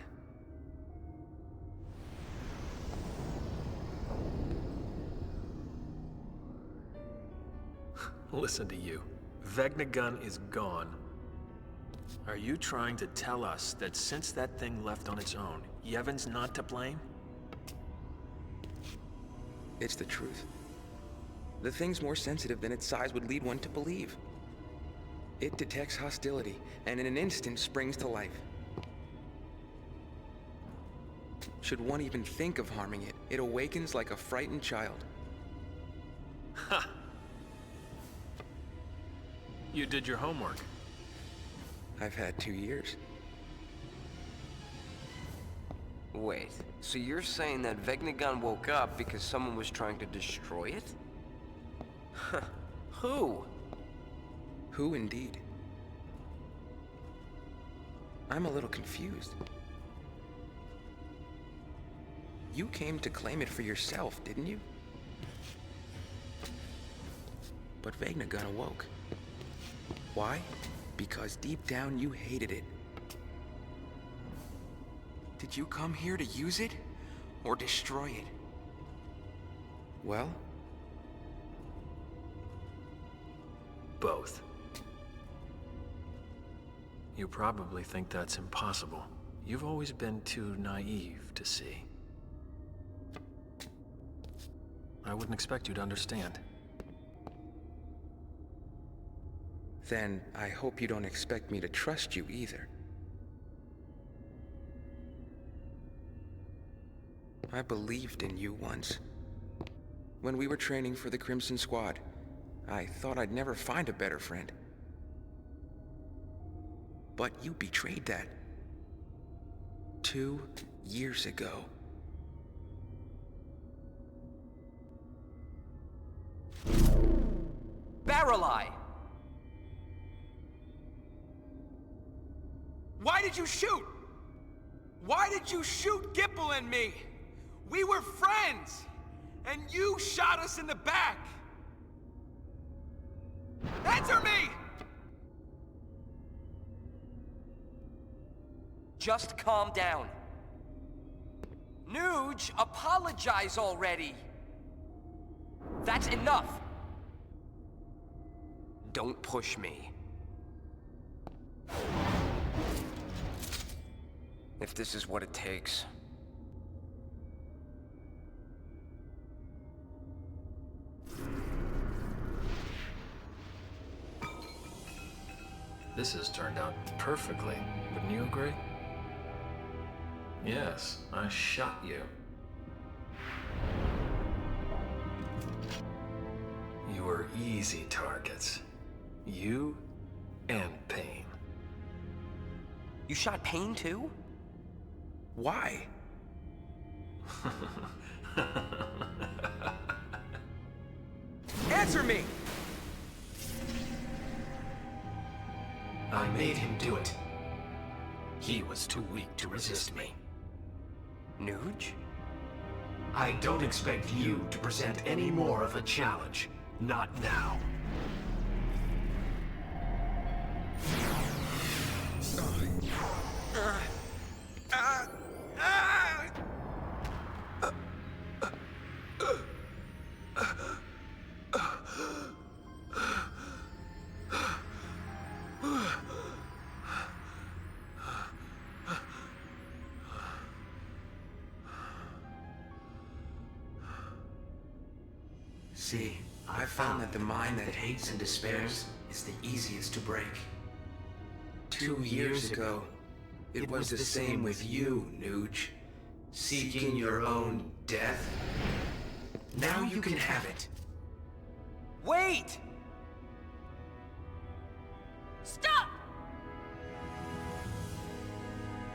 Listen to you. Vegnagun is gone. Are you trying to tell us that since that thing left on its own, Yevon's not to blame? It's the truth. The thing's more sensitive than its size would lead one to believe. It detects hostility, and in an instant springs to life. Should one even think of harming it, it awakens like a frightened child. Ha! You did your homework. I've had 2 years. Wait, so you're saying that Vegnagun woke up because someone was trying to destroy it? Huh. Who? Who indeed? I'm a little confused. You came to claim it for yourself, didn't you? But Vegnagun awoke. Why? Because deep down you hated it. Did you come here to use it? Or destroy it? Well? Both. You probably think that's impossible. You've always been too naive to see. I wouldn't expect you to understand. Then I hope you don't expect me to trust you either. I believed in you once. When we were training for the Crimson Squad, I thought I'd never find a better friend. But you betrayed that. 2 years ago. Barrel-eye! Why did you shoot? Why did you shoot Gipple and me? We were friends! And you shot us in the back! Answer me! Just calm down. Nuge, apologize already! That's enough! Don't push me. If this is what it takes. This has turned out perfectly. Wouldn't you agree? Yes, I shot you. You were easy targets. You and Payne. You shot Payne too? Why? Answer me! I made him do it. He was too weak to resist me. Nuge? I don't expect you to present any more of a challenge. Not now. See, I found that the mind that hates and despairs is the easiest to break. 2 years ago, it was the same with you, Nuge. Seeking your own death. Now you can have it. Wait! Stop!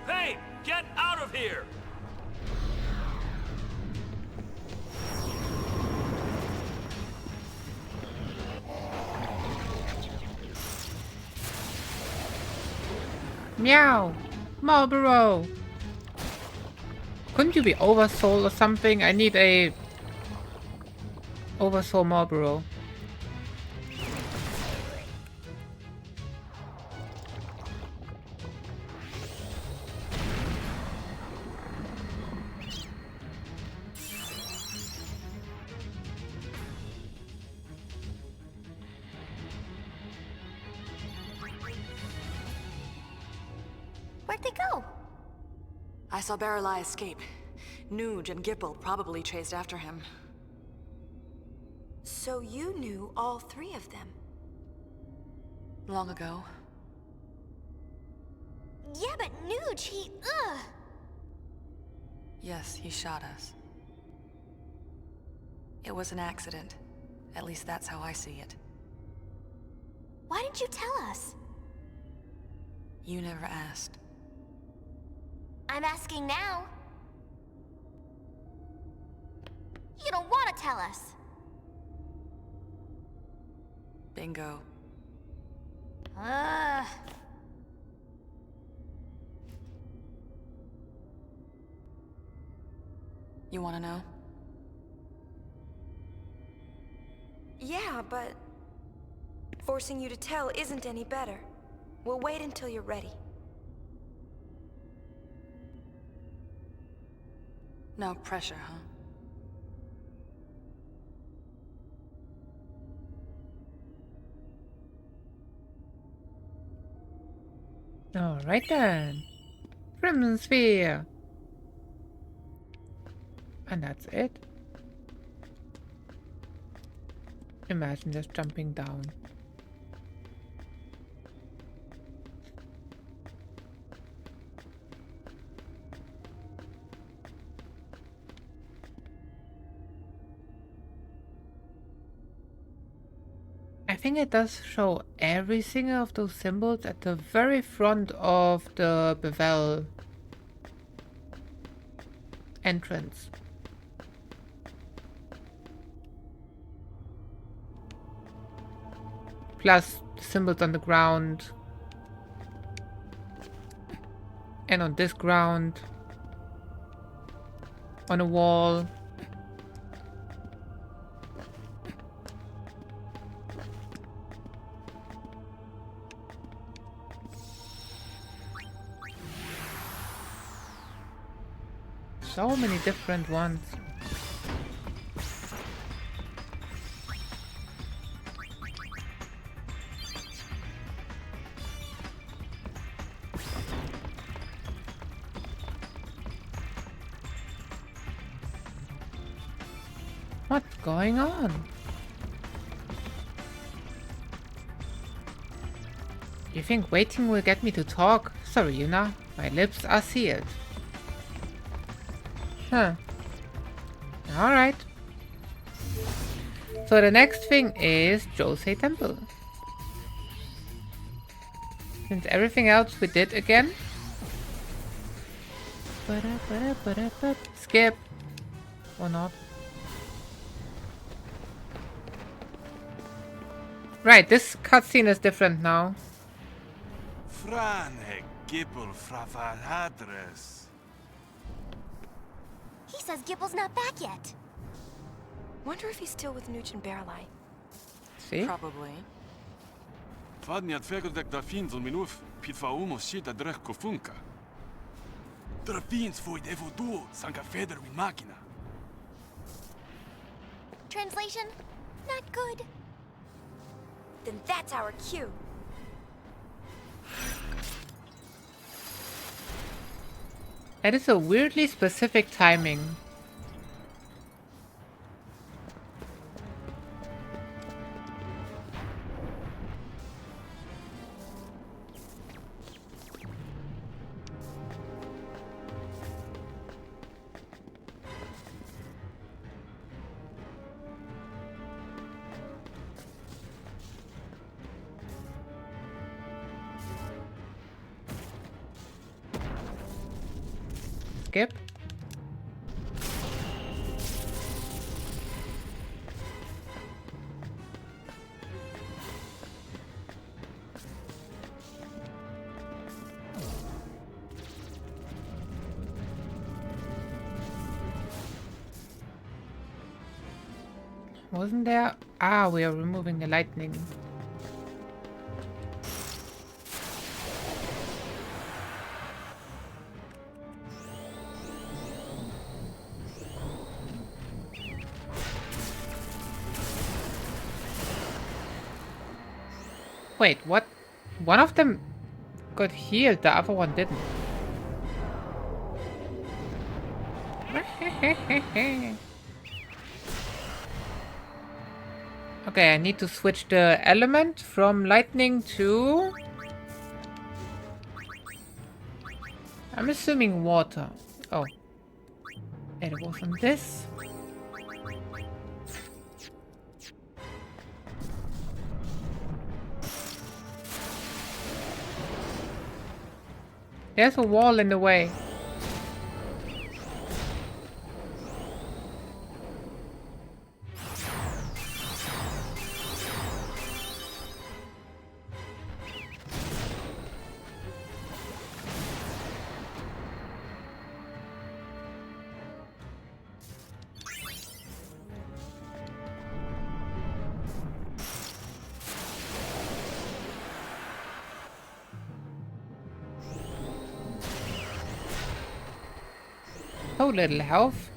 Hey, get out of here! Meow! Marlboro! Couldn't you be Oversoul or something? I need a Oversoul Marlboro. Where'd they go? I saw Barrel-eye escape. Nuge and Gipple probably chased after him. So you knew all 3 of them? Long ago. Yeah, but Nuge, he... Yes, he shot us. It was an accident. At least that's how I see it. Why didn't you tell us? You never asked. I'm asking now. You don't want to tell us. Bingo. You want to know? Yeah, but Forcing you to tell isn't any better. We'll wait until you're ready. No pressure, huh? Alright then. Crimson Sphere. And that's it. Imagine just jumping down. I think it does show every single of those symbols at the very front of the Bevel entrance. Plus the symbols on the ground. And on this ground. On a wall. So many different ones. What's going on? You think waiting will get me to talk? Sorry, Yuna. My lips are sealed. Huh. Alright. So the next thing is Josei Temple. Since everything else we did again. Skip. Or not. Right, this cutscene is different now. Frane Gibbel Fravahadres. He says Gibble's not back yet. Wonder if he's still with Nuch and Barrelai. See? Probably. Fadniat Fegordek Dafins on Minuf, Pitfaumo Shita Drech Kofunka. Drafins Void Evodu, Sanka Feder Win Machina. Translation? Not good. Then that's our cue. That is a weirdly specific timing. Skip. Wasn't there? Ah, we are removing the lightning. Wait, what? One of them got healed, the other one didn't. Okay, I need to switch the element from lightning to... I'm assuming water. Oh. It wasn't this. There's a wall in the way. So little health.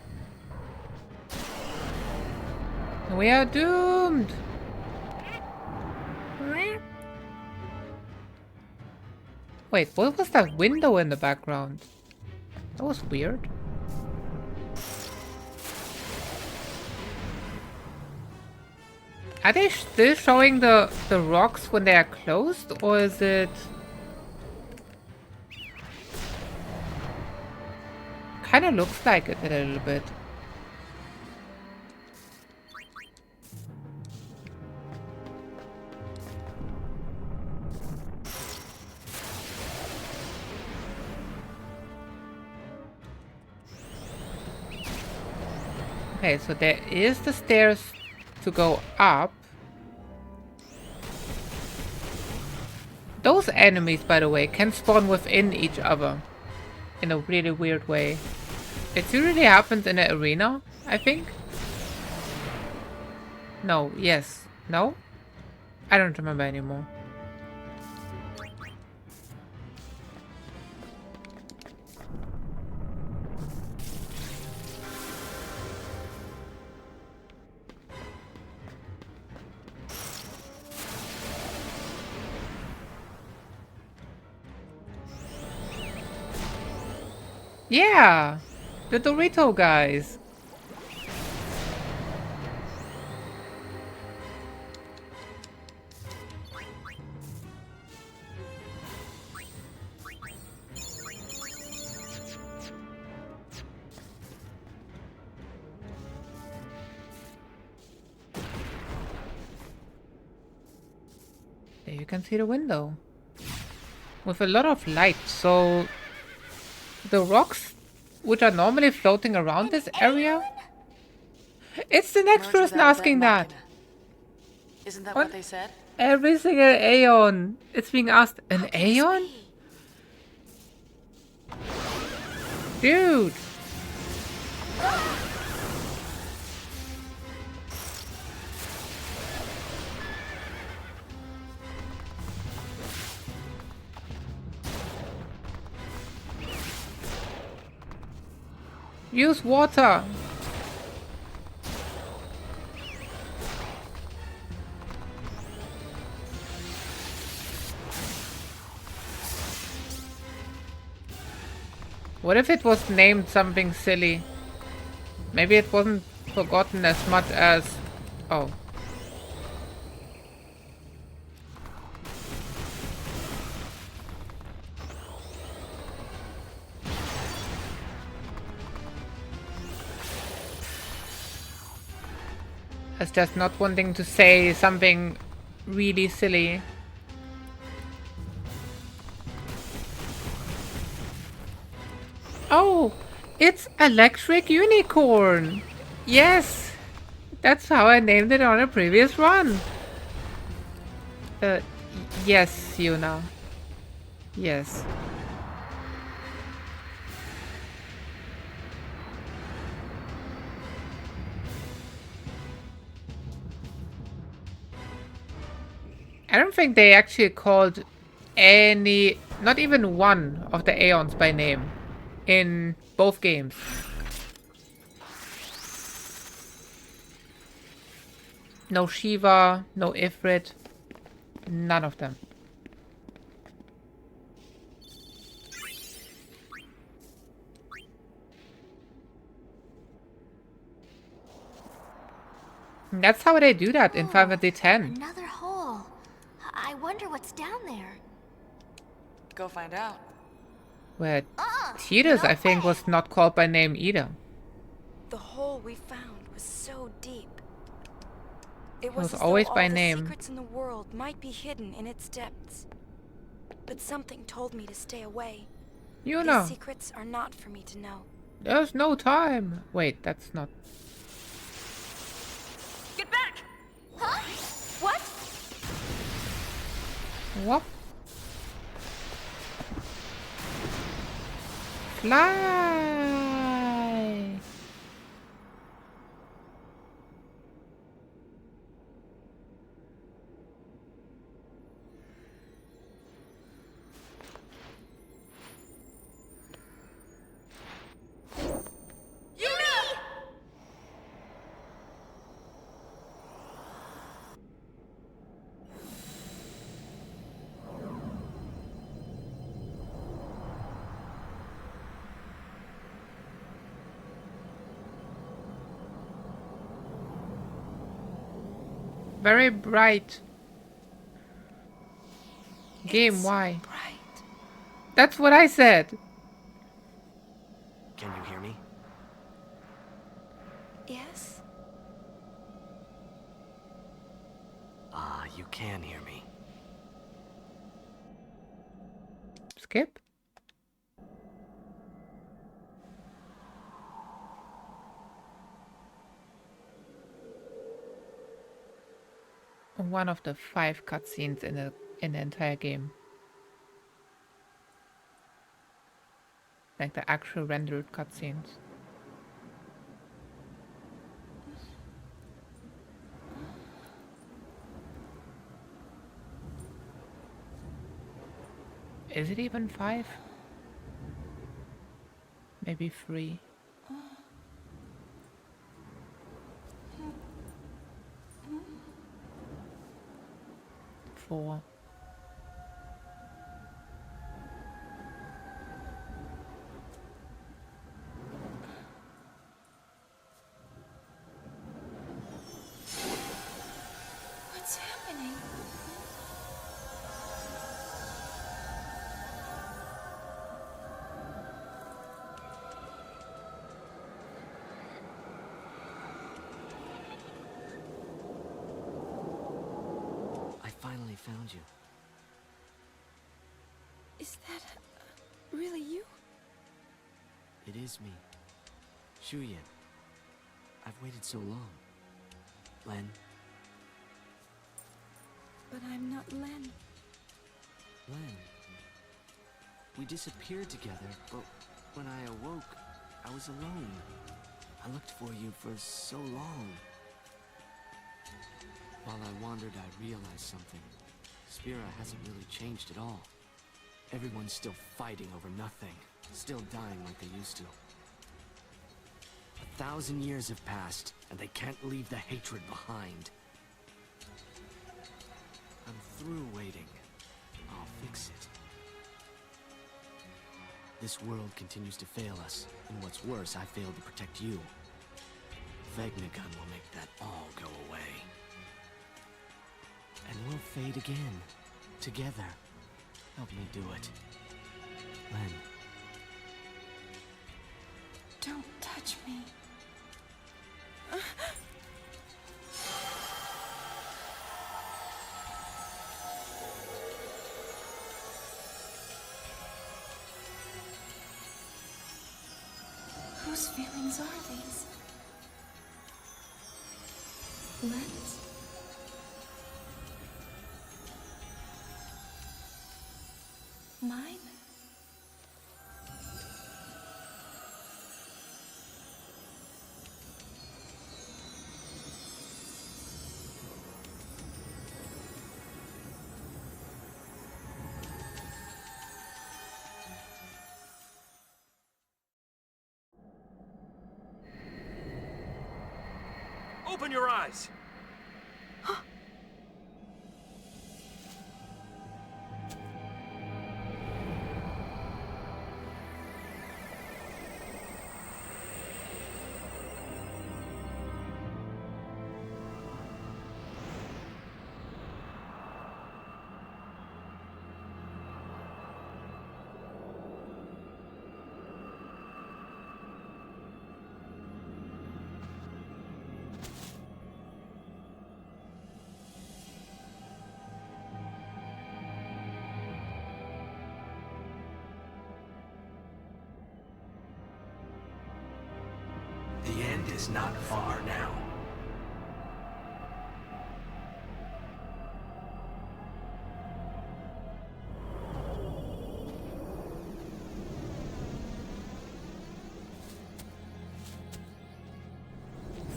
We are doomed. Wait, what was that window in the background? That was weird. Are they still showing the rocks when they are closed, or is it... Kinda looks like it a little bit. Okay, so there is the stairs to go up. Those enemies, by the way, can spawn within each other in a really weird way. It usually happens in an arena, I think. No, yes, no? I don't remember anymore. Yeah, the Dorito guys. There you can see the window with a lot of light, so the rocks which are normally floating around this area. It's the next person asking that. Isn't that what they said? Every single Aeon. It's being asked. An Aeon? Dude. Use water. What if it was named something silly? Maybe it wasn't forgotten as much as... Oh. As just not wanting to say something really silly. Oh, it's Electric Unicorn. Yes, that's how I named it on a previous run. Yes, Yuna. Yes. I don't think they actually called any, not even one of the Aeons by name in both games. No Shiva, no Ifrit, none of them. That's how they do that in 5D10. Another hole. I wonder what's down there. Go find out. Where Tidus, I think, was not called by name either. The hole we found was so deep. It was was always all by the name. secrets in the world might be hidden in its depths. But something told me to stay away. Yuna. These secrets are not for me to know. There's no time. Wait, that's not... Get back! Huh? What? What? Fly! Very bright. Game, It's why? so bright. That's what I said. Can you hear me? Yes? Ah, you can hear me. Skip. One of the 5 cutscenes in the entire game. Like the actual rendered cutscenes. Is it even 5? Maybe 3. 4. What's happening? I finally found you. Is that really you? It is me. Shuyin. I've waited so long. Len, But I'm not Len. Len. We disappeared together, but when I awoke, I was alone. I looked for you for so long. While I wandered, I realized something. Spira hasn't really changed at all. Everyone's still fighting over nothing, still dying like they used to. 1,000 years have passed, and they can't leave the hatred behind. I'm through waiting. I'll fix it. This world continues to fail us, and what's worse, I failed to protect you. Vegnagun will make that all go away. And we'll fade again, together. Help me do it. Len. Don't touch me. Whose feelings are these? Len's? Mine? Open your eyes! The end is not far now.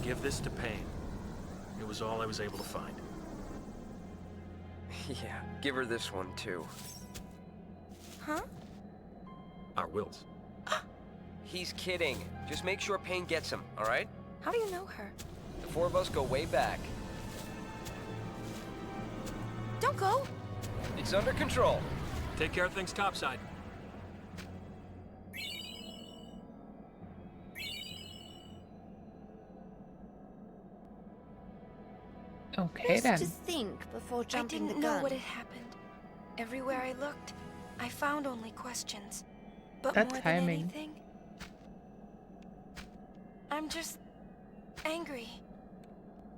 Give this to Pain. It was all I was able to find. Yeah, give her this one too. Huh? Our wills. He's kidding. Just make sure Pain gets him, alright? How do you know her? The 4 of us go way back. Don't go! It's under control. Take care of things topside. Okay Used then. to think before jumping the gun. I didn't know what had happened. Everywhere I looked, I found only questions. But That more timing. than anything, I'm just angry.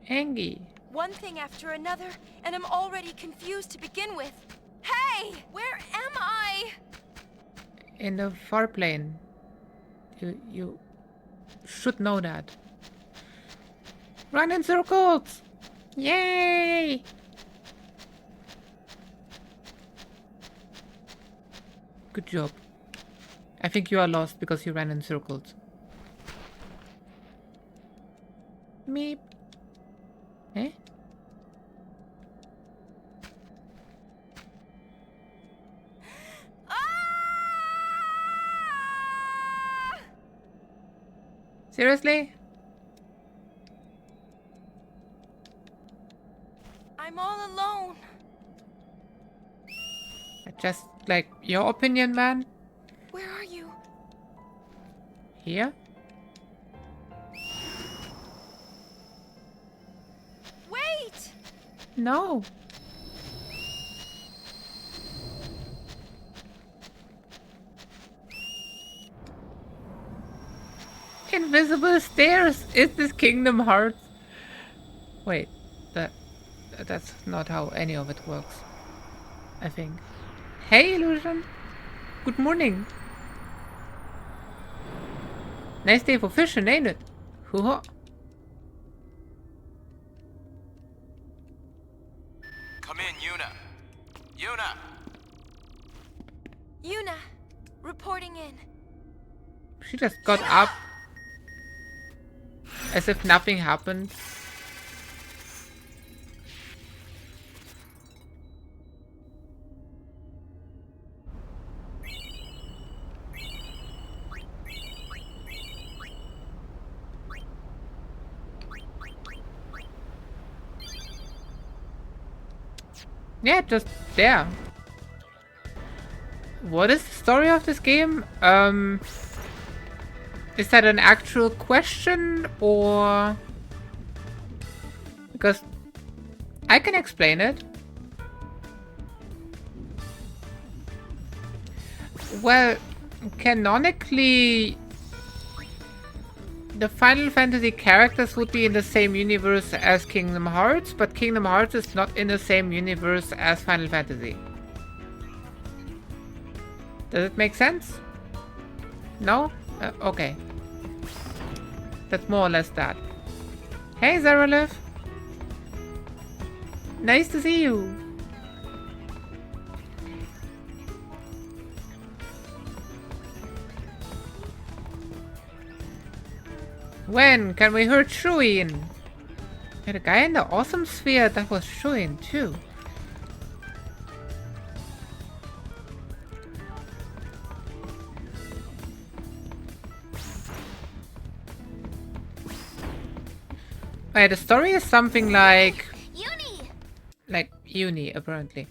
Angry. One thing after another, and I'm already confused to begin with. Hey! Where am I? In the far plane. You should know that. Run in circles! Yay! Good job. I think you are lost because you ran in circles. Meep. Eh? Seriously? I'm all alone. Just like your opinion, man? Where are you? Here? Wait! No. Invisible stairs! Is this Kingdom Hearts? Wait, that's not how any of it works. I think. Hey, Illusion! Good morning! Nice day for fishing, ain't it? Hoo-ha! Come in, Yuna. Yuna! Yuna, reporting in. She just got up. As if nothing happened. Yeah, just there. What is the story of this game? Is that an actual question or... Because I can explain it. Well, canonically, the Final Fantasy characters would be in the same universe as Kingdom Hearts, but Kingdom Hearts is not in the same universe as Final Fantasy. Does it make sense? No? Okay. That's more or less that. Hey, Zaralev! Nice to see you! When can we hurt Shuin? Yeah, the guy in the awesome sphere, that was Shuin too. Right, the story is something like... Uni! Like Uni, apparently.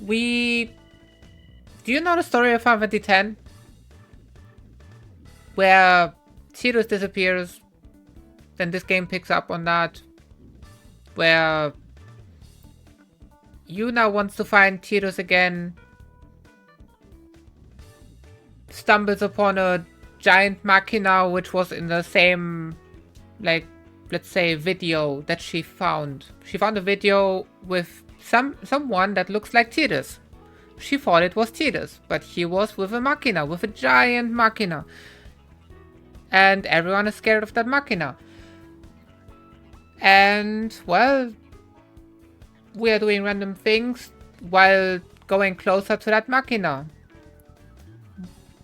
We... Do you know the story of Final Fantasy X? Where Tidus disappears, then this game picks up on that. Where Yuna wants to find Tidus again, stumbles upon a giant machina which was in the same, like, let's say, video that she found. She found a video with someone that looks like Tidus. She thought it was Tidus, but he was with a machina, with a giant machina. And everyone is scared of that machina. And, well, we are doing random things while going closer to that machina.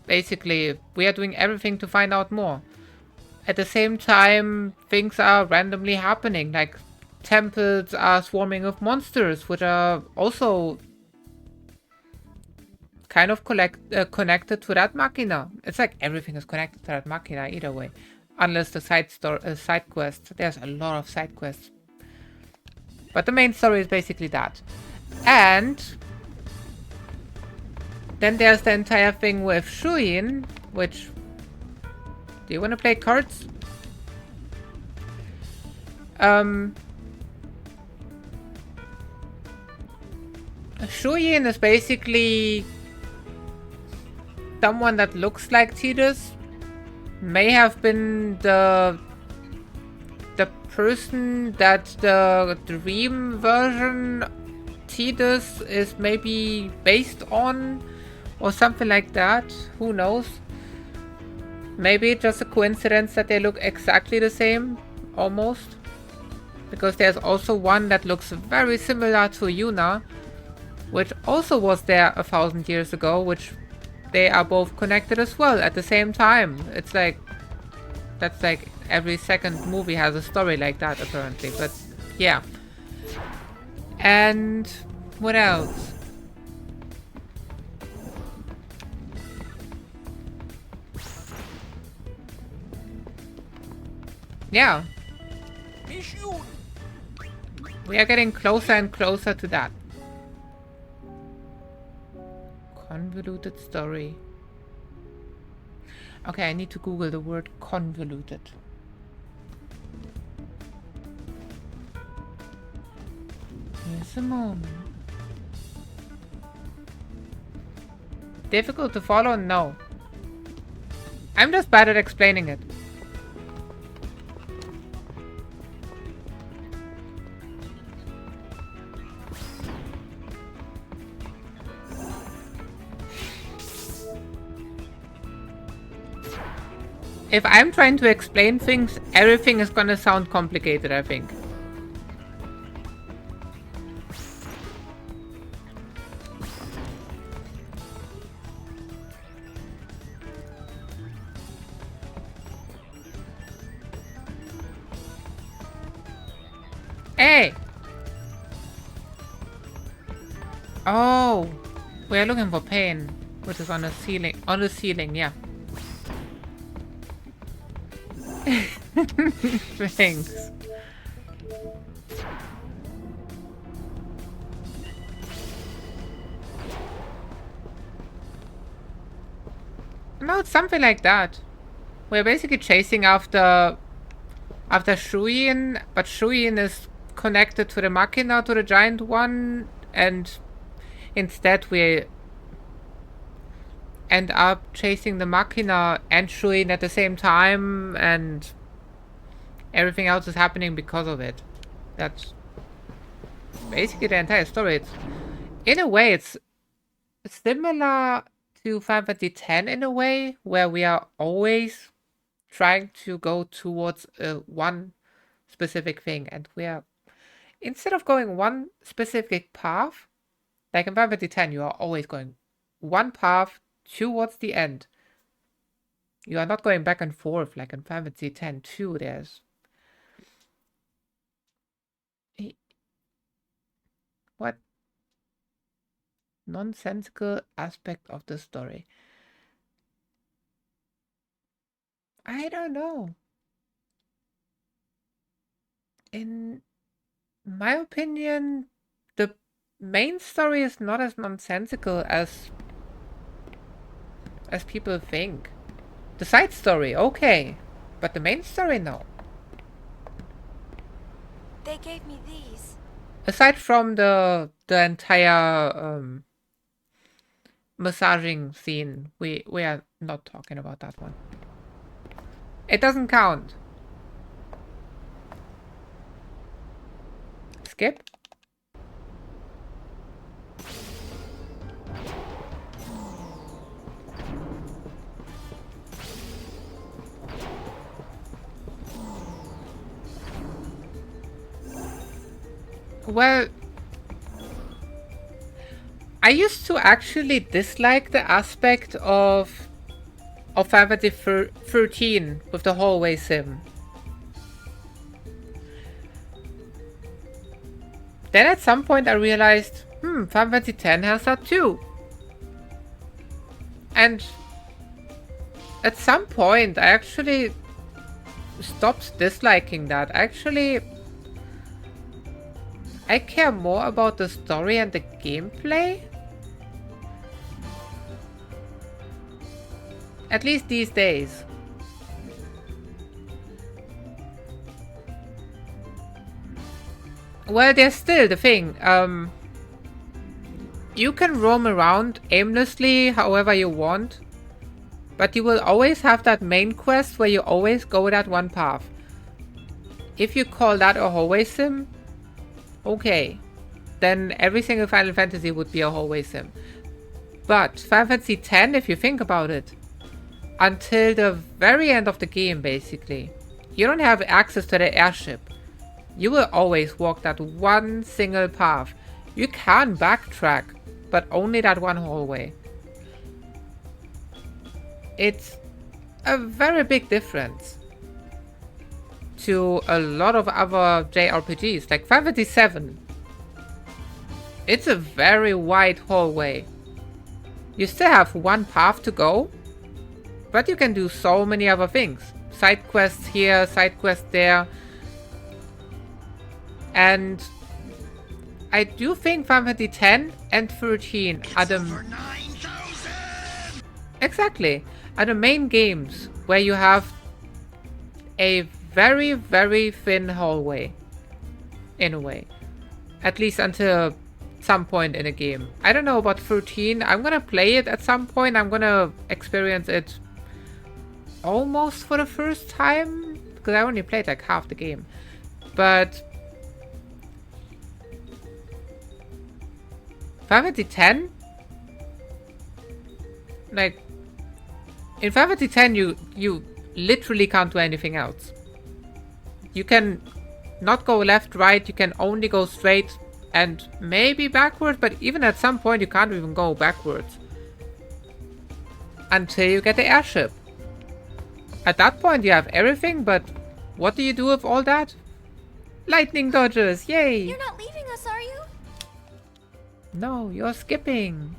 Basically, we are doing everything to find out more. At the same time, things are randomly happening, like temples are swarming with monsters, which are also kind of connected to that machina. It's like everything is connected to that machina either way. Unless the side quests. There's a lot of side quests. But the main story is basically that. And then there's the entire thing with Shuin, which... Do you want to play cards? Shuyin is basically someone that looks like Tidus. May have been the person that the dream version Tidus is maybe based on, or something like that. Who knows? Maybe it's just a coincidence that they look exactly the same, almost. Because there's also one that looks very similar to Yuna, which also was there 1,000 years ago, which they are both connected as well at the same time. It's like, that's like every second movie has a story like that apparently, but yeah. And what else? Yeah. We are getting closer and closer to that. Convoluted story. Okay, I need to Google the word convoluted. Here's a moment. Difficult to follow? No. I'm just bad at explaining it. If I'm trying to explain things, everything is gonna sound complicated, I think. Hey! Oh! We are looking for pain, which is on the ceiling. On the ceiling, yeah. Thanks. No, it's something like that. We're basically chasing after Shuyin, but Shuyin is connected to the Machina, to the giant one, and instead we end up chasing the Machina and Shuyin at the same time, and everything else is happening because of it. That's basically the entire story. In a way, it's similar to Final Fantasy X in a way, where we are always trying to go towards one specific thing, and we are, instead of going one specific path, like in Final Fantasy X, you are always going one path towards the end. You are not going back and forth like in Final Fantasy X too. There's what nonsensical aspect of the story? I don't know. In my opinion, the main story is not as nonsensical as people think. The side story, okay. But the main story, no. They gave me these. Aside from the entire massaging scene, we are not talking about that one. It doesn't count. Skip? Well, I used to actually dislike the aspect of Final Fantasy 13 with the hallway sim. Then at some point I realized, Final Fantasy X has that too. And at some point I actually stopped disliking that. Actually, I care more about the story and the gameplay. At least these days. Well, there's still the thing. You can roam around aimlessly however you want, but you will always have that main quest where you always go that one path. If you call that a hallway sim, okay, then every single Final Fantasy would be a hallway sim. But Final Fantasy X, if you think about it, until the very end of the game basically, you don't have access to the airship. You will always walk that one single path. You can backtrack, but only that one hallway. It's a very big difference to a lot of other JRPGs, like Final Fantasy VII. It's a very wide hallway. You still have one path to go, but you can do so many other things. Side quests here, side quests there. And I do think Final Fantasy X and 13 are the... Exactly. Are the main games where you have a very, very thin hallway. In a way. At least until some point in a game. I don't know about 13. I'm gonna play it at some point. I'm gonna experience it almost for the first time. Because I only played like half the game. But Final Fantasy X? Like, in Final Fantasy X you literally can't do anything else. You can not go left, right, you can only go straight and maybe backwards, but even at some point you can't even go backwards. Until you get the airship. At that point you have everything, but what do you do with all that? Lightning dodges, yay! You're not leaving us, are you? No, you're skipping.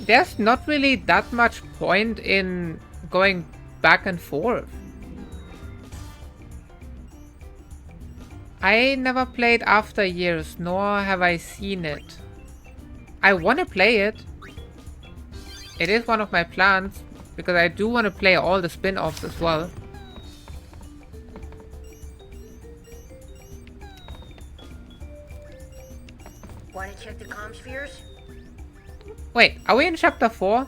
There's not really that much point in going back and forth. I never played After Years, nor have I seen it. I want to play it. It is one of my plans, because I do want to play all the spin-offs as well. Want to check the comm spheres? Wait, are we in chapter 4?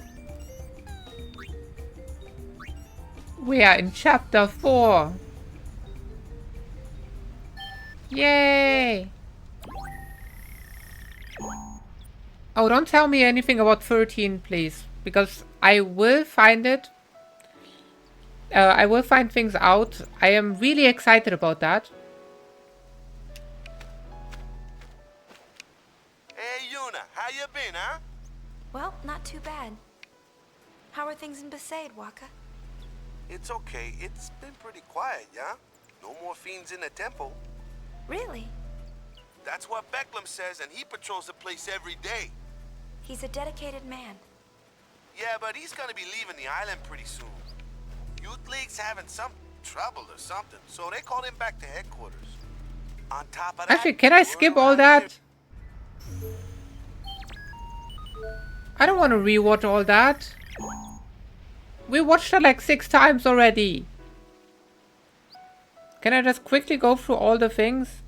We are in chapter 4. Yay! Oh, don't tell me anything about 13, please. Because I will find it. I will find things out. I am really excited about that. Hey, Yuna, how you been, huh? Well, not too bad. How are things in Besaid, Waka? It's okay. It's been pretty quiet, yeah? No more fiends in the temple. Really? That's what Becklem says, and he patrols the place every day. He's a dedicated man. Yeah, but he's gonna be leaving the island pretty soon. Youth League's having some trouble or something, so they called him back to headquarters. On top of that... Actually, can I skip all that? I don't want to rewatch all that. We watched it like 6 times already. Can I just quickly go through all the things?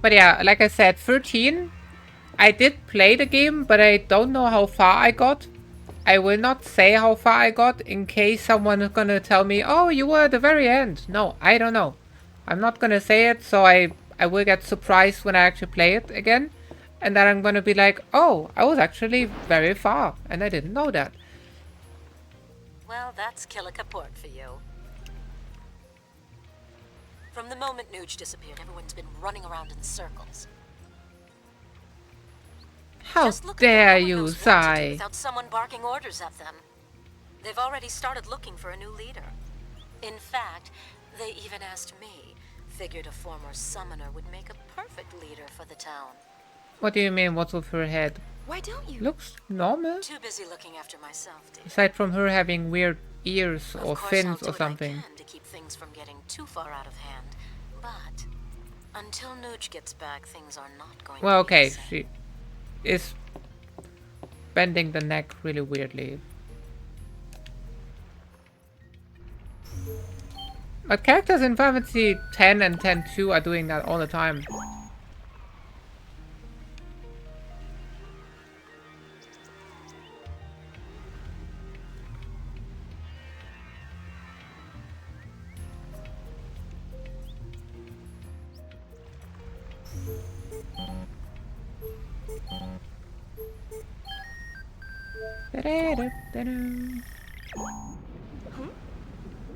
But yeah, like I said, 13, I did play the game, but I don't know how far I got. I will not say how far I got in case someone is gonna tell me, oh, you were at the very end. No, I don't know. I'm not gonna say it, so I will get surprised when I actually play it again. And then I'm gonna be like, oh, I was actually very far, and I didn't know that. Well, that's Killer Kaport for you. From the moment Nuge disappeared, everyone's been running around in circles. How dare you, Sai? Without someone barking orders at them. They've already started looking for a new leader. In fact, They even asked me. Figured a former summoner would make a perfect leader for the town. What do you mean, what's with her head? Why don't you? Looks normal. Too busy looking after myself, dear. Aside from her having weird ears or Of course, fins I'll or do something. what I can to keep things from getting too far out of hand. But until Nuge gets back, things are not going Well, to be okay, the same. she is bending the neck really weirdly. But characters in Final Fantasy 10 and 10-2 are doing that all the time.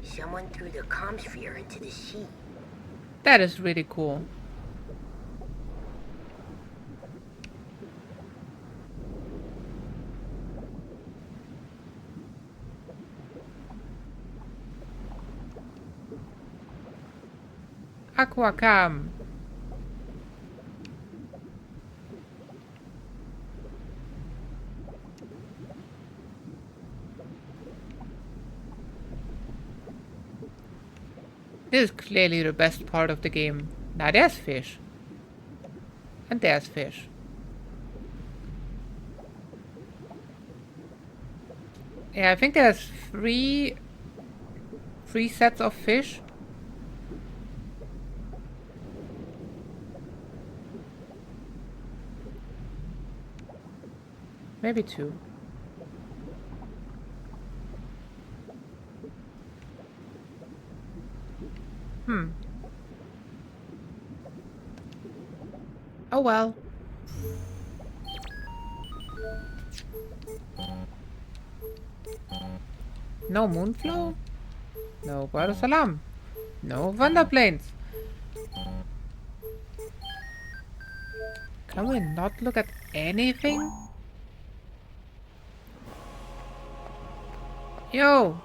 Someone threw the comm sphere into the sea. That is really cool. Aquacam. This is clearly the best part of the game. Now there's fish. And there's fish. Yeah, I think there's three sets of fish. Maybe 2. Oh well. No Moonflow? No Salam. No Wonderplanes. Can we not look at anything? Yo!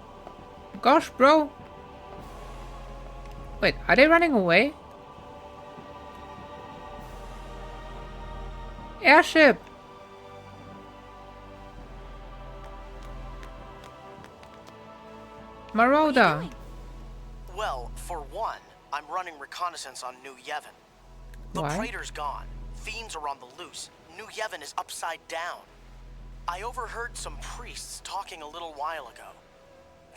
Gosh, bro! Wait, are they running away? Airship! Marauder! Well, for one, I'm running reconnaissance on New Yevon. The Why? Praetor's gone. Fiends are on the loose. New Yevon is upside down. I overheard some priests talking a little while ago.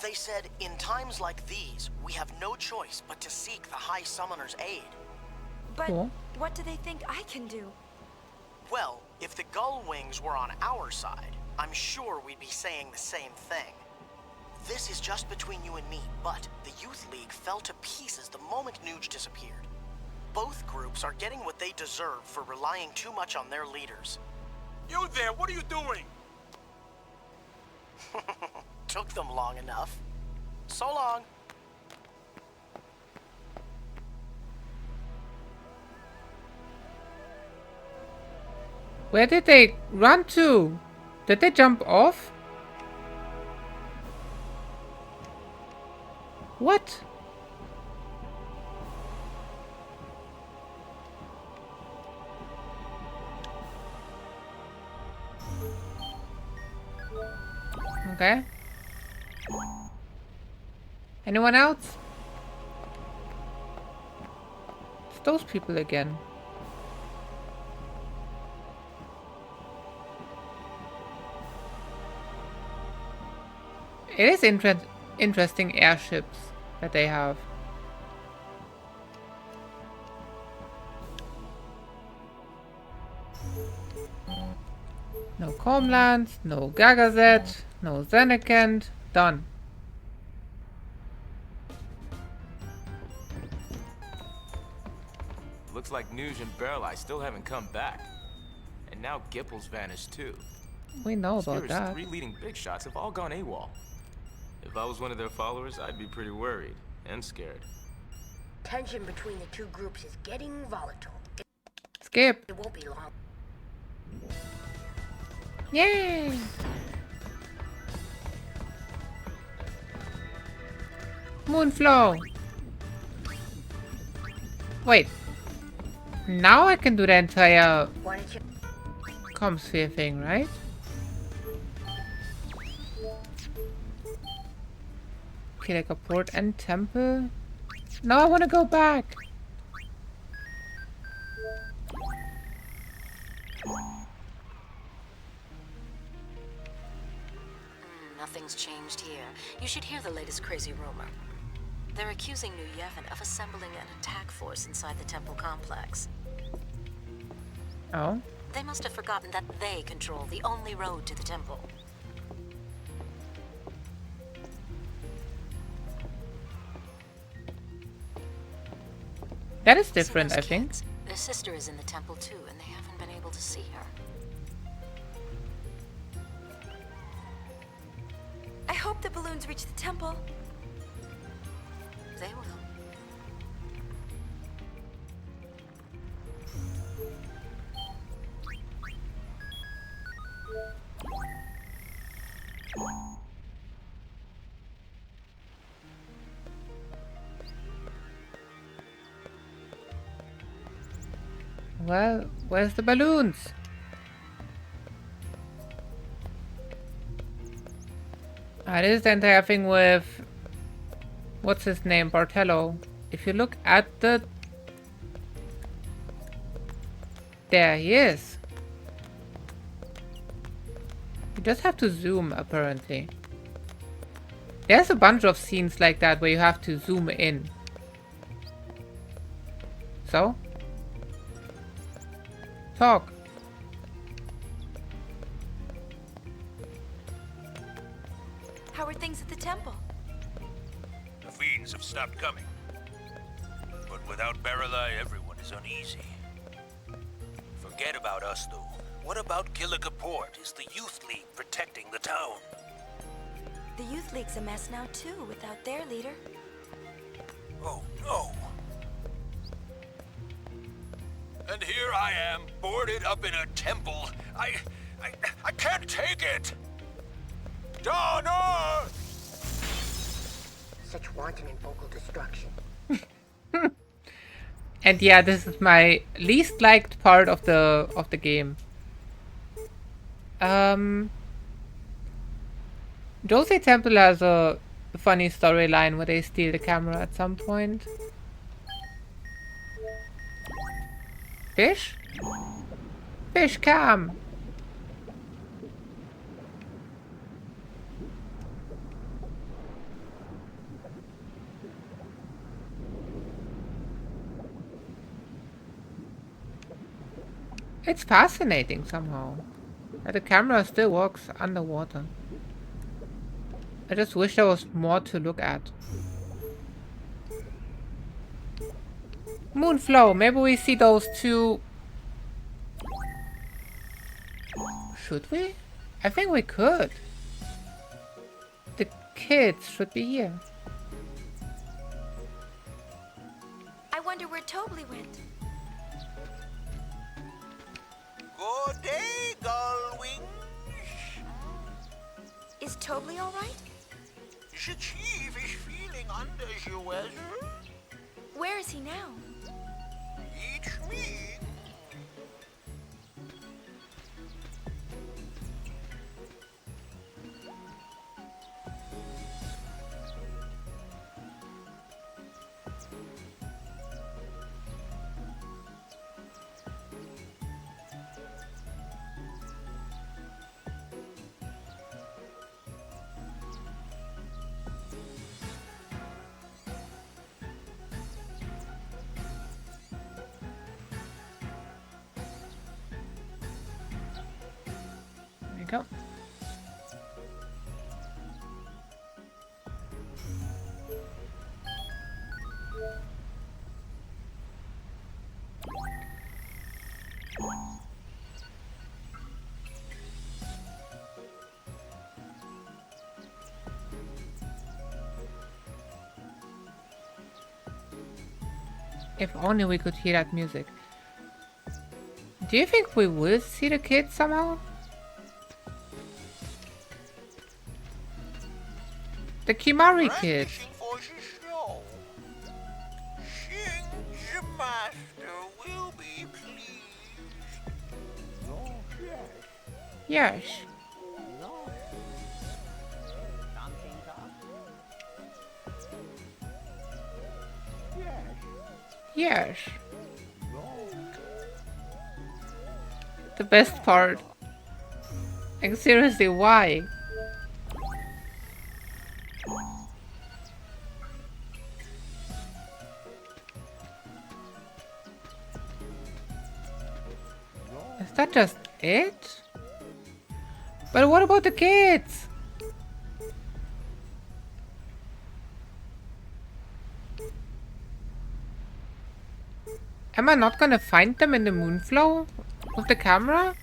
They said, in times like these, we have no choice but to seek the High Summoner's aid. But what do they think I can do? Well, if the Gull Wings were on our side, I'm sure we'd be saying the same thing. This is just between you and me, but the Youth League fell to pieces the moment Nuge disappeared. Both groups are getting what they deserve for relying too much on their leaders. You there, what are you doing? Took them long enough. So long. Where did they run to? Did they jump off? What? Okay. Anyone else? It's those people again. It is interesting airships that they have. No Comlands, no Gagazet, no Zenekent, done. Looks like Nuge and Barreleye still haven't come back. And now Gipple's vanished too. We know about Spear's that. 3 leading big shots have all gone AWOL. If I was one of their followers, I'd be pretty worried and scared. Tension between the two groups is getting volatile. Skip. It won't be long. Yay! Moonflow! Wait. Now I can do the entire Comsphere thing, right? Okay, like a port and temple. No, I want to go back. Nothing's changed here. You should hear the latest crazy rumor. They're accusing New Yevon of assembling an attack force inside the temple complex. Oh? They must have forgotten that they control the only road to the temple. That is different, I think. Kids, their sister is in the temple too, and they haven't been able to see her. I hope the balloons reach the temple. They will. Well, where's the balloons? It is the entire thing with... What's his name? Bartello. If you look at the... There he is. You just have to zoom, apparently. There's a bunch of scenes like that where you have to zoom in. So? Talk. How are things at the temple? The fiends have stopped coming. But without Baralai, everyone is uneasy. Forget about us, though. What about Killica Port? Is the Youth League protecting the town? The Youth League's a mess now, too, without their leader. Oh, no. And here I am, boarded up in a temple. I can't take it! Donna! Such wanton and vocal destruction. And yeah, this is my least liked part of the game. Jose Temple has a funny storyline where they steal the camera at some point. Fish? Fish cam! It's fascinating somehow that the camera still works underwater. I just wish there was more to look at. Moonflow, maybe we see those two. Should we? I think we could. The kids should be here. I wonder where Tobly went. Good day, Gullwing. Is Tobly all right? The chief is feeling under the weather. Where is he now? Eat me. There you go. If only we could hear that music. Do you think we will see the kids somehow? The Kimari kid. For the show. Sing the Yes. Yes. The best part. Like, seriously, why? Is that just it? But what about the kids? Am I not gonna find them in the moonflow with the camera?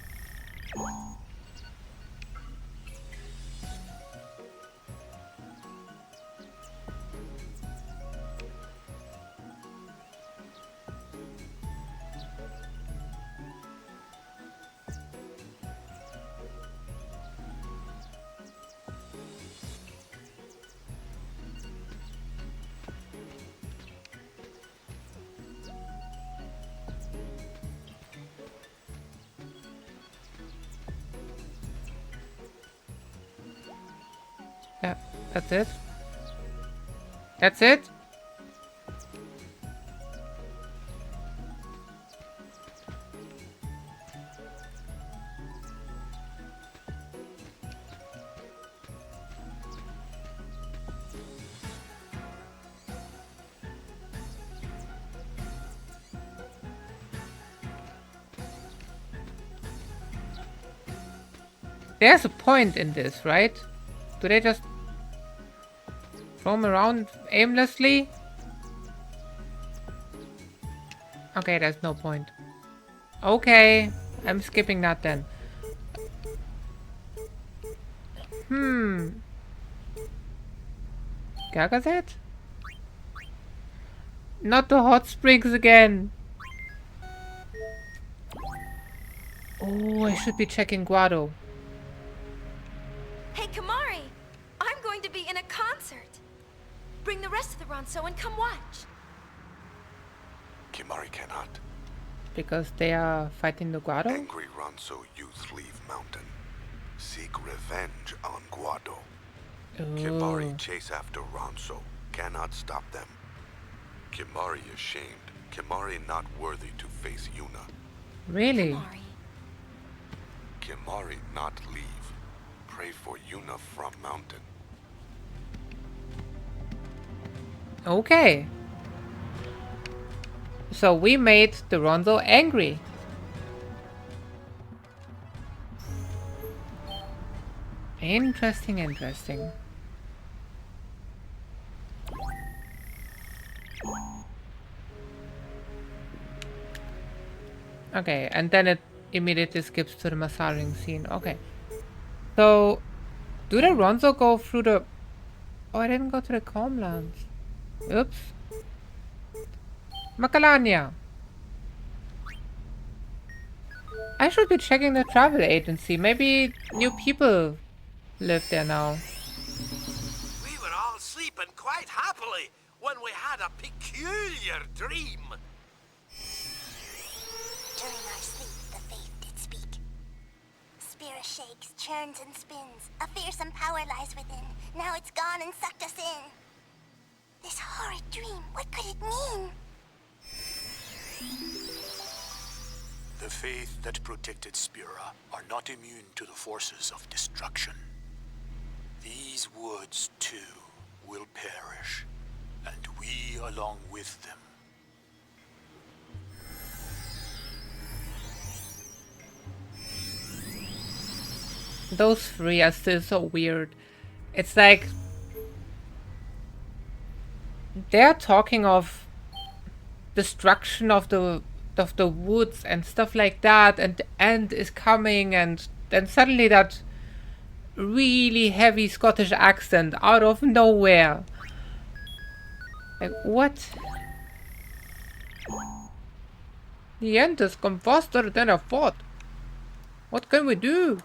Yeah, that's it. That's it? There's a point in this, right? Do they just roam around aimlessly? Okay, there's no point. Okay, I'm skipping that then. Gagazet? Not the hot springs again. Oh, I should be checking Guado. Hey, Kamari! I'm going to be in a concert. Bring the rest of the Ronso and come watch. Kimari cannot. Because they are fighting the Guado? Angry Ronso youth leave mountain. Seek revenge on Guado. Kimari chase after Ronso. Cannot stop them. Kimari ashamed. Kimari not worthy to face Yuna. Really? Kimari not leave. Pray for Yuna from mountain. Okay. So we made the Ronso angry. Interesting, interesting. Okay, and then it immediately skips to the massaging scene. Okay. So, do the Ronso go through the... Oh, I didn't go to the Calmlands. Oops. Macalania. I should be checking the travel agency. Maybe new people live there now. We were all sleeping quite happily when we had a peculiar dream. During our sleep, the faith did speak. Spirit shakes, churns and spins. A fearsome power lies within. Now it's gone and sucked us in. This horrid dream, what could it mean? The faith that protected Spira are not immune to the forces of destruction. These woods, too, will perish, and we along with them. Those three are still so weird. It's like they're talking of destruction of the woods and stuff like that, and the end is coming, and then suddenly that really heavy Scottish accent out of nowhere. Like, what? The end has come faster than I thought. What can we do?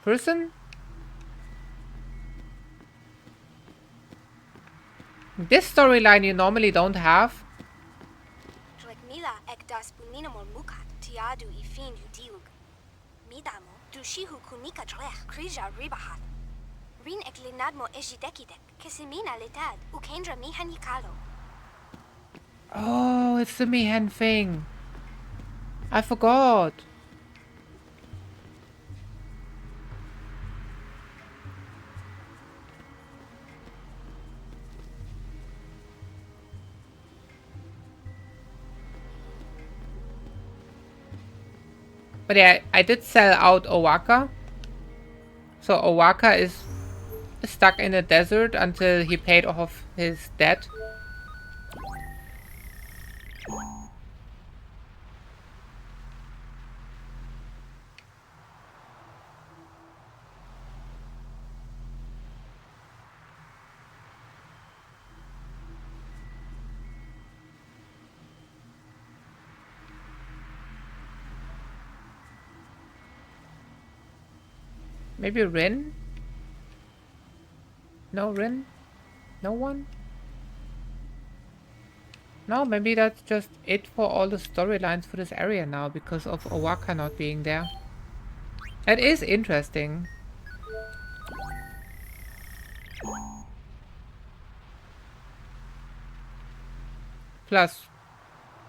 Person? This storyline you normally don't have. ek das buninamol mukat tiadu ifin udiug. Midamo dushihu kunika drech krija ribahat. Rin ek linadmo ejidekidek kesimina letad ukendra mihanikalo. Oh, it's the Mihan thing. I forgot. But yeah, I did sell out Owaka. So Owaka is stuck in the desert until he paid off his debt. Maybe Rin? No Rin? No one? No, maybe that's just it for all the storylines for this area now because of Owaka not being there. That is interesting. Plus,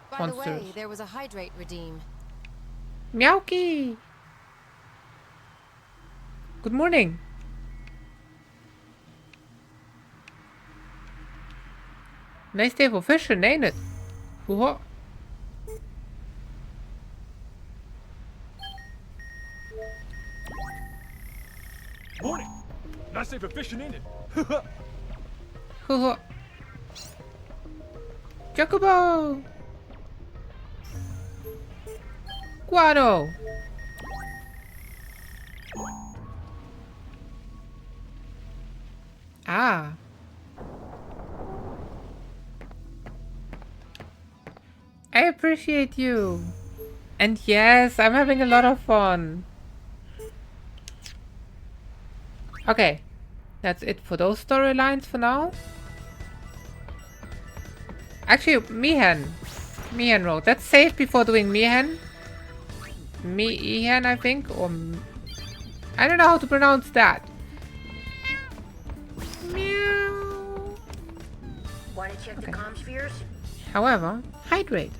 By monsters. the way, there was a hydrate redeem. Meowky! Good morning. Nice day for fishing, ain't it? What? Morning. Nice day for fishing, ain't it? Chocobo! Guado! Ah. I appreciate you. And yes, I'm having a lot of fun. Okay. That's it for those storylines for now. Actually, Mihan. Mihan Road. Let's save before doing Mihan. Mihan, I think. Or... I don't know how to pronounce that. Meow. Want to check the comm spheres? However, hydrate.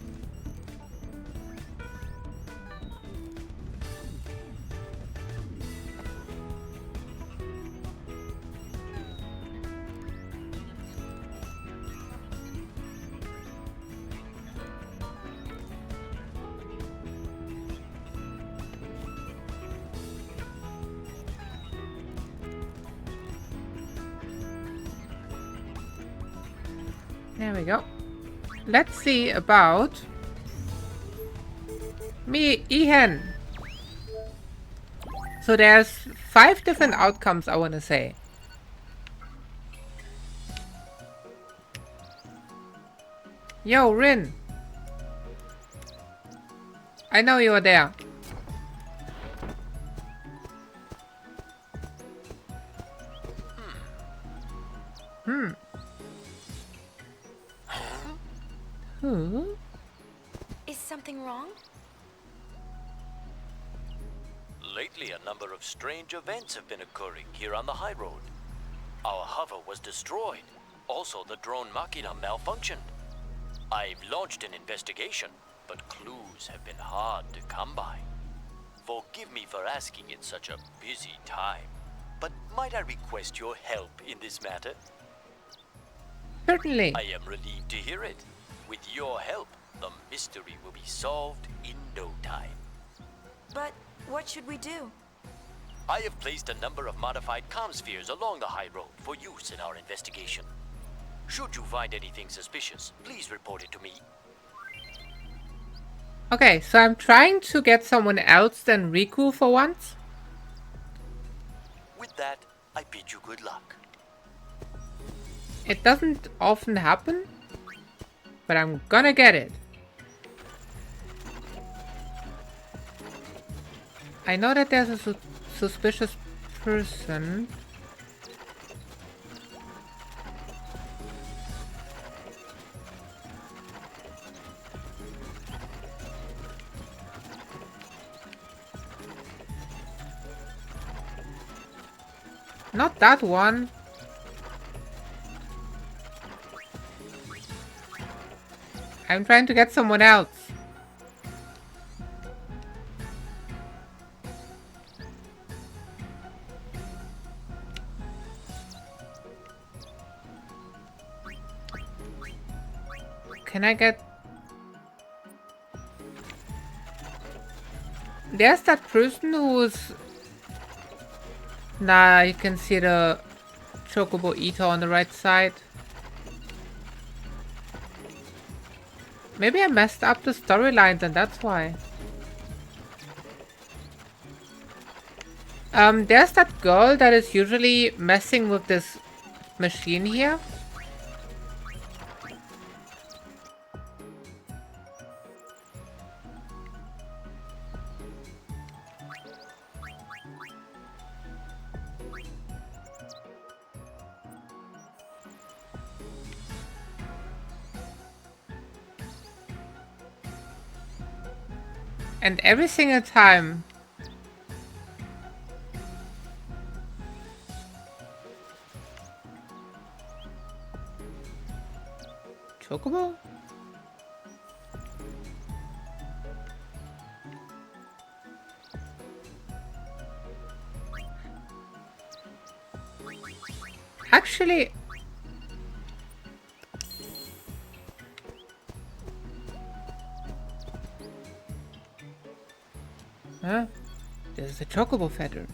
There we go. Let's see about Mihan. So there's 5 different outcomes I want to say. Yo, Rin. I know you're there. Hmm. Is something wrong? Lately, a number of strange events have been occurring here on the high road. Our hover was destroyed. Also, the drone machina malfunctioned. I've launched an investigation, but clues have been hard to come by. Forgive me for asking in such a busy time, but might I request your help in this matter? Certainly. I am relieved to hear it. With your help, the mystery will be solved in no time. But what should we do? I have placed a number of modified comm spheres along the high road for use in our investigation. Should you find anything suspicious, please report it to me. Okay, so I'm trying to get someone else than Riku for once. With that, I bid you good luck. It doesn't often happen, but I'm gonna get it. I know that there's a suspicious person. Not that one. I'm trying to get someone else. Can I get... There's that person who's... Nah, you can see the Chocobo Eater on the right side. Maybe I messed up the storylines and that's why. There's that girl that is usually messing with this machine here. And every single time... Chocobo? Actually... Huh? There's a Chocobo feather.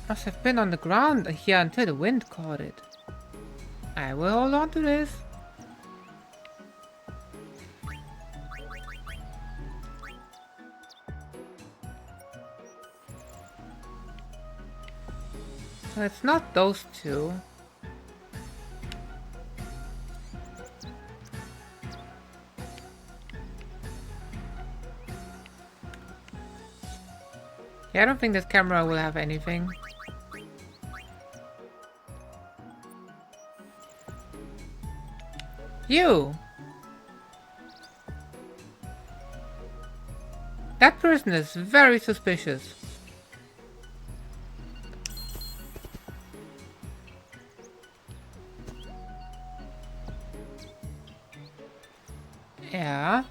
Must have been on the ground here until the wind caught it. I will hold on to this. So it's not those two. Yeah, I don't think this camera will have anything. You! That person is very suspicious. Yeah.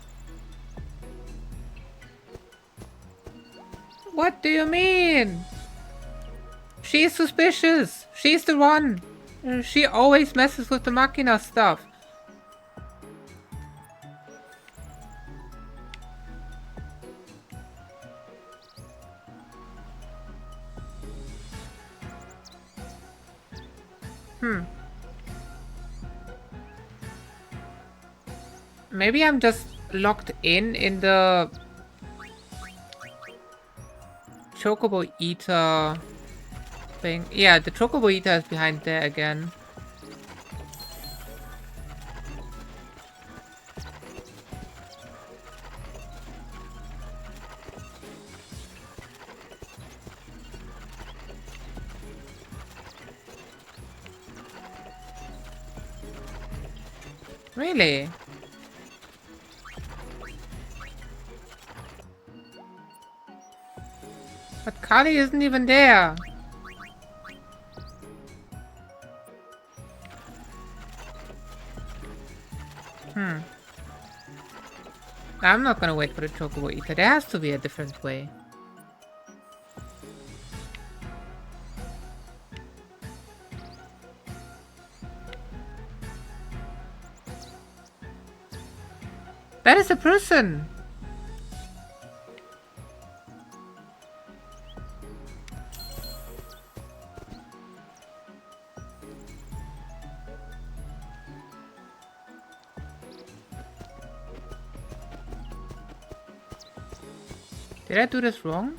What do you mean? She's suspicious. She's the one. She always messes with the Machina stuff. Maybe I'm just locked in the Chocobo Eater thing. Yeah, the Chocobo Eater is behind there again. Really? But Kali isn't even there. I'm not gonna wait for the Chocobo Eater. There has to be a different way. That is a person! Did I do this wrong?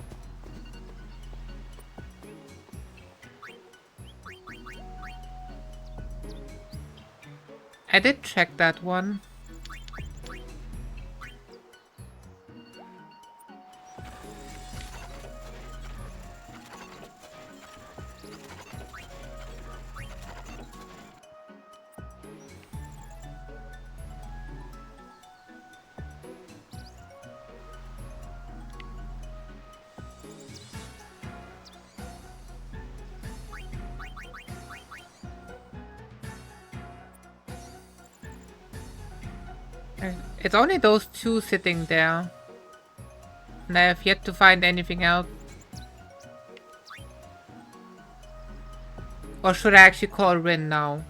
I did check that one. It's only those two sitting there. And I have yet to find anything else. Or should I actually call Rin now?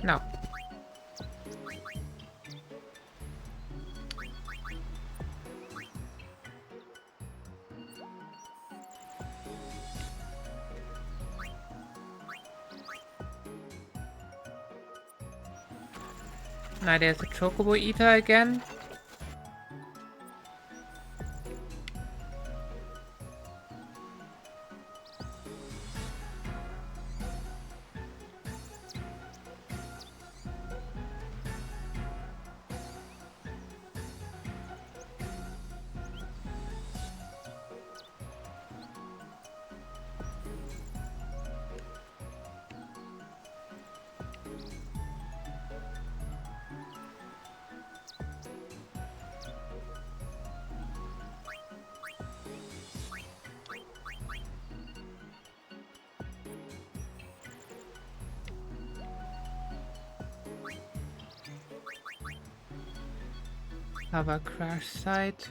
No. Now there's a chocobo eater again. Have a crash site.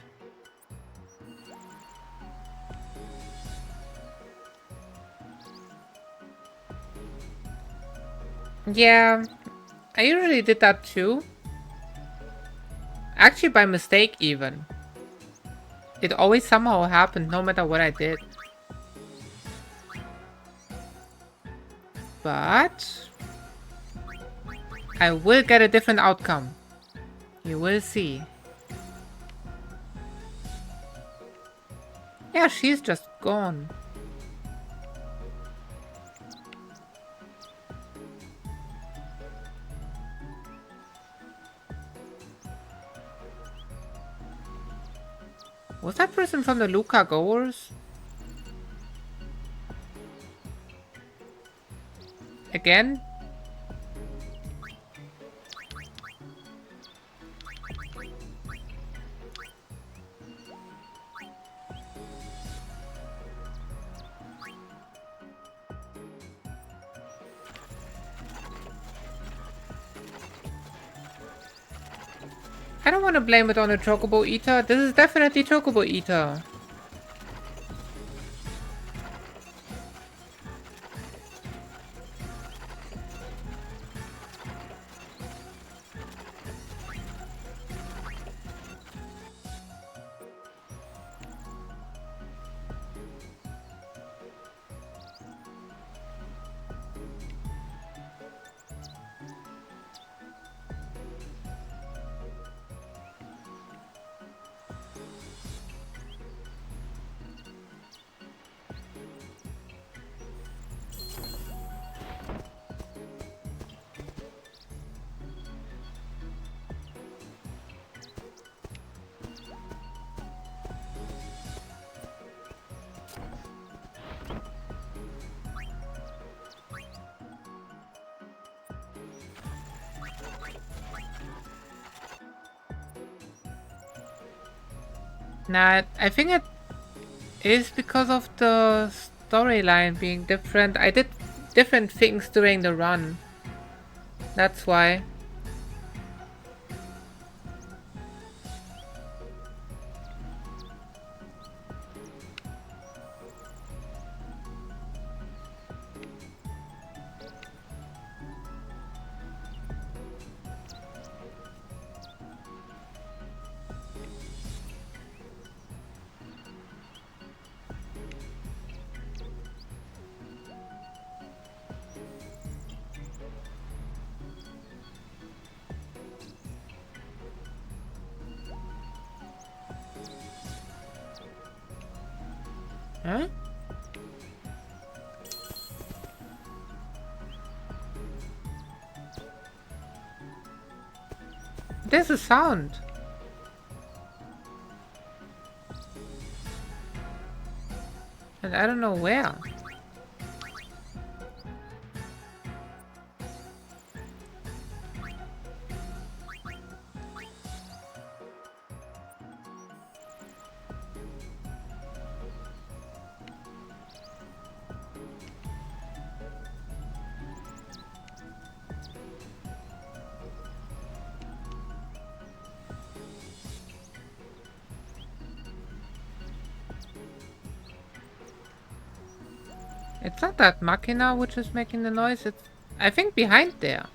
Yeah, I usually did that too. Actually by mistake even. It always somehow happened no matter what I did. But I will get a different outcome. You will see. Yeah, she's just gone. Was that person from the Luca Goers? Again? I don't want to blame it on a Chocobo Eater. This is definitely Chocobo Eater. Nah, I think it is because of the storyline being different. I did different things during the run. That's why. Huh? There's a sound. And I don't know where. It's not that Machina which is making the noise. It's, I think, behind there.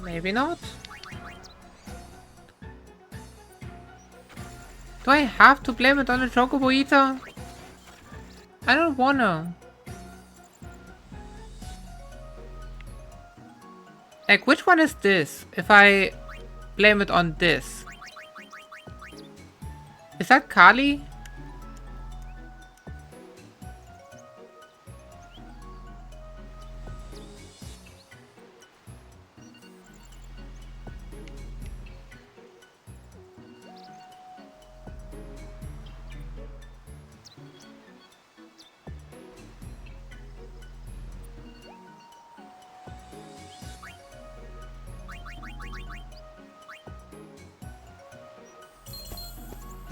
Maybe not. Do I have to blame it on the Chocobo Eater? I don't wanna. Like, which one is this? If I blame it on this. Is that Kali?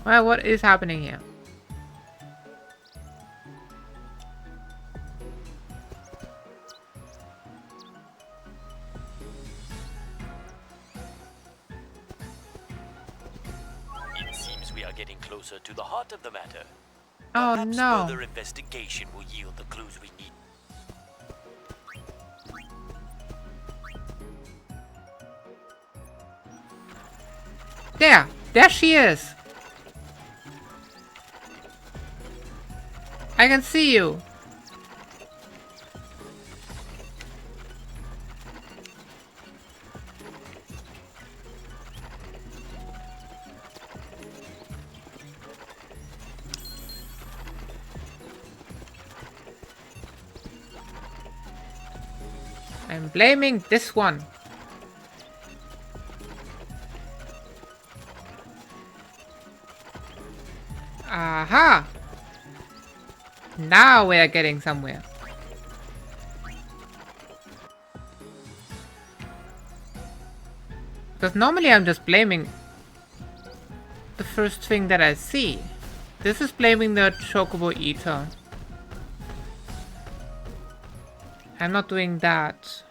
Well, what is happening here? It seems we are getting closer to the heart of the matter. Oh Perhaps no. further investigation will yield the clues we need. There! There she is! I can see you! I'm blaming this one. Aha! Now we're getting somewhere. Because normally I'm just blaming the first thing that I see. This is blaming the Chocobo Eater. I'm not doing that.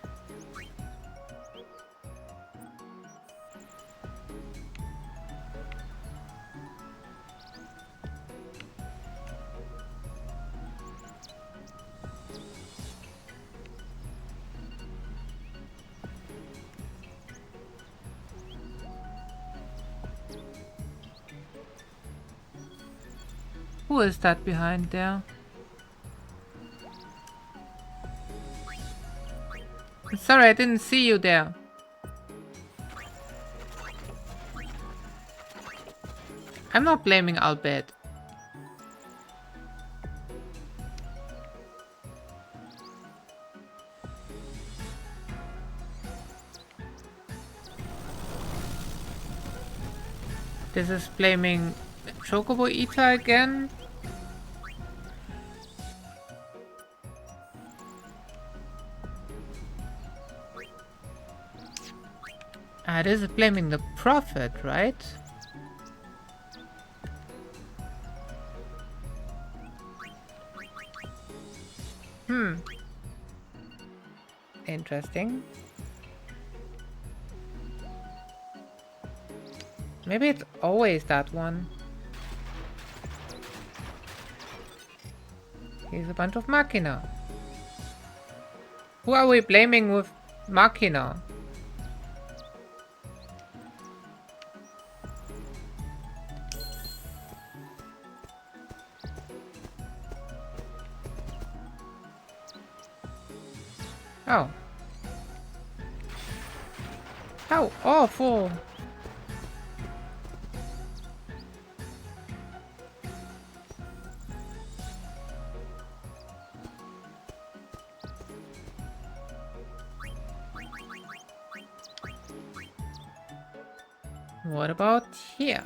Who is that behind there? Sorry, I didn't see you there. I'm not blaming Albert. This is blaming Chocobo Eater again. This is blaming the Prophet, right? Interesting. Maybe it's always that one. He's a bunch of Machina. Who are we blaming with Machina? Oh. How awful! What about here?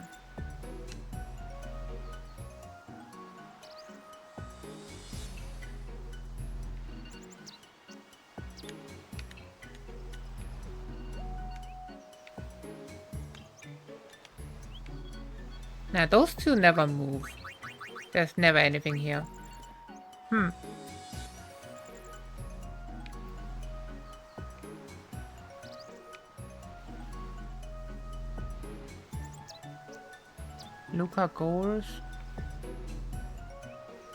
Nah, those two never move. There's never anything here. Luca goals.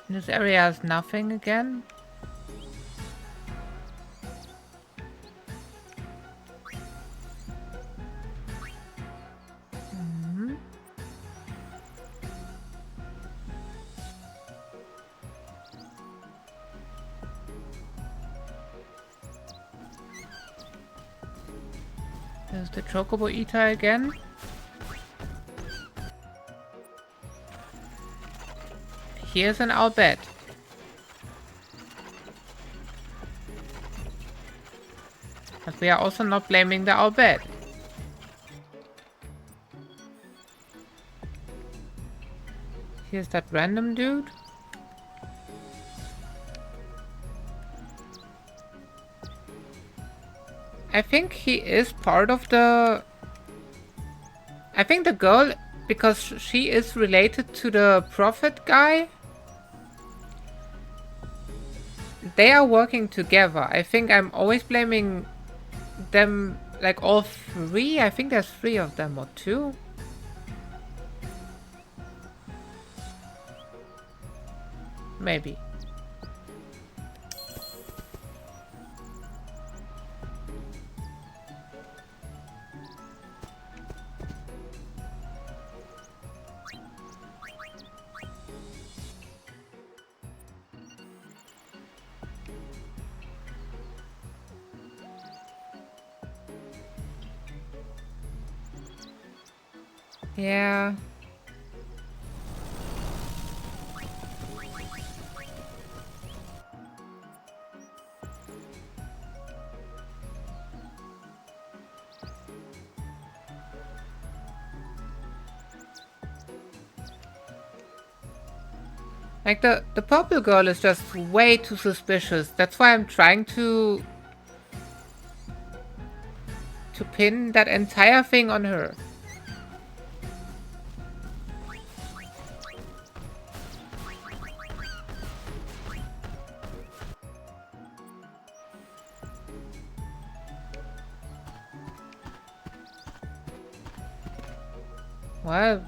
This area has nothing again. There's the Chocobo Eater again. Here's an Albed. But we are also not blaming the Albed. Here's that random dude. I think he is part of the... I think the girl, because she is related to the prophet guy. They are working together. I think I'm always blaming them, like all three. I think there's 3 of them or 2. Maybe. Yeah. Like the purple girl is just way too suspicious. That's why I'm trying to pin that entire thing on her. Well,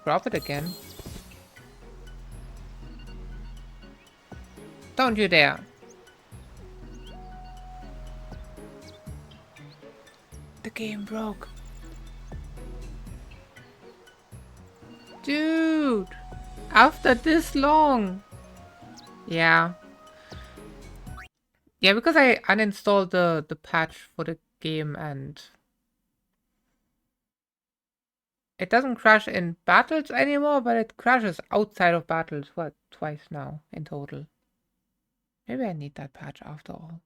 drop it again. Don't you dare. The game broke. Dude! After this long! Yeah. Yeah, because I uninstalled the patch for the game and it doesn't crash in battles anymore, but it crashes outside of battles, what, twice now in total. Maybe I need that patch after all.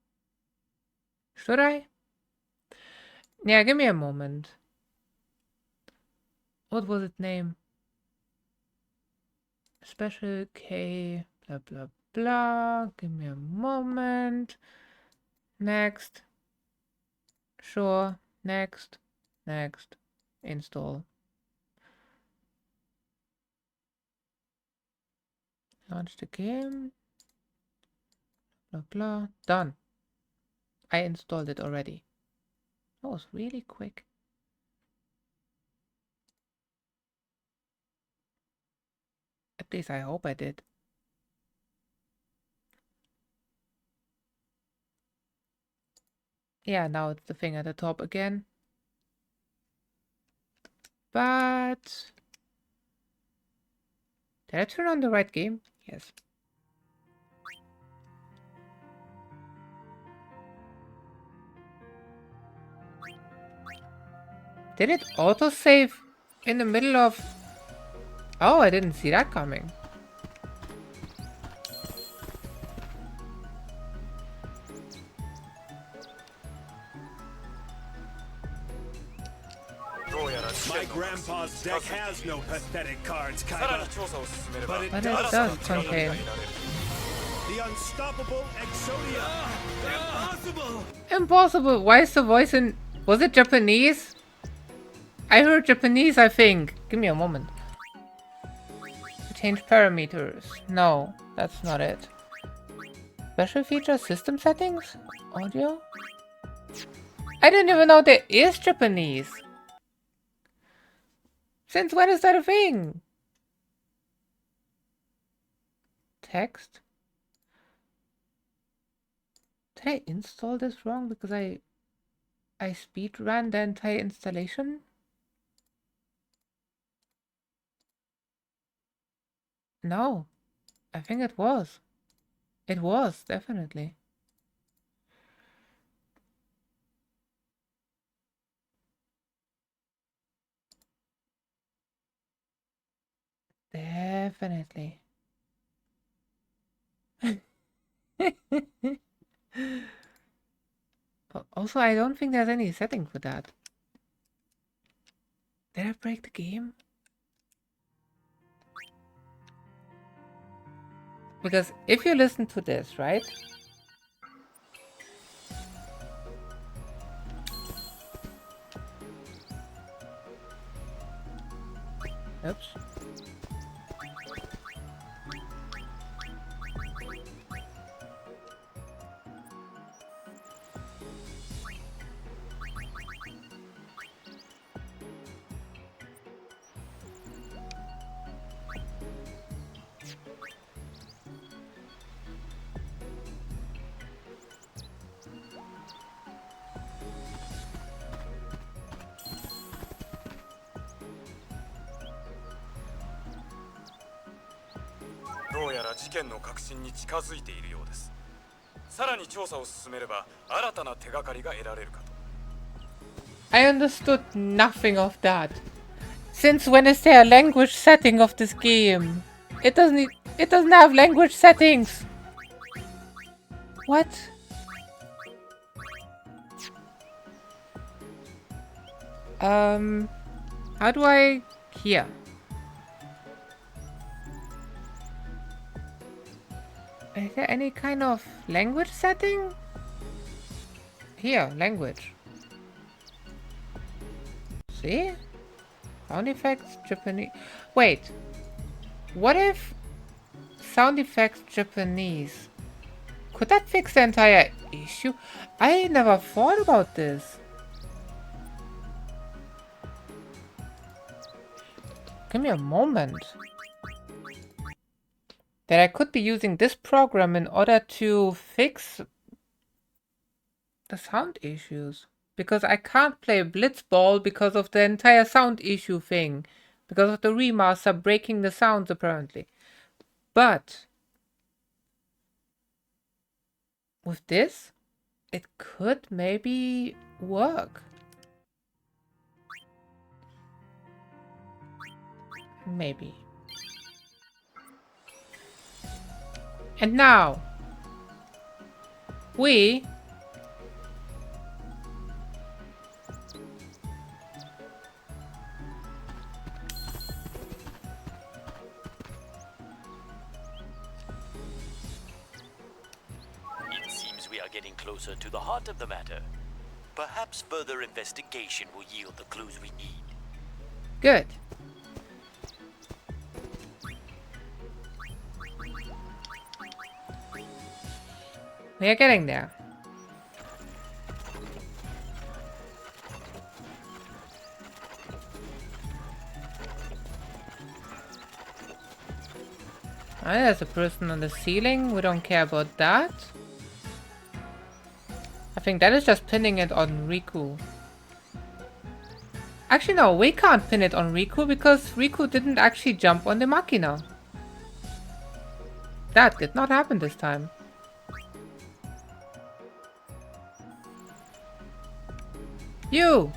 Should I? Yeah, give me a moment. What was its name? Special K, blah blah blah. Give me a moment. Next. Sure. Next. Next. Install. Launch the game. Blah blah. Done. I installed it already. That was really quick. At least I hope I did. Yeah, now it's the thing at the top again. But... did I turn on the right game? Yes. Did it autosave in the middle of... oh, I didn't see that coming. My grandpa's deck has no pathetic cards, Kaiba. But it does contain the unstoppable Exodia. Impossible! Impossible! Why is the voice in... was it Japanese? I heard Japanese, I think. Give me a moment. Change parameters. No, that's not it. Special features, system settings, audio. I didn't even know there is Japanese. Since when is that a thing? Text. Did I install this wrong because I speed ran the entire installation? No, I think it was. It was, definitely. Definitely. But also, I don't think there's any setting for that. Did I break the game? Because if you listen to this, right? Oops. I understood nothing of that. Since when is there a language setting of this game? It doesn't have language settings. What? How do I here? Is there any kind of language setting? Here, language. See? Sound effects, Japanese. Wait. What if sound effects Japanese? Could that fix the entire issue? I never thought about this. Give me a moment. That I could be using this program in order to fix the sound issues. Because I can't play Blitzball because of the entire sound issue thing. Because of the remaster breaking the sounds apparently. But with this, it could maybe work. Maybe. And now, we It seems we are getting closer to the heart of the matter. Perhaps further investigation will yield the clues we need. Good. We are getting there. Ah, there's a person on the ceiling. We don't care about that. I think that is just pinning it on Riku. Actually, no, we can't pin it on Riku because Riku didn't actually jump on the Machina. That did not happen this time. You!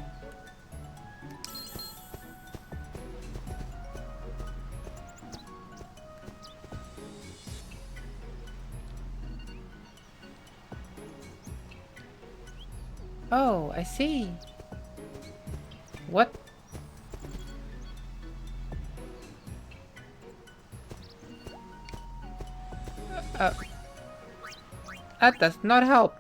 Oh, I see. What? That does not help.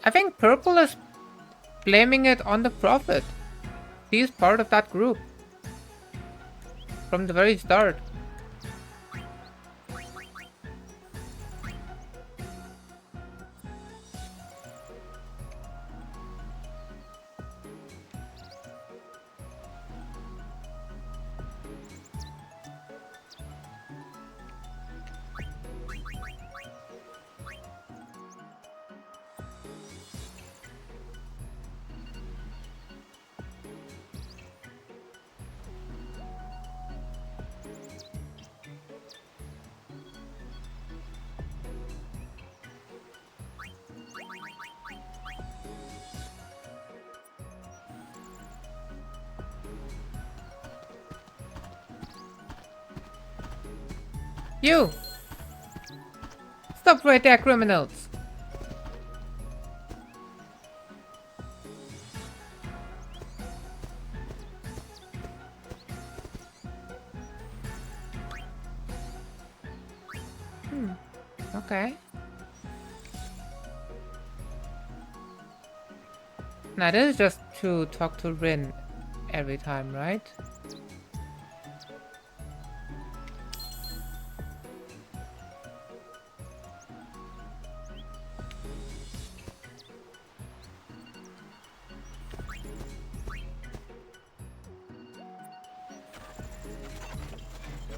I think Purple is blaming it on the Prophet. He's part of that group. From the very start. You! Stop right there, criminals! Okay. Now this is just to talk to Rin every time, right?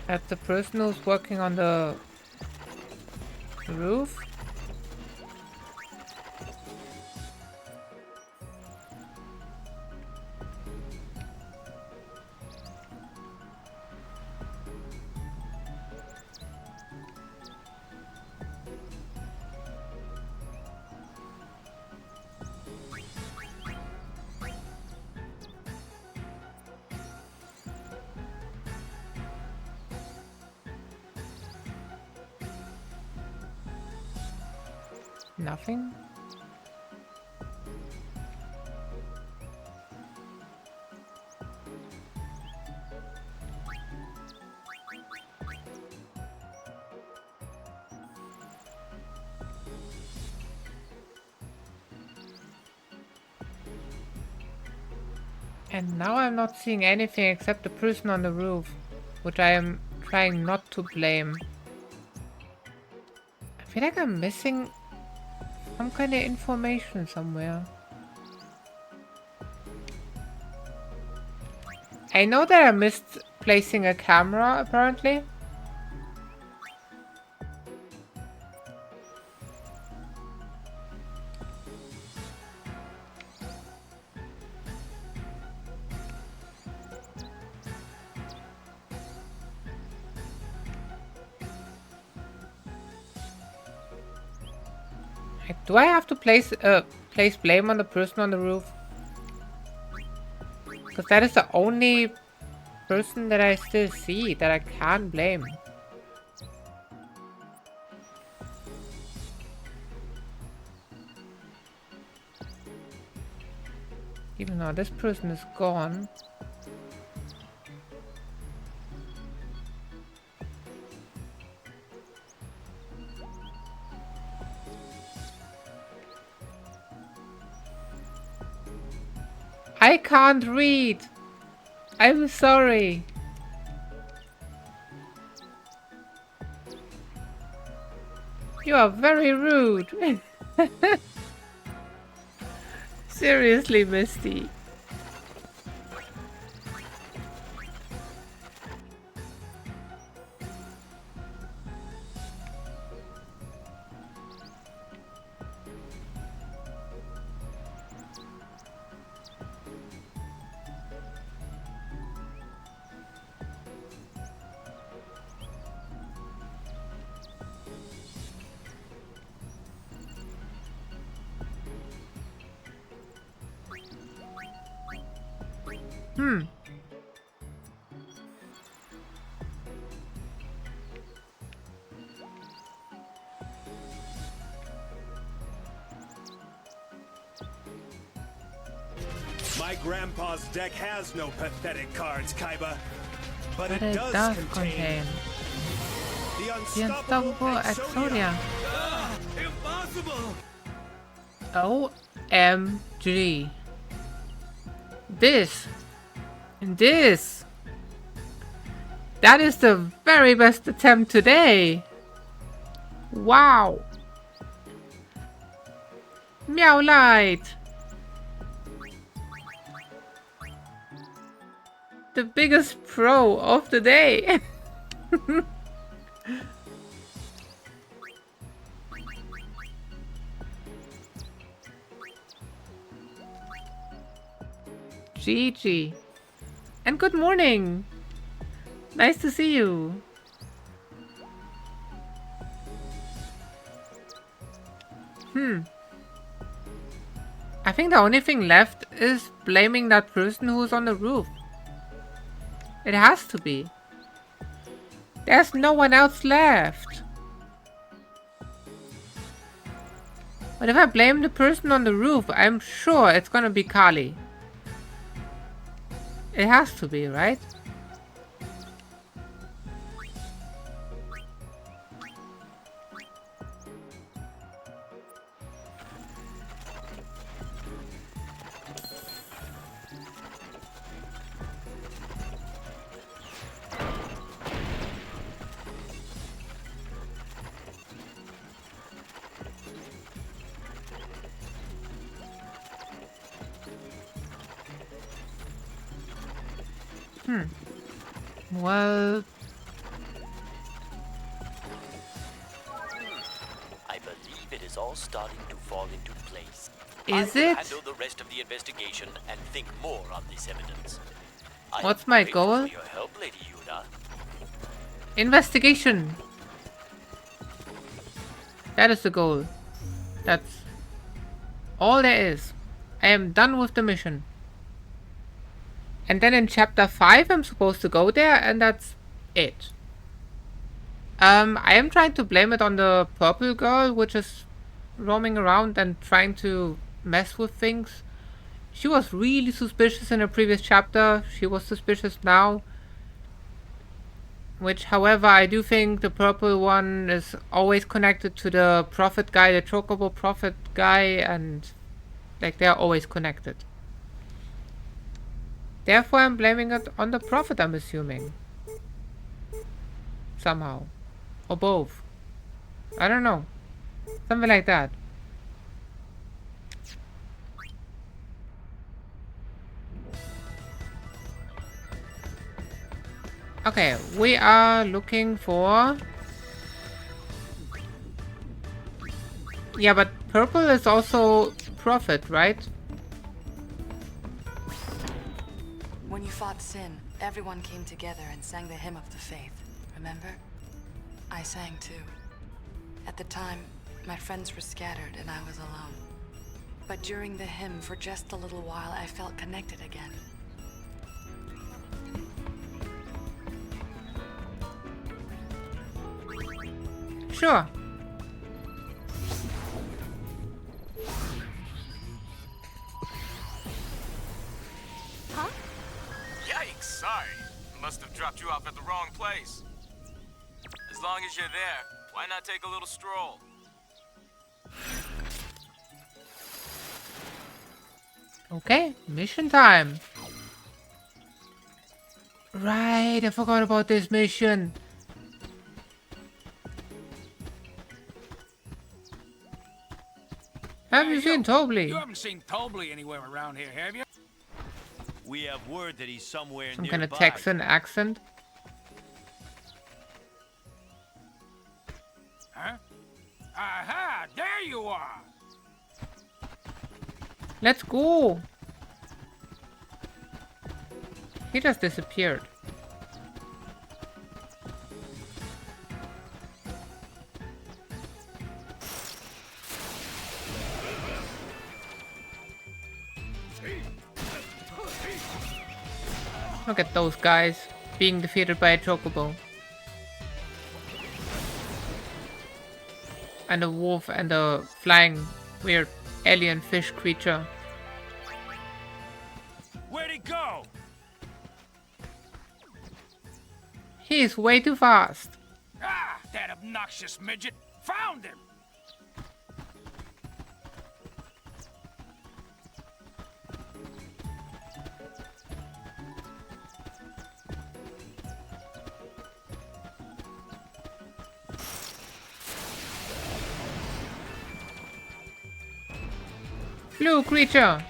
That's the person who's working on the roof? Nothing? And now I'm not seeing anything except the person on the roof, which I am trying not to blame. I feel like I'm missing some kind of information somewhere. I know that I missed placing a camera, apparently. Do I have to place blame on the person on the roof? Because that is the only person that I still see that I can't blame. Even though this person is gone. I can't read. I'm sorry. You are very rude. Seriously, Misty. My grandpa's deck has no pathetic cards, Kaiba. But it does contain the unstoppable Exodia. Exodia. Impossible! OMG. This. That is the very best attempt today. Wow. Meow light. The biggest pro of the day. GG. And good morning. Nice to see you. I think the only thing left is blaming that person who's on the roof. It has to be. There's no one else left. But if I blame the person on the roof, I'm sure it's gonna be Kali. It has to be, right? Well, I believe it is all starting to fall into place. Is I will it? handle the rest of the investigation and think more on this evidence. I What's am my grateful goal? For your help, Lady Yuna. Investigation. That is the goal. That's all there is. I am done with the mission. And then in chapter 5 I'm supposed to go there, and that's it. I am trying to blame it on the purple girl, which is roaming around and trying to mess with things. She was really suspicious in the previous chapter. She was suspicious now. Which, however, I do think the purple one is always connected to the prophet guy, the chocobo prophet guy, and like they're always connected. Therefore, I'm blaming it on the prophet, I'm assuming. Somehow. Or both. I don't know. Something like that. Okay, we are looking for... Yeah, but purple is also prophet, right? When you fought Sin, everyone came together and sang the hymn of the faith, remember? I sang too. At the time, my friends were scattered and I was alone. But during the hymn, for just a little while, I felt connected again. Sure. Huh? Yikes, sorry. Must have dropped you off at the wrong place. As long as you're there, why not take a little stroll? Okay, mission time. Right, I forgot about this mission. Have you seen Tobley? You haven't seen Tobley anywhere around here, have you? We have word that he's somewhere Some nearby. kind of Texan accent. Huh? Aha! There you are! Let's go. He just disappeared. Look at those guys being defeated by a chocobo. And a wolf and a flying weird alien fish creature. Where'd he go? He's way too fast. Ah, that obnoxious midget! Found him! Blue creature!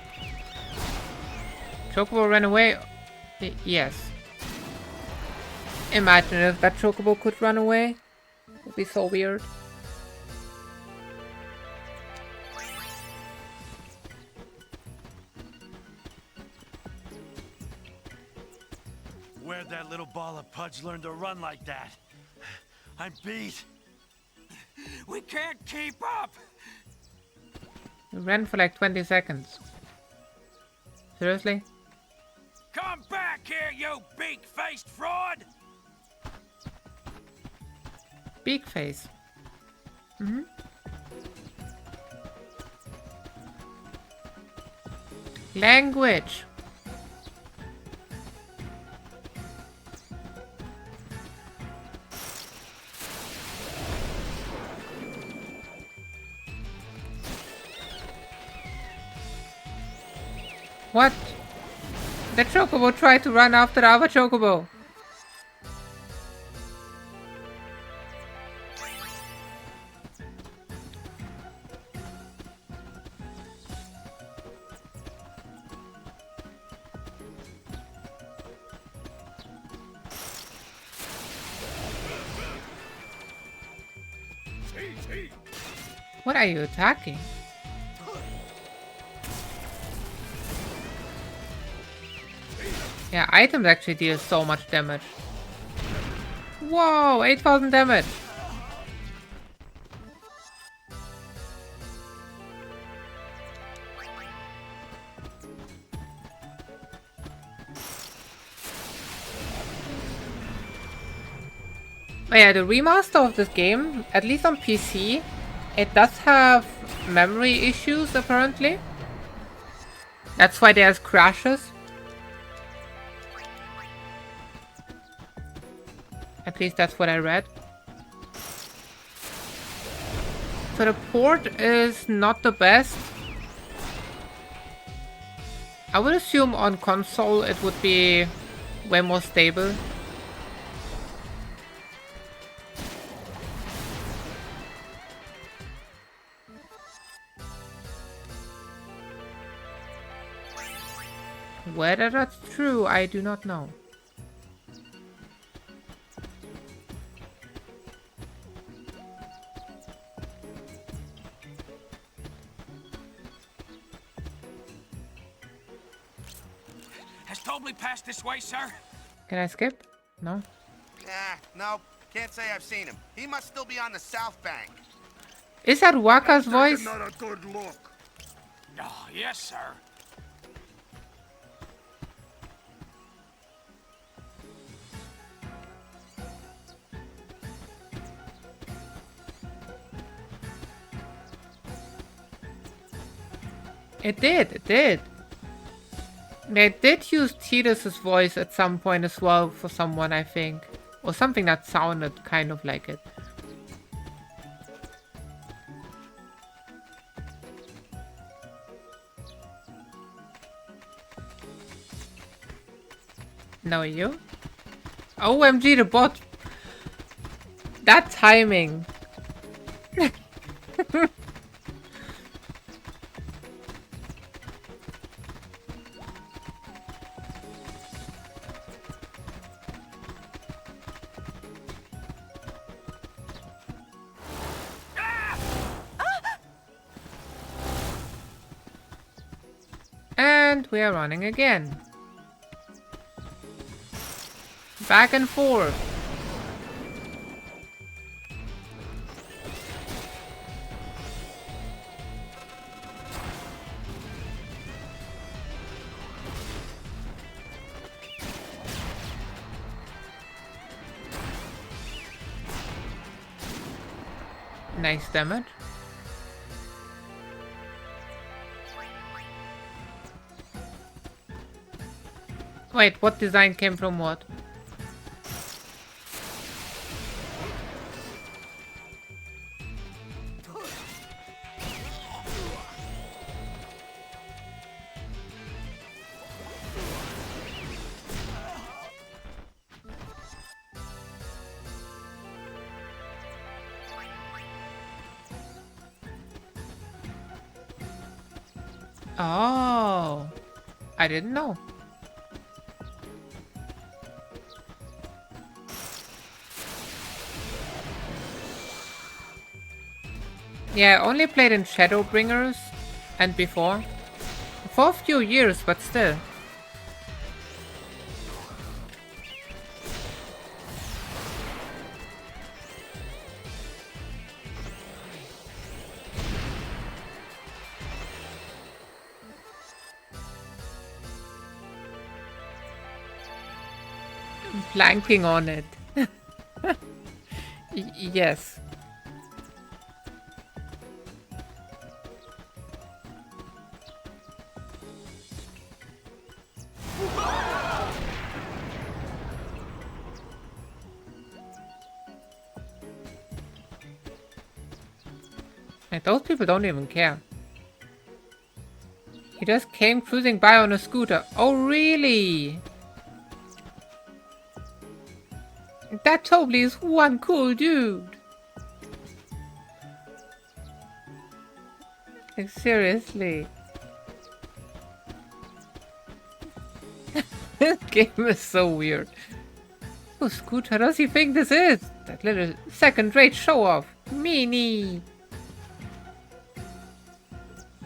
Chocobo ran away? Yes. Imagine if that Chocobo could run away. It would be so weird. Where'd that little ball of pudge learn to run like that? I'm beat. We can't keep up! We ran for like 20 seconds. Seriously? Come back here, you beak-faced fraud! Beak face. Mm-hmm. Language. What? The Chocobo tried to run after our Chocobo. What are you attacking? Yeah, items actually deal so much damage. Whoa, 8,000 damage. Oh yeah, the remaster of this game, at least on PC, it does have memory issues apparently. That's why there's crashes. At least that's what I read. So the port is not the best. I would assume on console it would be way more stable. Whether that's true, I do not know. Has Tobley passed this way, sir? Can I skip? No? No. Can't say I've seen him. He must still be on the south bank. Is that Waka's voice? Not a good look. Oh, yes, sir. It did. They did use Tidus's voice at some point as well for someone, I think. Or something that sounded kind of like it. No, you? OMG, the bot. That timing. And we are running again. Back and forth. Nice damage. Wait, what design came from what? Oh, I didn't know. Yeah, I only played in Shadowbringers and before. For a few years, but still. I'm planking on it. Yes. Like, those people don't even care. He just came cruising by on a scooter. Oh, really? That totally is one cool dude. Like, seriously. This game is so weird. Who scooter does he think this is? That little second-rate show-off. Meanie.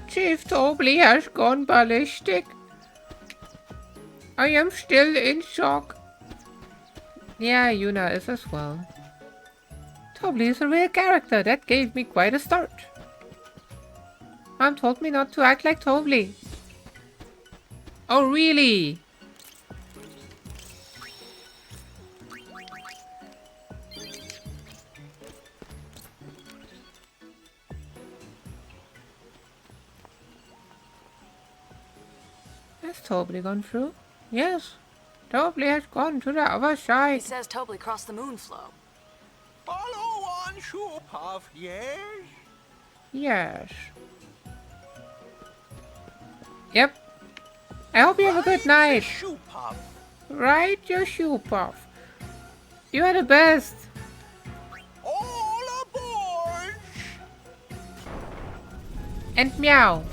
Chief Tobley has gone ballistic. I am still in shock. Yeah, Yuna is as well. Tobley is a real character. That gave me quite a start. Mom told me not to act like Tobley. Oh, really? Has Tobley gone through? Yes. Tobley has gone to the other side. He says Tobley crossed the moon flow. Follow on, shoe puff, yes? Yes. Yep. I hope you have a good night. Shoe puff. Right, your shoe puff. You are the best. All aboard! And meow.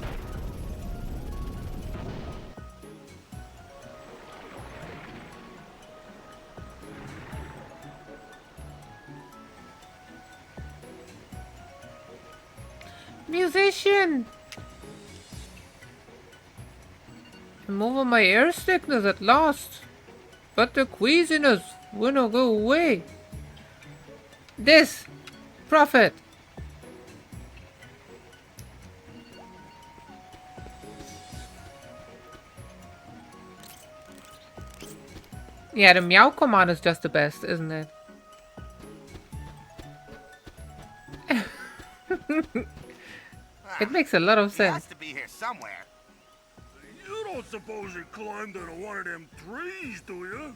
Musician! I'm over my air sickness at last, but the queasiness will not go away. This prophet. Yeah, the meow command is just the best, isn't it? It makes a lot of sense. He has to be here somewhere. You don't suppose he climbed into one of them trees, do you?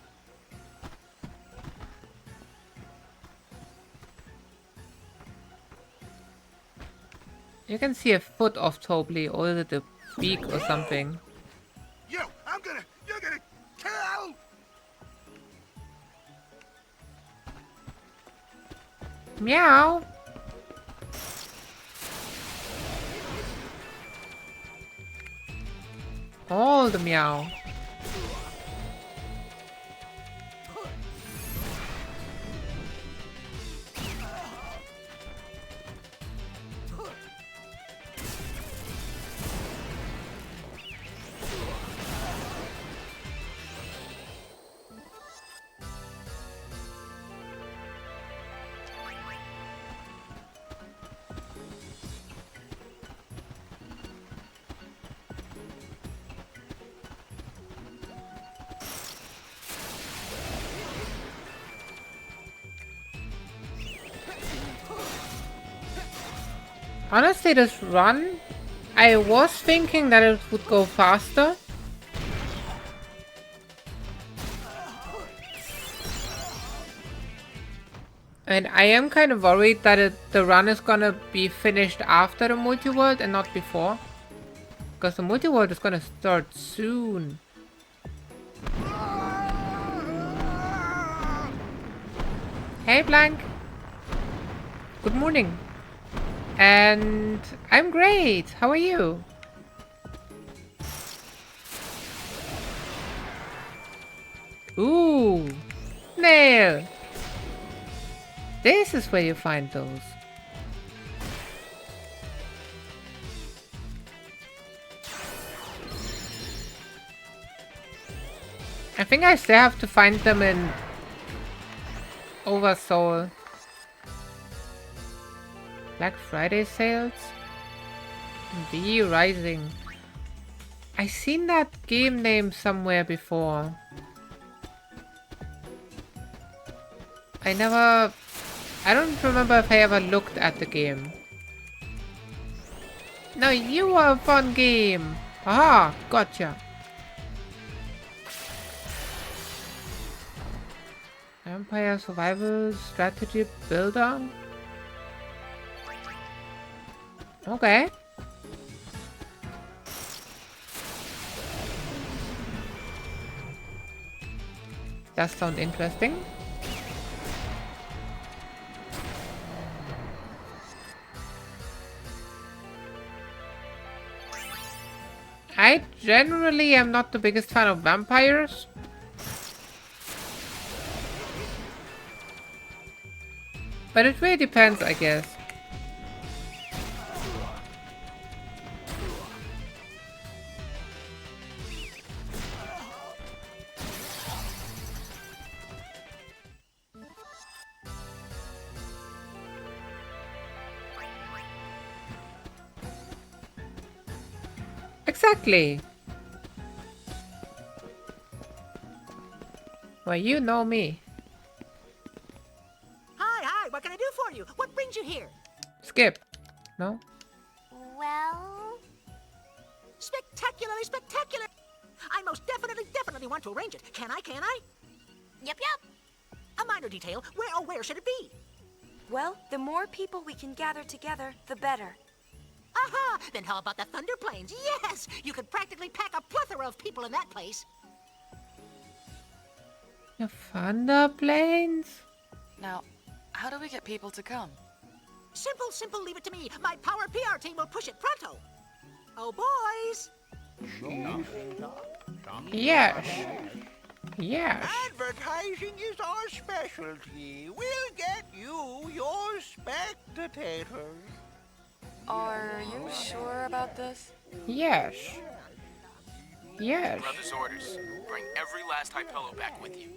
You can see a foot of Tobley, or is it a beak or something? You're gonna kill! Meow. All the meow. Honestly, this run, I was thinking that it would go faster. And I am kind of worried that the run is gonna be finished after the multi-world and not before. Because the multi-world is gonna start soon. Hey Blank! Good morning. And I'm great. How are you? Ooh! Nail! This is where you find those. I think I still have to find them in Oversoul. Black Friday sales? V Rising. I seen that game name somewhere before. I don't remember if I ever looked at the game. No, you are a fun game. Aha, gotcha. Vampire Survival Strategy Builder? Okay. That sounds interesting. I generally am not the biggest fan of vampires. But it really depends, I guess. Exactly. Well, you know me. Hi, what can I do for you? What brings you here? Skip. No? Well... Spectacularly spectacular! I most definitely want to arrange it. Can I? Yep. A minor detail. Where should it be? Well, the more people we can gather together, the better. Aha! Then how about the Thunder Plains? Yes! You could practically pack a plethora of people in that place. The Thunder Plains? Now, how do we get people to come? Simple, leave it to me. My power PR team will push it pronto. Oh, boys! Yes. Yes. Advertising is our specialty. We'll get you your spectators. Are you sure about this? Yes. Yes. Brother's orders. Bring every last Hypello back with you.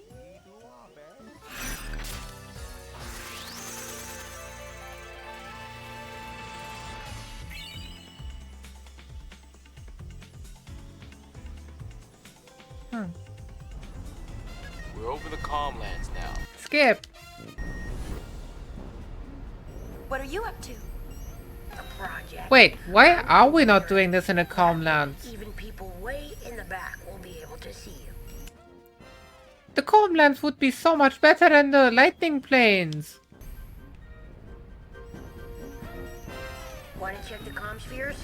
We're over the Calmlands now. Skip. What are you up to? The project. Wait, why are we not doing this in the Calmlands? Even people way in the back will be able to see you. The Calmlands would be so much better than the Lightning Plains. Want to check the comm spheres?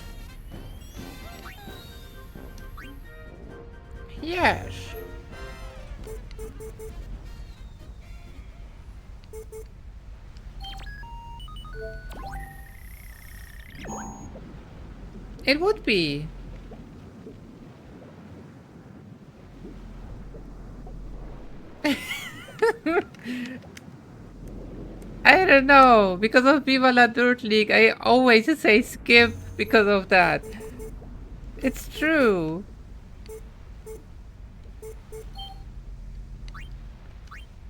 Yes. It would be. I don't know. Because of Viva La Dirt League, I always say skip because of that. It's true.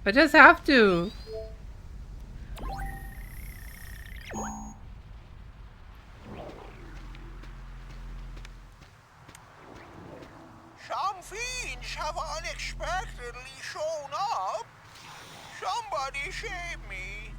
I just have to. Some fiends have unexpectedly shown up. Somebody save me.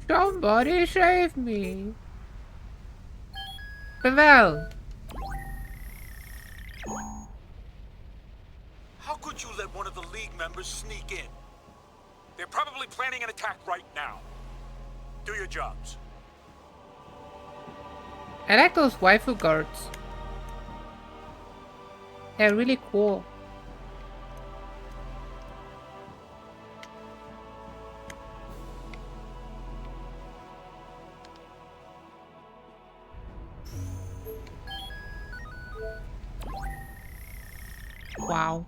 Somebody save me. Pavel. How could you let one of the League members sneak in? They're probably planning an attack right now. Do your jobs. I like those waifu guards. They're really cool. Wow.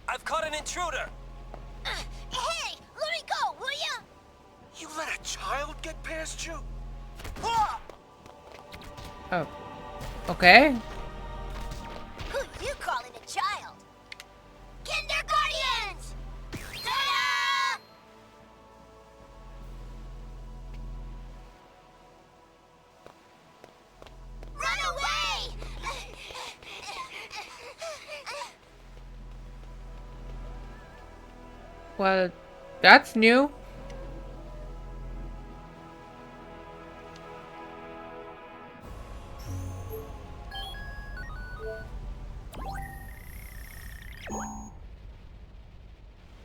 I've caught an intruder! Hey, let me go, will ya? You let a child get past you? Oh. Okay. Who you calling a child? Kindergartens! Ta-da! Run away! Well, that's new.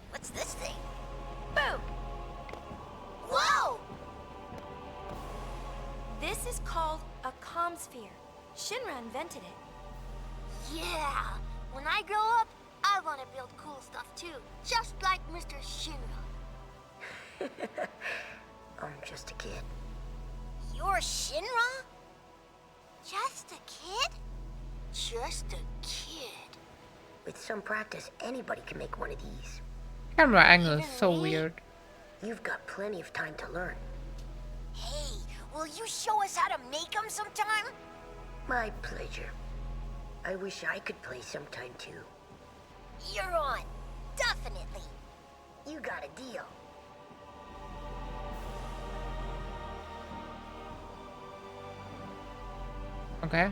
What's this thing? Boom! Whoa! This is called a comm sphere. Shinra invented it. Yeah! When I grow up, I want to build cool stuff too. Just like Mr. Shinra. I'm just a kid. You're Shinra? Just a kid? Just a kid. With some practice, anybody can make one of these. Camera angle is so weird. You've got plenty of time to learn. Hey, will you show us how to make them sometime? My pleasure. I wish I could play sometime too. You're on. Definitely. You got a deal. Okay.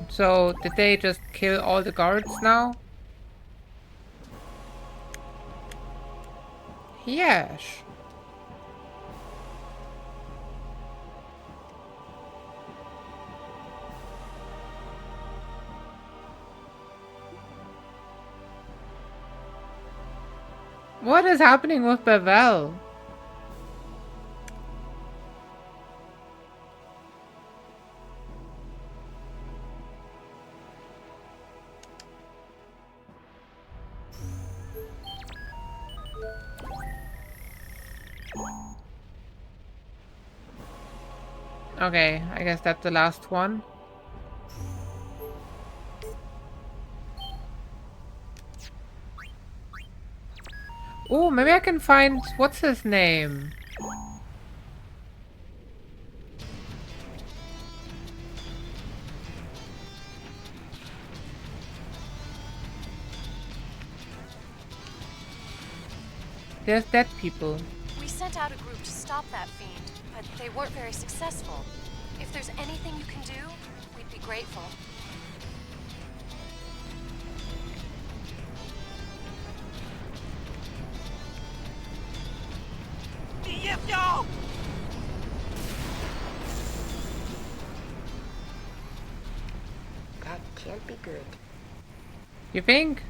So, did they just kill all the guards now? Yes. What is happening with Bevel? Okay, I guess that's the last one. Oh, maybe I can find... what's his name? There's dead people. We sent out a group to stop that fiend, but they weren't very successful. If there's anything you can do, we'd be grateful. That can't be good. You think?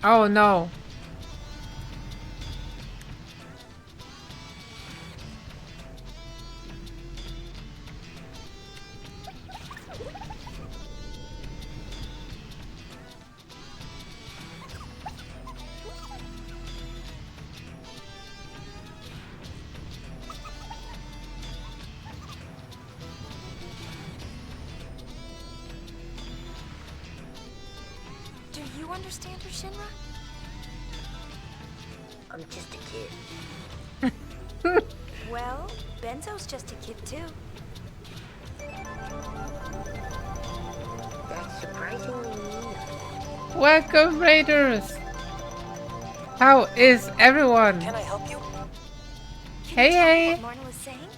Oh no. Do you understand her, Shinra? I'm just a kid. Well, Benzo's just a kid too. That's surprisingly mean. Welcome, Raiders! How is everyone? Can I help you? Can you tell me what Marna was saying?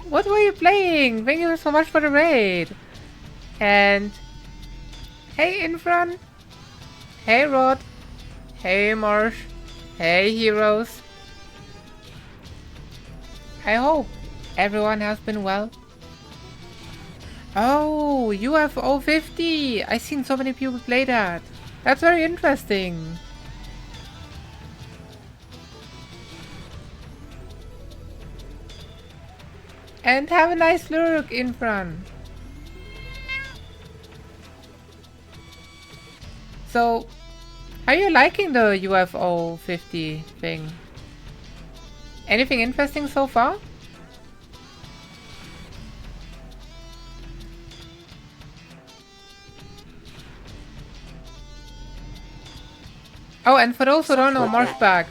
What were you playing? Thank you so much for the raid. And hey Infran, hey Rod, hey Marsh, hey heroes. I hope everyone has been well. Oh, UFO 50! I've seen so many people play that. That's very interesting. And have a nice look in front. So, how are you liking the UFO 50 thing? Anything interesting so far? Oh, and for those who don't know Marshback,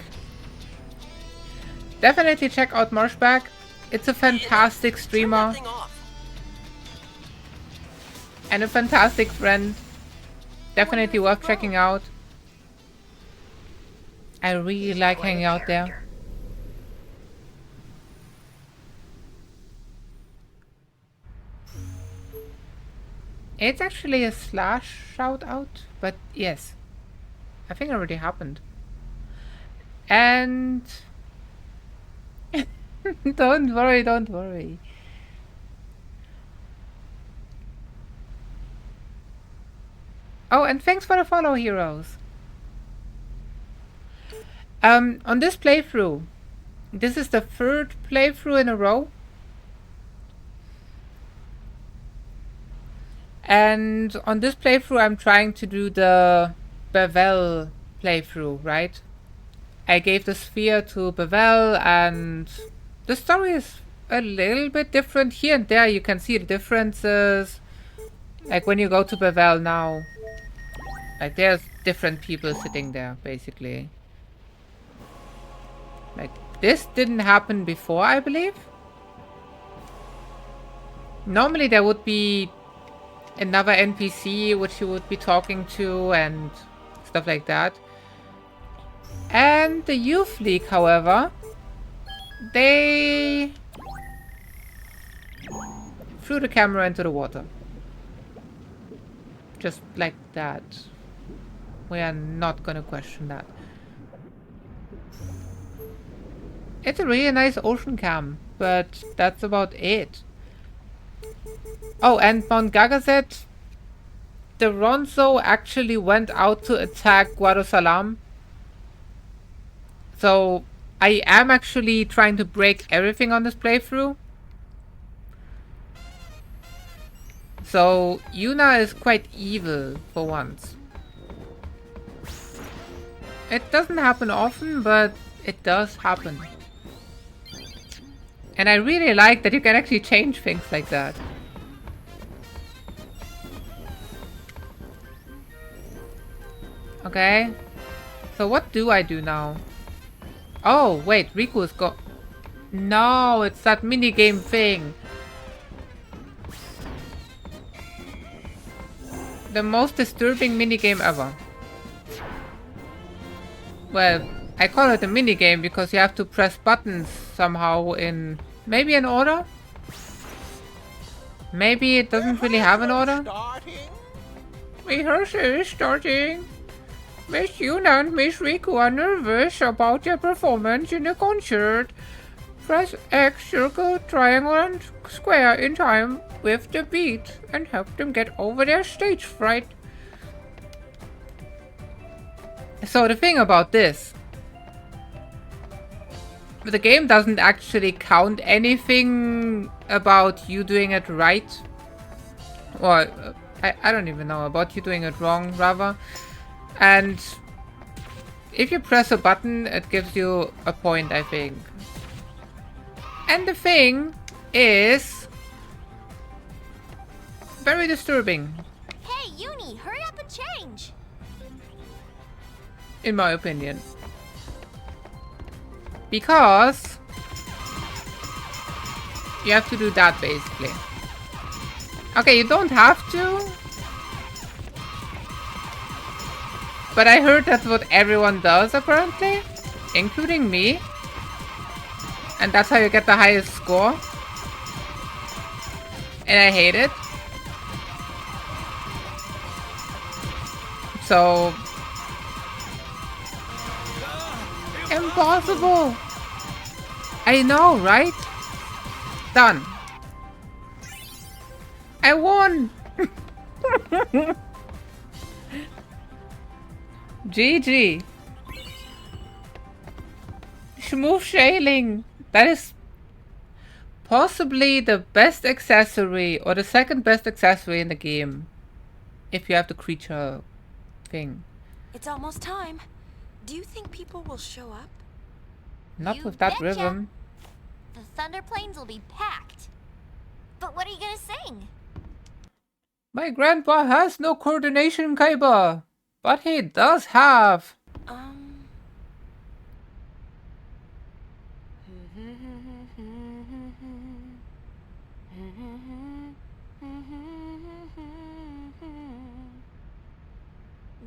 definitely check out Marshback. It's a fantastic streamer. And a fantastic friend. Definitely worth checking out. I really like hanging out there. It's actually a slash shout out, but yes. I think it already happened. And don't worry, don't worry. Oh, and thanks for the follow, heroes. On this playthrough, this is the third playthrough in a row. And on this playthrough, I'm trying to do the Bevel playthrough, right? I gave the sphere to Bevel, and the story is a little bit different. Here and there, you can see the differences. Like when you go to Bevel now, like there's different people sitting there, basically. Like this didn't happen before, I believe. Normally there would be another NPC which you would be talking to and stuff like that. And the Youth League, however, they threw the camera into the water. Just like that. We are not gonna question that. It's a really nice ocean cam, but that's about it. Oh, and Mount Gagazet, the Ronso actually went out to attack Guadosalam. So I am actually trying to break everything on this playthrough. So Yuna is quite evil for once. It doesn't happen often, but it does happen. And I really like that you can actually change things like that. Okay. So what do I do now? Oh, wait, Riku is go... No, it's that minigame thing. The most disturbing minigame ever. Well, I call it a minigame because you have to press buttons somehow in... Maybe an order? Maybe it doesn't really have an order? Rehearsal is starting. Miss Yuna and Miss Riku are nervous about their performance in the concert. Press X, circle, triangle, and square in time with the beat and help them get over their stage fright. So the thing about this, the game doesn't actually count anything about you doing it right. Or, I don't even know, about you doing it wrong, rather. And if you press a button, it gives you a point, I think. And the thing is very disturbing. Hey, Uni, hurry up and change. In my opinion. Because you have to do that, basically. Okay, you don't have to. But I heard that's what everyone does, apparently. Including me. And that's how you get the highest score. And I hate it. So... Impossible! I know, right? Done. I won! GG. Smooth sailing. That is possibly the best accessory or the second best accessory in the game. If you have the creature thing. It's almost time. Do you think people will show up? Not You with that betcha. rhythm. The Thunder Plains will be packed. But what are you gonna sing? My grandpa has no coordination, Kaiba. But he does have.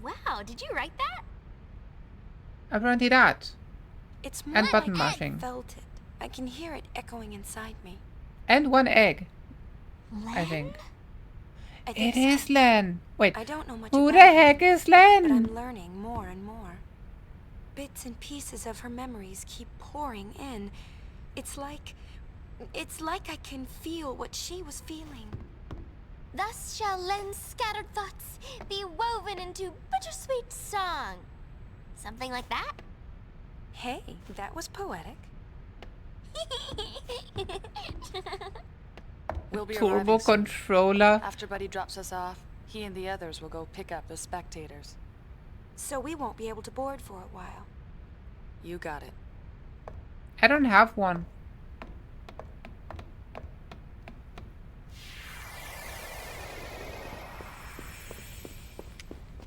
Wow, did you write that? Apparently that. It's And more button like mashing. I felt it. I can hear it echoing inside me. And one egg. I Len? think. I think It is Len. Wait. I don't know much Who about the her, heck is but I'm Len? learning more and more. Bits and pieces of her memories keep pouring in. It's like I can feel what she was feeling. Thus shall Len's scattered thoughts be woven into bittersweet song. Something like that? Hey, that was poetic. We'll be Turbo arriving soon. controller. After Buddy drops us off, he and the others will go pick up the spectators. So we won't be able to board for a while. You got it. I don't have one.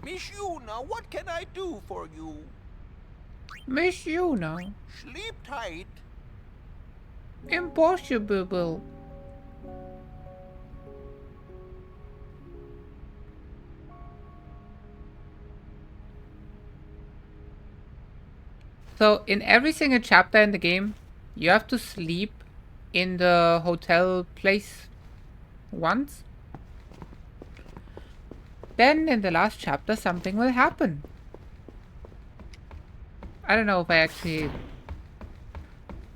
Miss Yuna, what can I do for you? Miss Yuna. Sleep tight. Impossible. So in every single chapter in the game, you have to sleep in the hotel place once. Then in the last chapter something will happen. I don't know if I actually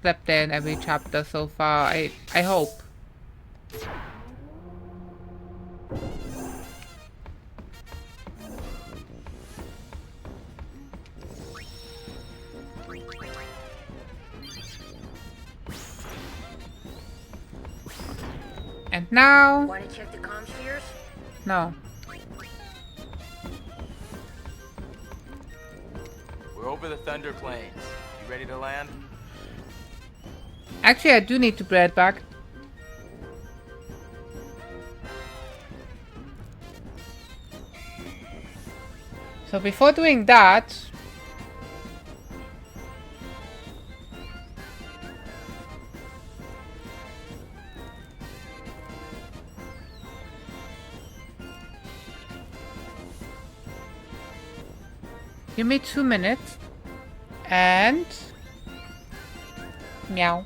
slept there in every chapter so far. I hope. And now... Want to check the comm spheres? No. We're over the Thunder Plains. You ready to land? Actually, I do need to bread back. So before doing that... Give me 2 minutes. And... Meow.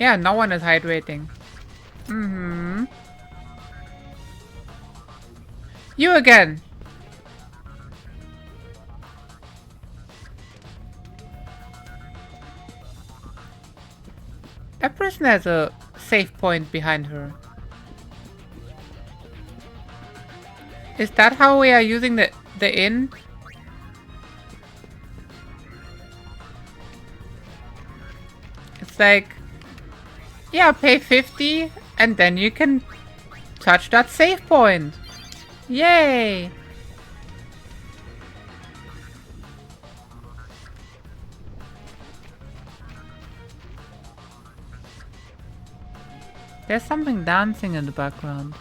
Yeah, no one is hydrating. Mm-hmm. You again. That person has a safe point behind her. Is that how we are using the inn? It's like, yeah, pay 50 and then you can touch that save point. Yay! There's something dancing in the background.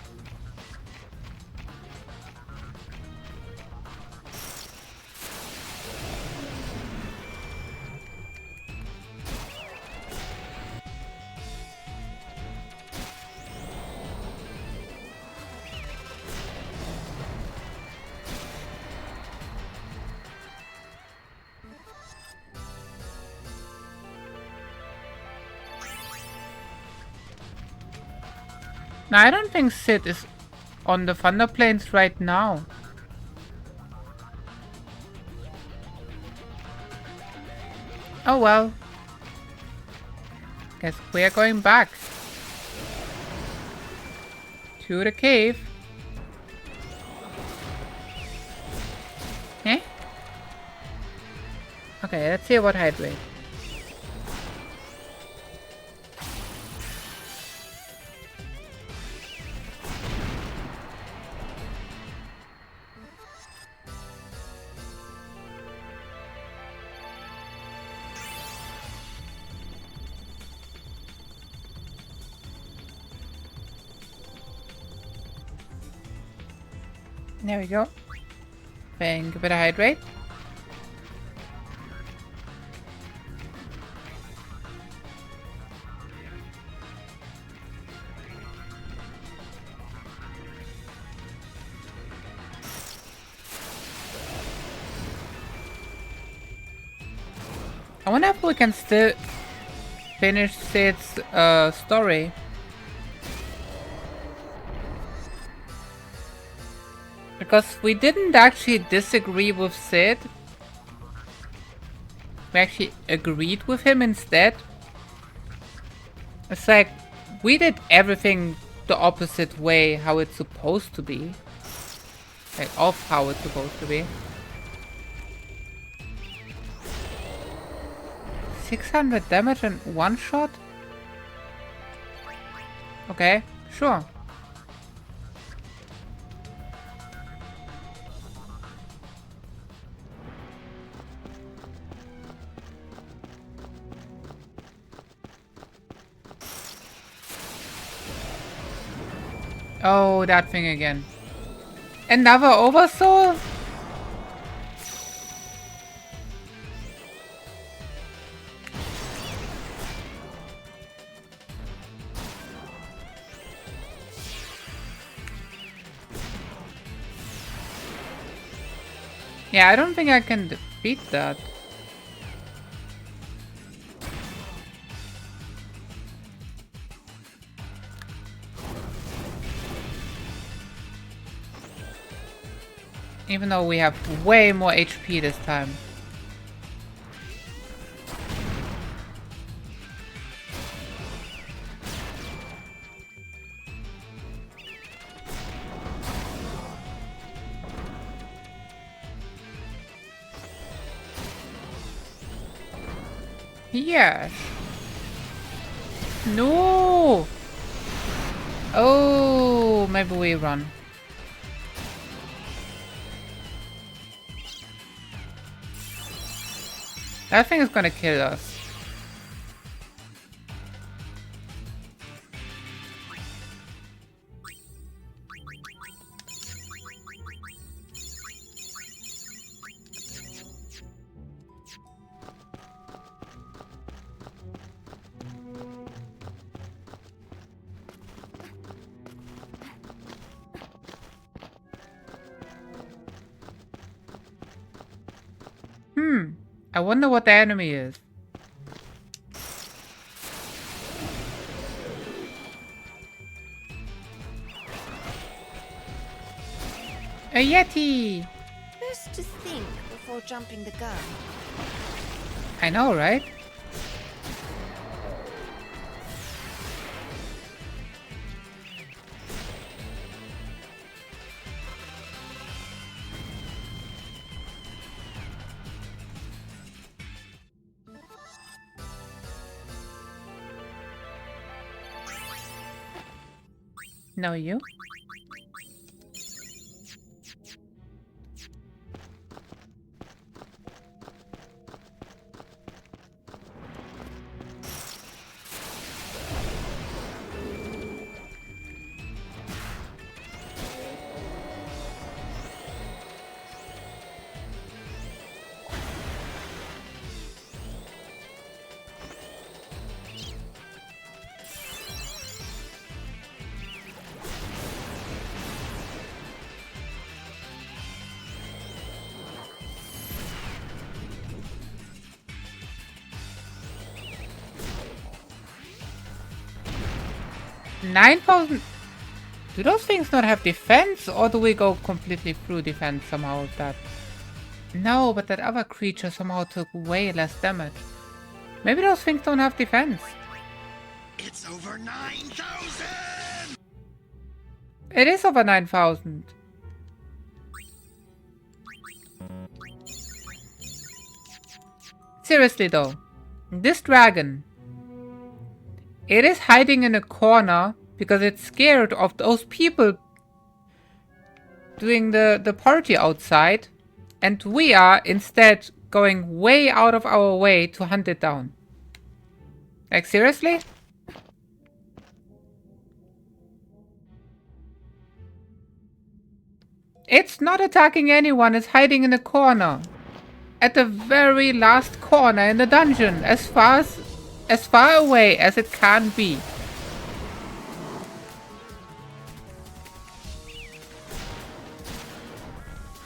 Now, I don't think Sid is on the Thunder Plains right now. Oh well. Guess we're going back to the cave. Eh? Okay, let's see about hydrate. There we go. Think a bit of hydrate. I wonder if we can still finish Sid's story. Because we didn't actually disagree with Sid. We actually agreed with him instead. It's like, we did everything the opposite way how it's supposed to be. Like, of how it's supposed to be. 600 damage in one shot? Okay, sure. Oh, that thing again. Another oversoul? Yeah, I don't think I can defeat that. Even though we have way more HP this time. Yes. No. Oh, maybe we run. That thing is gonna kill us. I wonder what the enemy is. A Yeti! Best to think before jumping the gun. I know, right? No, you? $9,000. Do those things not have defense, or do we go completely through defense somehow with that? No, but that other creature somehow took way less damage. Maybe those things don't have defense. It's over 9,000! It is over 9,000. Seriously though, this dragon, it is hiding in a corner because it's scared of those people doing the party outside, and we are instead going way out of our way to hunt it down. Like, seriously? It's not attacking anyone, it's hiding in a corner. At the very last corner in the dungeon, as far away as it can be.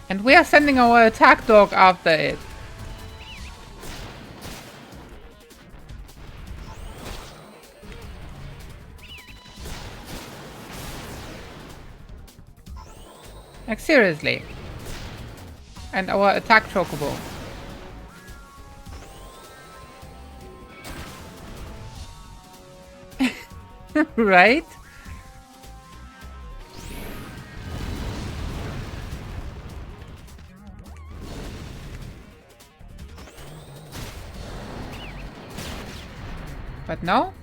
And we are sending our attack dog after it. Like, seriously. And our attack chocobo. Right? But no?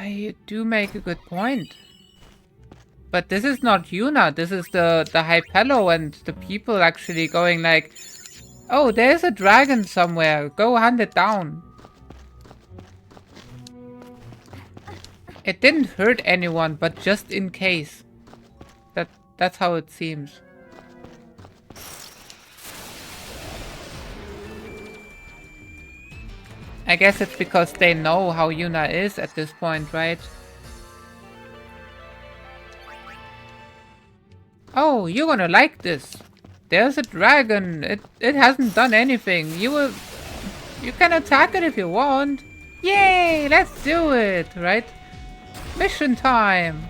You do make a good point. But this is not Yuna, this is the Hypello and the people actually going like, oh, there's a dragon somewhere, go hunt it down. It didn't hurt anyone, but just in case. That's how it seems. I guess it's because they know how Yuna is at this point, right? Oh, you're gonna like this. There's a dragon. It hasn't done anything. You can attack it if you want. Yay, let's do it, right? Mission time.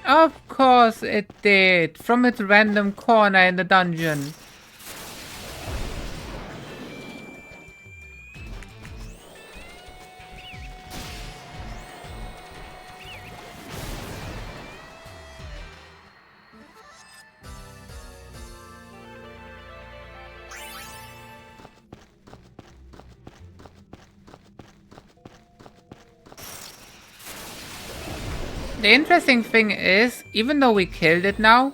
Of course it did, from its random corner in the dungeon. The interesting thing is, even though we killed it now,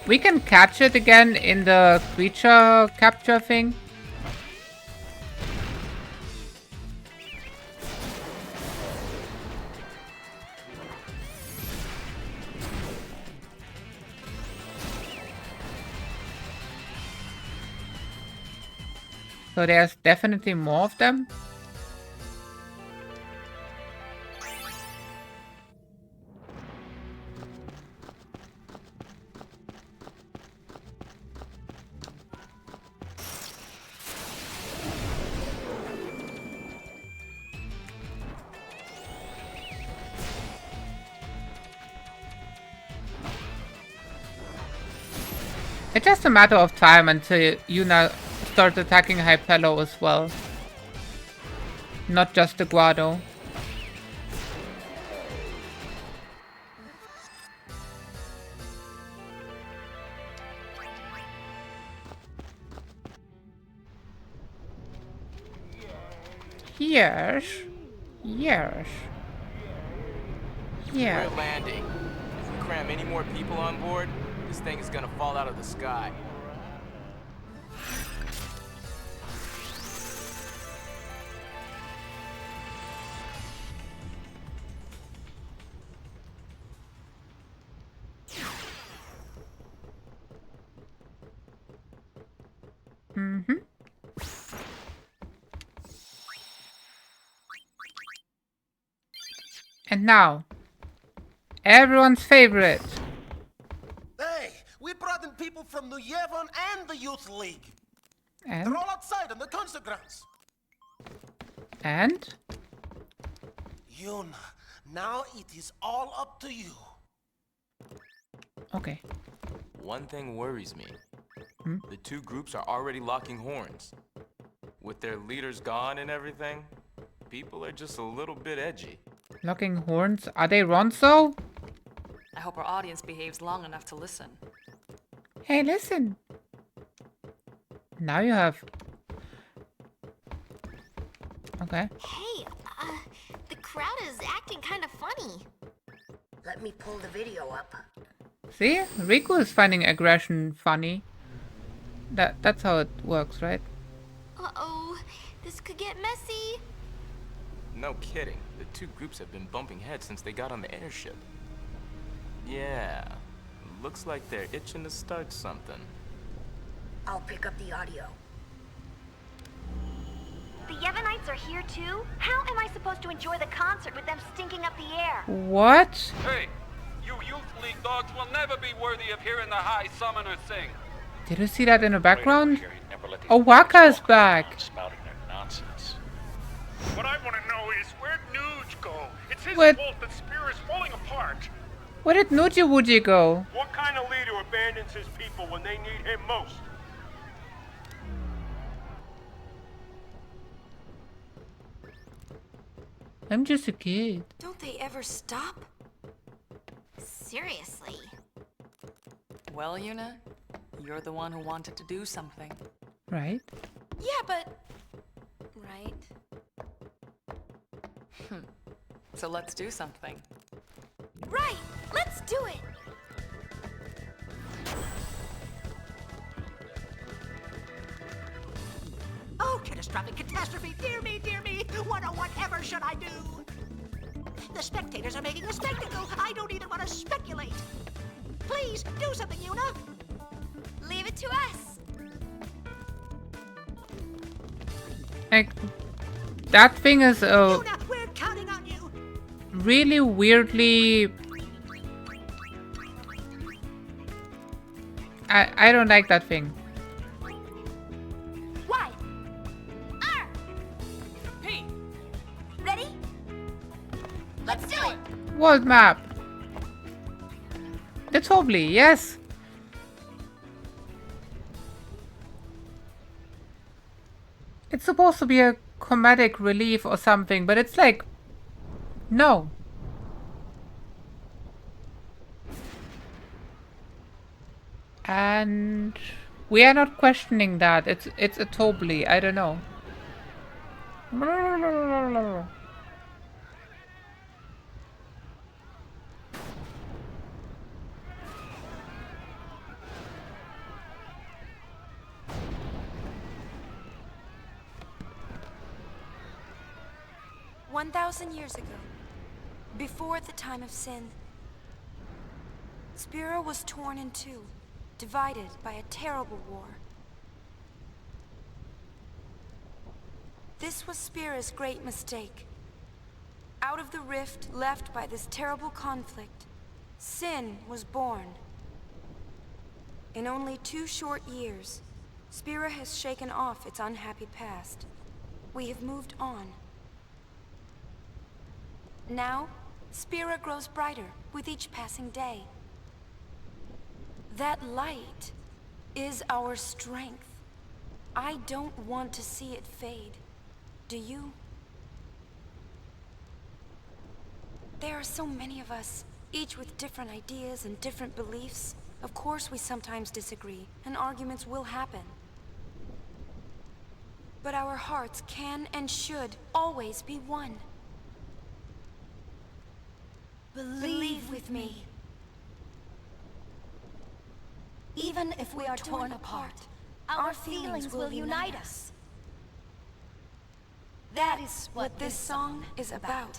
we can catch it again in the creature capture thing. So there's definitely more of them. It's just a matter of time until Yuna starts attacking Hypello as well. Not just the Guado. Yes. Yes. Yeah. We're landing. If we cram any more people on board, this thing is gonna fall out of the sky. Mm-hmm. And now, everyone's favorite. Hey, we brought in people from New Yevon and the Youth League. And? They're all outside on the concert grounds. And? Yuna, now it is all up to you. Okay. One thing worries me. Hmm? The two groups are already locking horns. With their leaders gone and everything, people are just a little bit edgy. Locking horns? Are they Ronso? I hope our audience behaves long enough to listen. Hey, listen. Now you have... Okay. Hey, the crowd is acting kind of funny. Let me pull the video up. See? Riku is finding aggression funny. That's how it works, right? Uh-oh, this could get messy. No kidding. The two groups have been bumping heads since they got on the airship. Yeah. Looks like they're itching to start something. I'll pick up the audio. The Yevonites are here too? How am I supposed to enjoy the concert with them stinking up the air? What? Hey, you Youth League dogs will never be worthy of hearing the High Summoner sing. Did you see that in the background? Oh, Waka's back. Spouting their nonsense. What I want to know is where'd Nuge go? It's his What? fault that Spear is falling apart. Where did Nuji Wuji go? What kind of leader abandons his people when they need him most? I'm just a kid. Don't they ever stop? Seriously. Well, Yuna, you're the one who wanted to do something. Right? Yeah, but... Right. So let's do something. Right! Let's do it! Oh, catastrophic catastrophe! Dear me, dear me! What or whatever should I do? The spectators are making a spectacle! I don't even want to speculate! Please, do something, Yuna! Leave it to us! Like, that thing is Yuna, we're counting on you! really weirdly... I don't like that thing. Y! R! P! Ready? Let's do it! World map. That's Hobley, yes. It's supposed to be a comedic relief or something, but it's like, no. And we are not questioning that. It's a Tobley. I don't know. 1,000 years ago, before the time of sin, Spira was torn in two, divided by a terrible war. This was Spira's great mistake. Out of the rift left by this terrible conflict, sin was born. In only 2 short years, Spira has shaken off its unhappy past. We have moved on. Now, Spira grows brighter with each passing day. That light is our strength. I don't want to see it fade. Do you? There are so many of us, each with different ideas and different beliefs. Of course we sometimes disagree, and arguments will happen. But our hearts can and should always be one. Believe with me. Even if we are torn apart, our feelings will unite us. That is what this song is about.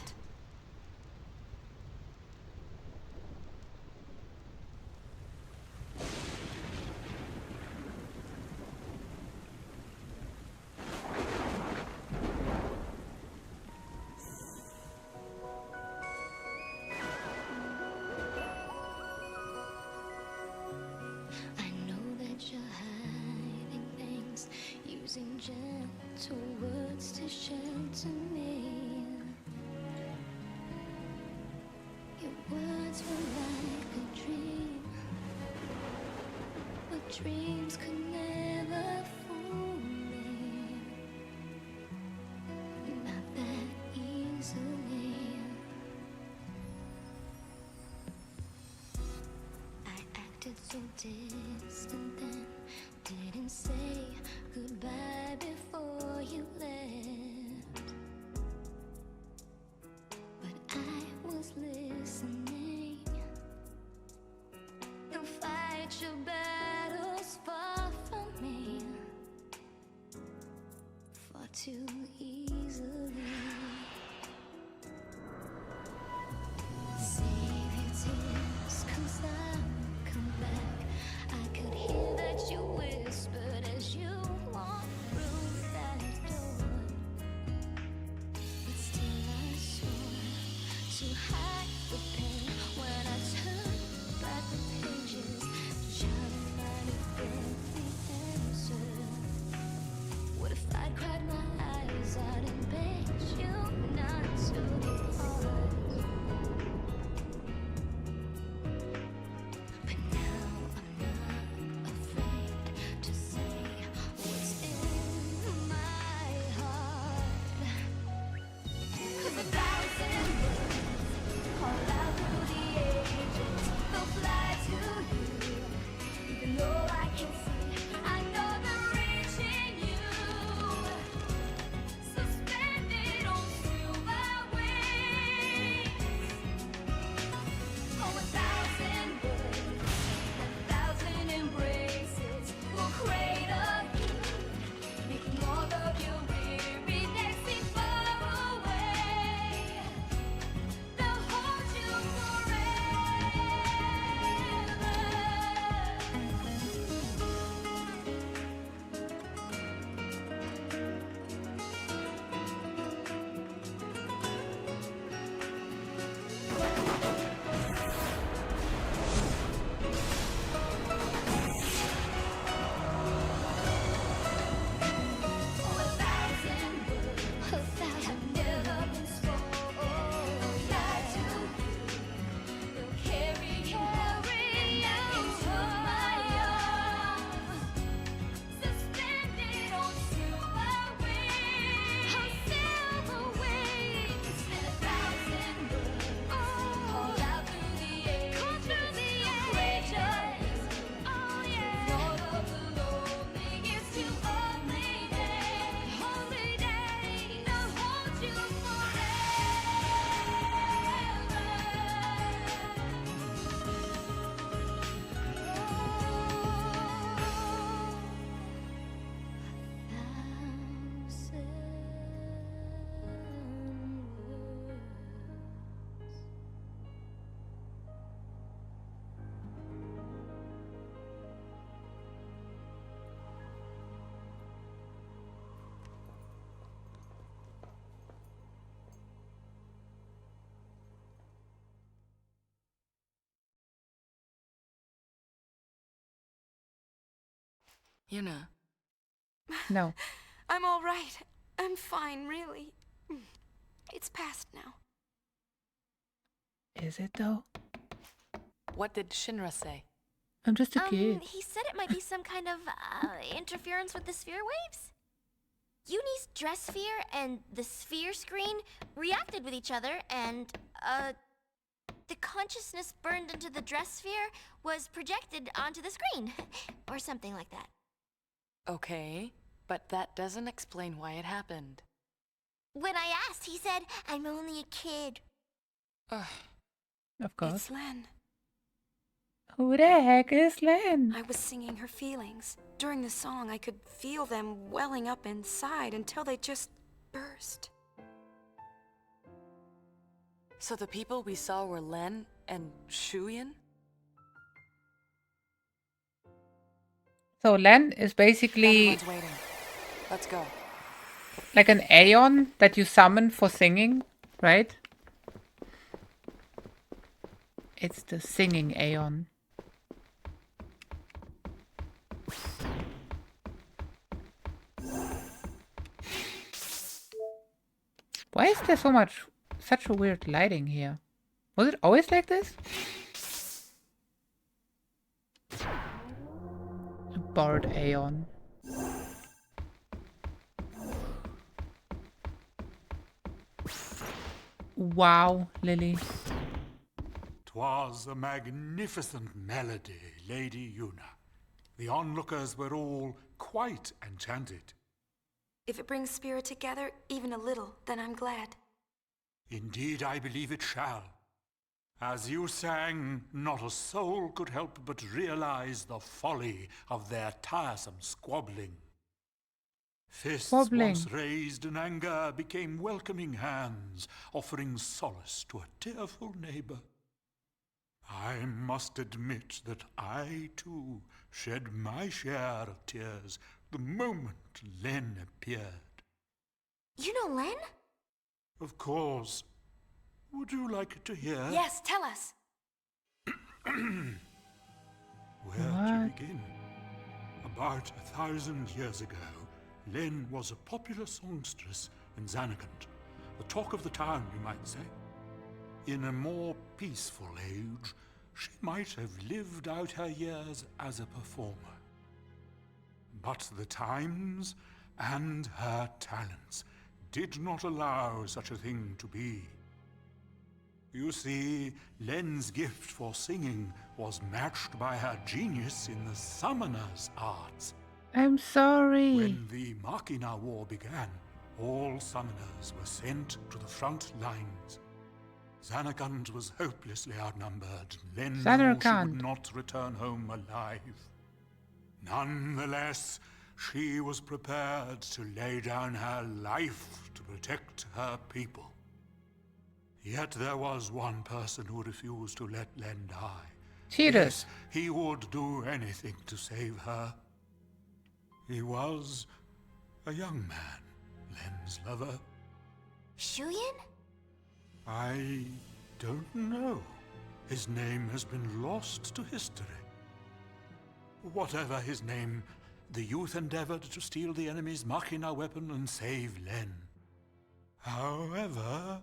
Using gentle words to shelter me. Your words were like a dream, but dreams could never fool me. Not that easily. I acted so distant then, didn't say goodbye before you left, but I was listening. You'll fight your battles far from me, far too easily. Save your tears, 'cause I'll come back. I could hear that you whispered as you walked through that door, but still I swore to hide the pain when I turned back the pages, trying to find the answer. What if I cried my eyes out and begged you not to depart? But now I'm not afraid to say what's in my heart. 'Cause 1,000 words call out through the ages, they'll fly to you. Even though I can see, I know they're reaching you. Suspended on silver wings. Oh, 1,000 words, 1,000 embraces will cradle you, making all of your weariness seem far away. They'll hold you Yuna. No. I'm all right. I'm fine, really. It's past now. Is it though? What did Shinra say? I'm just a kid. He said it might be some kind of interference with the sphere waves. Uni's dress sphere and the sphere screen reacted with each other, and the consciousness burned into the dress sphere was projected onto the screen, or something like that. Okay, but that doesn't explain why it happened. When I asked, he said, "I'm only a kid." Of course. It's Len. Who the heck is Len? I was singing her feelings. During the song, I could feel them welling up inside until they just burst. So the people we saw were Len and Shuyin? So Len is basically Everyone's waiting. Let's go. like an Aeon that you summon for singing, right? It's the singing Aeon. Why is there such a weird lighting here? Was it always like this? A barred Aeon. Wow, Lily. 'Twas a magnificent melody, Lady Yuna. The onlookers were all quite enchanted. If it brings spirit together, even a little, then I'm glad. Indeed, I believe it shall. As you sang, not a soul could help but realize the folly of their tiresome squabbling. Fists once raised in anger became welcoming hands, offering solace to a tearful neighbor. I must admit that I, too, shed my share of tears the moment Len appeared. You know Len? Of course. Would you like to hear? Yes, tell us. Where to begin? About 1,000 years ago, Len was a popular songstress in Xanakant, the talk of the town, you might say. In a more peaceful age, she might have lived out her years as a performer. But the times and her talents did not allow such a thing to be. You see, Len's gift for singing was matched by her genius in the summoner's arts. I'm sorry. When the Machina War began, all summoners were sent to the front lines. Xanakant was hopelessly outnumbered. Len knew she would not return home alive. Nonetheless, she was prepared to lay down her life to protect her people. Yet there was one person who refused to let Len die. Cheaters. Yes, he would do anything to save her. He was a young man, Len's lover. Shuyin? I don't know. His name has been lost to history. Whatever his name, the youth endeavored to steal the enemy's Machina weapon and save Len. However...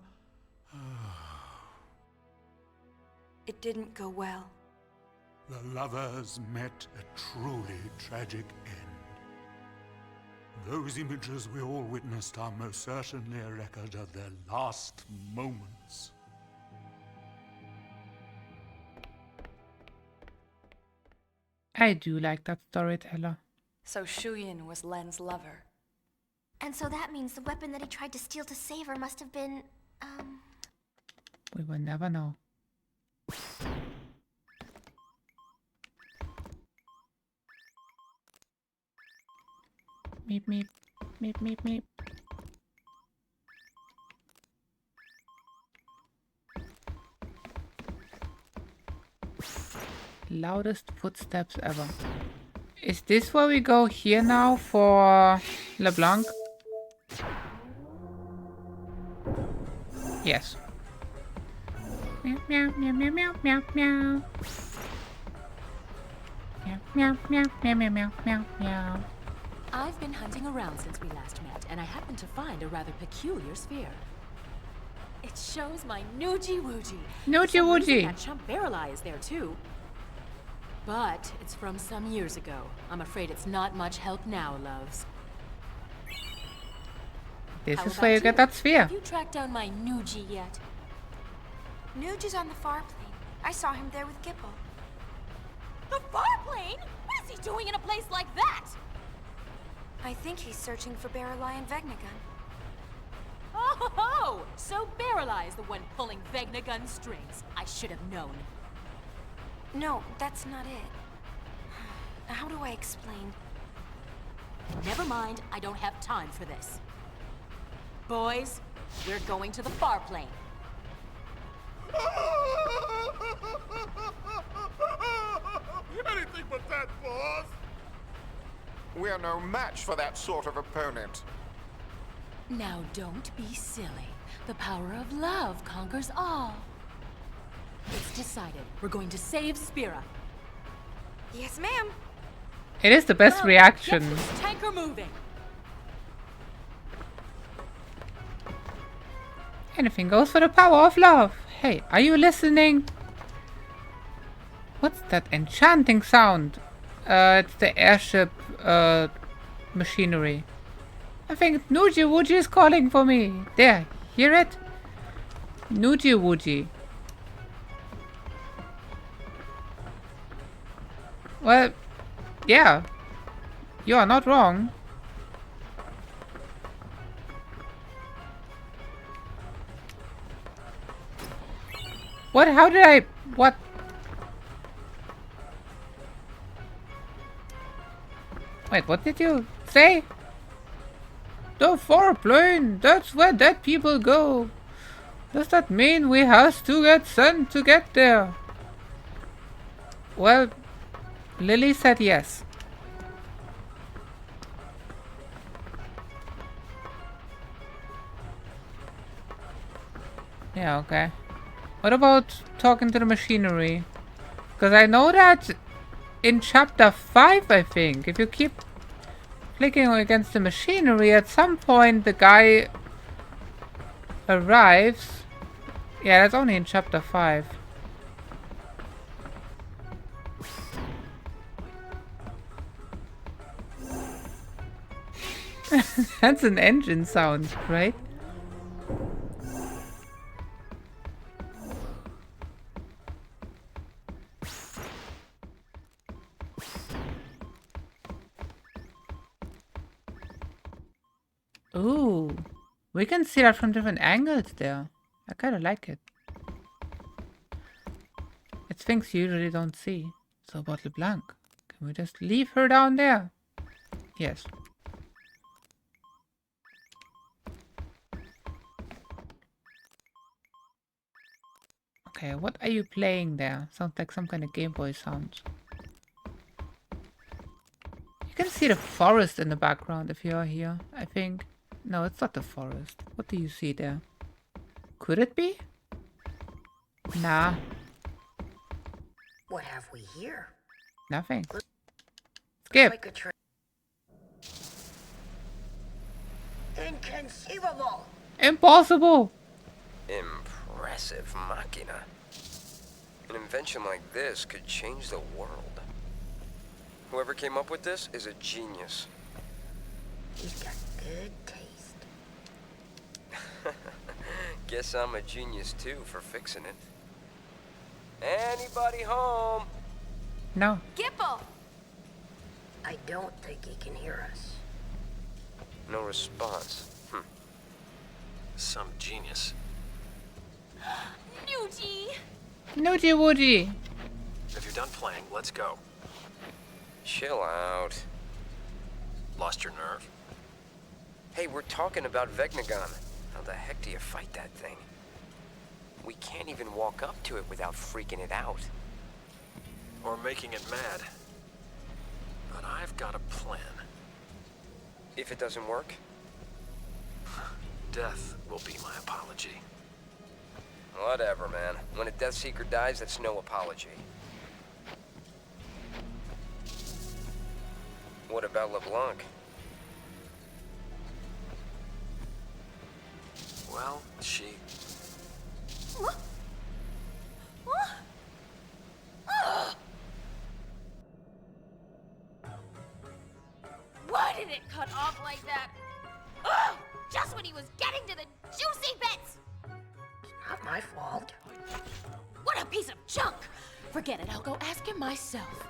It didn't go well. The lovers met a truly tragic end. Those images we all witnessed are most certainly a record of their last moments. I do like that storyteller. So Shuyin was Len's lover. And so that means the weapon that he tried to steal to save her must have been, We will never know. Meep, meep. Meep, meep, meep. Loudest footsteps ever. Is this where we go here now for LeBlanc? Yes. Meow, meow, meow, meow, meow, meow, meow. Meow, meow, meow, meow, meow, meow, meow, meow. I've been hunting around since we last met, and I happened to find a rather peculiar sphere. It shows my Noogie Woogie. Noogie Woogie. That chump Barrel Eye is there too. But it's from some years ago. I'm afraid it's not much help now, loves. This How is about where you get that sphere. Have you tracked down my Nuji yet? Nuge is on the far plane. I saw him there with Gipple. The Farplane? What is he doing in a place like that? I think he's searching for Barrelai and Vegnagun. Oh, so Barrelai is the one pulling Vegnagun strings. I should have known. No, that's not it. How do I explain? Never mind, I don't have time for this. Boys, we're going to the Farplane. Anything but that, boss! We're no match for that sort of opponent. Now don't be silly. The power of love conquers all. It's decided. We're going to save Spira. Yes, ma'am. It is the best reaction. Get this tanker moving. Anything goes for the power of love. Hey, are you listening? What's that enchanting sound? It's the airship machinery. I think Nuji Wuji is calling for me. There, hear it? Nuji Wuji. Well, yeah. You are not wrong. What? How did I... What? Wait, what did you say? The Farplane! That's where dead people go! Does that mean we have to get sent to get there? Well, Lily said yes. Yeah, okay. What about talking to the machinery? Because I know that in chapter 5, I think, if you keep clicking against the machinery, at some point the guy arrives. Yeah, that's only in chapter 5. That's an engine sound, right? Ooh, we can see that from different angles there. I kind of like it. It's things you usually don't see. So, Bottle Blanc, can we just leave her down there? Yes. Okay, what are you playing there? Sounds like some kind of Game Boy sound. You can see the forest in the background if you are here, I think. No, it's not the forest. What do you see there? Could it be? Nah. What have we here? Nothing. Skip. Like a Inconceivable! Impossible! Impressive machina. An invention like this could change the world. Whoever came up with this is a genius. He's got good taste. Guess I'm a genius too for fixing it. Anybody home? No. Gipple! I don't think he can hear us. No response. Some genius. Nuji! Nuji Wuji! If you're done playing, let's go. Chill out. Lost your nerve? Hey, we're talking about Vegnagun. How the heck do you fight that thing? We can't even walk up to it without freaking it out. Or making it mad. But I've got a plan. If it doesn't work? Death will be my apology. Whatever, man. When a Death Seeker dies, that's no apology. What about LeBlanc? Well, she... it cut off like that? Ugh! Just when he was getting to the juicy bits! Not my fault. What a piece of junk! Forget it, I'll go ask him myself.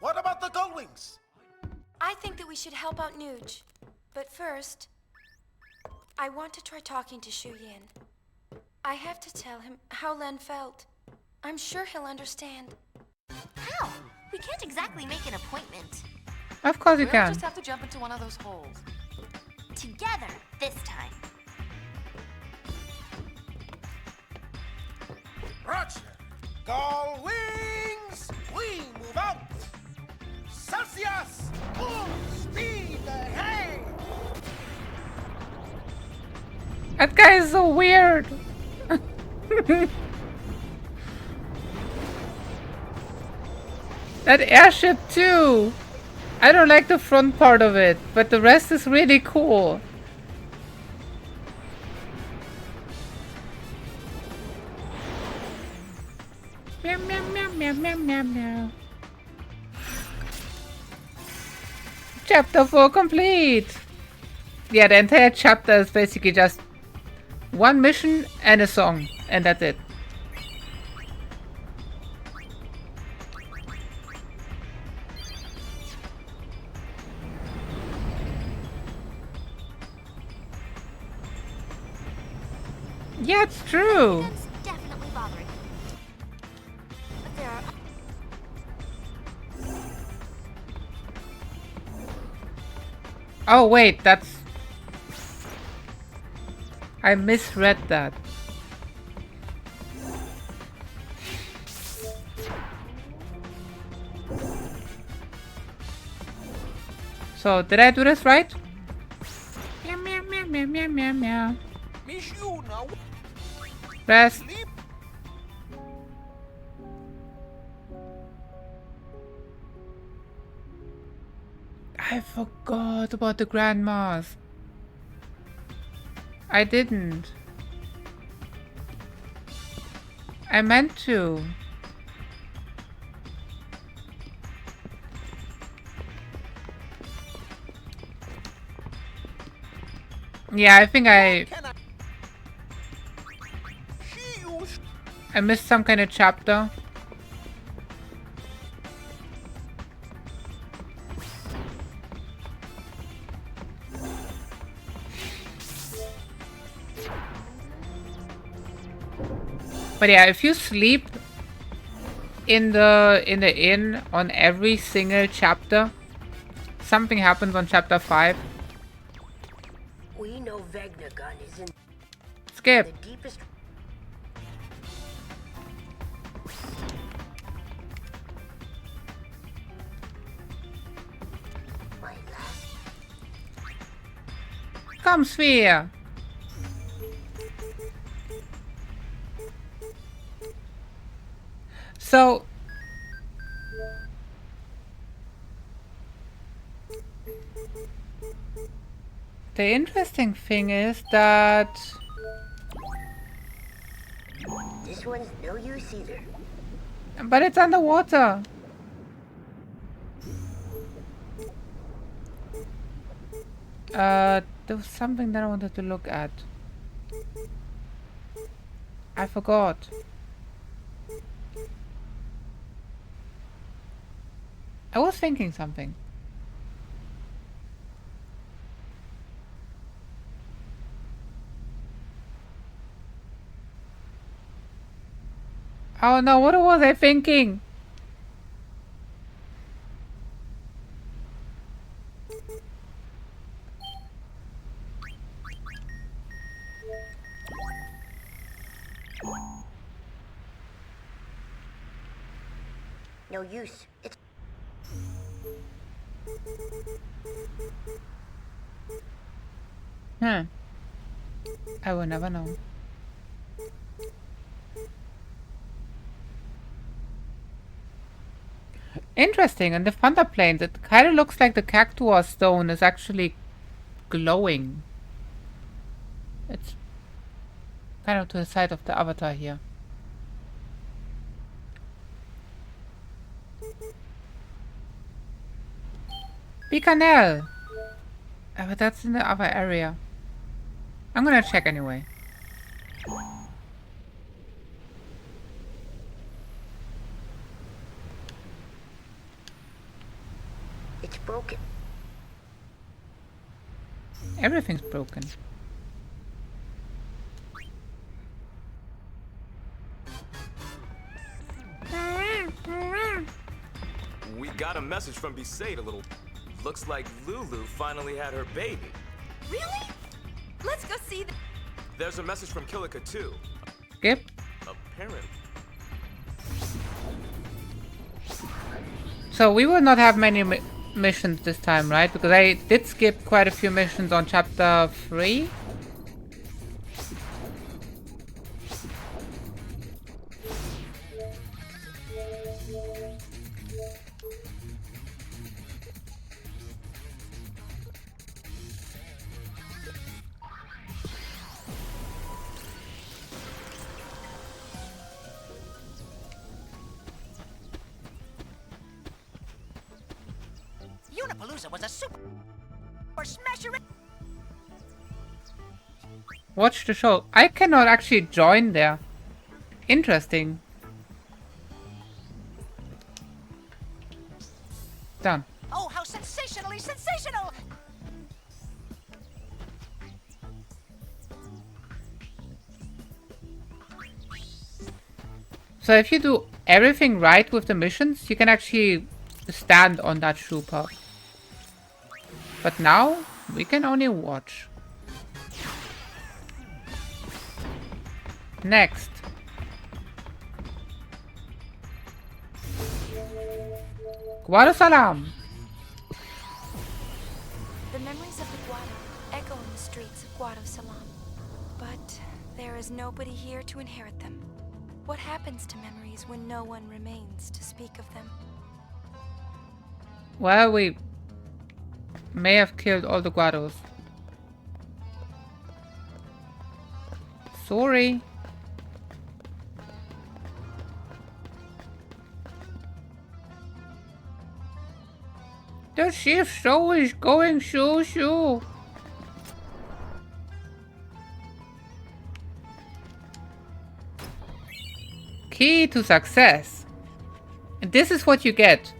What about the Goldwings? I think that we should help out Nuge. But first, I want to try talking to Shu Yin. I have to tell him how Len felt. I'm sure he'll understand. How? We can't exactly make an appointment. Of course you We'll can. just have to jump into one of those holes. Together, this time. Roger. Goldwings, we move out. Celsius, full speed ahead. That guy is so weird. That airship too. I don't like the front part of it, but the rest is really cool. Meow meow meow meow meow meow meow. Chapter 4 complete. Yeah, the entire chapter is basically just one mission and a song, and that's it. Yeah, it's true. That's definitely bothering me. But there are... Oh wait, that's... I misread that. So, did I do this right? Meow meow meow meow meow meow meow. Miss Yuna, Rest. I forgot about the grandmas. I didn't. I meant to. Yeah, I think I missed some kind of chapter. But yeah, if you sleep in the inn on every single chapter, something happens on chapter 5. We know Vegnagun is in Skip. the deepest. My last. Come, Sphere. So the interesting thing is that This one's no use either. but it's underwater. There was something that I wanted to look at. I forgot. I was thinking something. Oh no, what was I thinking? No use. It's I will never know. Interesting, and the thunder plains, it kind of looks like the cactuar stone is actually glowing. It's kind of to the side of the avatar here. Bicanel! But that's in the other area. I'm gonna check anyway. It's broken. Everything's broken. We got a message from Besaid a little. Looks like Lulu finally had her baby. Really? Let's go see the... There's a message from Kilika too. Skip. Apparently. So we will not have many missions this time, right? Because I did skip quite a few missions on chapter 3. Unipalooza was a super smasher. Watch the show. I cannot actually join there. Interesting. Done. Oh, how sensationally sensational! So if you do everything right with the missions, you can actually stand on that trooper. But now, we can only watch. Next. Guadasalam! The memories of the Guado echo in the streets of Guadasalam. But there is nobody here to inherit them. What happens to memories when no one remains to speak of them? Well, we may have killed all the Guados. Sorry. The chief show is going shoo-shoo. Key to success. And this is what you get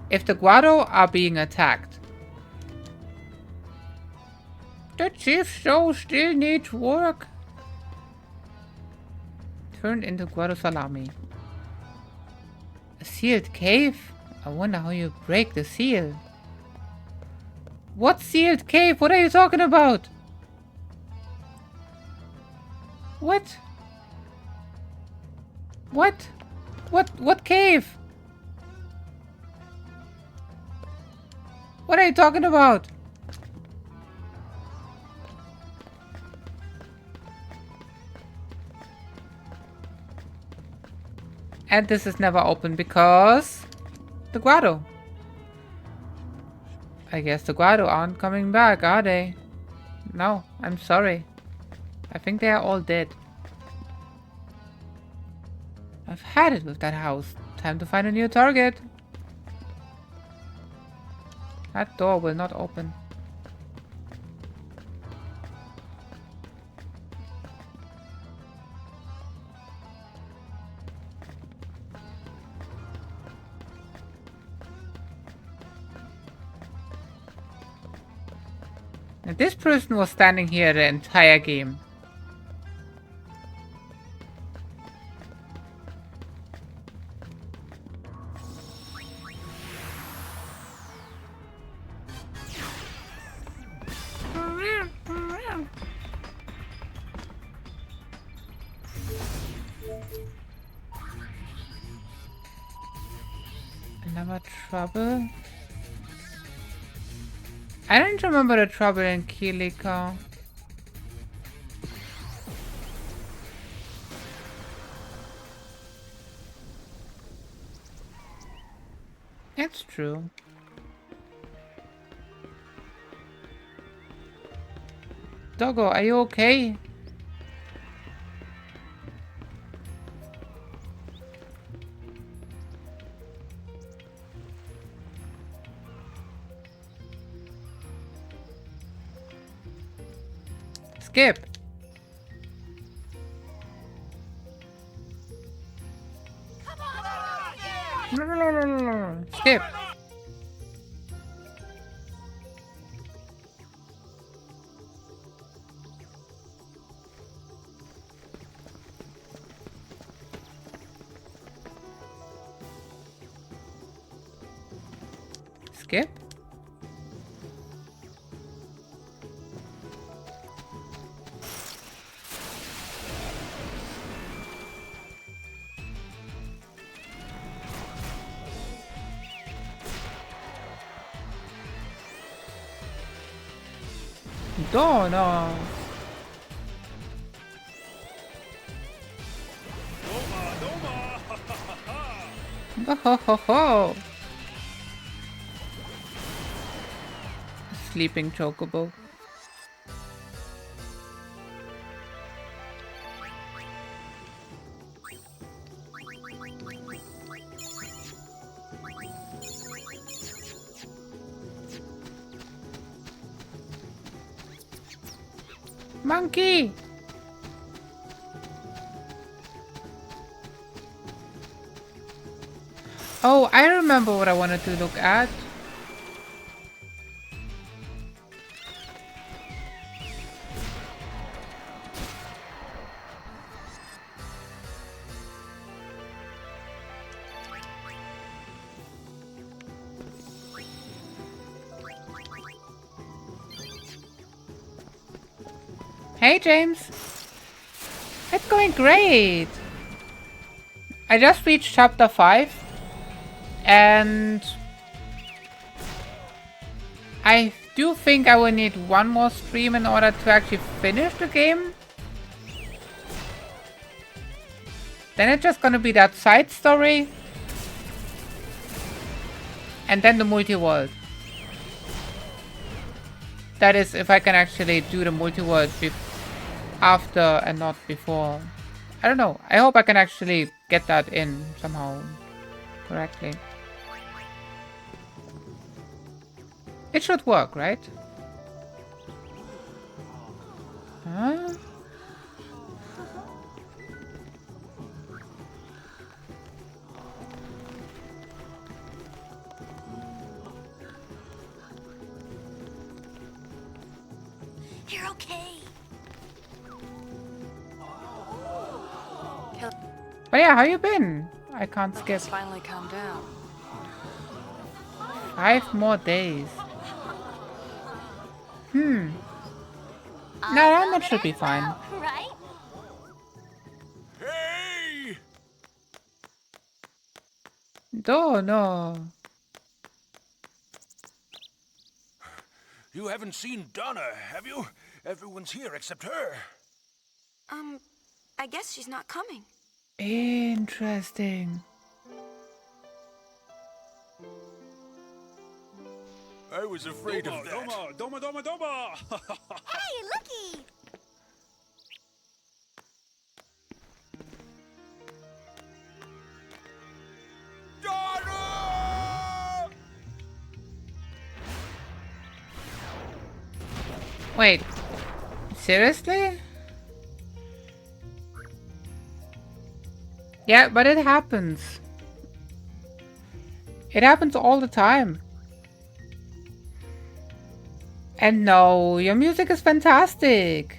if the Guado are being attacked. The chief show still needs work. Turned into Guado salami. A sealed cave? I wonder how you break the seal. What sealed cave? What are you talking about? What? What? What cave? What are you talking about? And this is never open because the Guado. I guess the Guado aren't coming back, are they? No, I'm sorry. I think they are all dead. I've had it with that house. Time to find a new target. That door will not open. And this person was standing here the entire game. Another trouble? I don't remember the trouble in Kilika. It's true. Doggo, are you okay? Skip. Skip. Skip. No. Ho ho ho. Sleeping chocobo. Monkey! Oh, I remember what I wanted to look at. Hey, James. It's going great. I just reached chapter 5. And I do think I will need one more stream in order to actually finish the game. Then it's just gonna be that side story. And then the multi-world. That is, if I can actually do the multi-world after and not before. I don't know. I hope I can actually get that in somehow correctly. It should work, right? Huh? You're okay. But yeah, how you been? I can't skip. Finally calm down. 5 more days. No, that should be fine. Right? Hey! No. You haven't seen Donna, have you? Everyone's here except her. I guess she's not coming. Interesting. I was afraid of that. Doma! Hey, looky! Wait. Seriously? Yeah, but it happens. It happens all the time. And no, your music is fantastic.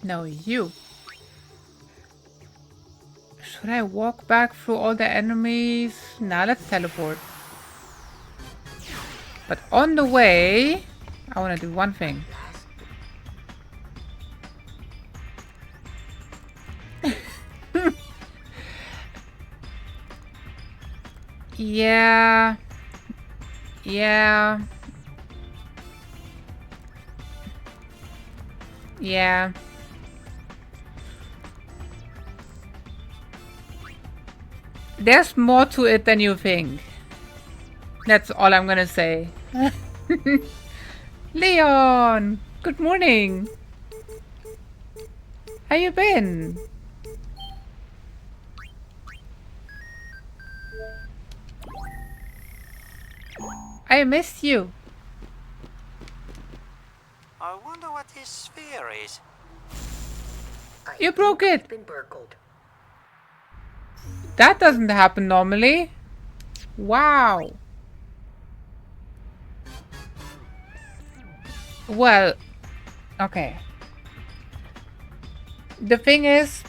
No, you. Should I walk back through all the enemies? Nah, let's teleport. But on the way, I want to do one thing. Yeah. There's more to it than you think. That's all I'm gonna say. Leon! Good morning! How you been? I missed you. I wonder what this sphere is. You broke it! Been burgled. That doesn't happen normally. Wow. Well, okay. The thing is,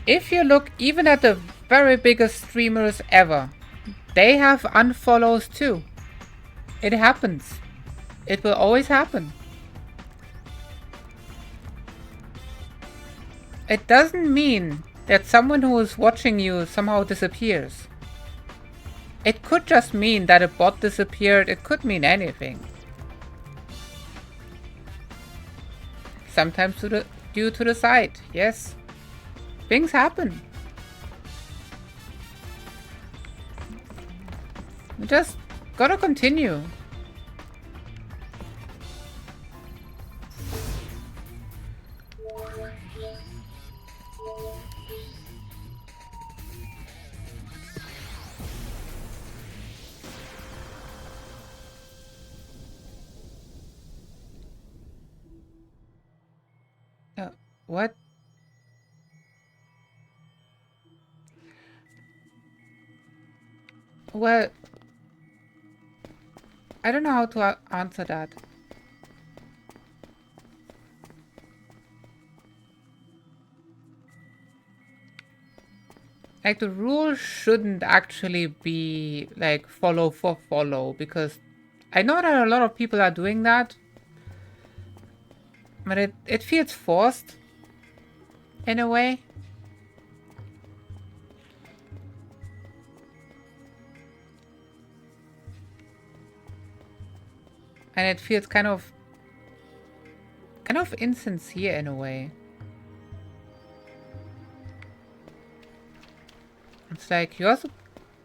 if you look even at the very biggest streamers ever, they have unfollows too. It happens. It will always happen. It doesn't mean that someone who is watching you somehow disappears. It could just mean that a bot disappeared. It could mean anything. Sometimes due to the site, yes. Things happen. We just gotta continue. What? Well, I don't know how to answer that. Like, the rule shouldn't actually be like follow for follow, because I know that a lot of people are doing that, but it feels forced in a way. And it feels kind of insincere in a way. It's like, you also,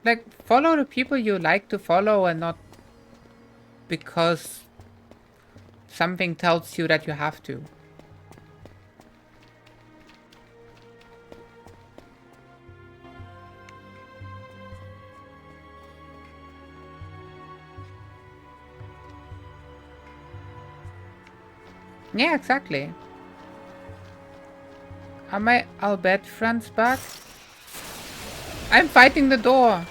like, follow the people you like to follow and not because something tells you that you have to. Yeah, exactly. Are my Albert friends back? I'm fighting the door.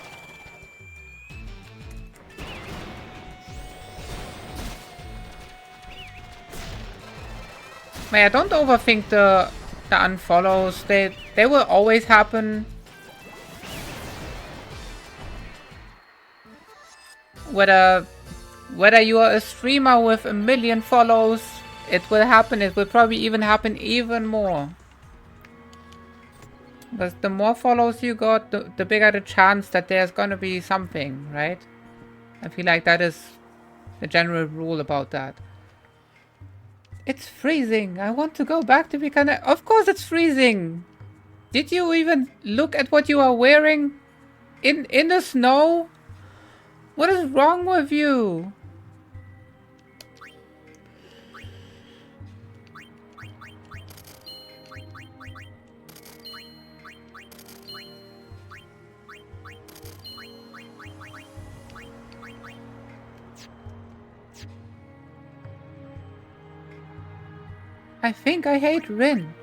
Yeah, don't overthink the unfollows. They will always happen. Whether you are a streamer with 1 million follows, it will happen. It will probably even happen even more. Because the more follows you got, the bigger the chance that there's gonna be something, right? I feel like that is the general rule about that. It's freezing. I want to go back to Buchanan. Of course it's freezing. Did you even look at what you are wearing? In the snow? What is wrong with you? I think I hate Rin.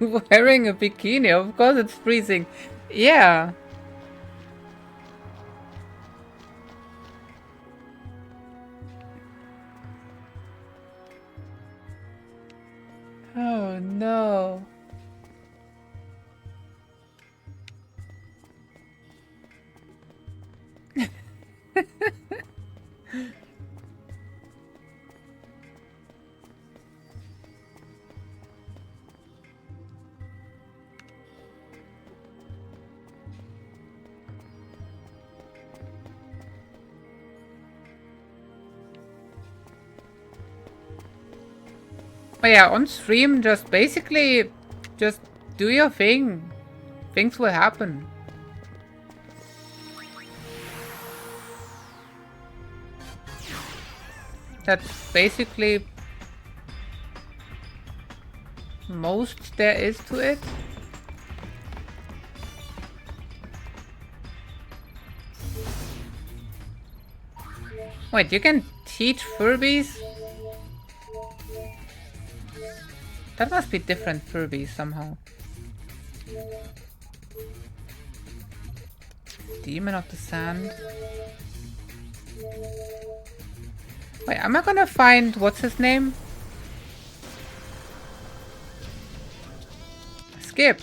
Wearing a bikini, of course it's freezing. Yeah. Oh no. But yeah, on stream, just basically Just do your thing. Things will happen. That's basically most there is to it. Wait, you can teach Furbies? That must be different Furbies somehow. Demon of the Sand. Wait, am I gonna find what's his name? Skip.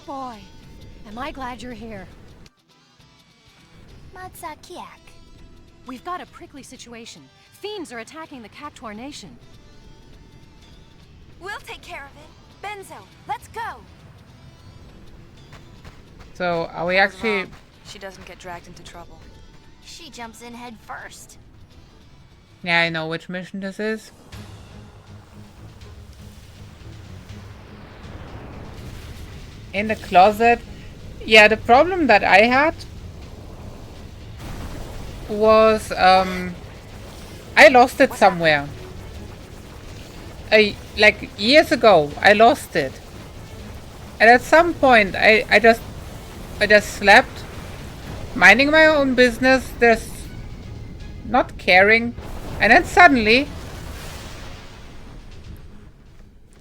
Boy, am I glad you're here. Matsakiak. We've got a prickly situation. Fiends are attacking the Cactuar Nation. We'll take care of it. Benzo, let's go. So, are we actually... Mom, she doesn't get dragged into trouble. She jumps in head first. Yeah, I know which mission this is. In the closet. Yeah, the problem that I had was I lost it somewhere. Like years ago, I lost it. And at some point I just slept, minding my own business, just not caring, and then suddenly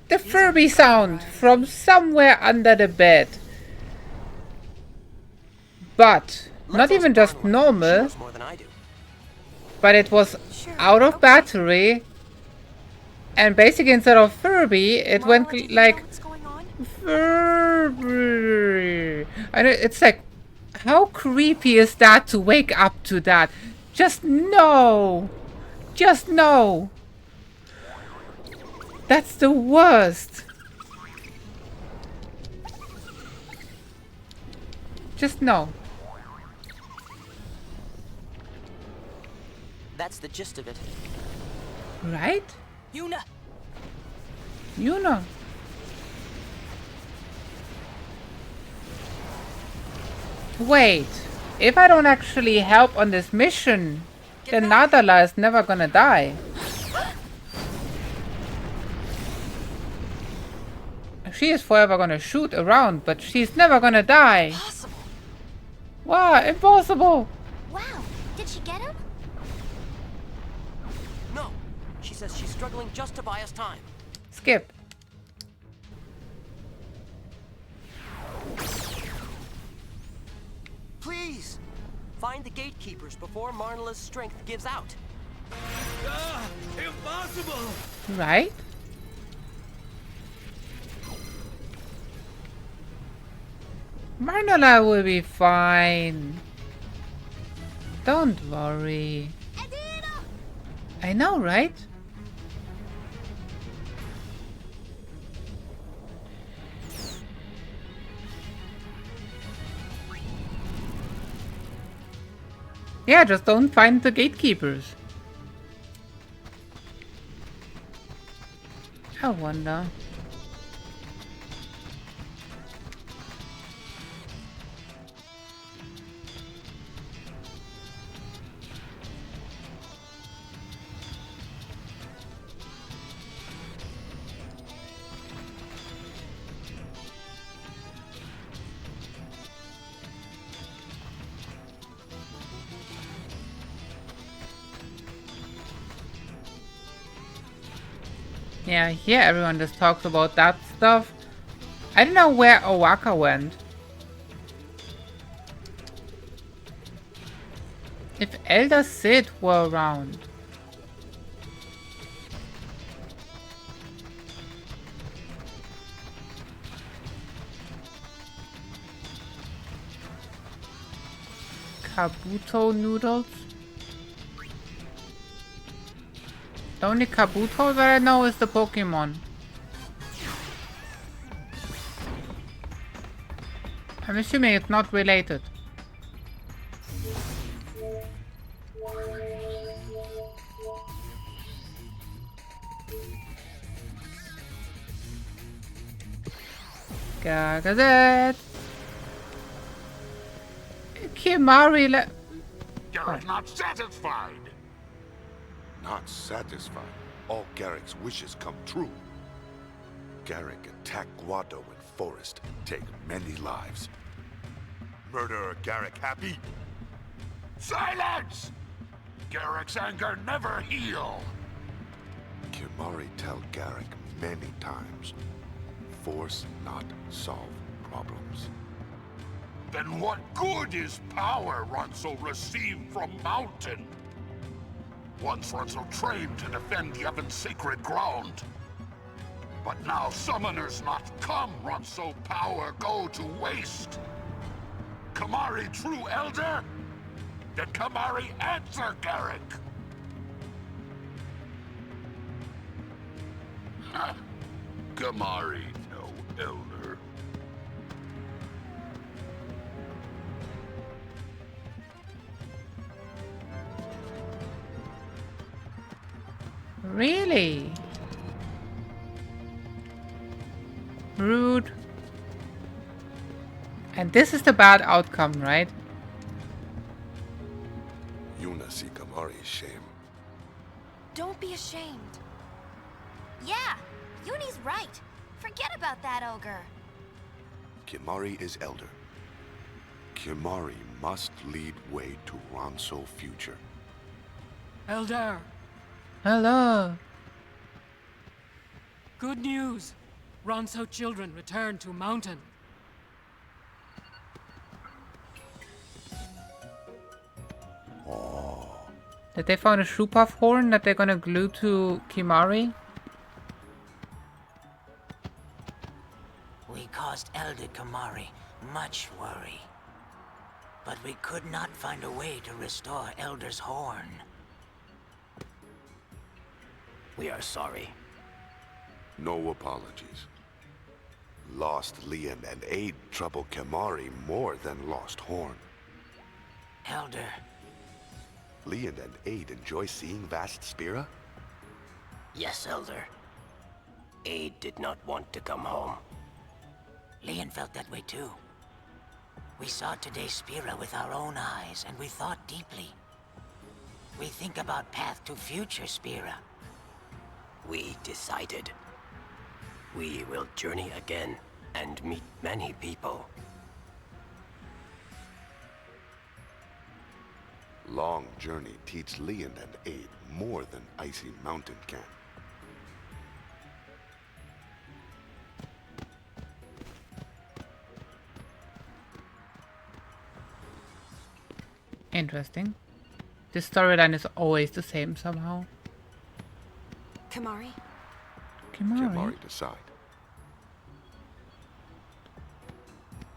the Furby sound from somewhere under the bed. But not even just normal, but it was out of battery, and basically instead of Furby it went like Furby. And it's like, how creepy is that to wake up to that? Just no. Just no. That's the worst. Just no. That's the gist of it. Right? Yuna! Yuna. Wait. If I don't actually help on this mission, then Nadala is never gonna die. She is forever gonna shoot around, but she's never gonna die. Impossible. Wow, impossible. Wow, did she get him? No, she says she's struggling just to buy us time. Skip. Please, find the gatekeepers before Marnala's strength gives out. Impossible! Right? Marnala will be fine. Don't worry. I know, right? Yeah, just don't find the gatekeepers. I wonder. Yeah, here everyone just talks about that stuff. I don't know where Owaka went. If Elder Sid were around. Kabuto noodles? The only Kabuto that I know is the Pokemon. I'm assuming it's not related. Got it. Kimari Garrick not satisfied. Not satisfied. All Garrick's wishes come true. Garrick attack Guado and Forest, take many lives. Murderer Garrick happy? Silence! Garrick's anger never heal. Kimari tell Garrick many times. Force not solve problems. Then what good is power Ronso received from Mountain? Once Ronso trained to defend Yevon's sacred ground. But now summoners not come, Ronso power go to waste. Kimari true elder? Then Kimari answer Garrick. Huh. Kimari no elder. Really? Rude. And this is the bad outcome, right? Yuna see Kimari's shame. Don't be ashamed. Yeah, Yuni's right. Forget about that ogre. Kimari is elder. Kimari must lead way to Ronso future. Elder, Hello. good news. Ronso children return to Mountain. Did they find a Shoopaf horn that they're gonna glue to Kimari? We caused Elder Kimari much worry. But we could not find a way to restore Elder's horn. We are sorry. No apologies. Lost Lian and Aid trouble Kimari more than lost Horn. Elder. Lian and Aid enjoy seeing Vast Spira? Yes, Elder. Aid did not want to come home. Lian felt that way too. We saw today's Spira with our own eyes, and we thought deeply. We think about path to future Spira. We decided. We will journey again and meet many people. Long journey teach Lian and Aid more than Icy Mountain can. Interesting. This storyline is always the same somehow. Kimari? Kimari decide.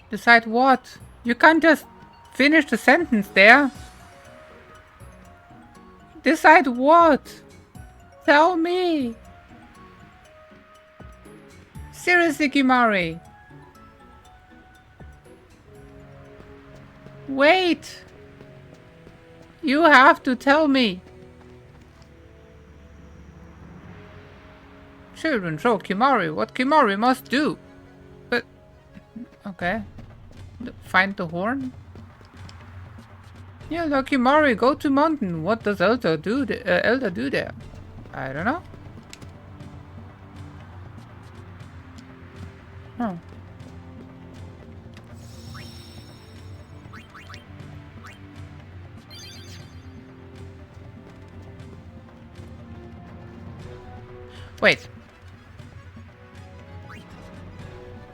Decide what? You can't just finish the sentence there. Decide what? Tell me. Seriously, Kimari. Wait. You have to tell me. Children show Kimari what Kimari must do. But... okay. Find the horn? Yeah, look, Kimari, go to mountain. What does Elder do there? I don't know. Huh. Wait.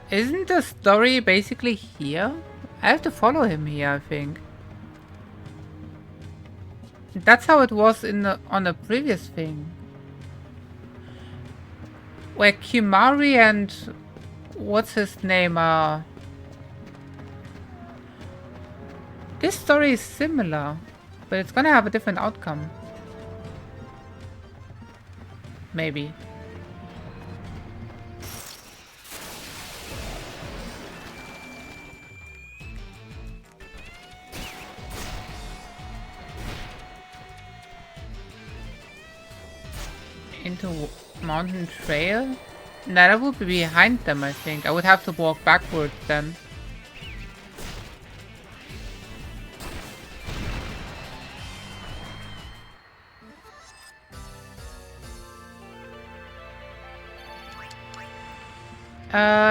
Isn't the story basically here? I have to follow him here, I think. That's how it was on the previous thing. Where Kimari and what's his name this story is similar, but it's gonna have a different outcome. Maybe. into Mountain Trail? No, that would be behind them, I think. I would have to walk backwards then.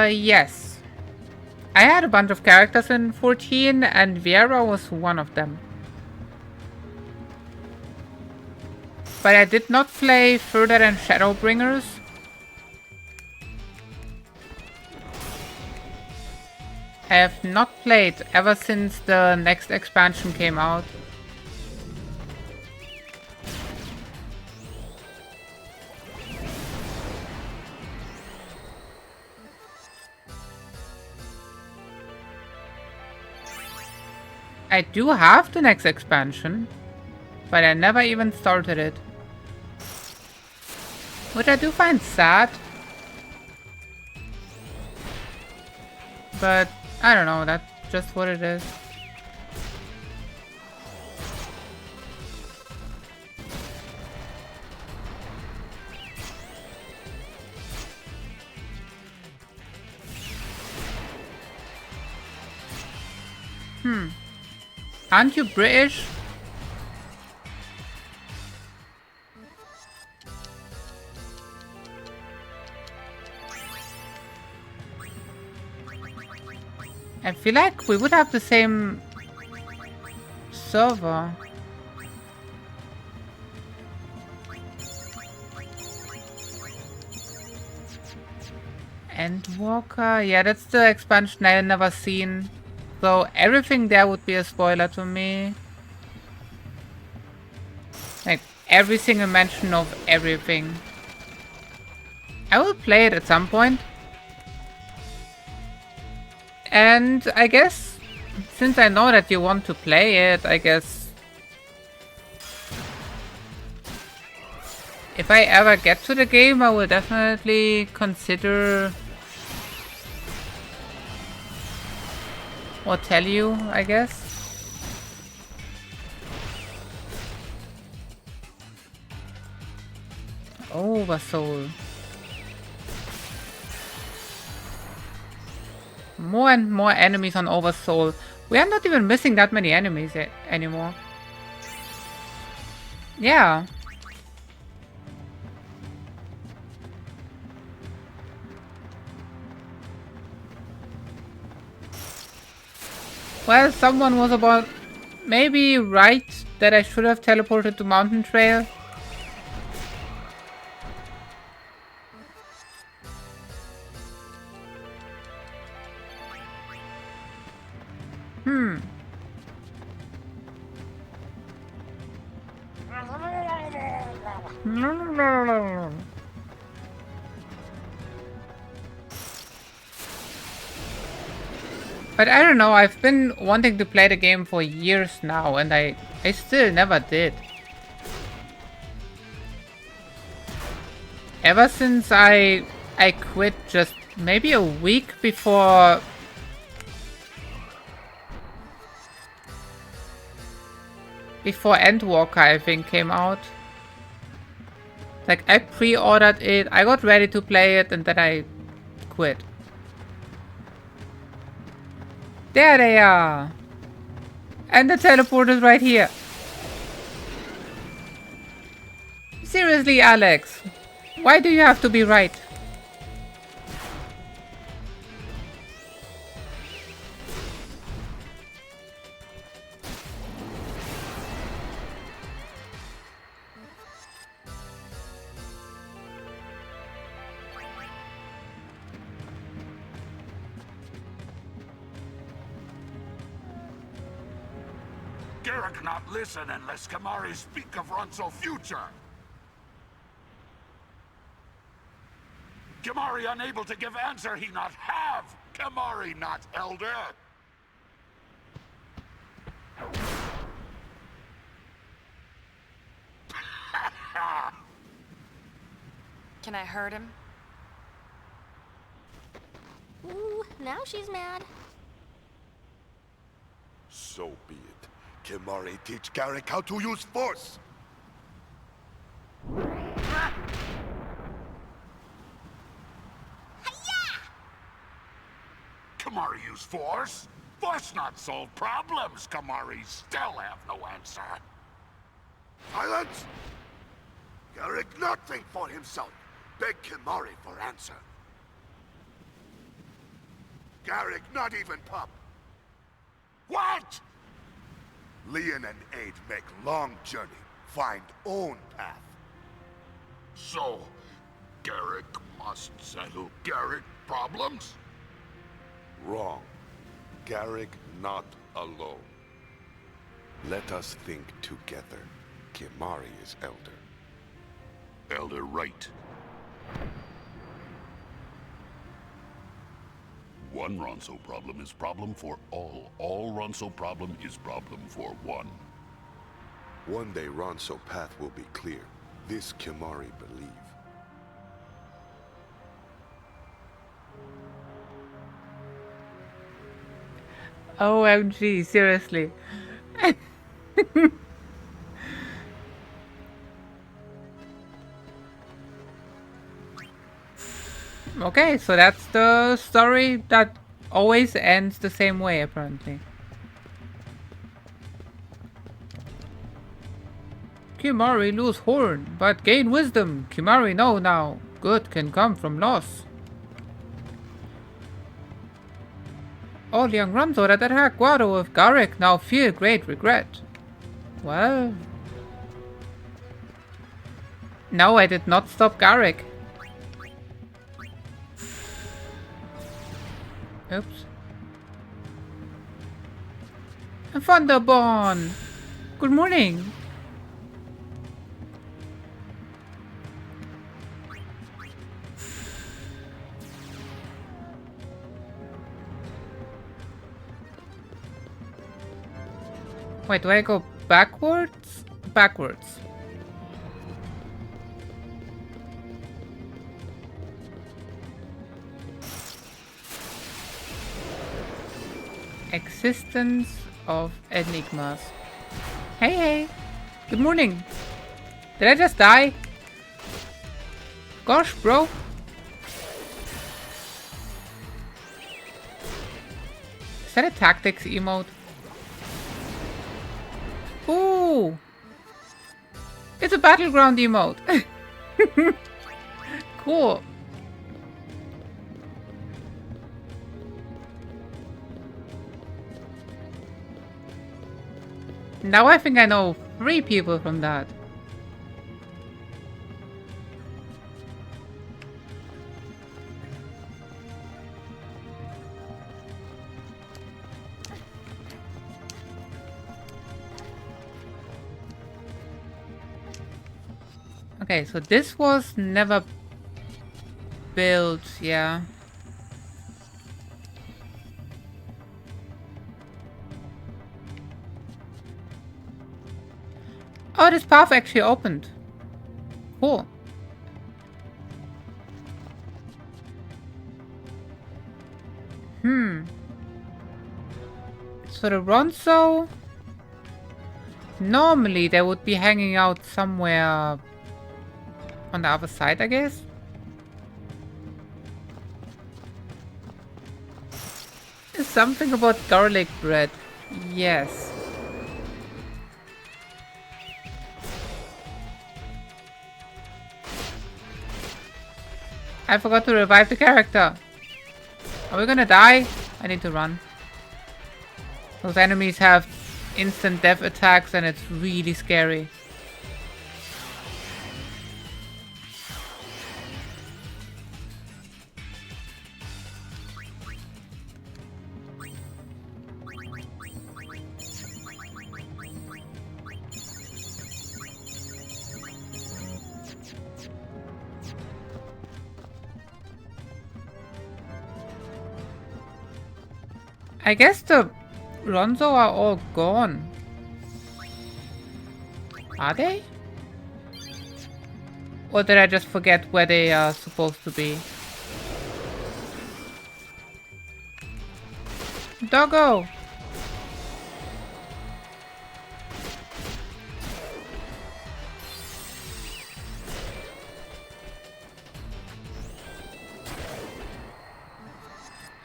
Yes. I had a bunch of characters in 14 and Vera was one of them. But I did not play further than Shadowbringers. I have not played ever since the next expansion came out. I do have the next expansion, but I never even started it. Which I do find sad. But I don't know, that's just what it is. Aren't you British? I feel like we would have the same server. Endwalker? Yeah, that's the expansion I never seen. So everything there would be a spoiler to me. Like every single mention of everything. I will play it at some point. And I guess, since I know that you want to play it, I guess if I ever get to the game, I will definitely consider or tell you, I guess. Oversoul. More and more enemies on Oversoul. We are not even missing that many enemies anymore. Yeah. Well, someone was about maybe right that I should have teleported to Mountain Trail. But I don't know, I've been wanting to play the game for years now and I still never did. Ever since I quit just maybe a week before Endwalker, I think, came out. Like, I pre-ordered it, I got ready to play it, and then I quit. There they are! And the teleport is right here. Seriously, Alex, why do you have to be right? Garrick not listen unless Kamari speak of Ronso's future. Kamari unable to give answer, he not have. Kamari not elder. Can I hurt him? Ooh, now she's mad. So be it. Kimari teach Garrick how to use force! Kamari use force. Force not solve problems. Kamari still have no answer. Silence! Garrick not think for himself. Beg Kimari for answer. Garrick not even pup. What? Leon and Aid make long journey, find own path. So, Garrick must settle Garrick problems? Wrong. Garrick not alone. Let us think together. Kimari is elder. Elder right. One Ronso problem is problem for all. All Ronso problem is problem for one. One day Ronso path will be clear. This Kimari believe. OMG, seriously. Okay, so that's the story that always ends the same way, apparently. Kimari lose horn, but gain wisdom. Kimari know now. Good can come from loss. All young Ronso that attack Guado with Garrick now feel great regret. Well... No, I did not stop Garrick. Oops. Thunderborn! Good morning! Wait, do I go backwards? Backwards. Existence of enigmas. Hey, hey. Good morning. Did I just die? Gosh, bro. Is that a tactics emote? Ooh! It's a battleground emote. Cool. Now I think I know 3 people from that. Okay, so this was never built, yeah. Oh, this path actually opened. Cool. So the Ronso... Normally they would be hanging out somewhere on the other side, I guess. Something about garlic bread. Yes. I forgot to revive the character. Are we gonna die? I need to run. Those enemies have instant death attacks and it's really scary. I guess the Ronso are all gone. Are they? Or did I just forget where they are supposed to be? Doggo!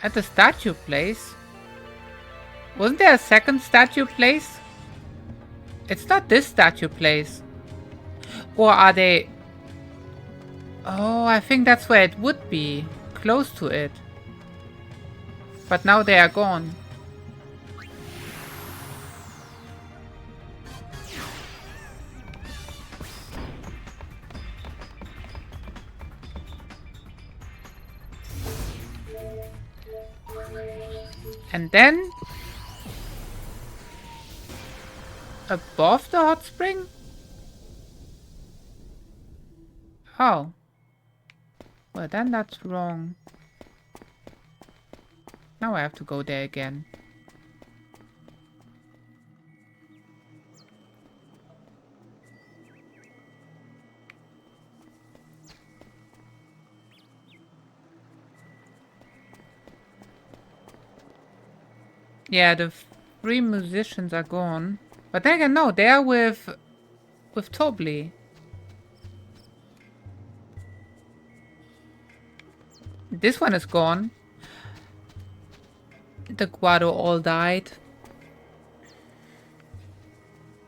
At the statue place? Wasn't there a second statue place? It's not this statue place. Or are they... Oh, I think that's where it would be. Close to it. But now they are gone. And then... above the hot spring? Oh. Well, then that's wrong. Now I have to go there again. Yeah, the 3 musicians are gone. But then again, no, they are with Tobli. This one is gone. The Guado all died.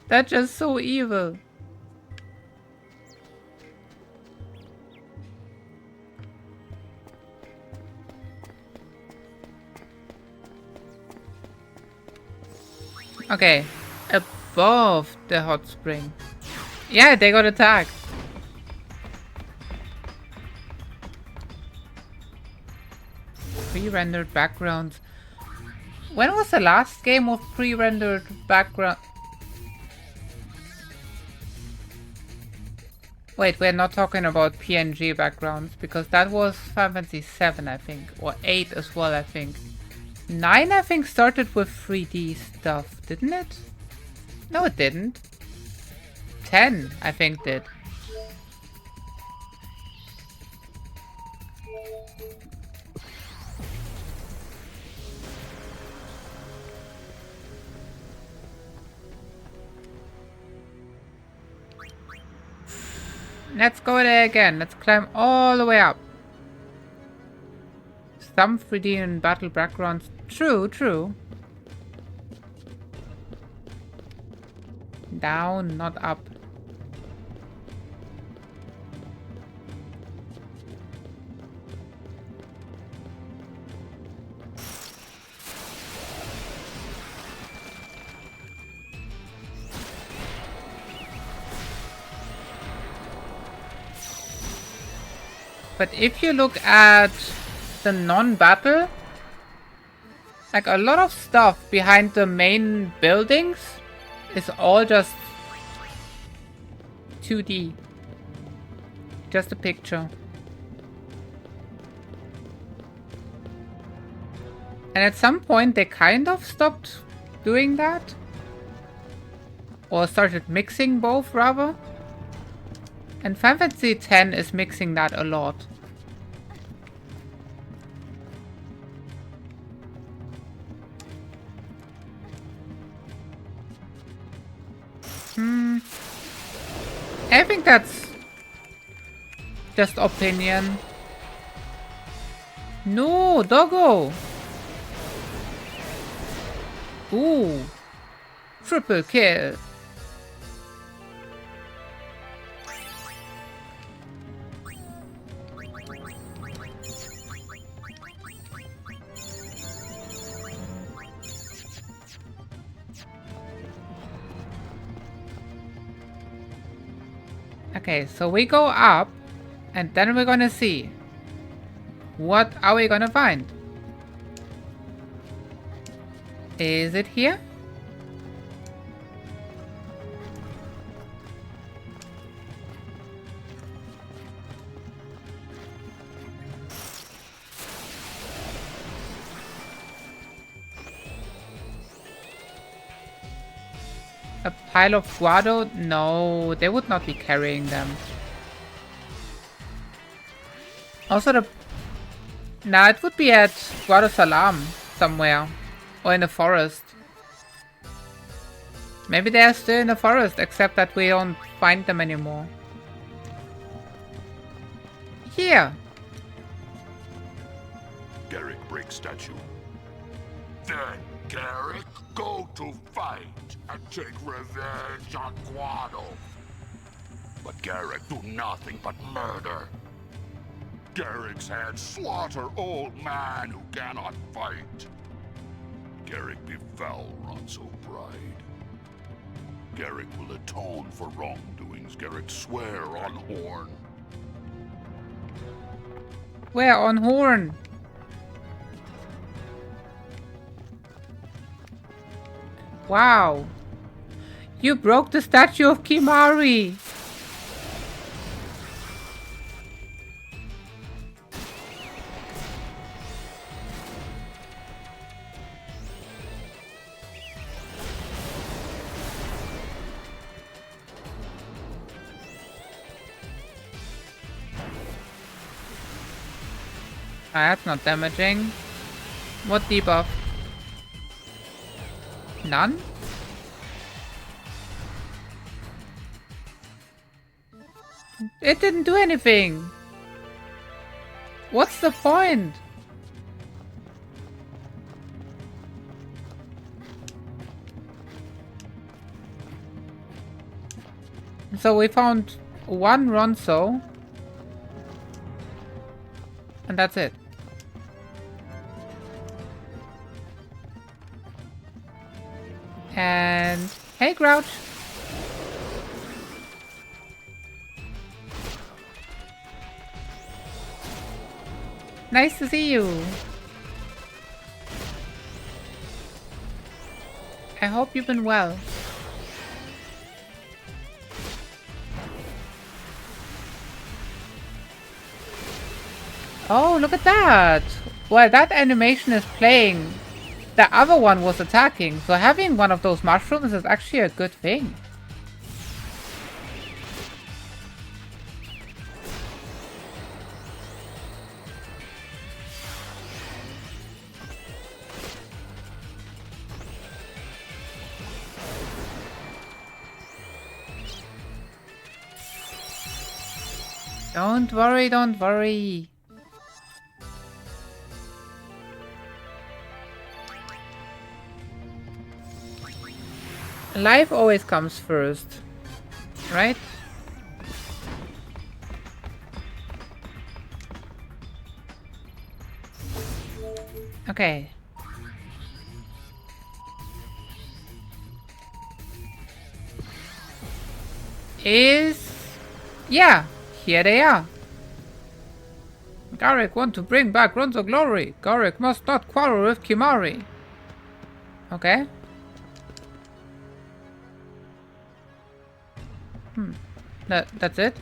That's just so evil. Okay, above the hot spring. Yeah, they got attacked. Pre-rendered backgrounds. When was the last game of pre-rendered background? Wait, we're not talking about PNG backgrounds because that was Final Fantasy 7, I think, or 8 as well, I think. 9, I think, started with 3D stuff, didn't it? No, it didn't. 10, I think, did. Let's go there again. Let's climb all the way up. Some 3D and battle backgrounds. True, true. Down, not up. But if you look at the non-battle, like a lot of stuff behind the main buildings is all just 2D. Just a picture. And at some point they kind of stopped doing that. Or started mixing both, rather. And Final Fantasy X is mixing that a lot. I think that's just opinion. No, doggo! Ooh. Triple kill. Okay, so we go up, and then we're gonna see. What are we gonna find? Is it here? A pile of Guado? No, they would not be carrying them. Also the... Nah, it would be at Guado Salam somewhere. Or in the forest. Maybe they are still in the forest, except that we don't find them anymore. Here! Derek breaks statue. Then, Garrick, go to fight and take revenge on Guado. But Garrick do nothing but murder. Garrick's hands slaughter old man who cannot fight. Garrick befell Ronso bride. Garrick will atone for wrongdoings. Garrick swear on Horn. Where on Horn? Wow. You broke the statue of Kimari. That's not damaging. What debuff? None? It didn't do anything. What's the point? So we found one Ronso. And that's it. And hey, Grouch. Nice to see you. I hope you've been well. Oh, look at that. Well, that animation is playing. The other one was attacking, so having one of those mushrooms is actually a good thing. Don't worry, don't worry. Life always comes first, right? Okay. Yeah, here they are. Garrick want to bring back Ronso glory. Garrick must not quarrel with Kimari. Okay. That's it?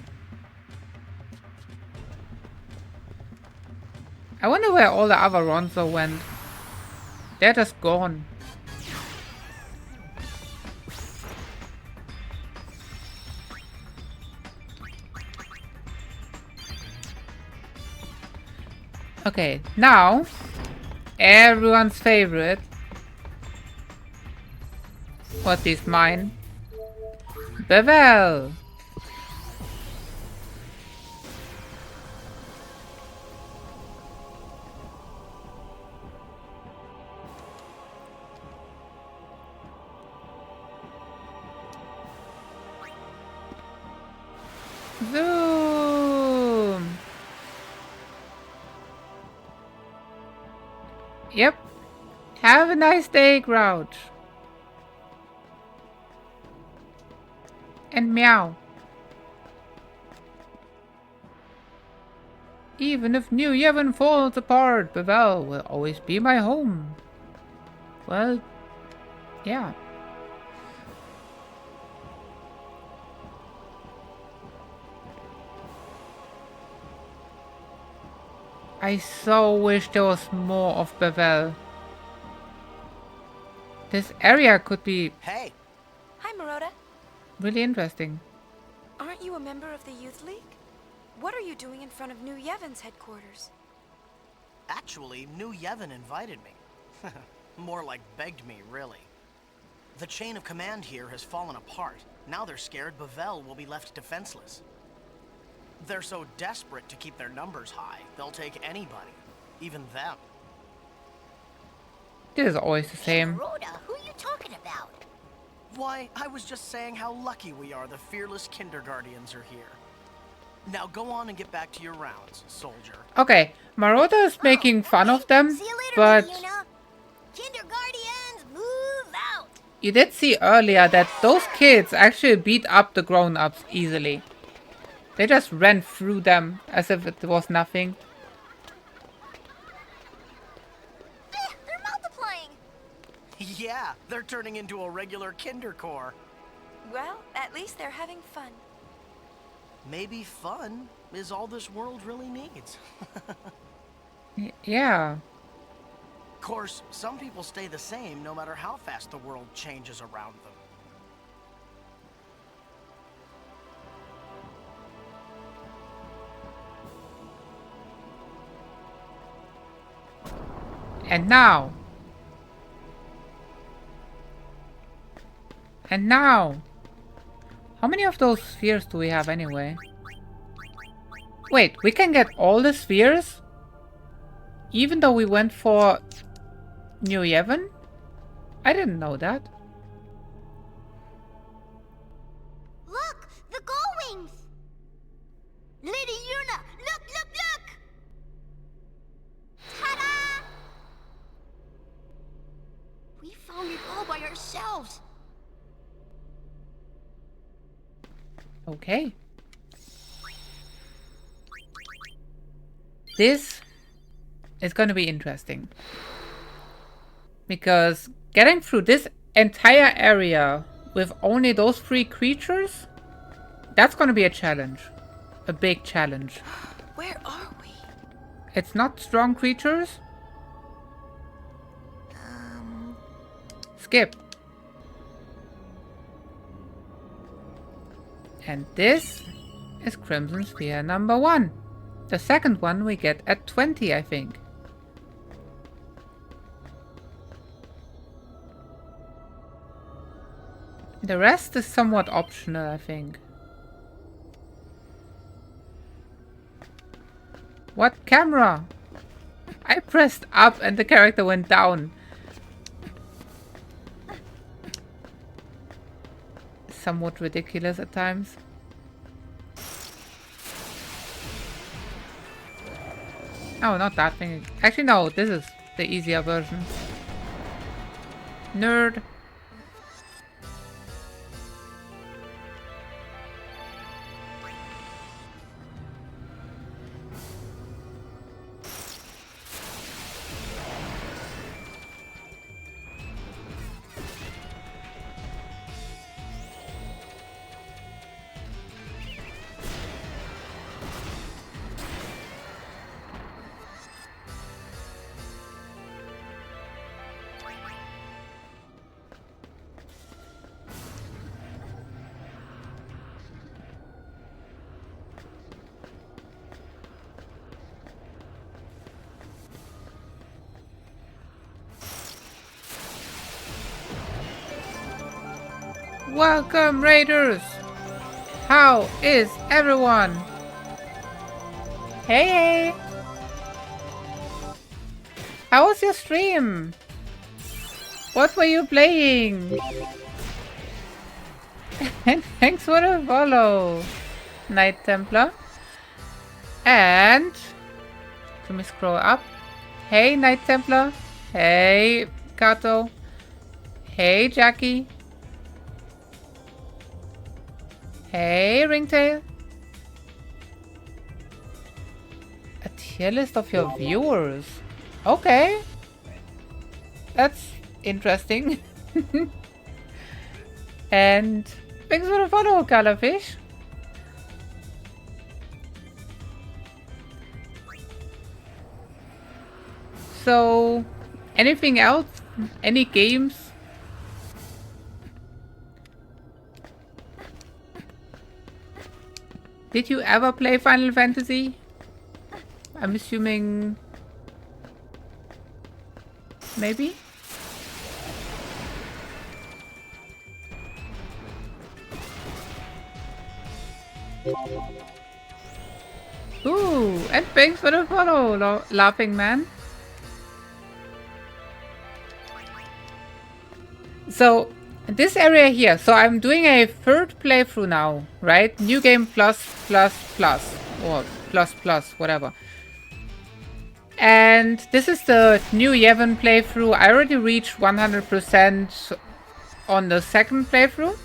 I wonder where all the other Ronso went. They're just gone. Okay, now everyone's favorite. What is mine? Bevel! Zoom! Yep. Have a nice day, Grouch. And meow. Even if New Yevon falls apart, Bevel will always be my home. Well, yeah. I so wish there was more of Bevel. This area could be... Hey! Hi, Maroda. Really interesting. Aren't you a member of the Youth League? What are you doing in front of New Yevon's headquarters? Actually, New Yevon invited me. More like begged me, really. The chain of command here has fallen apart. Now they're scared Bevel will be left defenseless. They're so desperate to keep their numbers high, they'll take anybody, even them. This is always the same. Rhoda, who are you talking about? Why, I was just saying how lucky we are the fearless Kinderguardians are here. Now go on and get back to your rounds, soldier. Okay, Marauder is making fun of them, but Kinderguardians, move out! you did see earlier that those kids actually beat up the grown-ups easily. They just ran through them as if it was nothing. They're multiplying! Yeah, they're turning into a regular Kindercore. Well, at least they're having fun. Maybe fun is all this world really needs. Yeah. Of course, some people stay the same no matter how fast the world changes around them. And now. And now. How many of those spheres do we have anyway? Wait, we can get all the spheres? Even though we went for New Yevon? I didn't know that. Look, the gull wings! Lady Yuna, look, look, look! Ta-da! We found it all by ourselves. Okay. This is going to be interesting. Because getting through this entire area with only those 3 creatures, that's going to be a challenge. A big challenge. Where are we? It's not strong creatures. Skip. And this is Crimson Sphere number 1. The second one we get at 20, I think. The rest is somewhat optional, I think. What camera? I pressed up and the character went down. Somewhat ridiculous at times. Oh, not that thing. Actually, no, this is the easier version. Nerd. Welcome, Raiders! How is everyone? Hey! How was your stream? What were you playing? And thanks for the follow, Knight Templar. And let me scroll up. Hey, Knight Templar. Hey, Kato. Hey, Jackie. Hey, Ringtail. A tier list of your viewers. Okay. That's interesting. And thanks for the follow, Colorfish. So, anything else? Any games? Did you ever play Final Fantasy? I'm assuming... maybe? Ooh, and thanks for the follow, Laughing Man. So this area here, so I'm doing a third playthrough now, right? New game plus plus plus, or plus plus, whatever. And this is the new Yevon playthrough. I already reached 100% on the second playthrough.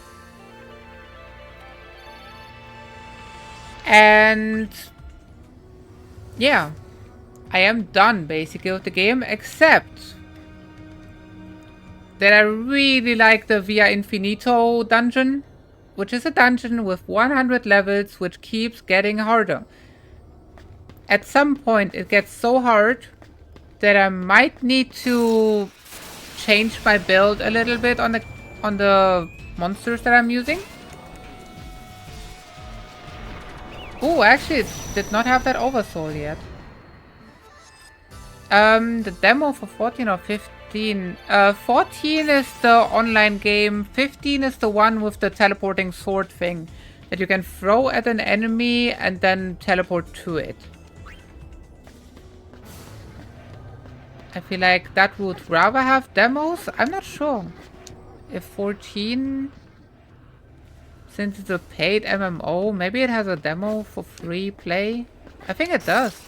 And yeah, I am done basically with the game, except that I really like the Via Infinito dungeon, which is a dungeon with 100 levels, which keeps getting harder. At some point it gets so hard that I might need to change my build a little bit on the monsters that I'm using. Oh, actually it did not have that oversoul yet. The demo for 14 or 15. 14 is the online game. 15 is the one with the teleporting sword thing that you can throw at an enemy and then teleport to it. I feel like that would rather have demos. I'm not sure if 14, since it's a paid MMO, maybe it has a demo for free play. I think it does.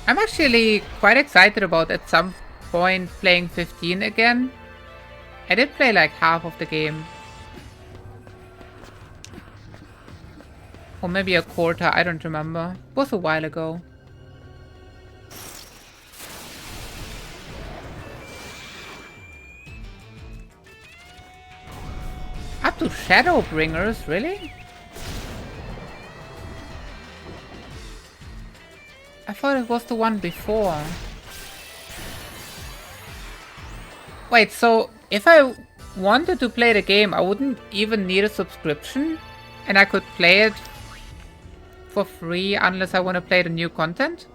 I'm actually quite excited about at some point playing 15 again. I did play like half of the game. Or maybe a quarter, I don't remember. It was a while ago. Up to Shadowbringers, really? I thought it was the one before. Wait, so if I wanted to play the game, I wouldn't even need a subscription? And I could play it for free unless I want to play the new content?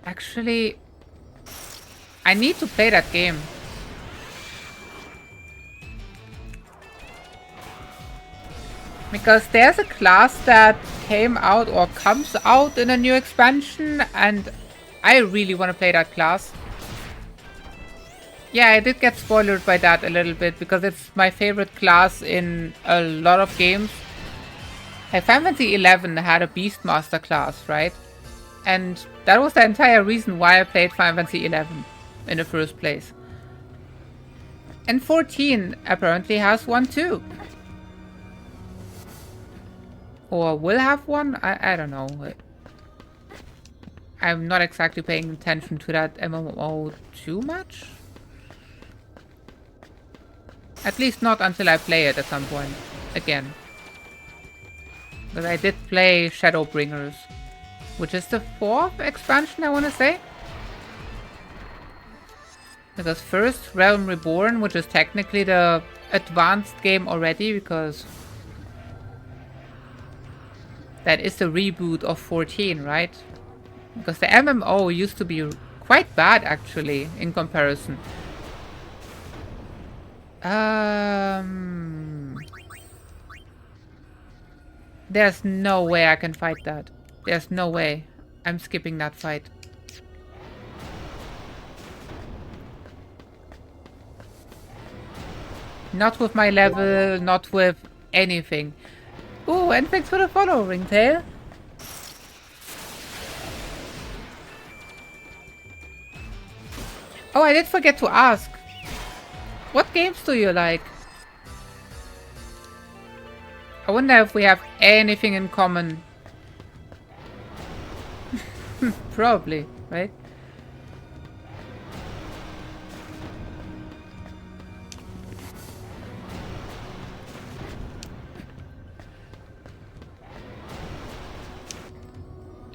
Actually, I need to play that game. Because there's a class that came out or comes out in a new expansion and I really want to play that class. Yeah, I did get spoiled by that a little bit because it's my favorite class in a lot of games. Like Final Fantasy 11 had a Beastmaster class, right? And that was the entire reason why I played Final Fantasy 11 in the first place. And 14 apparently has one too. Or will have one? I don't know. I'm not exactly paying attention to that MMO too much. At least not until I play it at some point. Again. But I did play Shadowbringers. Which is the 4th expansion, I want to say. Because first, Realm Reborn, which is technically the advanced game already, because that is the reboot of 14, right? Because the MMO used to be quite bad, actually, in comparison. There's no way I can fight that. There's no way. I'm skipping that fight. Not with my level, not with anything. Ooh, and thanks for the follow, Ringtail. Oh, I did forget to ask. What games do you like? I wonder if we have anything in common. Probably, right?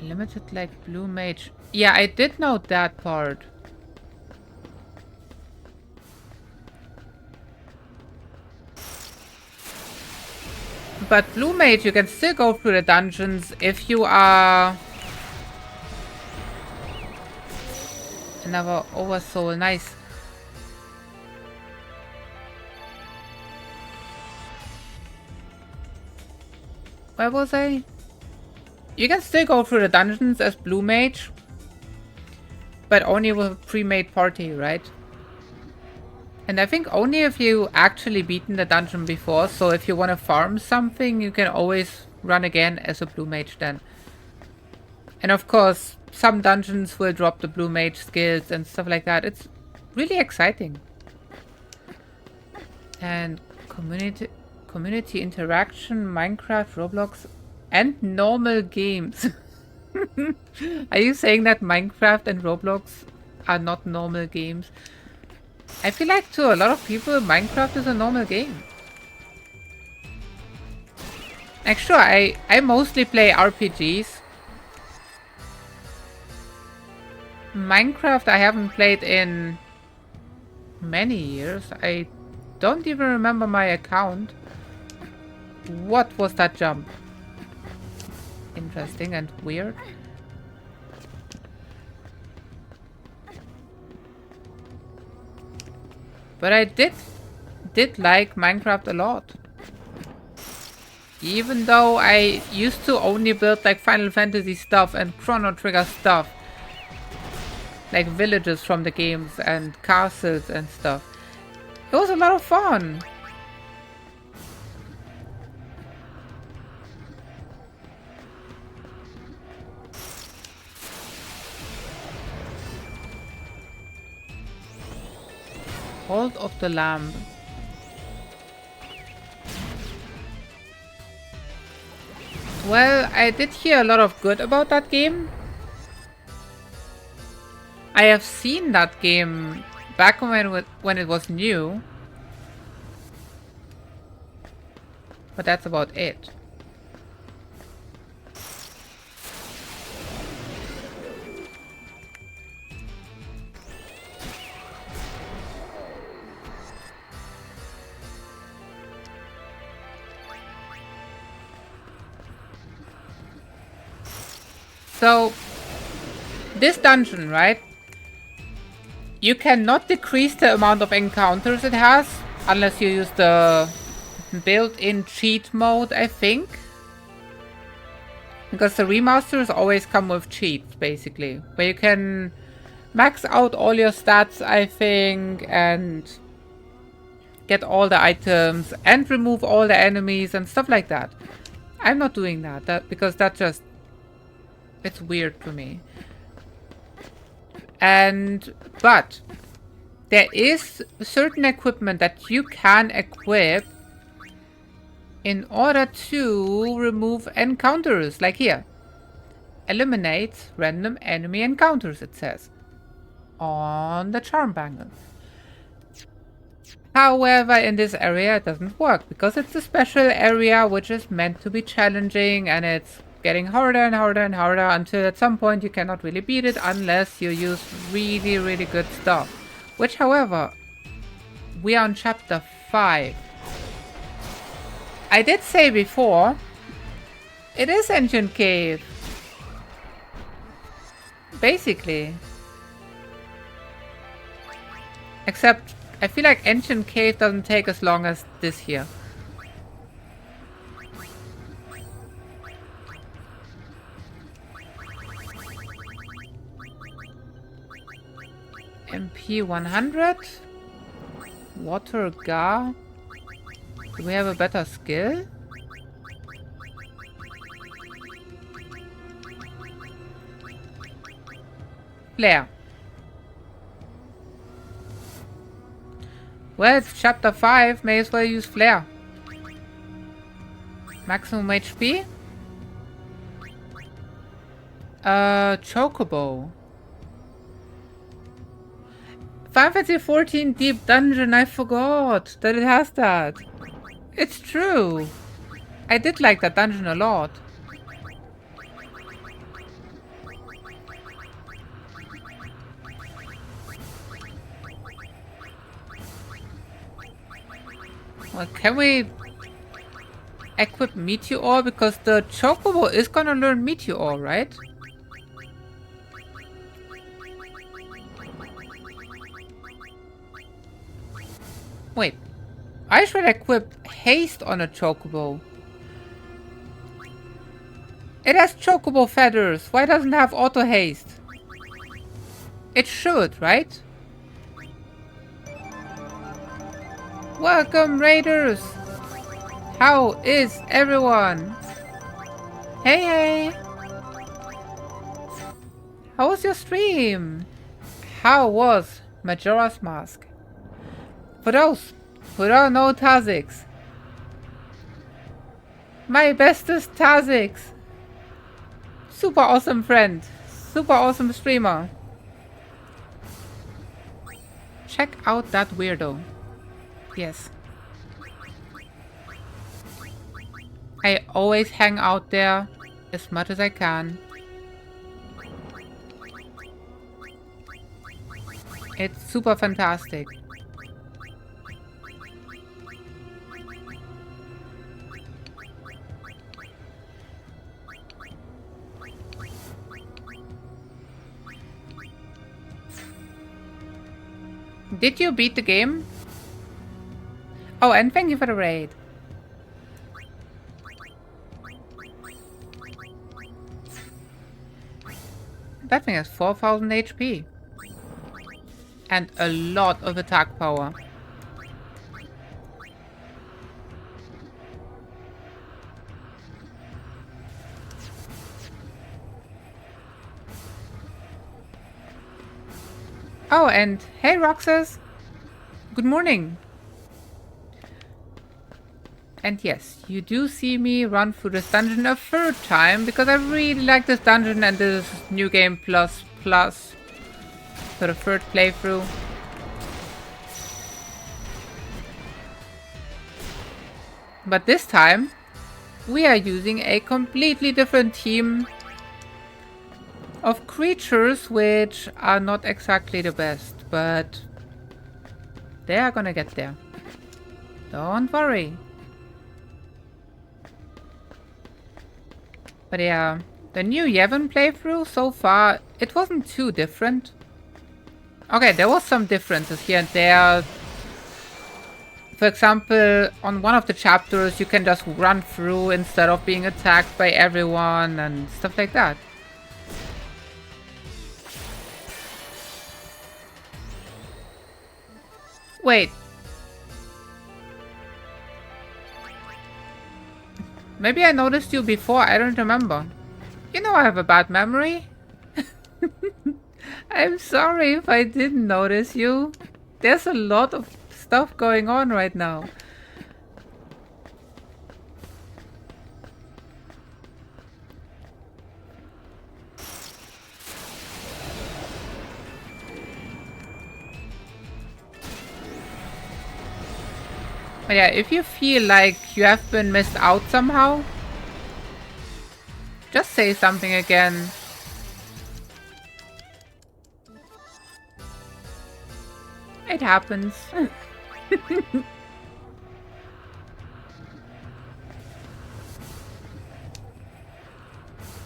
Limited like blue mage. Yeah, I did know that part. But blue mage, you can still go through the dungeons if you are another oversoul. Nice. Where was I? You can still go through the dungeons as Blue Mage, but only with a pre-made party, right? And I think only if you actually beaten the dungeon before, so if you want to farm something, you can always run again as a Blue Mage then. And of course, some dungeons will drop the Blue Mage skills and stuff like that. It's really exciting. And community interaction, Minecraft, Roblox, and normal games. Are you saying that Minecraft and Roblox are not normal games? I feel like to a lot of people, Minecraft is a normal game. Like sure, I mostly play RPGs. Minecraft I haven't played in many years. I don't even remember my account. What was that jump? Interesting and weird. But I did like Minecraft a lot. Even though I used to only build like Final Fantasy stuff and Chrono Trigger stuff. Like villages from the games and castles and stuff. It was a lot of fun. Hold of the Lamb. Well, I did hear a lot of good about that game. I have seen that game back when it was new. But that's about it. So, this dungeon, right? You cannot decrease the amount of encounters it has unless you use the built-in cheat mode, I think. Because the remasters always come with cheats, basically. Where you can max out all your stats, I think, and get all the items and remove all the enemies and stuff like that. I'm not doing that because that just... it's weird to me. But there is certain equipment that you can equip in order to remove encounters, like here. Eliminate random enemy encounters, it says. On the charm bangle. However, in this area it doesn't work, because it's a special area which is meant to be challenging, and it's getting harder and harder and harder until at some point you cannot really beat it unless you use really, really good stuff. Which, however, we are on chapter 5. I did say before, it is Ancient Cave. Basically. Except, I feel like Ancient Cave doesn't take as long as this here. MP 100. Water Gar. Do we have a better skill? Flare. Well, it's chapter 5. May as well use Flare. Maximum HP. Chocobo. Final Fantasy 14 Deep Dungeon, I forgot that it has that. It's true. I did like that dungeon a lot. Well, can we equip Meteor? Because the Chocobo is gonna learn Meteor, right? Wait, I should equip Haste on a Chocobo. It has chocobo feathers. Why doesn't it have auto haste? It should, right? Welcome, Raiders! How is everyone? Hey, hey! How was your stream? How was Majora's Mask? For those who don't know Tazix, my bestest Tazix! Super awesome friend. Super awesome streamer. Check out that weirdo. Yes. I always hang out there as much as I can. It's super fantastic. Did you beat the game? Oh, and thank you for the raid. That thing has 4000 HP. And a lot of attack power. Oh, and hey Roxas! Good morning! And yes, you do see me run through this dungeon a third time because I really like this dungeon and this new game plus for the third playthrough. But this time, we are using a completely different team of creatures which are not exactly the best, but they are gonna get there. Don't worry. But yeah, the new Yevon playthrough so far, it wasn't too different. Okay, there was some differences here and there. For example, on one of the chapters you can just run through instead of being attacked by everyone and stuff like that. Wait. Maybe I noticed you before, I don't remember. You know I have a bad memory. I'm sorry if I didn't notice you. There's a lot of stuff going on right now. But yeah, if you feel like you have been missed out somehow, just say something again. It happens.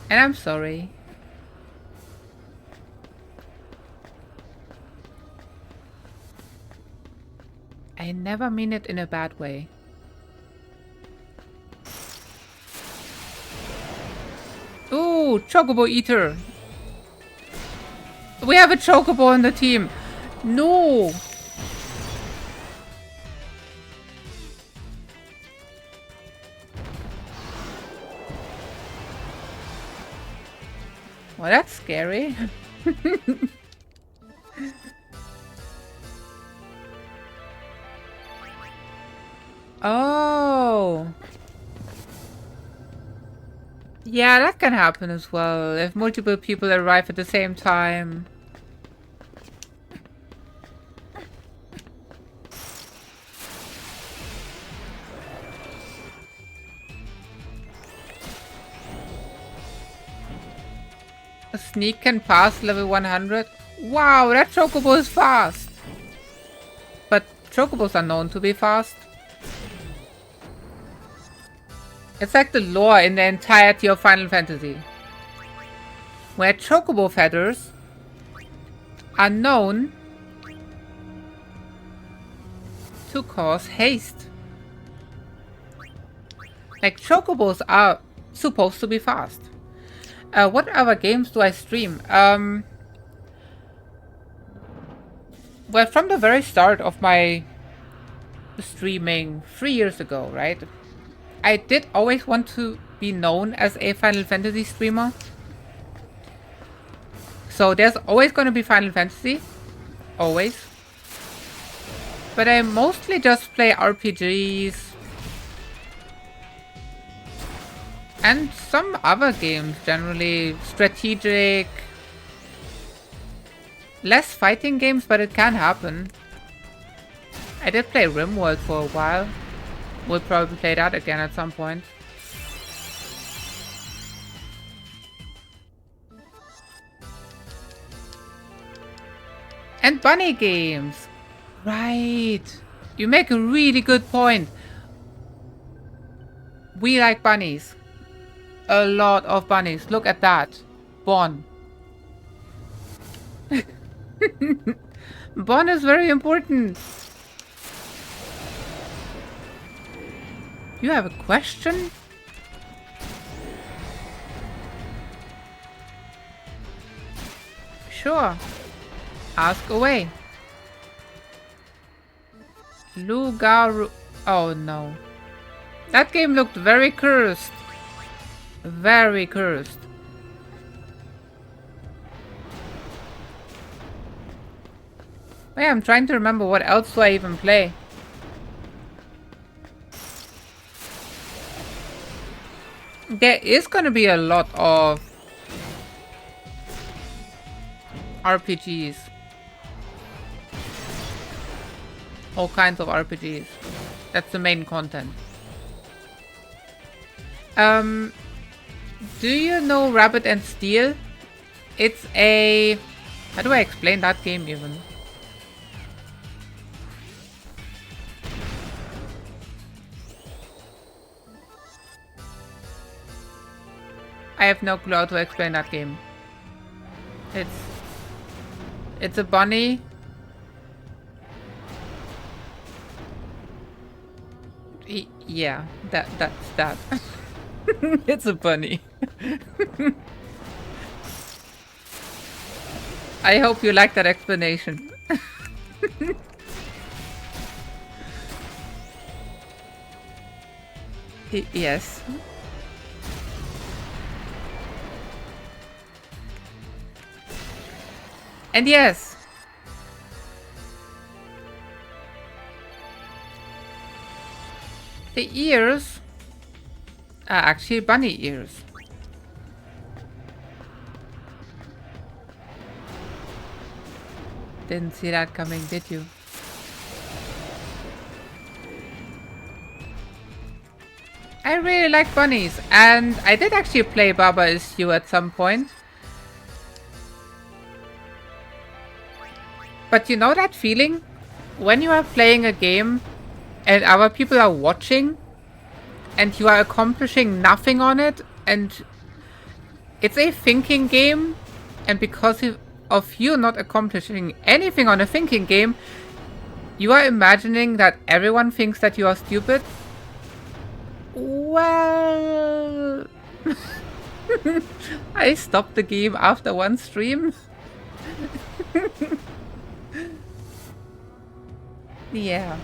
And I'm sorry. I never mean it in a bad way. Ooh, Chocobo Eater. We have a Chocobo on the team. No. Well, that's scary. Oh. Yeah, that can happen as well, if multiple people arrive at the same time. A sneak can pass level 100? Wow, that Chocobo is fast! But Chocobos are known to be fast. It's like the lore in the entirety of Final Fantasy, where Chocobo feathers are known to cause haste. Like, Chocobos are supposed to be fast. What other games do I stream? Well, from the very start of my streaming 3 years ago, right? I did always want to be known as a Final Fantasy streamer. So there's always going to be Final Fantasy. Always. But I mostly just play RPGs. And some other games, generally strategic. Less fighting games, but it can happen. I did play RimWorld for a while. We'll probably play that again at some point. And bunny games. Right. You make a really good point. We like bunnies. A lot of bunnies. Look at that. Bon. Bon is very important. You have a question? Sure. Ask away. Lugaru. Oh no. That game looked very cursed. Very cursed. Wait, I'm trying to remember what else do I even play. There is gonna be a lot of RPGs. All kinds of RPGs. That's the main content. Do you know Rabbit and Steel? It's a... How do I explain that game even? I have no clue how to explain that game. It's a bunny. Yeah, that's that. It's a bunny. I hope you like that explanation. Yes. And yes. The ears are actually bunny ears. Didn't see that coming, did you? I really like bunnies, and I did actually play Baba Is You at some point. But you know that feeling? When you are playing a game and other people are watching and you are accomplishing nothing on it, and it's a thinking game, and because of you not accomplishing anything on a thinking game, you are imagining that everyone thinks that you are stupid. Well... I stopped the game after one stream. Yeah.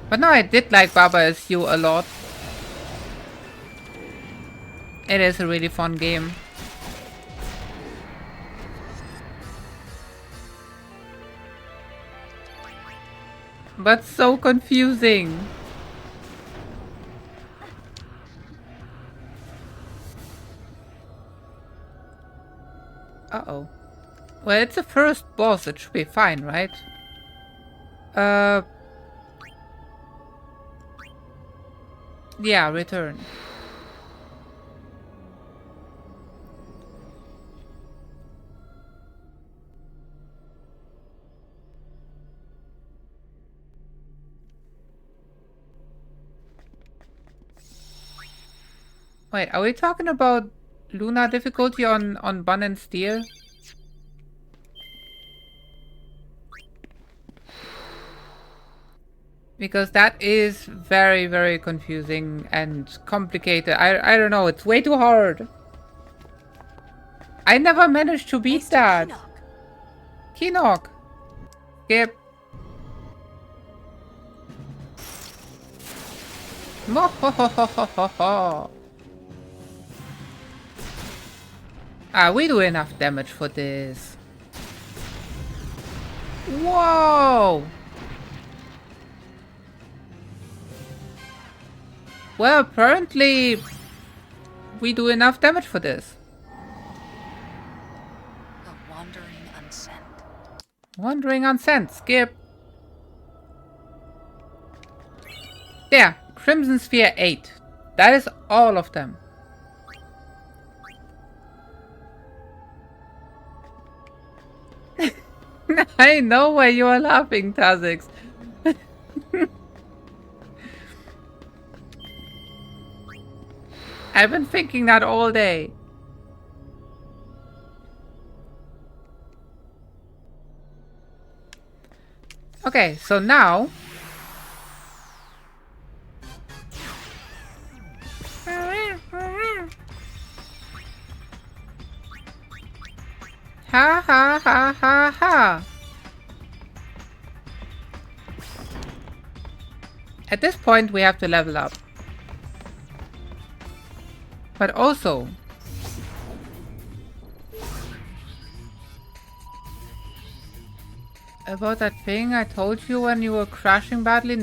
But no, I did like Baba Is You a lot. It is a really fun game. But so confusing. Uh-oh. Well, it's the first boss. It should be fine, right? Yeah, return. Wait, are we talking about Luna difficulty on Bun and Steel? Because that is very, very confusing and complicated. I don't know, it's way too hard. I never managed to beat that. Kinok. Skip. Mohohohohoho. Ah, we do enough damage for this. Whoa! Well, apparently we do enough damage for this. The Wandering Unsent. Wandering Unsent. Skip. There. Crimson Sphere 8. That is all of them. I know why you are laughing, Tazix. I've been thinking that all day. Okay, so now... Ha ha ha ha ha. At this point we have to level up. But also... about that thing I told you when you were crashing badly?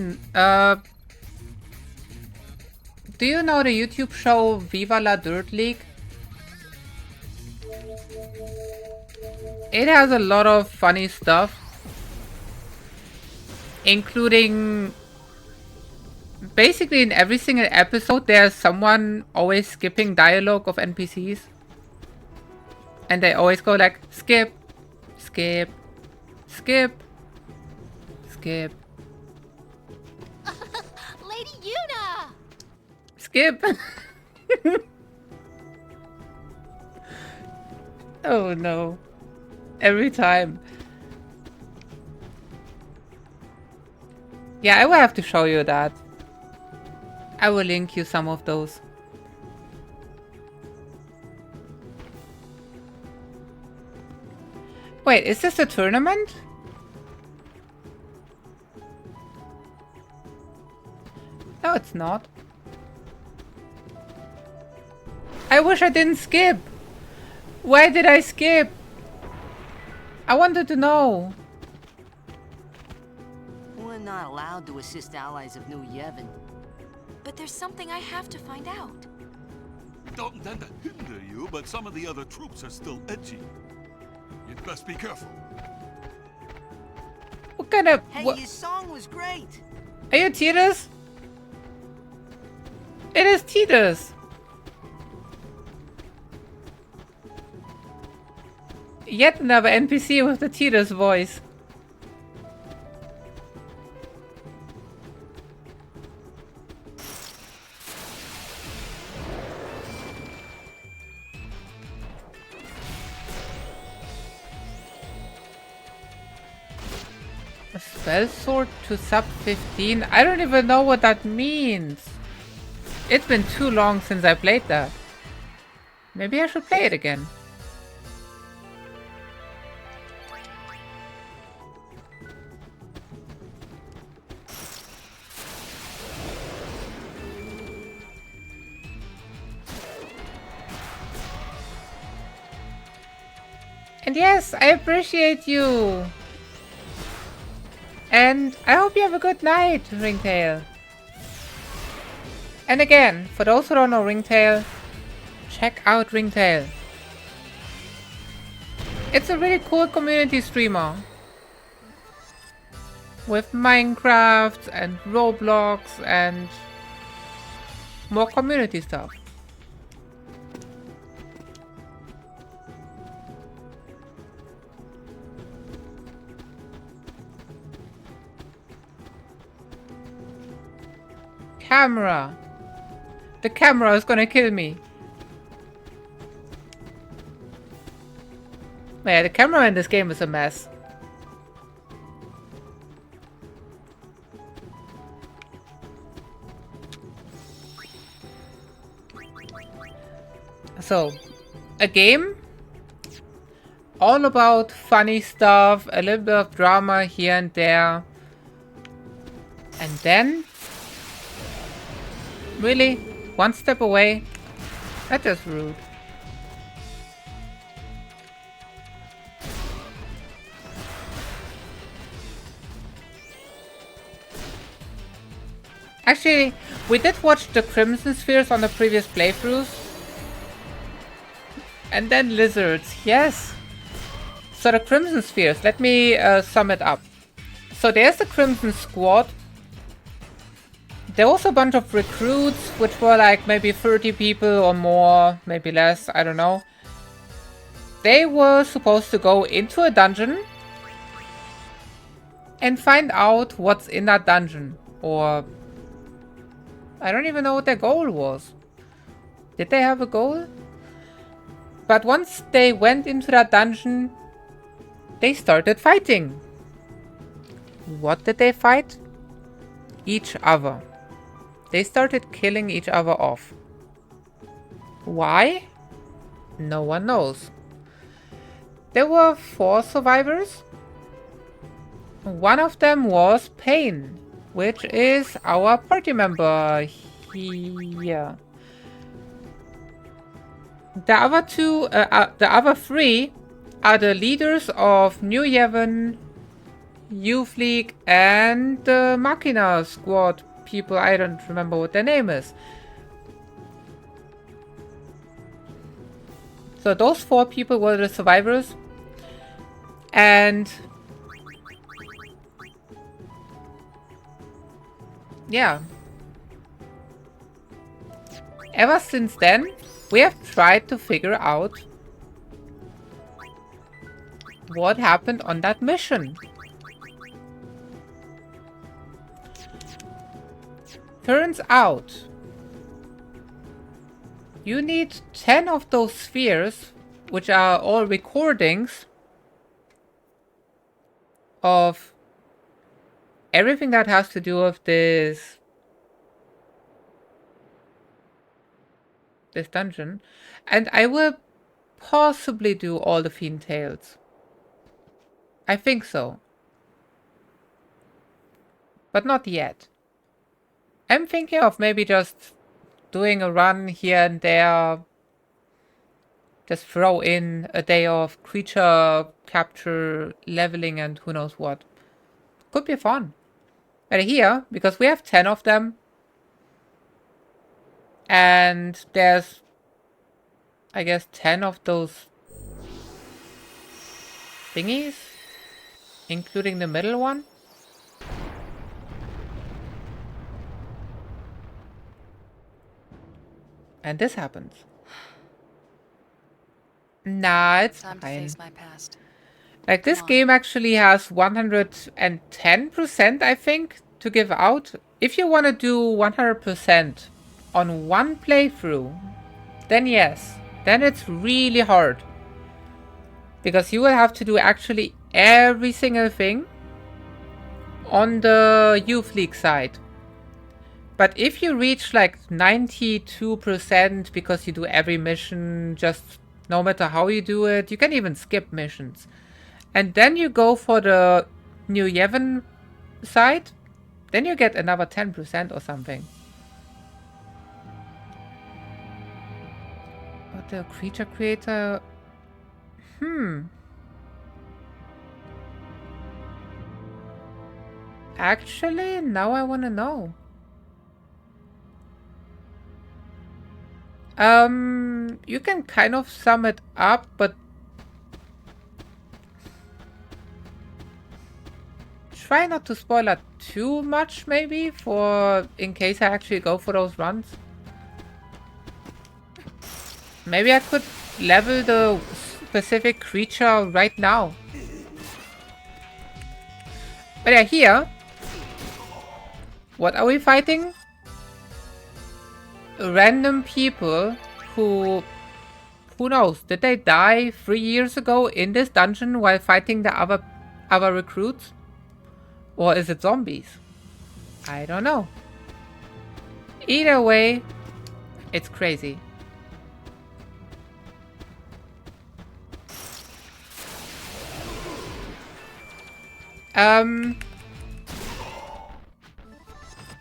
Do you know the YouTube show Viva la Dirt League? It has a lot of funny stuff. Including... basically in every single episode there's someone always skipping dialogue of NPCs. And they always go like, skip, skip, skip, skip. Lady Yuna! Skip. Oh no. Every time. Yeah, I will have to show you that. I will link you some of those. Wait, is this a tournament? No, it's not. I wish I didn't skip. Why did I skip? I wanted to know. We're not allowed to assist allies of New Yevon. But there's something I have to find out. Don't intend to hinder you, but some of the other troops are still edgy. You'd best be careful. What kind of... Hey, what? your song was great. Are you Tidus? It is Tidus. Yet another NPC with the Tidus voice. A spell sword to sub 15? I don't even know what that means. It's been too long since I played that. Maybe I should play it again. And yes, I appreciate you. And I hope you have a good night, Ringtail. And again, for those who don't know Ringtail, check out Ringtail. It's a really cool community streamer. With Minecraft and Roblox and more community stuff. Camera. The camera is gonna kill me. Yeah, the camera in this game is a mess. So, a game all about funny stuff, a little bit of drama here and there. And then, really, one step away? That is rude. Actually, we did watch the Crimson Spheres on the previous playthroughs. And then lizards, yes. So the Crimson Spheres, let me sum it up. So there's the Crimson Squad. There was a bunch of recruits, which were like maybe 30 people or more, maybe less, I don't know. They were supposed to go into a dungeon and find out what's in that dungeon. Or I don't even know what their goal was. Did they have a goal? But once they went into that dungeon, they started fighting. What did they fight? Each other. They started killing each other off. Why? No one knows. There were 4 survivors. One of them was Pain, which is our party member here. The other 2, the other 3 are the leaders of New Yevon, Youth League, and the Machina Squad people. I don't remember what their name is. So those 4 people were the survivors. And yeah. Ever since then, we have tried to figure out what happened on that mission. Turns out, you need 10 of those spheres, which are all recordings of everything that has to do with this dungeon. And I will possibly do all the Fiend Tales. I think so. But not yet. I'm thinking of maybe just doing a run here and there. Just throw in a day of creature capture, leveling, and who knows what. Could be fun. But here, because we have 10 of them, and there's, I guess, 10 of those thingies, including the middle one. And this happens. Nah, it's Time fine. to face my past. Like, this game actually has 110%, I think, to give out. If you want to do 100% on one playthrough, then yes. Then it's really hard. Because you will have to do actually every single thing on the Youth League side. But if you reach like 92% because you do every mission, just no matter how you do it, you can even skip missions. And then you go for the New Yevon side, then you get another 10% or something. But the creature creator... Actually, now I want to know. You can kind of sum it up, but try not to spoil it too much, maybe, for in case I actually go for those runs. Maybe I could level the specific creature right now. But yeah, here, what are we fighting? random people who knows, did they die 3 years ago in this dungeon while fighting the other recruits? Or is it zombies? I don't know. Either way, it's crazy.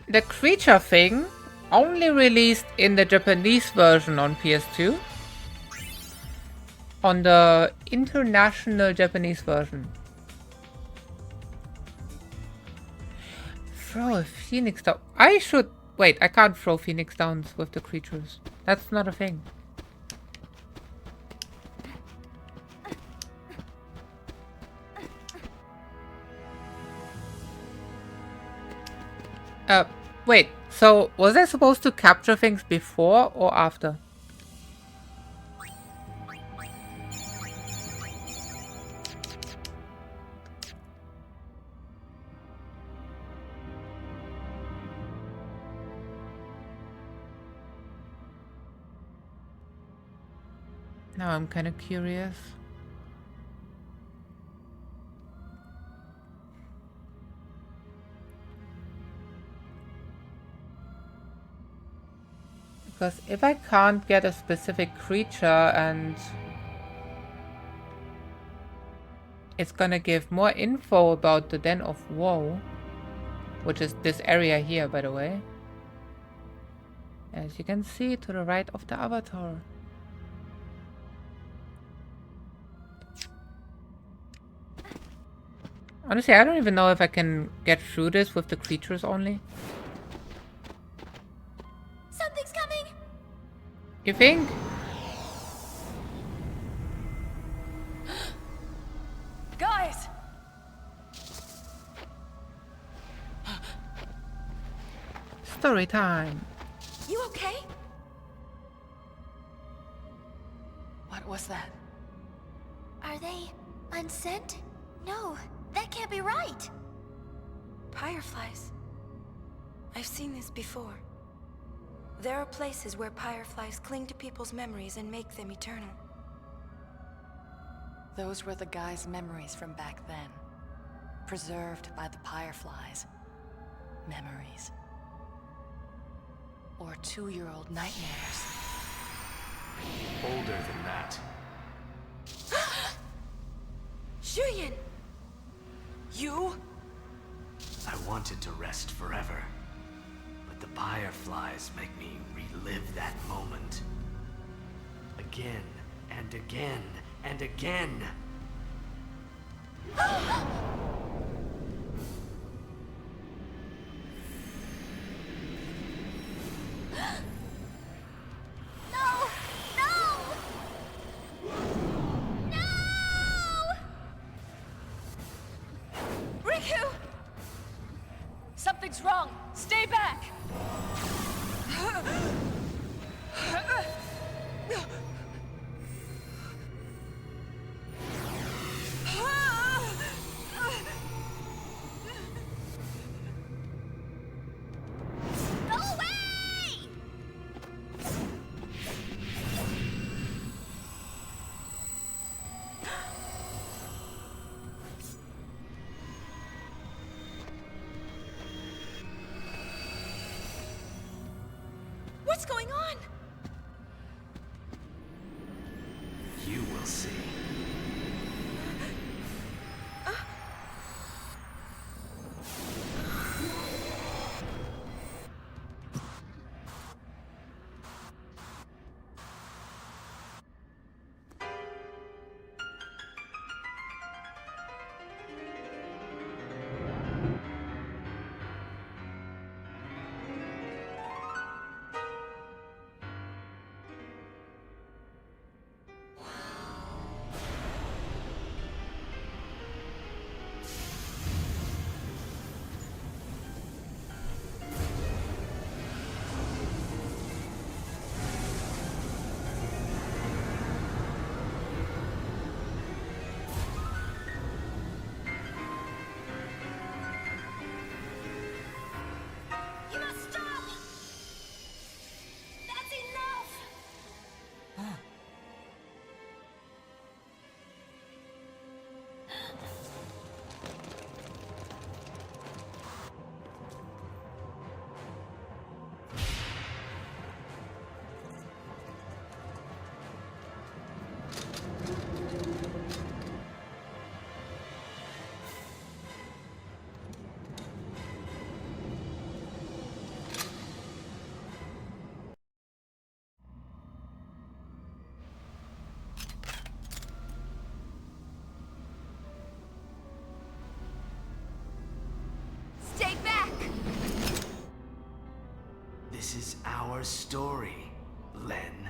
The creature thing only released in the Japanese version on PS2. On the international Japanese version. Throw a phoenix down. I should... Wait, I can't throw phoenix downs with the creatures. That's not a thing. Wait, so was I supposed to capture things before or after? Now I'm kind of curious. Because if I can't get a specific creature and it's gonna give more info about the Den of Woe, which is this area here, by the way. As you can see to the right of the avatar. Honestly, I don't even know if I can get through this with the creatures only. Something's coming! You think? Guys! Story time. You okay? What was that? Are they unsent? No, that can't be right. Fireflies. I've seen this before. There are places where fireflies cling to people's memories and make them eternal. Those were the guy's memories from back then. Preserved by the fireflies. Memories. Or 2-year-old nightmares. Older than that. Julian! You? I wanted to rest forever. But the fireflies make me relive that moment. Again, and again, and again. Something's wrong. Stay back. Go away! What's This is our story, Len.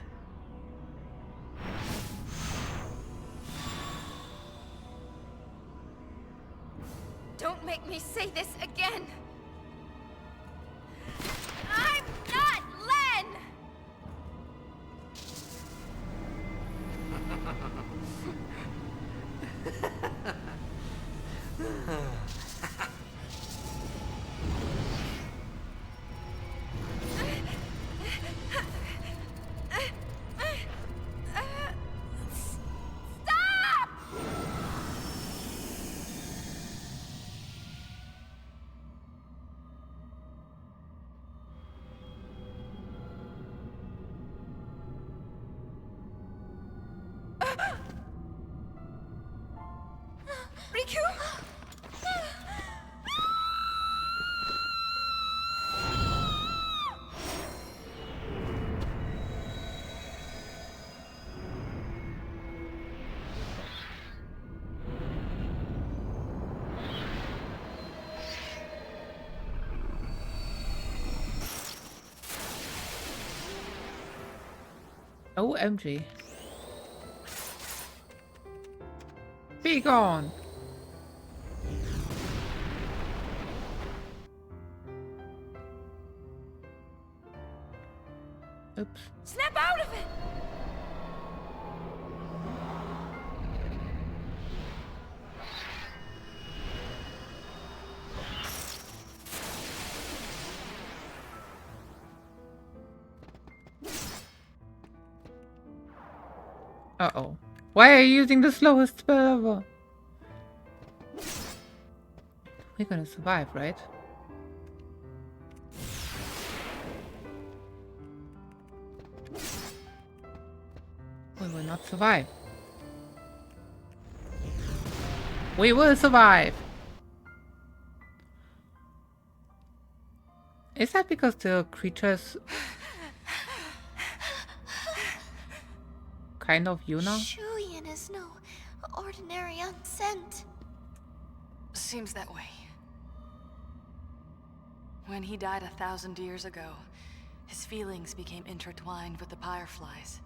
Don't make me say this again! I'm not Len! Stop! Riku? OMG. Be gone! Oops. Snap out of it! Uh-oh. Why are you using the slowest spell ever? We're gonna survive, right? We will not survive. We will survive! Is that because the creatures kind of Yuna? Shuyin is no ordinary unsent. Seems that way. When he died 1,000 years ago, his feelings became intertwined with the fireflies,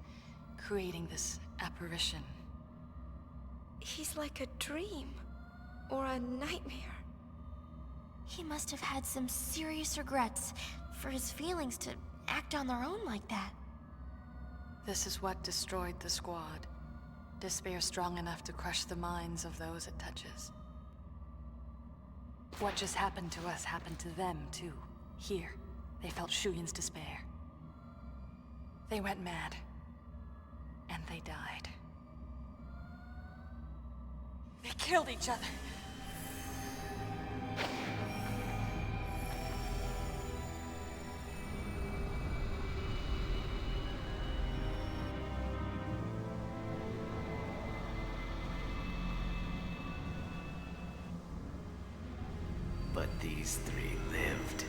creating this apparition. He's like a dream. Or a nightmare. He must have had some serious regrets for his feelings to act on their own like that. This is what destroyed the squad. Despair strong enough to crush the minds of those it touches. What just happened to us happened to them, too. Here, they felt Shuyin's despair. They went mad. And they died. They killed each other. But these three lived.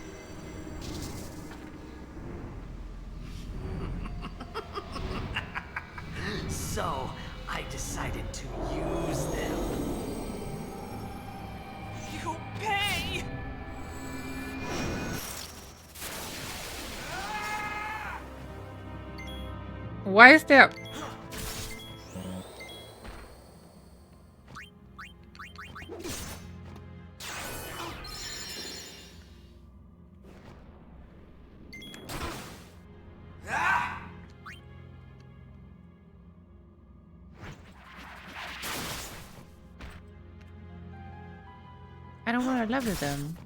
So, I decided to use them. You pay! Why is there... I don't want to level them.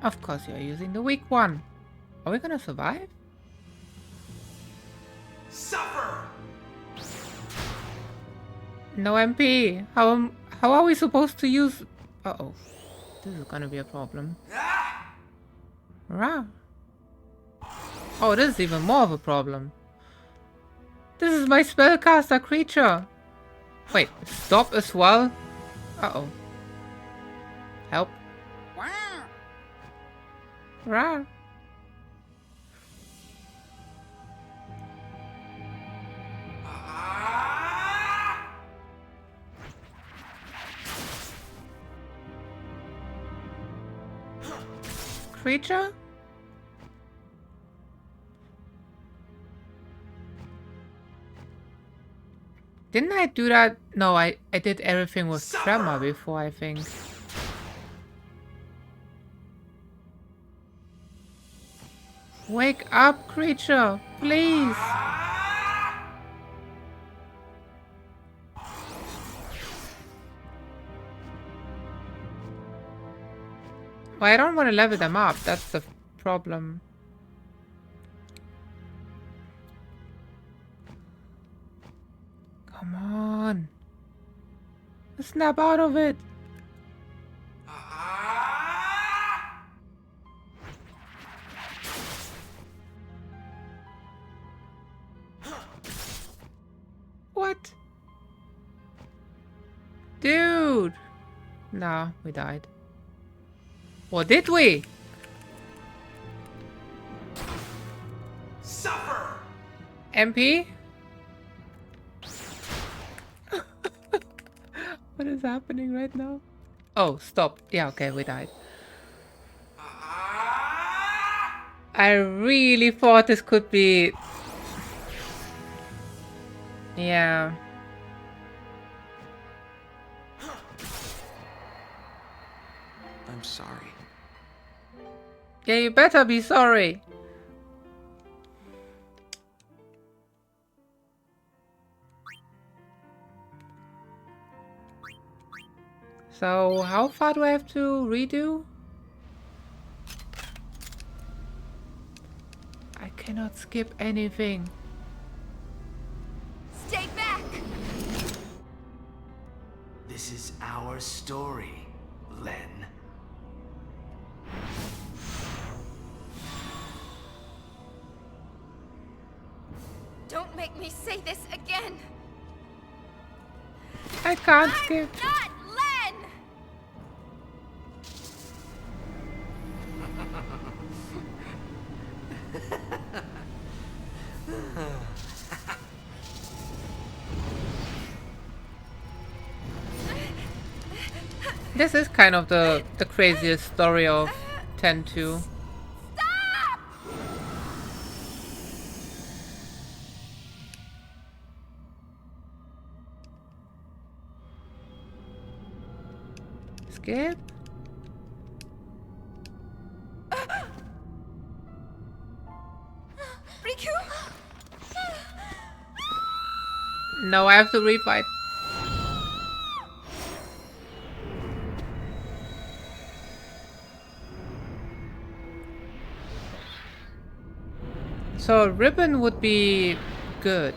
Of course you're using the weak one. Are we gonna survive? Suffer! No MP. How are we supposed to use... Uh-oh. This is gonna be a problem. Rah. Oh, this is even more of a problem. This is my spellcaster creature. Wait, stop as well? Uh-oh. Help. Rah. creature? Didn't I do that? No, I did everything with Tremor before, I think. Wake up, creature, please. Well, I don't want to level them up, that's the problem. Come on. Snap out of it. What? Dude. Nah, we died. Or did we? Suffer! MP? What is happening right now? Oh, stop. Yeah, okay, we died. I really thought this could be... Yeah. I'm sorry. Yeah, you better be sorry. So, how far do I have to redo? I cannot skip anything. Stay back! This is our story, Len. Don't make me say this again! I can't skip. Not Len! This is kind of the craziest story of 10-2. Skip? Riku? No, I have to refight. So ribbon would be good.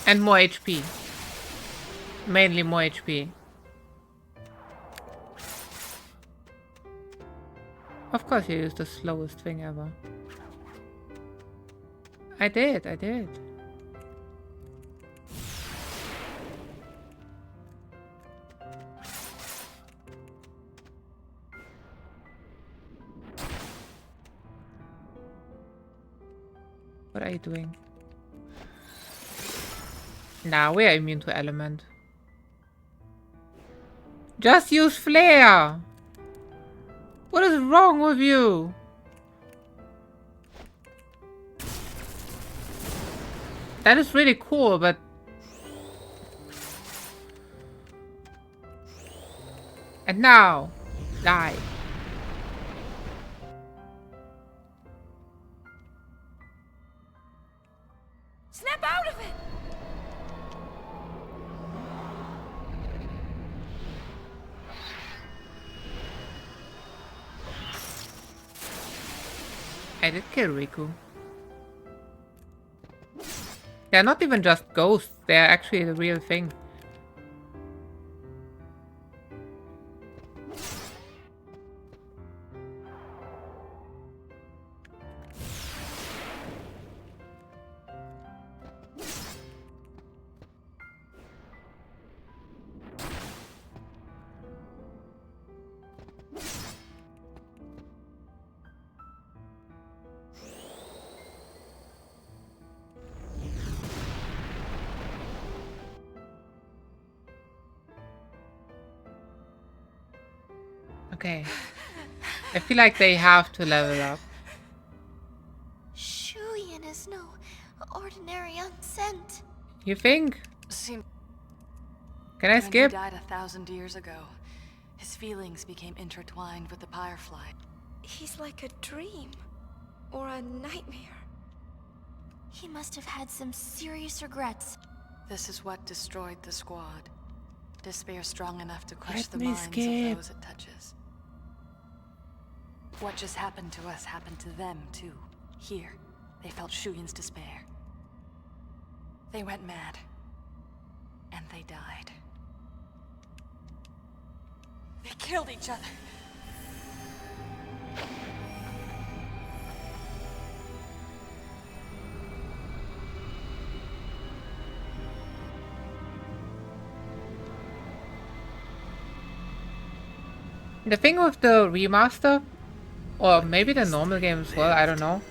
And more HP. Mainly more HP. Of course you used the slowest thing ever. I did. What are you doing? Nah, we are immune to element. Just use flare! What is wrong with you? That is really cool, but... And now, die. Snap out of it! I did kill Riku. They're not even just ghosts, they're actually the real thing. Okay. I feel like they have to level up. Shuyin is no ordinary unsent. You think? Seem Can I when skip? he died 1,000 years ago, his feelings became intertwined with the Firefly. He's like a dream. Or a nightmare. He must have had some serious regrets. This is what destroyed the squad. Despair strong enough to crush Let the me minds skip. of those it touches. What just happened to us happened to them, too. Here, they felt Shuyin's despair. They went mad. And they died. They killed each other. The thing with the remaster, or maybe the normal game as well, I don't know.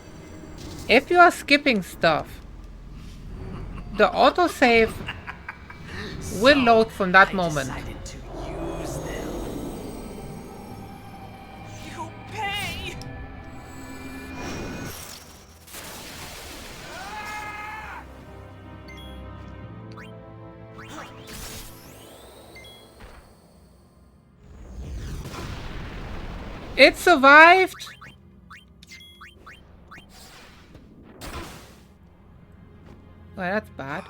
If you are skipping stuff, the autosave will load from that moment. You pay! It survived! Well, that's bad.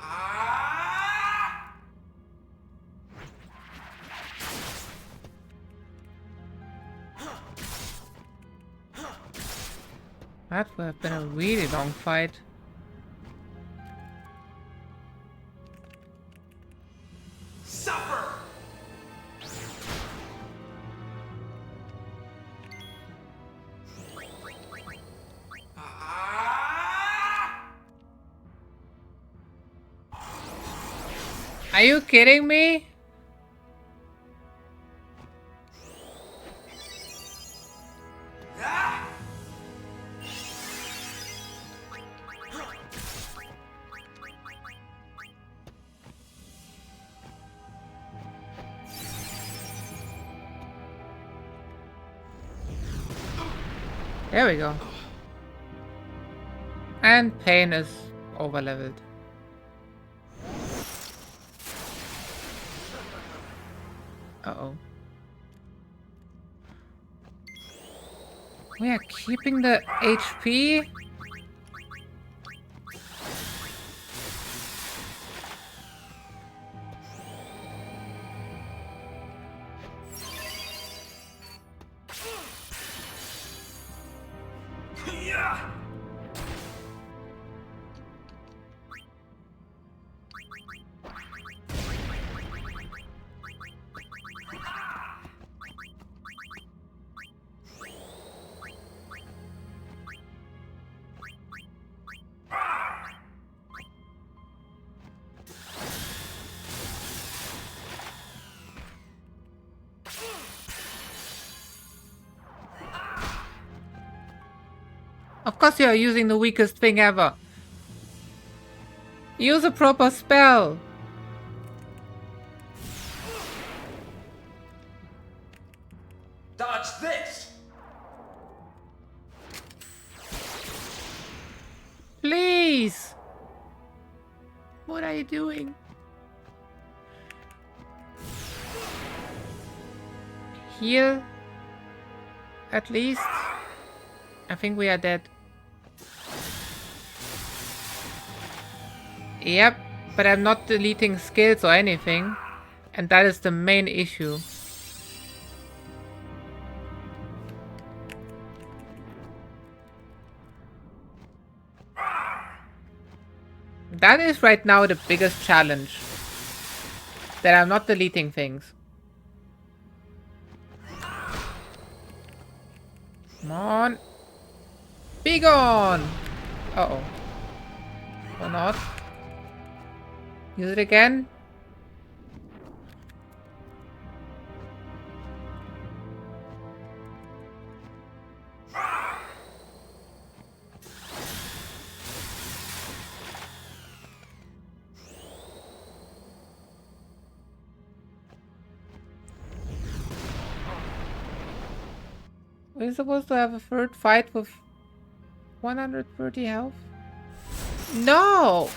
That would have been a really long fight. Suffer! Are you kidding me? There we go. And Pain is overleveled. Uh-oh. We are keeping the HP? Of course you are using the weakest thing ever. Use a proper spell. Dodge this! Please. What are you doing? Heal. At least. I think we are dead. Yep, but I'm not deleting skills or anything. And that is the main issue. That is right now the biggest challenge. That I'm not deleting things. Come on. Be gone! Uh-oh. Or not. Use it again. We're supposed to have a third fight with 130 health? No!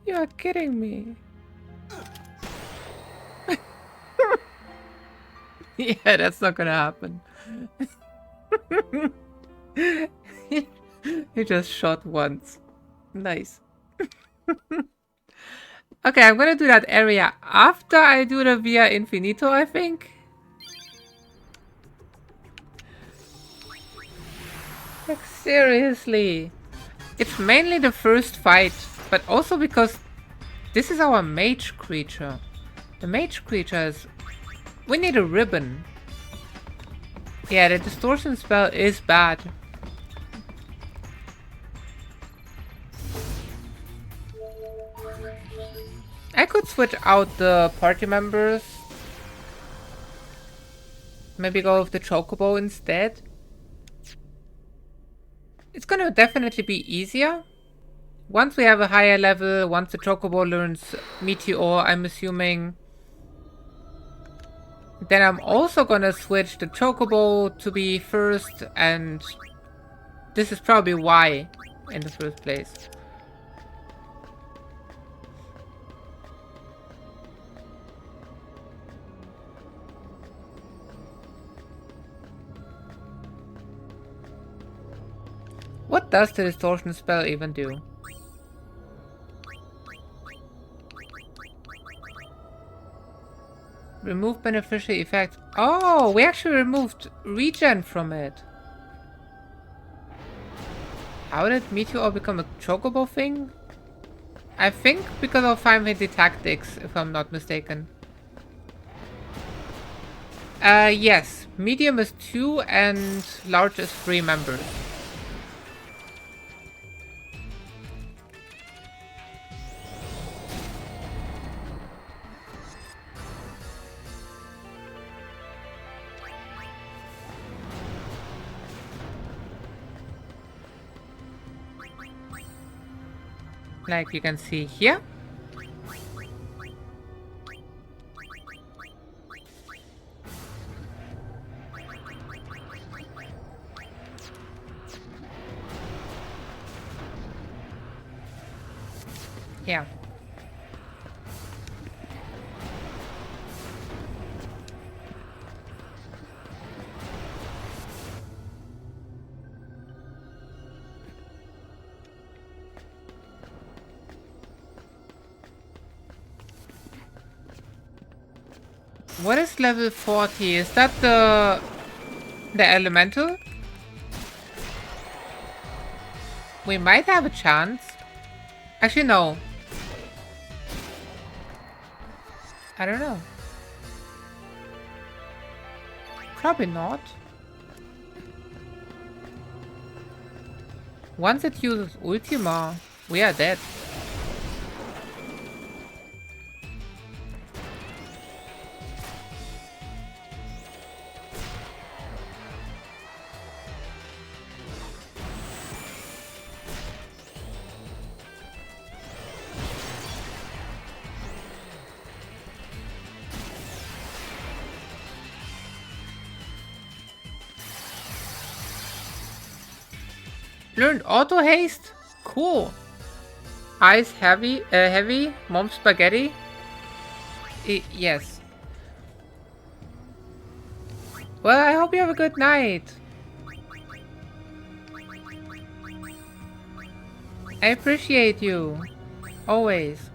You are kidding me. Yeah, that's not gonna happen. He just shot once. Nice. Okay, I'm gonna do that area after I do the Via Infinito, I think. Like, seriously. It's mainly the first fight, but also because this is our mage creature. The mage creature is... We need a ribbon. Yeah, the distortion spell is bad. I could switch out the party members. Maybe go with the Chocobo instead. It's gonna definitely be easier. Once we have a higher level, once the Chocobo learns Meteor, I'm assuming. Then I'm also gonna switch the Chocobo to be first, and this is probably why in the first place. What does the distortion spell even do? Remove beneficial effects. Oh, we actually removed regen from it. How did Meteor become a Chocobo thing? I think because of 5-hit tactics, if I'm not mistaken. Yes. Medium is 2 and large is 3 members. Like you can see here. Yeah. What is level 40? Is that the elemental? We might have a chance. Actually, no. I don't know. Probably not. Once it uses Ultima, we are dead. Learned auto haste? Cool. Eyes heavy. Mom spaghetti? Yes. Well, I hope you have a good night. I appreciate you. Always.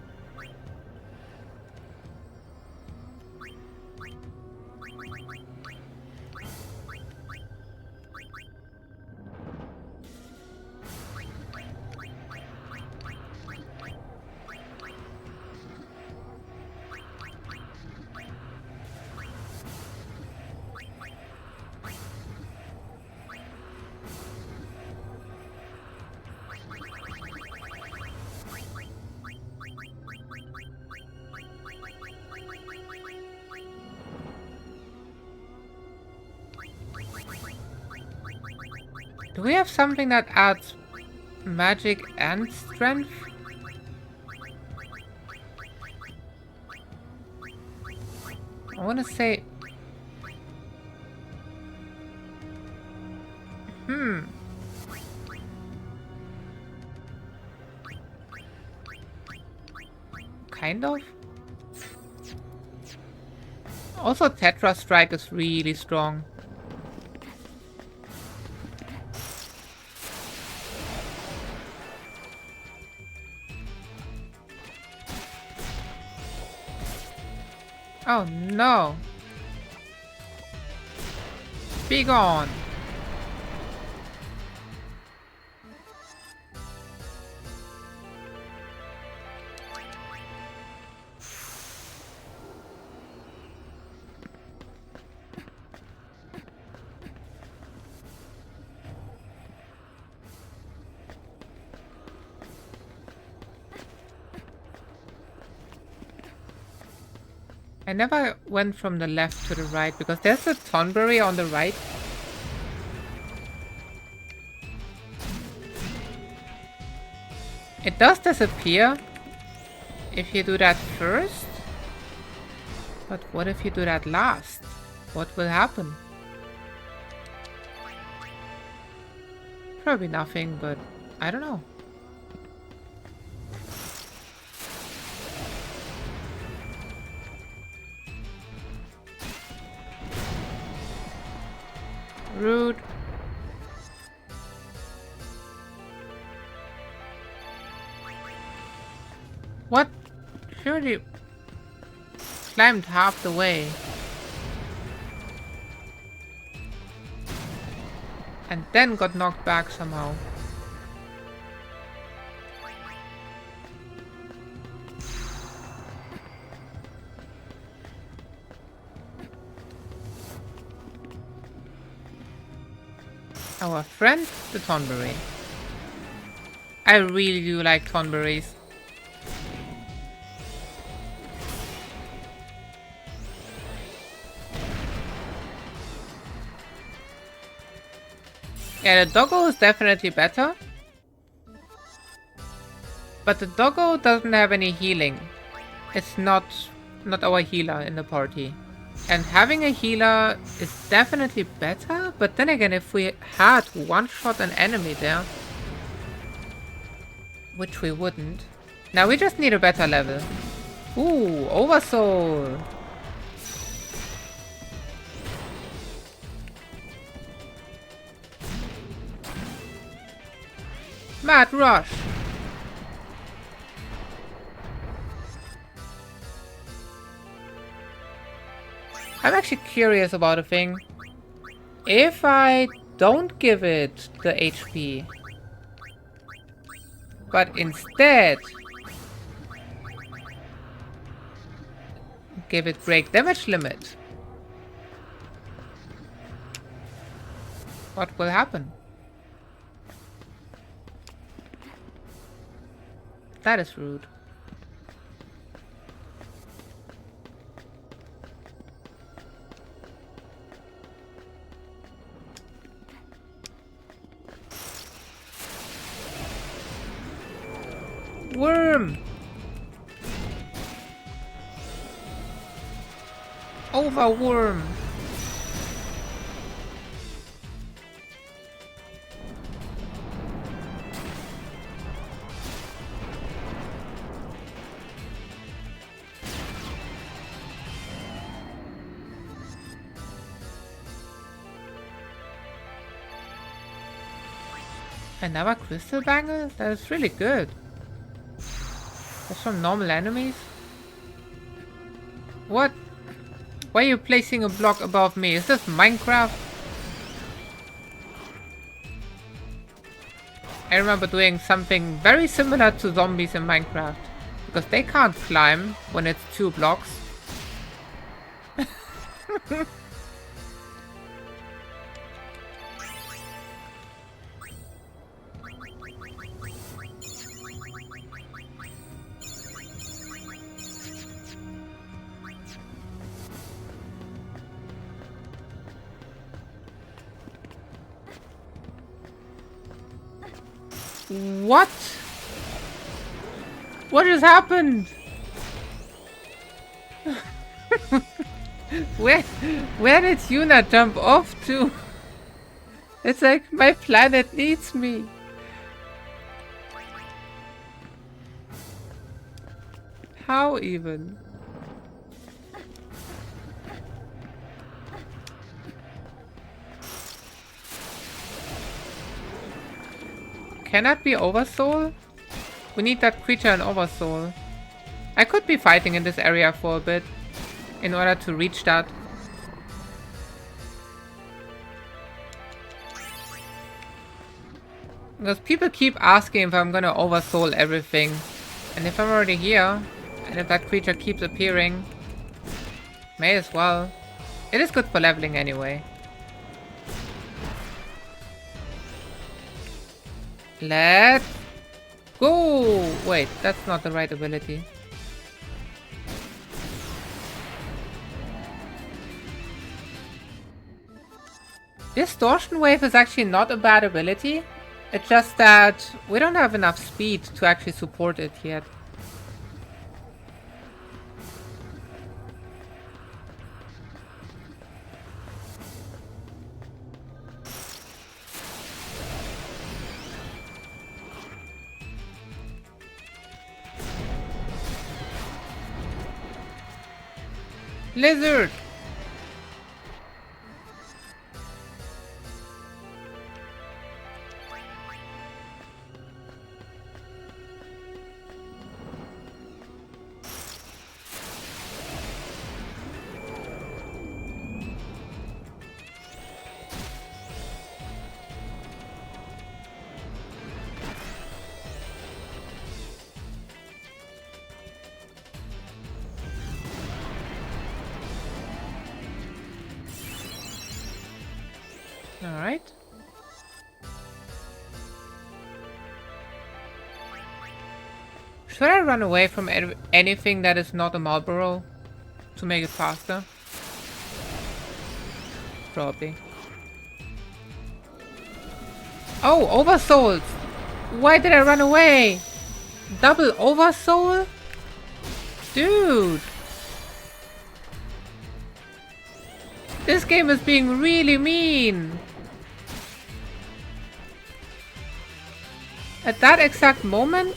Do we have something that adds magic and strength? I want to say kind of. Also, Tetra Strike is really strong. Oh no! Be gone! I never went from the left to the right because there's a Tonberry on the right. It does disappear if you do that first. But what if you do that last? What will happen? Probably nothing, but I don't know. Rude. What? Surely climbed half the way. And then got knocked back somehow. Our friend, the Tonberry. I really do like Tonberries. Yeah, the doggo is definitely better. But the doggo doesn't have any healing. It's not our healer in the party. And having a healer is definitely better, but then again, if we had one-shot an enemy there, which we wouldn't. Now we just need a better level. Ooh, Oversoul! Mad Rush! I'm actually curious about a thing. If I don't give it the HP, but instead give it break damage limit, what will happen? That is rude. Worm! Over worm! Another crystal bangle? That is really good. That's from normal enemies? What? Why are you placing a block above me? Is this Minecraft? I remember doing something very similar to zombies in Minecraft. Because they can't climb when it's 2 blocks. What? What has happened? Where did Yuna jump off to? It's like my planet needs me. How even? Can that be Oversoul? We need that creature in Oversoul. I could be fighting in this area for a bit in order to reach that. Because people keep asking if I'm gonna Oversoul everything. And if I'm already here, and if that creature keeps appearing, may as well. It is good for leveling anyway. Let's go! Wait, that's not the right ability. Distortion Wave is actually not a bad ability. It's just that we don't have enough speed to actually support it yet. Lizard! Alright. Should I run away from anything that is not a Marlboro to make it faster? Probably. Oh, Oversoul! Why did I run away? Double Oversoul? Dude! This game is being really mean! At that exact moment?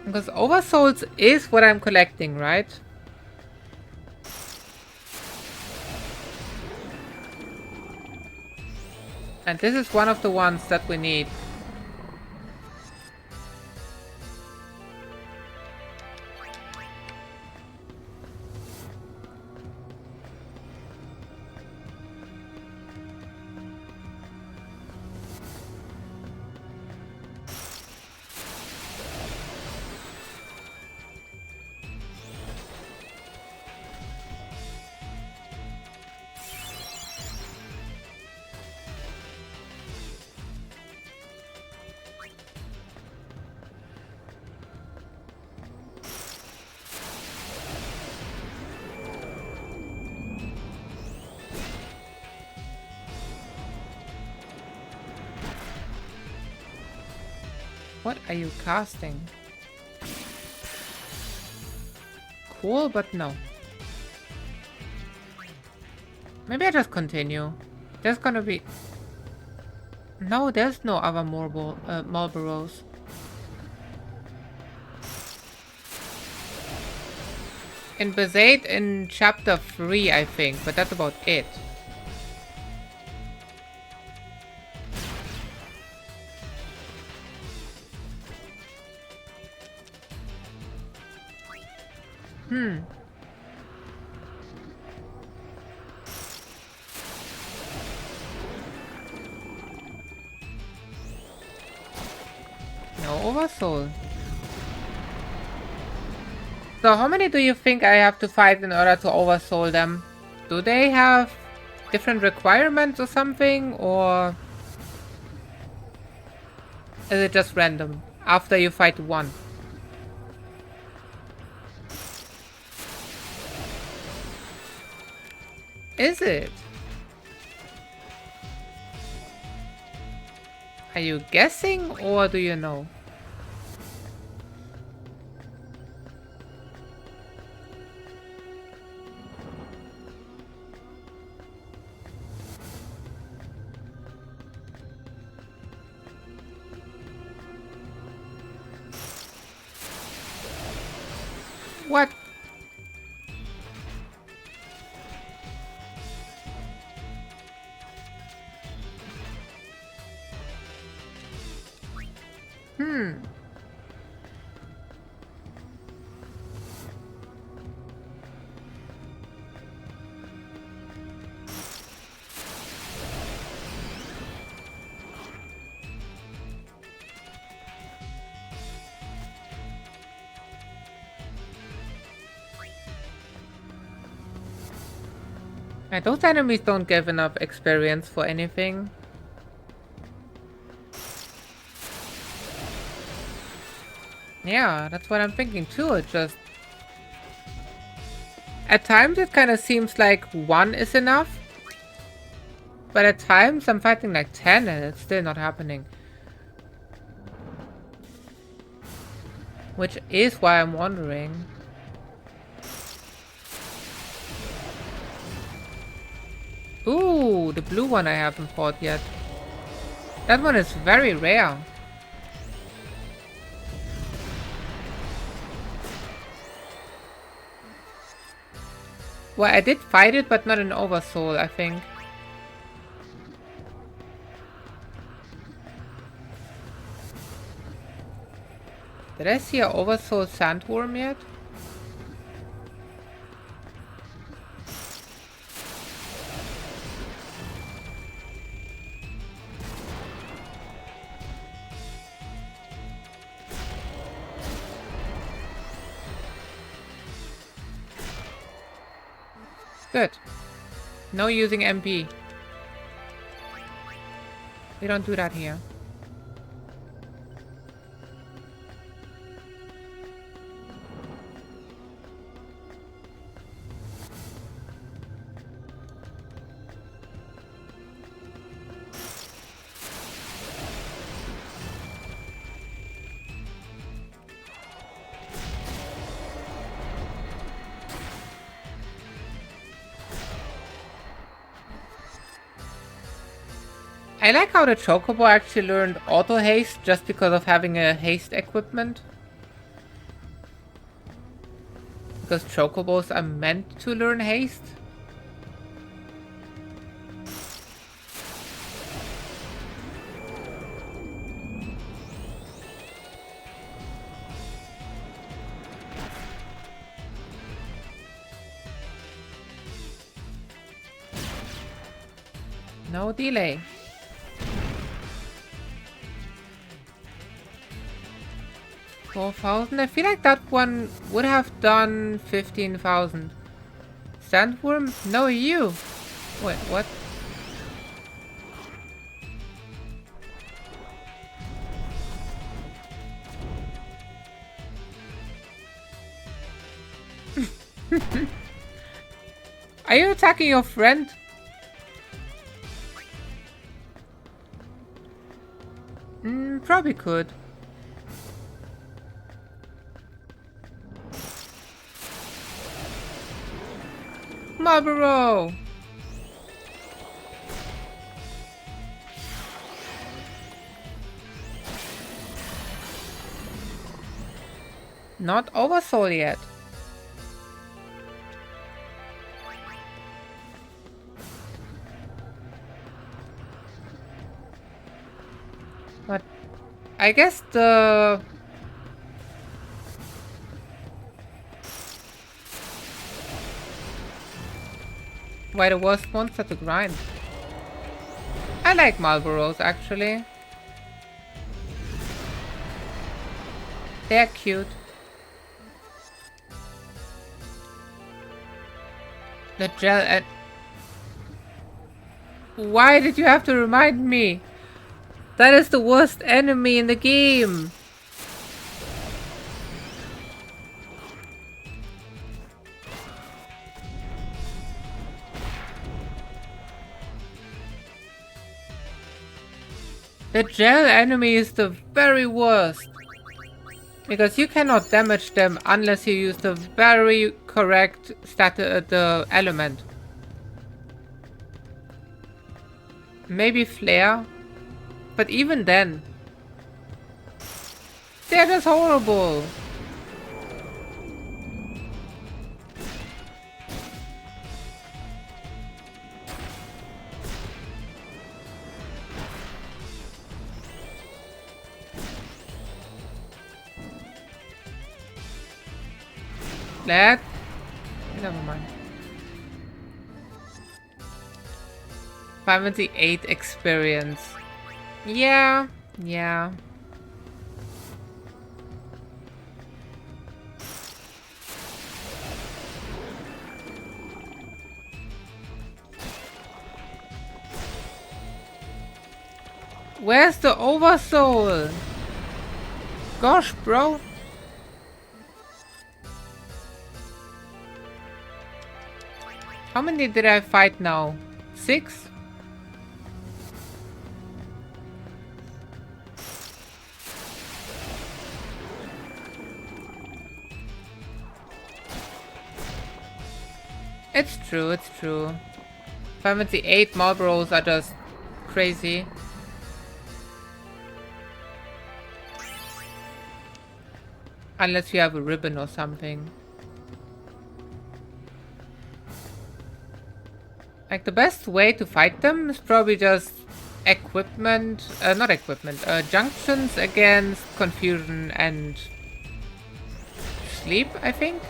Because Oversouls is what I'm collecting, right? And this is one of the ones that we need. What are you casting? Cool, but no. Maybe I just continue. There's gonna be... No, there's no other Marlboros. In Besaid in chapter 3, I think, but that's about it. No Oversoul. So how many do you think I have to fight in order to Oversoul them? Do they have different requirements or something, or is it just random after you fight one? Is it? Are you guessing or do you know? What? Yeah, those enemies don't give enough experience for anything. Yeah, that's what I'm thinking too. It just... At times it kind of seems like 1 is enough. But at times I'm fighting like 10 and it's still not happening. Which is why I'm wondering. Ooh, the blue one I haven't fought yet. That one is very rare. Well, I did fight it, but not in Oversoul, I think. Did I see an Oversoul Sandworm yet? Good. No using MP. We don't do that here. I like how the Chocobo actually learned auto haste just because of having a haste equipment. Because Chocobos are meant to learn haste. No delay. $4,000? I feel like that one would have done 15,000. Sandworm? No, you! Wait, what? Are you attacking your friend? Probably could. Marlboro! Not Oversoul yet. But I guess the... Why the worst monster to grind. I like Marlboros actually. They're cute. The gel and... Why did you have to remind me? That is the worst enemy in the game. The gel enemy is the very worst. Because you cannot damage them unless you use the very correct the element. Maybe flare. But even then. They're just horrible. Never mind. 78 experience. Yeah. Where's the oversoul? Gosh, bro. How many did I fight now? 6? It's true. 78 Marlboros are just crazy. Unless you have a ribbon or something. Like, the best way to fight them is probably just junctions against confusion and sleep, I think.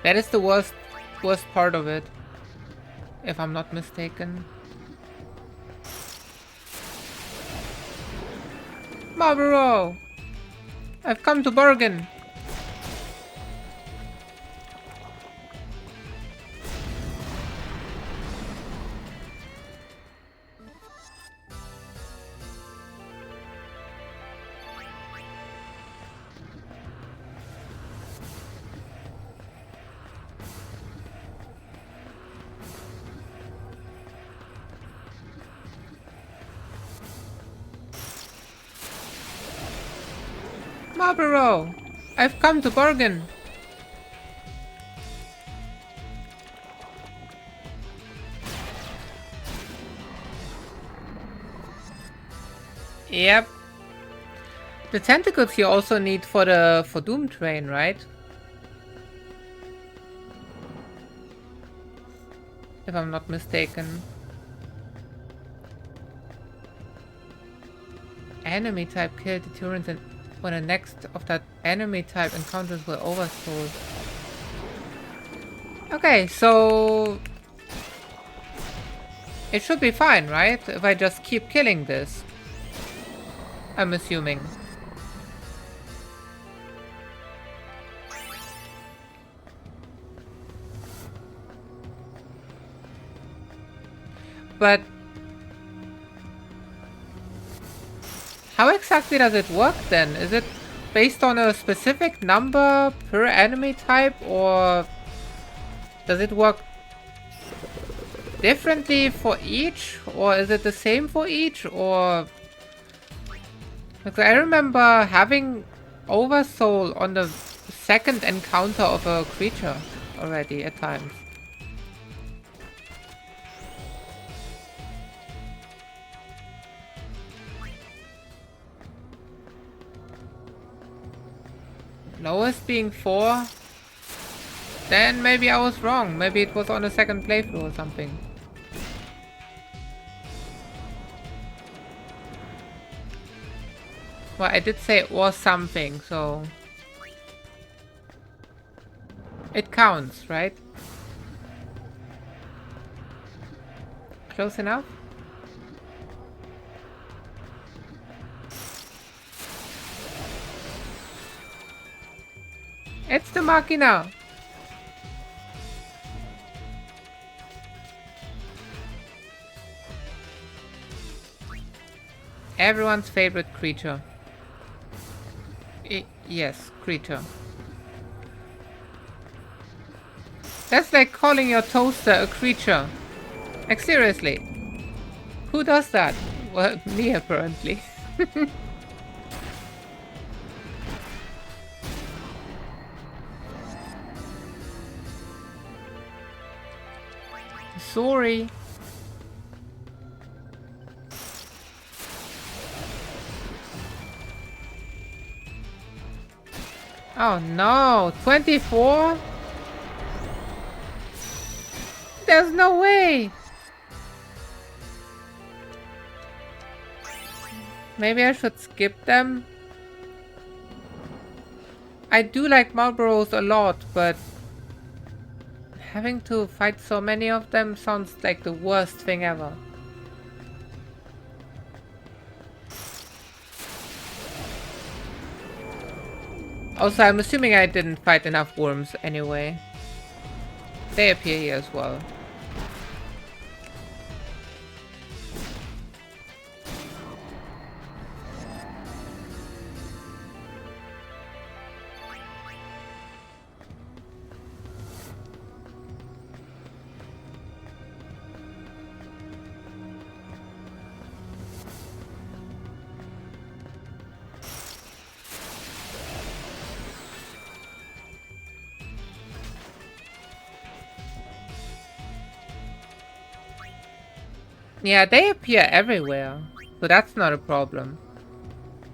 That is the worst part of it, if I'm not mistaken. Marlboro! I've come to bargain! Marlboro! I've come to bargain! Yep. The tentacles you also need for Doom Train, right? If I'm not mistaken. Enemy type kill deterrence and when the next of that enemy type encounters will oversoul. Okay, so it should be fine, right? If I just keep killing this. I'm assuming. But how exactly does it work then? Is it based on a specific number per enemy type, or does it work differently for each, or is it the same for each, or... Because I remember having oversoul on the second encounter of a creature already at times. Lowest being 4? Then maybe I was wrong. Maybe it was on the second playthrough or something. Well, I did say it was something, so... It counts, right? Close enough? It's the Machina! Everyone's favorite creature. Yes, creature. That's like calling your toaster a creature. Like, seriously. Who does that? Well, me apparently. Sorry. Oh no, 24? There's no way. Maybe I should skip them. I do like Marlboros a lot, but having to fight so many of them sounds like the worst thing ever. Also, I'm assuming I didn't fight enough worms anyway. They appear here as well. Yeah, they appear everywhere, so that's not a problem.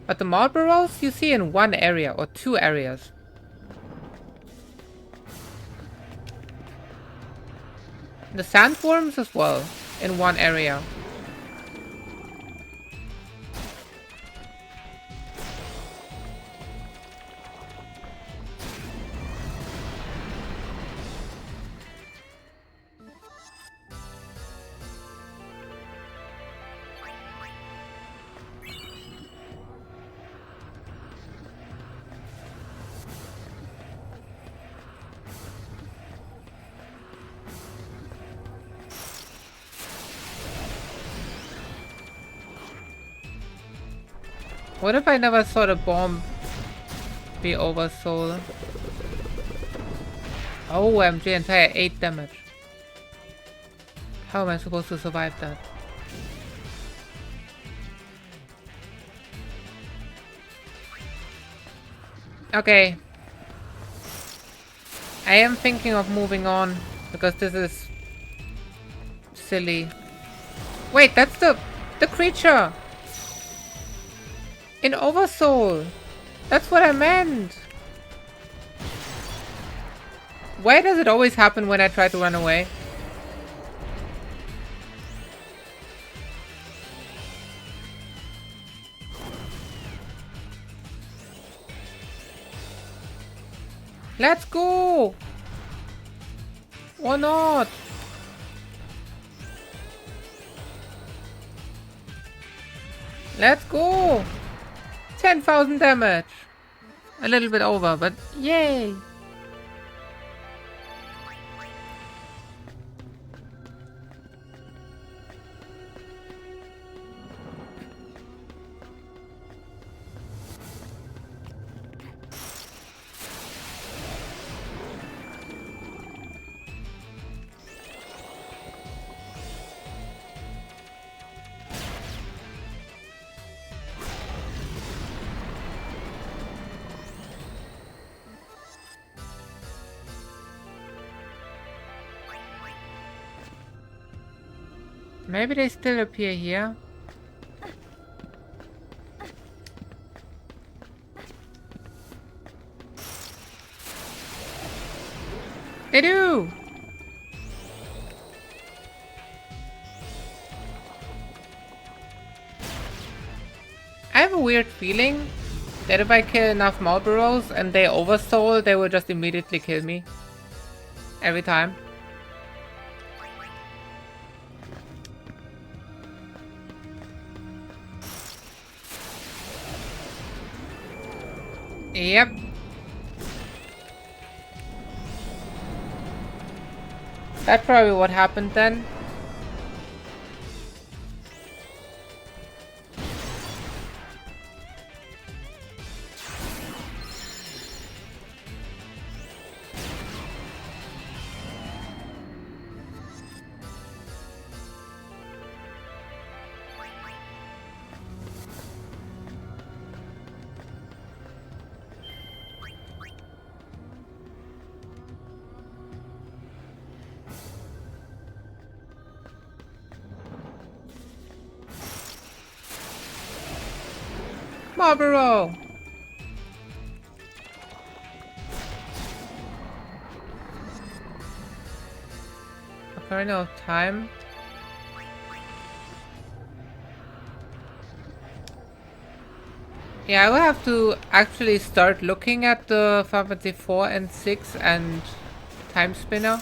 But the Marlboros you see in one area or two areas. The sandworms as well, in one area. What if I never saw the bomb be oversold? OMG, entire 8 damage. How am I supposed to survive that? Okay. I am thinking of moving on because this is silly. Wait, that's the creature in Oversoul. That's what I meant. Why does it always happen when I try to run away? Let's go! Or not? Let's go! 10,000 damage! A little bit over, but yay! Maybe they still appear here. They do! I have a weird feeling that if I kill enough Marlboros and they oversoul, they will just immediately kill me. Every time. Yep. That's probably what happened then. Marlboro! Ocarina of Time. Yeah, I will have to actually start looking at the 5.4 and 6 and Time Spinner.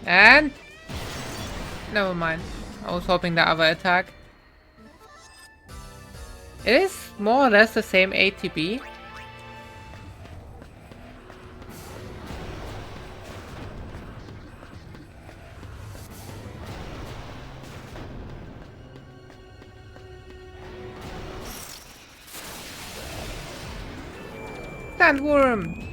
And never mind. I was hoping the other attack. It is more or less the same ATB. Sandworm!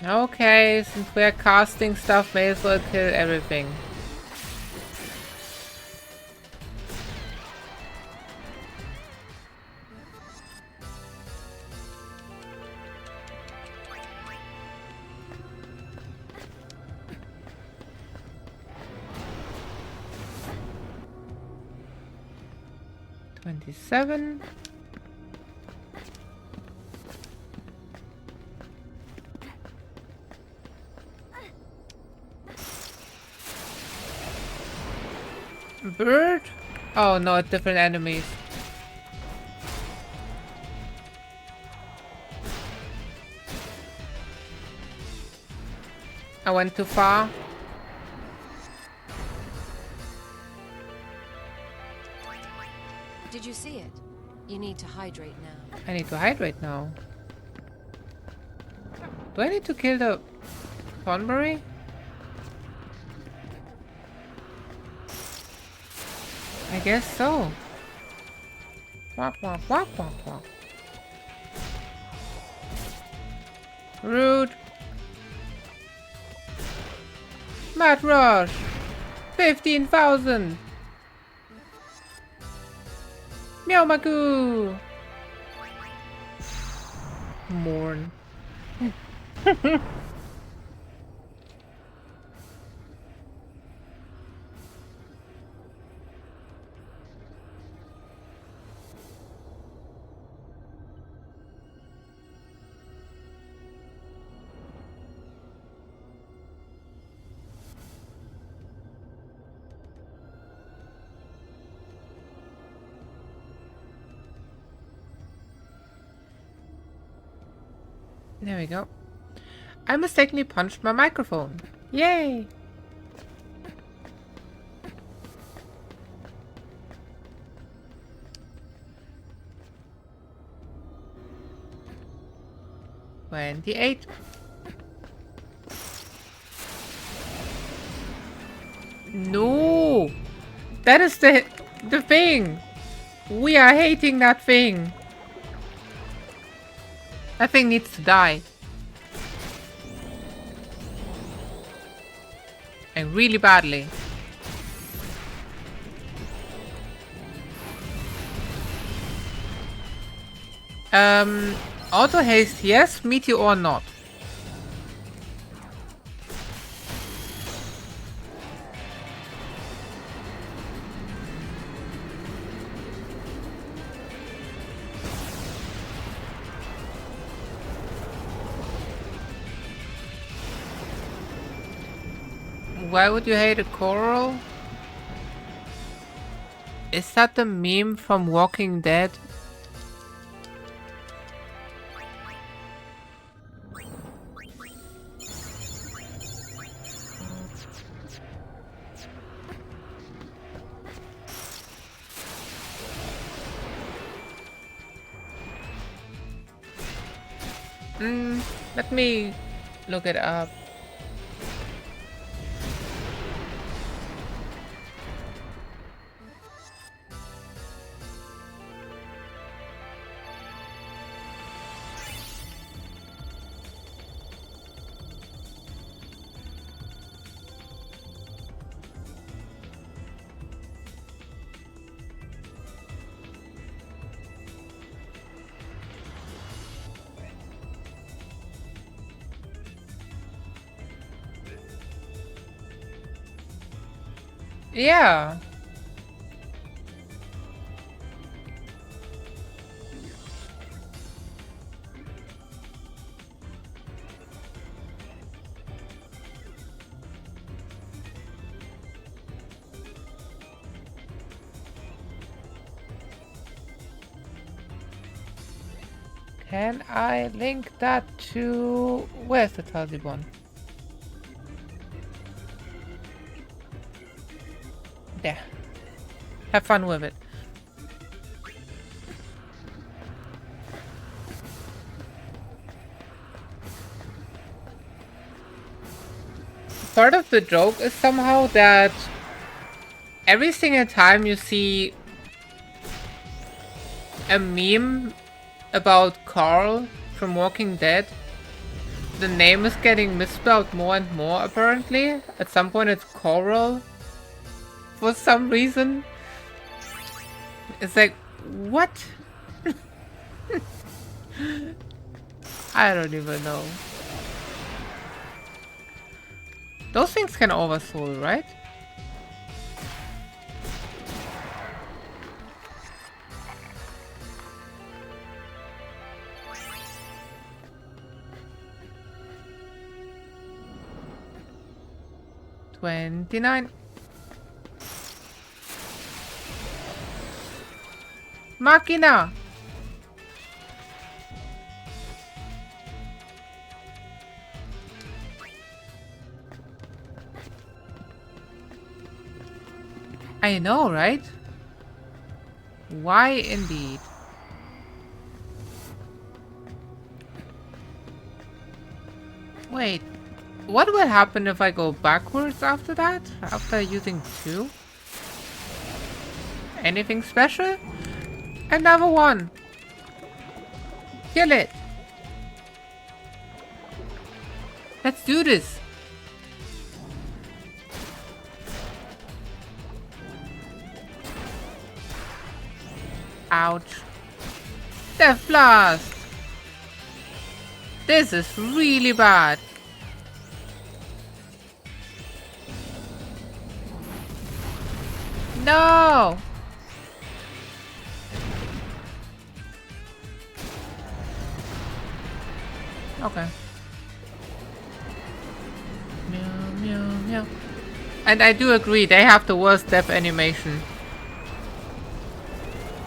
Okay, since we're casting stuff, may as well kill everything. $27. Bird? Oh no, it's different enemies. I went too far. Did you see it? You need to hydrate now. I need to hydrate now. Do I need to kill the Thornberry? I guess so. Wah, wah, wah, wah, wah. Rude. Mad Rush. 15,000. Meow Magoo. Mourn. There we go. I mistakenly punched my microphone. Yay! $28. No! That is the thing! We are hating that thing! That thing needs to die. And really badly. Auto haste yes, meteor not. Why would you hate a coral? Is that the meme from Walking Dead? Let me look it up. Yeah. Can I link that to... Where's the Taliban? There. Have fun with it. Part of the joke is somehow that every single time you see a meme about Carl from Walking Dead, the name is getting misspelled more and more apparently. At some point it's Coral. For some reason. It's like, what? I don't even know. Those things can oversoul, right? $29. Machina! I know, right? Why indeed? Wait, what will happen if I go backwards after that? After using 2? Anything special? Another one! Kill it! Let's do this! Ouch. Death Blast! This is really bad. No! Okay. Meow, meow, meow. And I do agree, they have the worst death animation.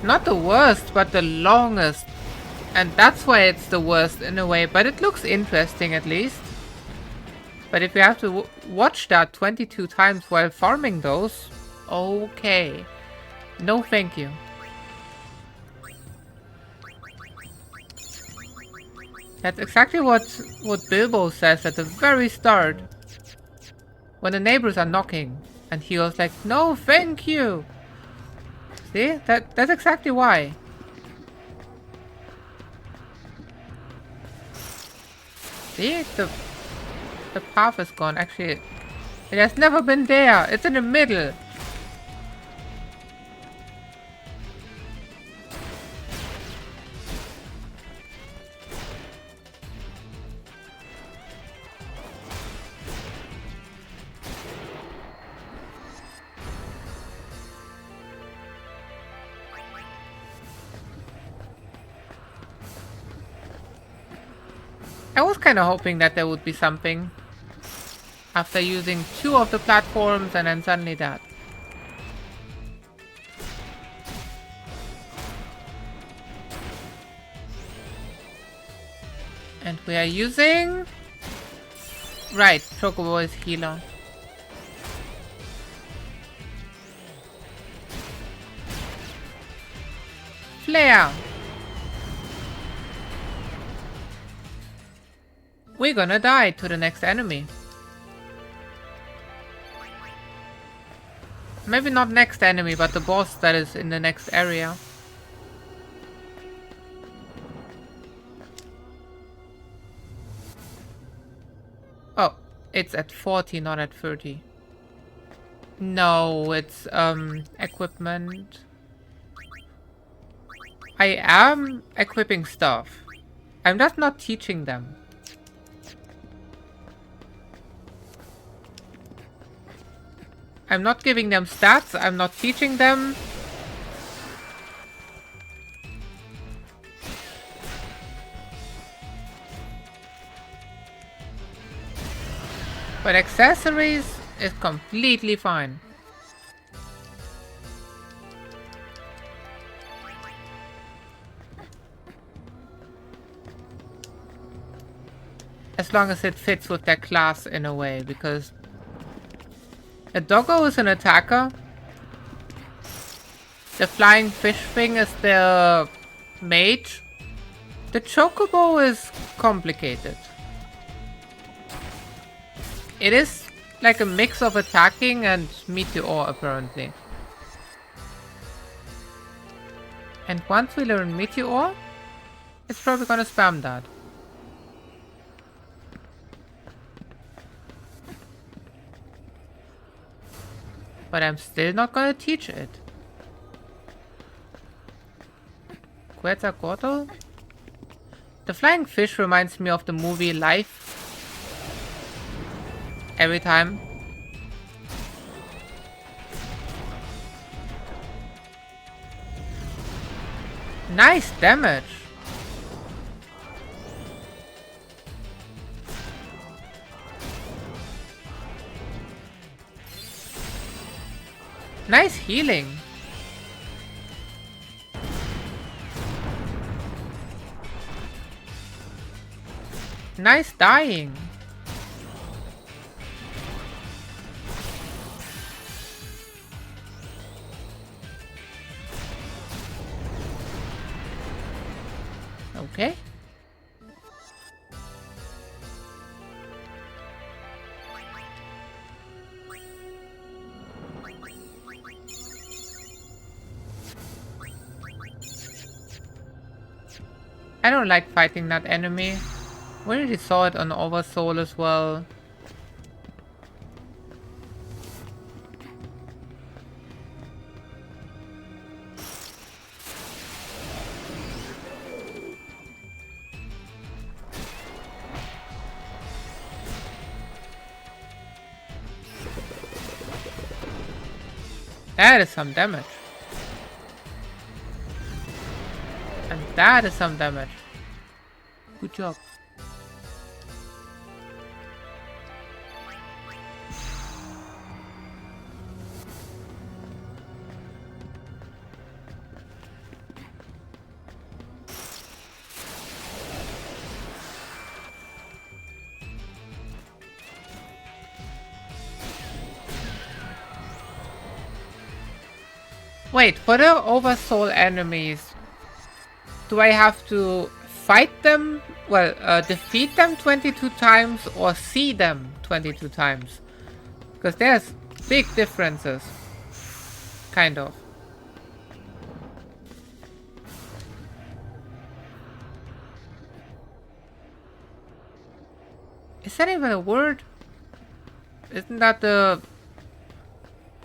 Not the worst, but the longest. And that's why it's the worst in a way, but it looks interesting at least. But if you have to watch that 22 times while farming those, okay. No thank you. That's exactly what Bilbo says at the very start. When the neighbors are knocking. And he was like, no thank you. See? That's exactly why. See? The path is gone. Actually, it has never been there. It's in the middle. I was kind of hoping that there would be something after using 2 of the platforms and then suddenly that. And we are using... Right, Chocobo is healer. Flare! We're gonna die to the next enemy. Maybe not next enemy, but the boss that is in the next area. Oh, it's at 40, not at 30. No, it's equipment. I am equipping stuff. I'm just not teaching them. I'm not giving them stats. I'm not teaching them. But accessories is completely fine. As long as it fits with their class in a way, because a doggo is an attacker. The flying fish thing is the mage. The chocobo is complicated. It is like a mix of attacking and meteor, apparently. And once we learn meteor, it's probably gonna spam that. But I'm still not gonna teach it. Quetzalcoatl? The flying fish reminds me of the movie Life. Every time. Nice damage. Nice healing. Nice dying. Okay. I don't like fighting that enemy. We already saw it on Oversoul as well. That is some damage. And that is some damage. Good job. Wait, for the Oversoul enemies, do I have to fight them? Well, defeat them 22 times or see them 22 times? Because there's big differences. Kind of. Is that even a word? Isn't that the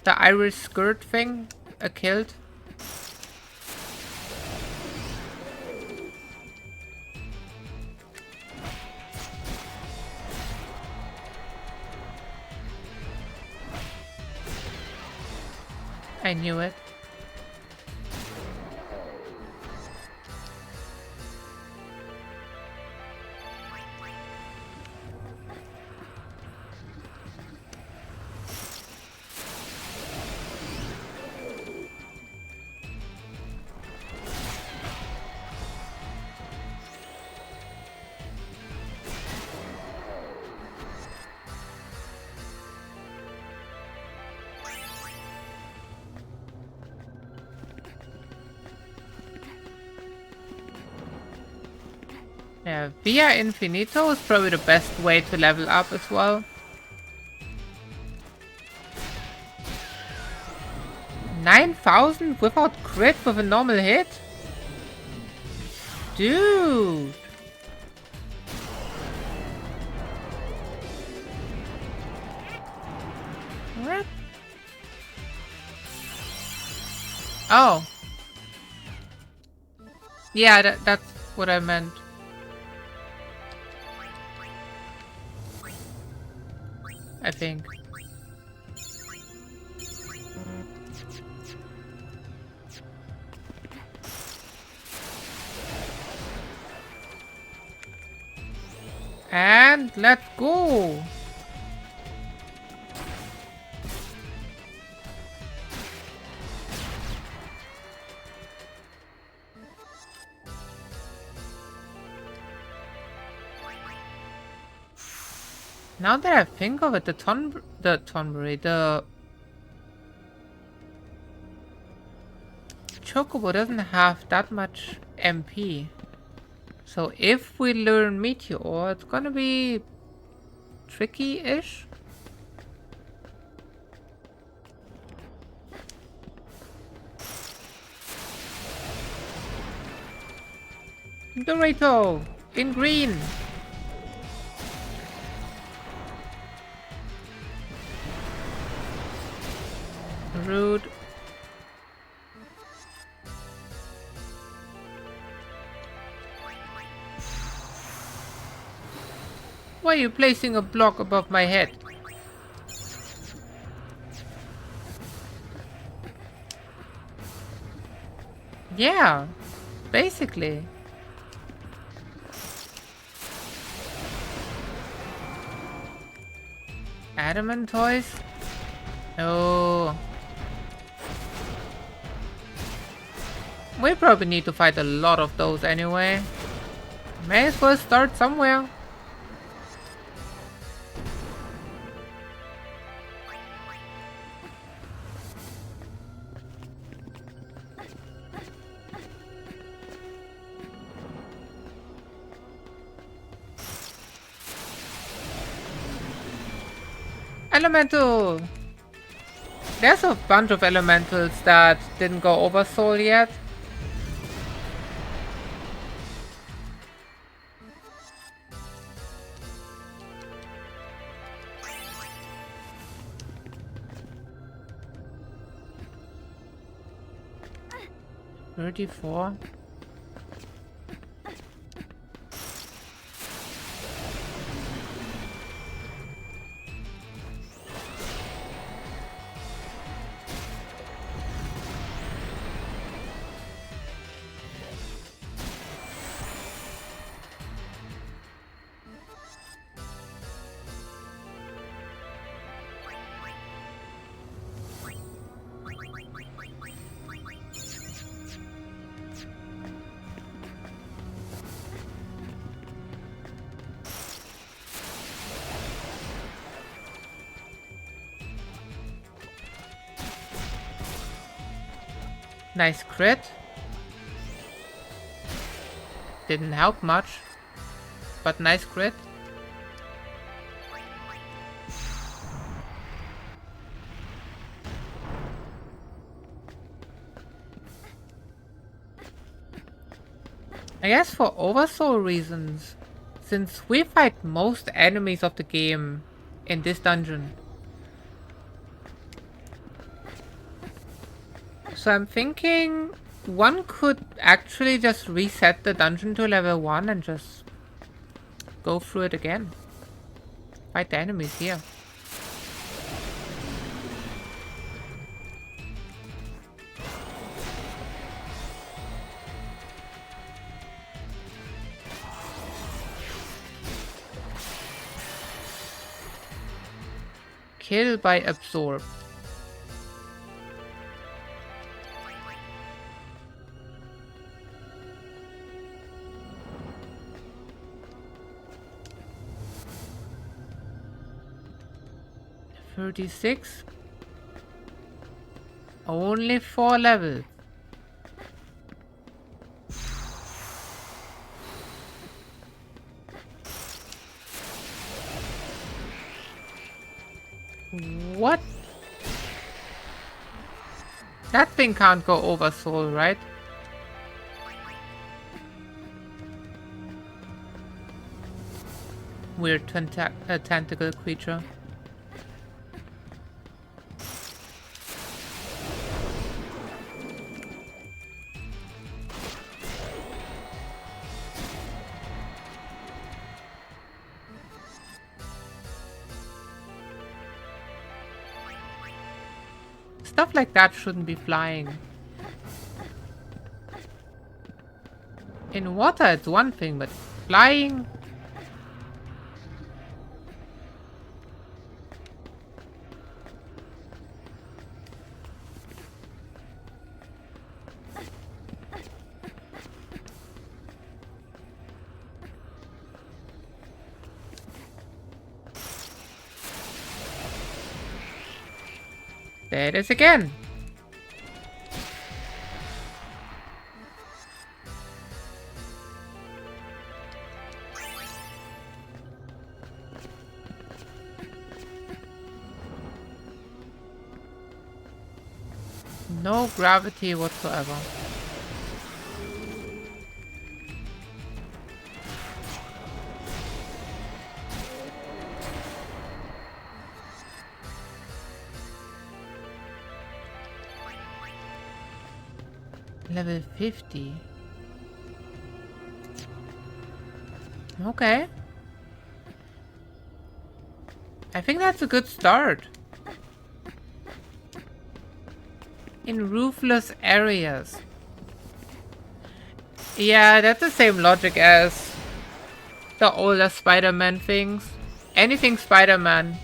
Irish skirt thing? A kilt? I knew it. Yeah, Via Infinito is probably the best way to level up as well. 9,000 without crit with a normal hit? Dude! What? Oh. Yeah, that's what I meant. I think. And let's go. Now that I think of it, the Chocobo doesn't have that much MP. So if we learn Meteor, it's gonna be tricky-ish. Dorito in green. Rude. Why are you placing a block above my head? Yeah, basically. Adamant toys? Oh. We probably need to fight a lot of those anyway. May as well start somewhere. Elemental! There's a bunch of elementals that didn't go over soul yet. $34. Nice crit. Didn't help much, but nice crit. I guess for oversoul reasons, since we fight most enemies of the game in this dungeon. So I'm thinking one could actually just reset the dungeon to level 1 and just go through it again. Fight the enemies here. Kill by absorb. $36. Only 4 levels. What? That thing can't go over soul, right? Weird tentacle creature. Stuff like that shouldn't be flying. In water it's one thing, but flying? There it is again. No gravity whatsoever. Level 50. Okay. I think that's a good start. In roofless areas. Yeah, that's the same logic as the older Spider-Man things. Anything Spider-Man.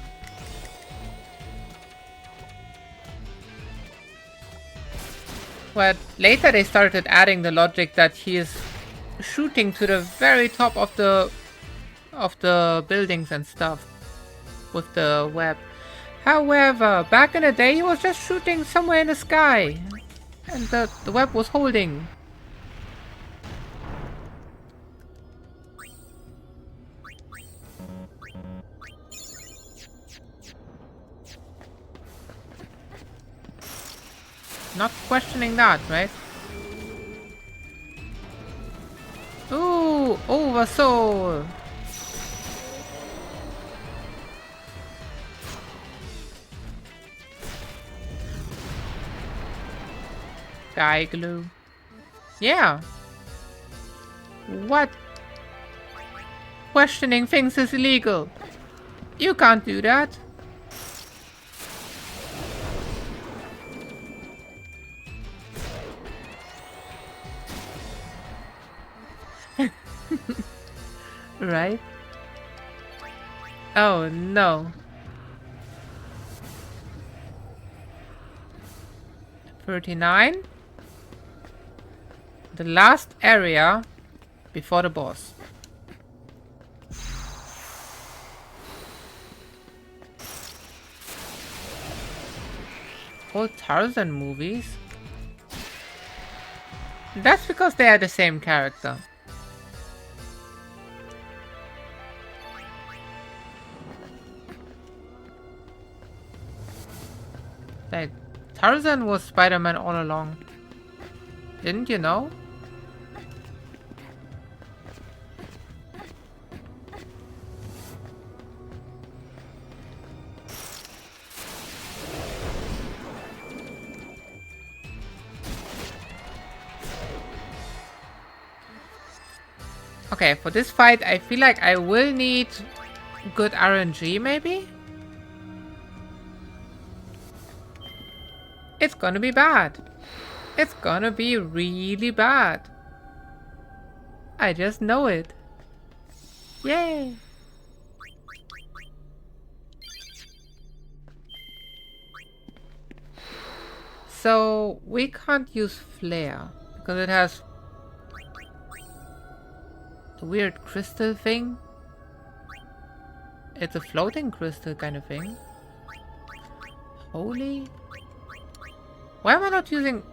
But later they started adding the logic that he is shooting to the very top of the buildings and stuff with the web. However, back in the day he was just shooting somewhere in the sky and the web was holding. Not questioning that, right? Ooh, Oversoul! Sky glue. Yeah. What? Questioning things is illegal. You can't do that. Right? Oh no. 39. The last area before the boss. Old Tarzan movies? That's because they are the same character. Like, Tarzan was Spider-Man all along. Didn't you know? Okay, for this fight, I feel like I will need good RNG, maybe? It's gonna be bad. It's gonna be really bad. I just know it. Yay! So, we can't use flare because it has the weird crystal thing. It's a floating crystal kind of thing. Holy? Why am I not using...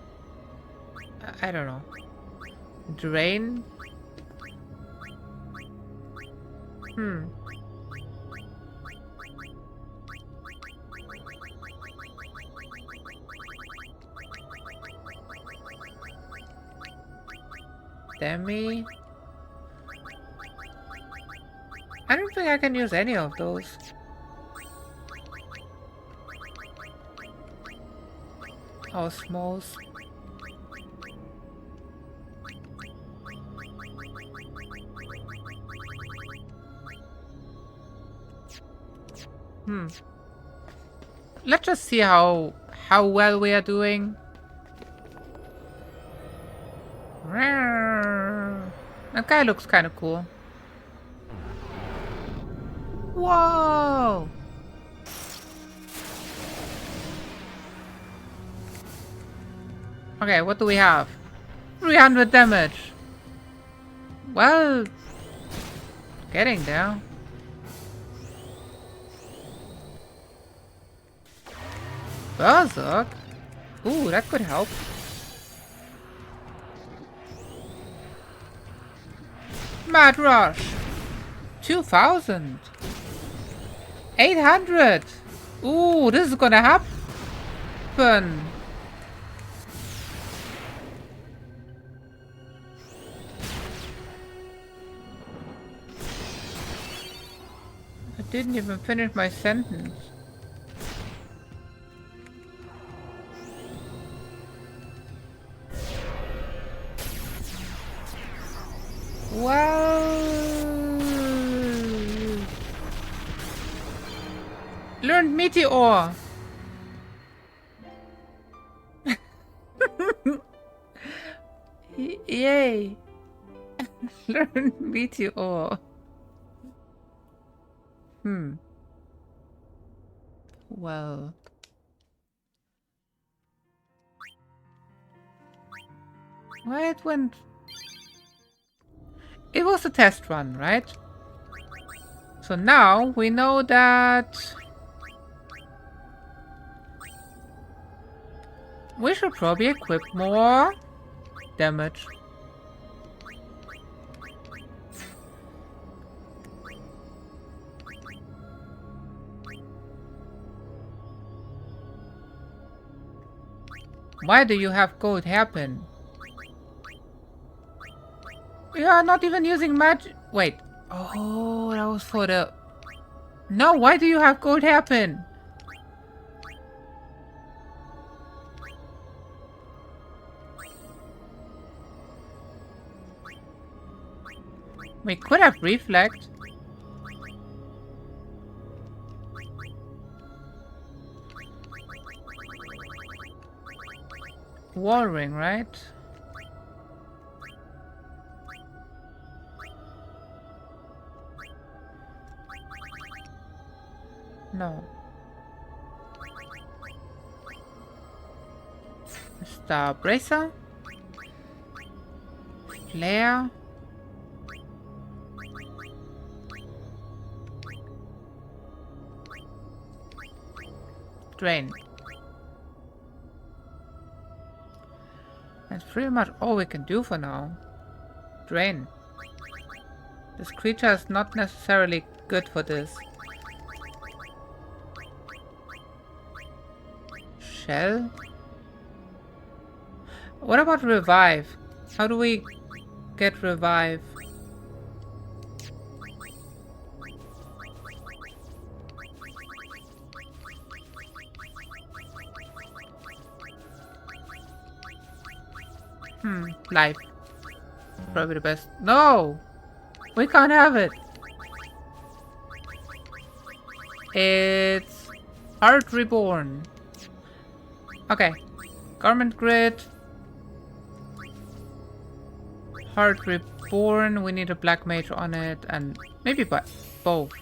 I don't know. Drain? Demi? I don't think I can use any of those. Osmos. Let's just see how well we are doing. That guy looks kind of cool. Whoa! Okay, what do we have? 300 damage. Well, getting there. Berserk? Ooh, that could help. Mad Rush! 2000! 800! Ooh, this is gonna happen! I didn't even finish my sentence. Well, learned meteor. Yay! Learned meteor. Well. Why it went... It was a test run, right? So now we know that we should probably equip more damage. Why do you have gold hairpin? You are not even using magic. Wait. Oh, that was for the... No, why do you have gold hairpin? We could have reflect. Wall ring, right? No. Star bracer. Flare. Drain. That's pretty much all we can do for now. Drain. This creature is not necessarily good for this. Shell? What about revive? How do we get revive? Life. Probably the best. No! We can't have it! It's Heart Reborn. Okay. Garment Grid. Heart Reborn. We need a Black Mage on it and maybe both.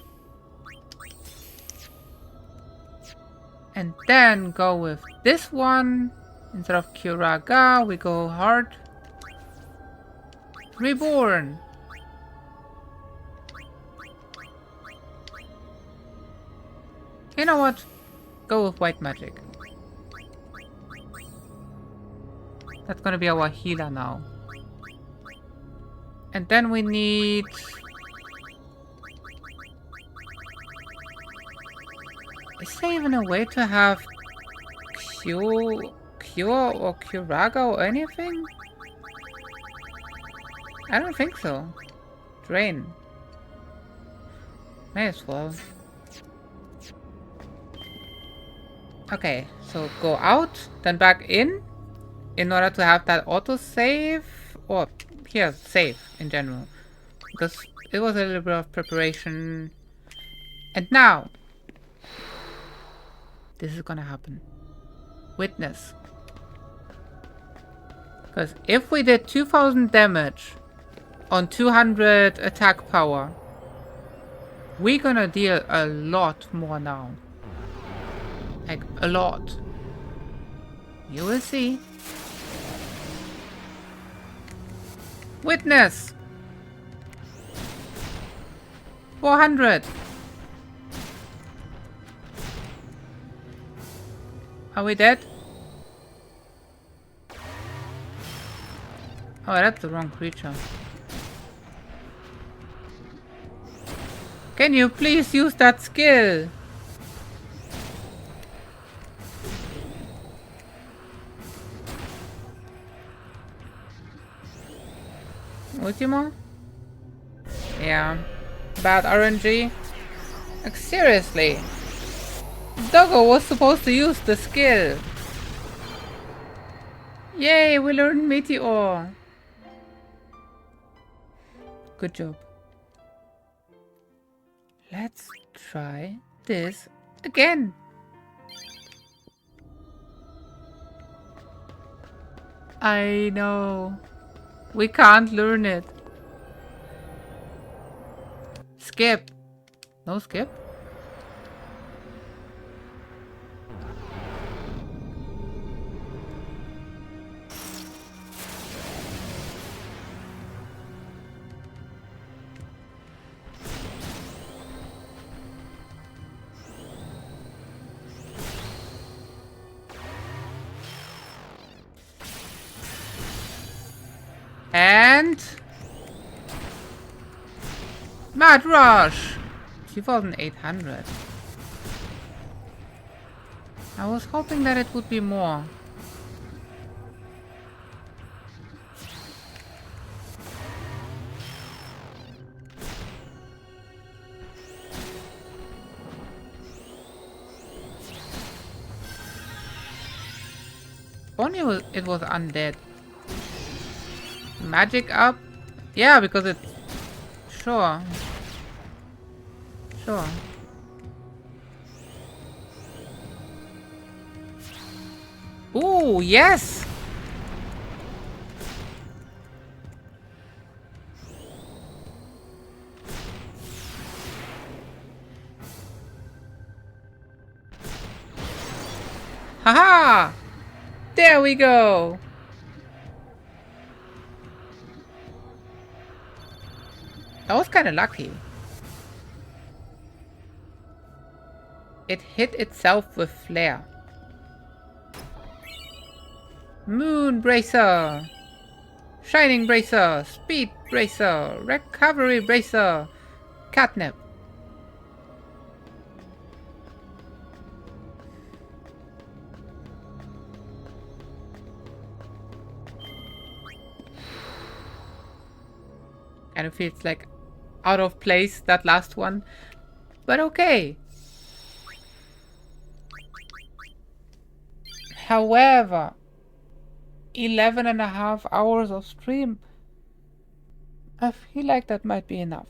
And then go with this one. Instead of Curaga, we go Heart Reborn. You know what? Go with white magic. That's gonna be our healer now. And then we need... Is there even a way to have Cure or Curaga or anything? I don't think so. Drain. May as well. Okay, so go out, then back in order to have that autosave, or here, save in general. Because it was a little bit of preparation. And now, this is gonna happen. Witness. Because if we did 2000 damage on 200 attack power, we're gonna deal a lot more now. Like, a lot. You will see. Witness! 400! Are we dead? Oh, that's the wrong creature. Can you please use that skill? Ultimo? Yeah. Bad RNG. Like, seriously. Doggo was supposed to use the skill. Yay, we learned Meteor. Good job. Let's try this again. I know. We can't learn it. Skip. No skip? And Mad Rush 2,800. I was hoping that it would be more. Only it was undead. Magic up? Yeah, because it's... Sure. Sure. Ooh, yes! Haha! There we go! I was kinda lucky. It hit itself with flare. Moon Bracer! Shining Bracer! Speed Bracer! Recovery Bracer! Catnip! Kind of feels like out of place, that last one. But okay. However, 11.5 hours of stream. I feel like that might be enough.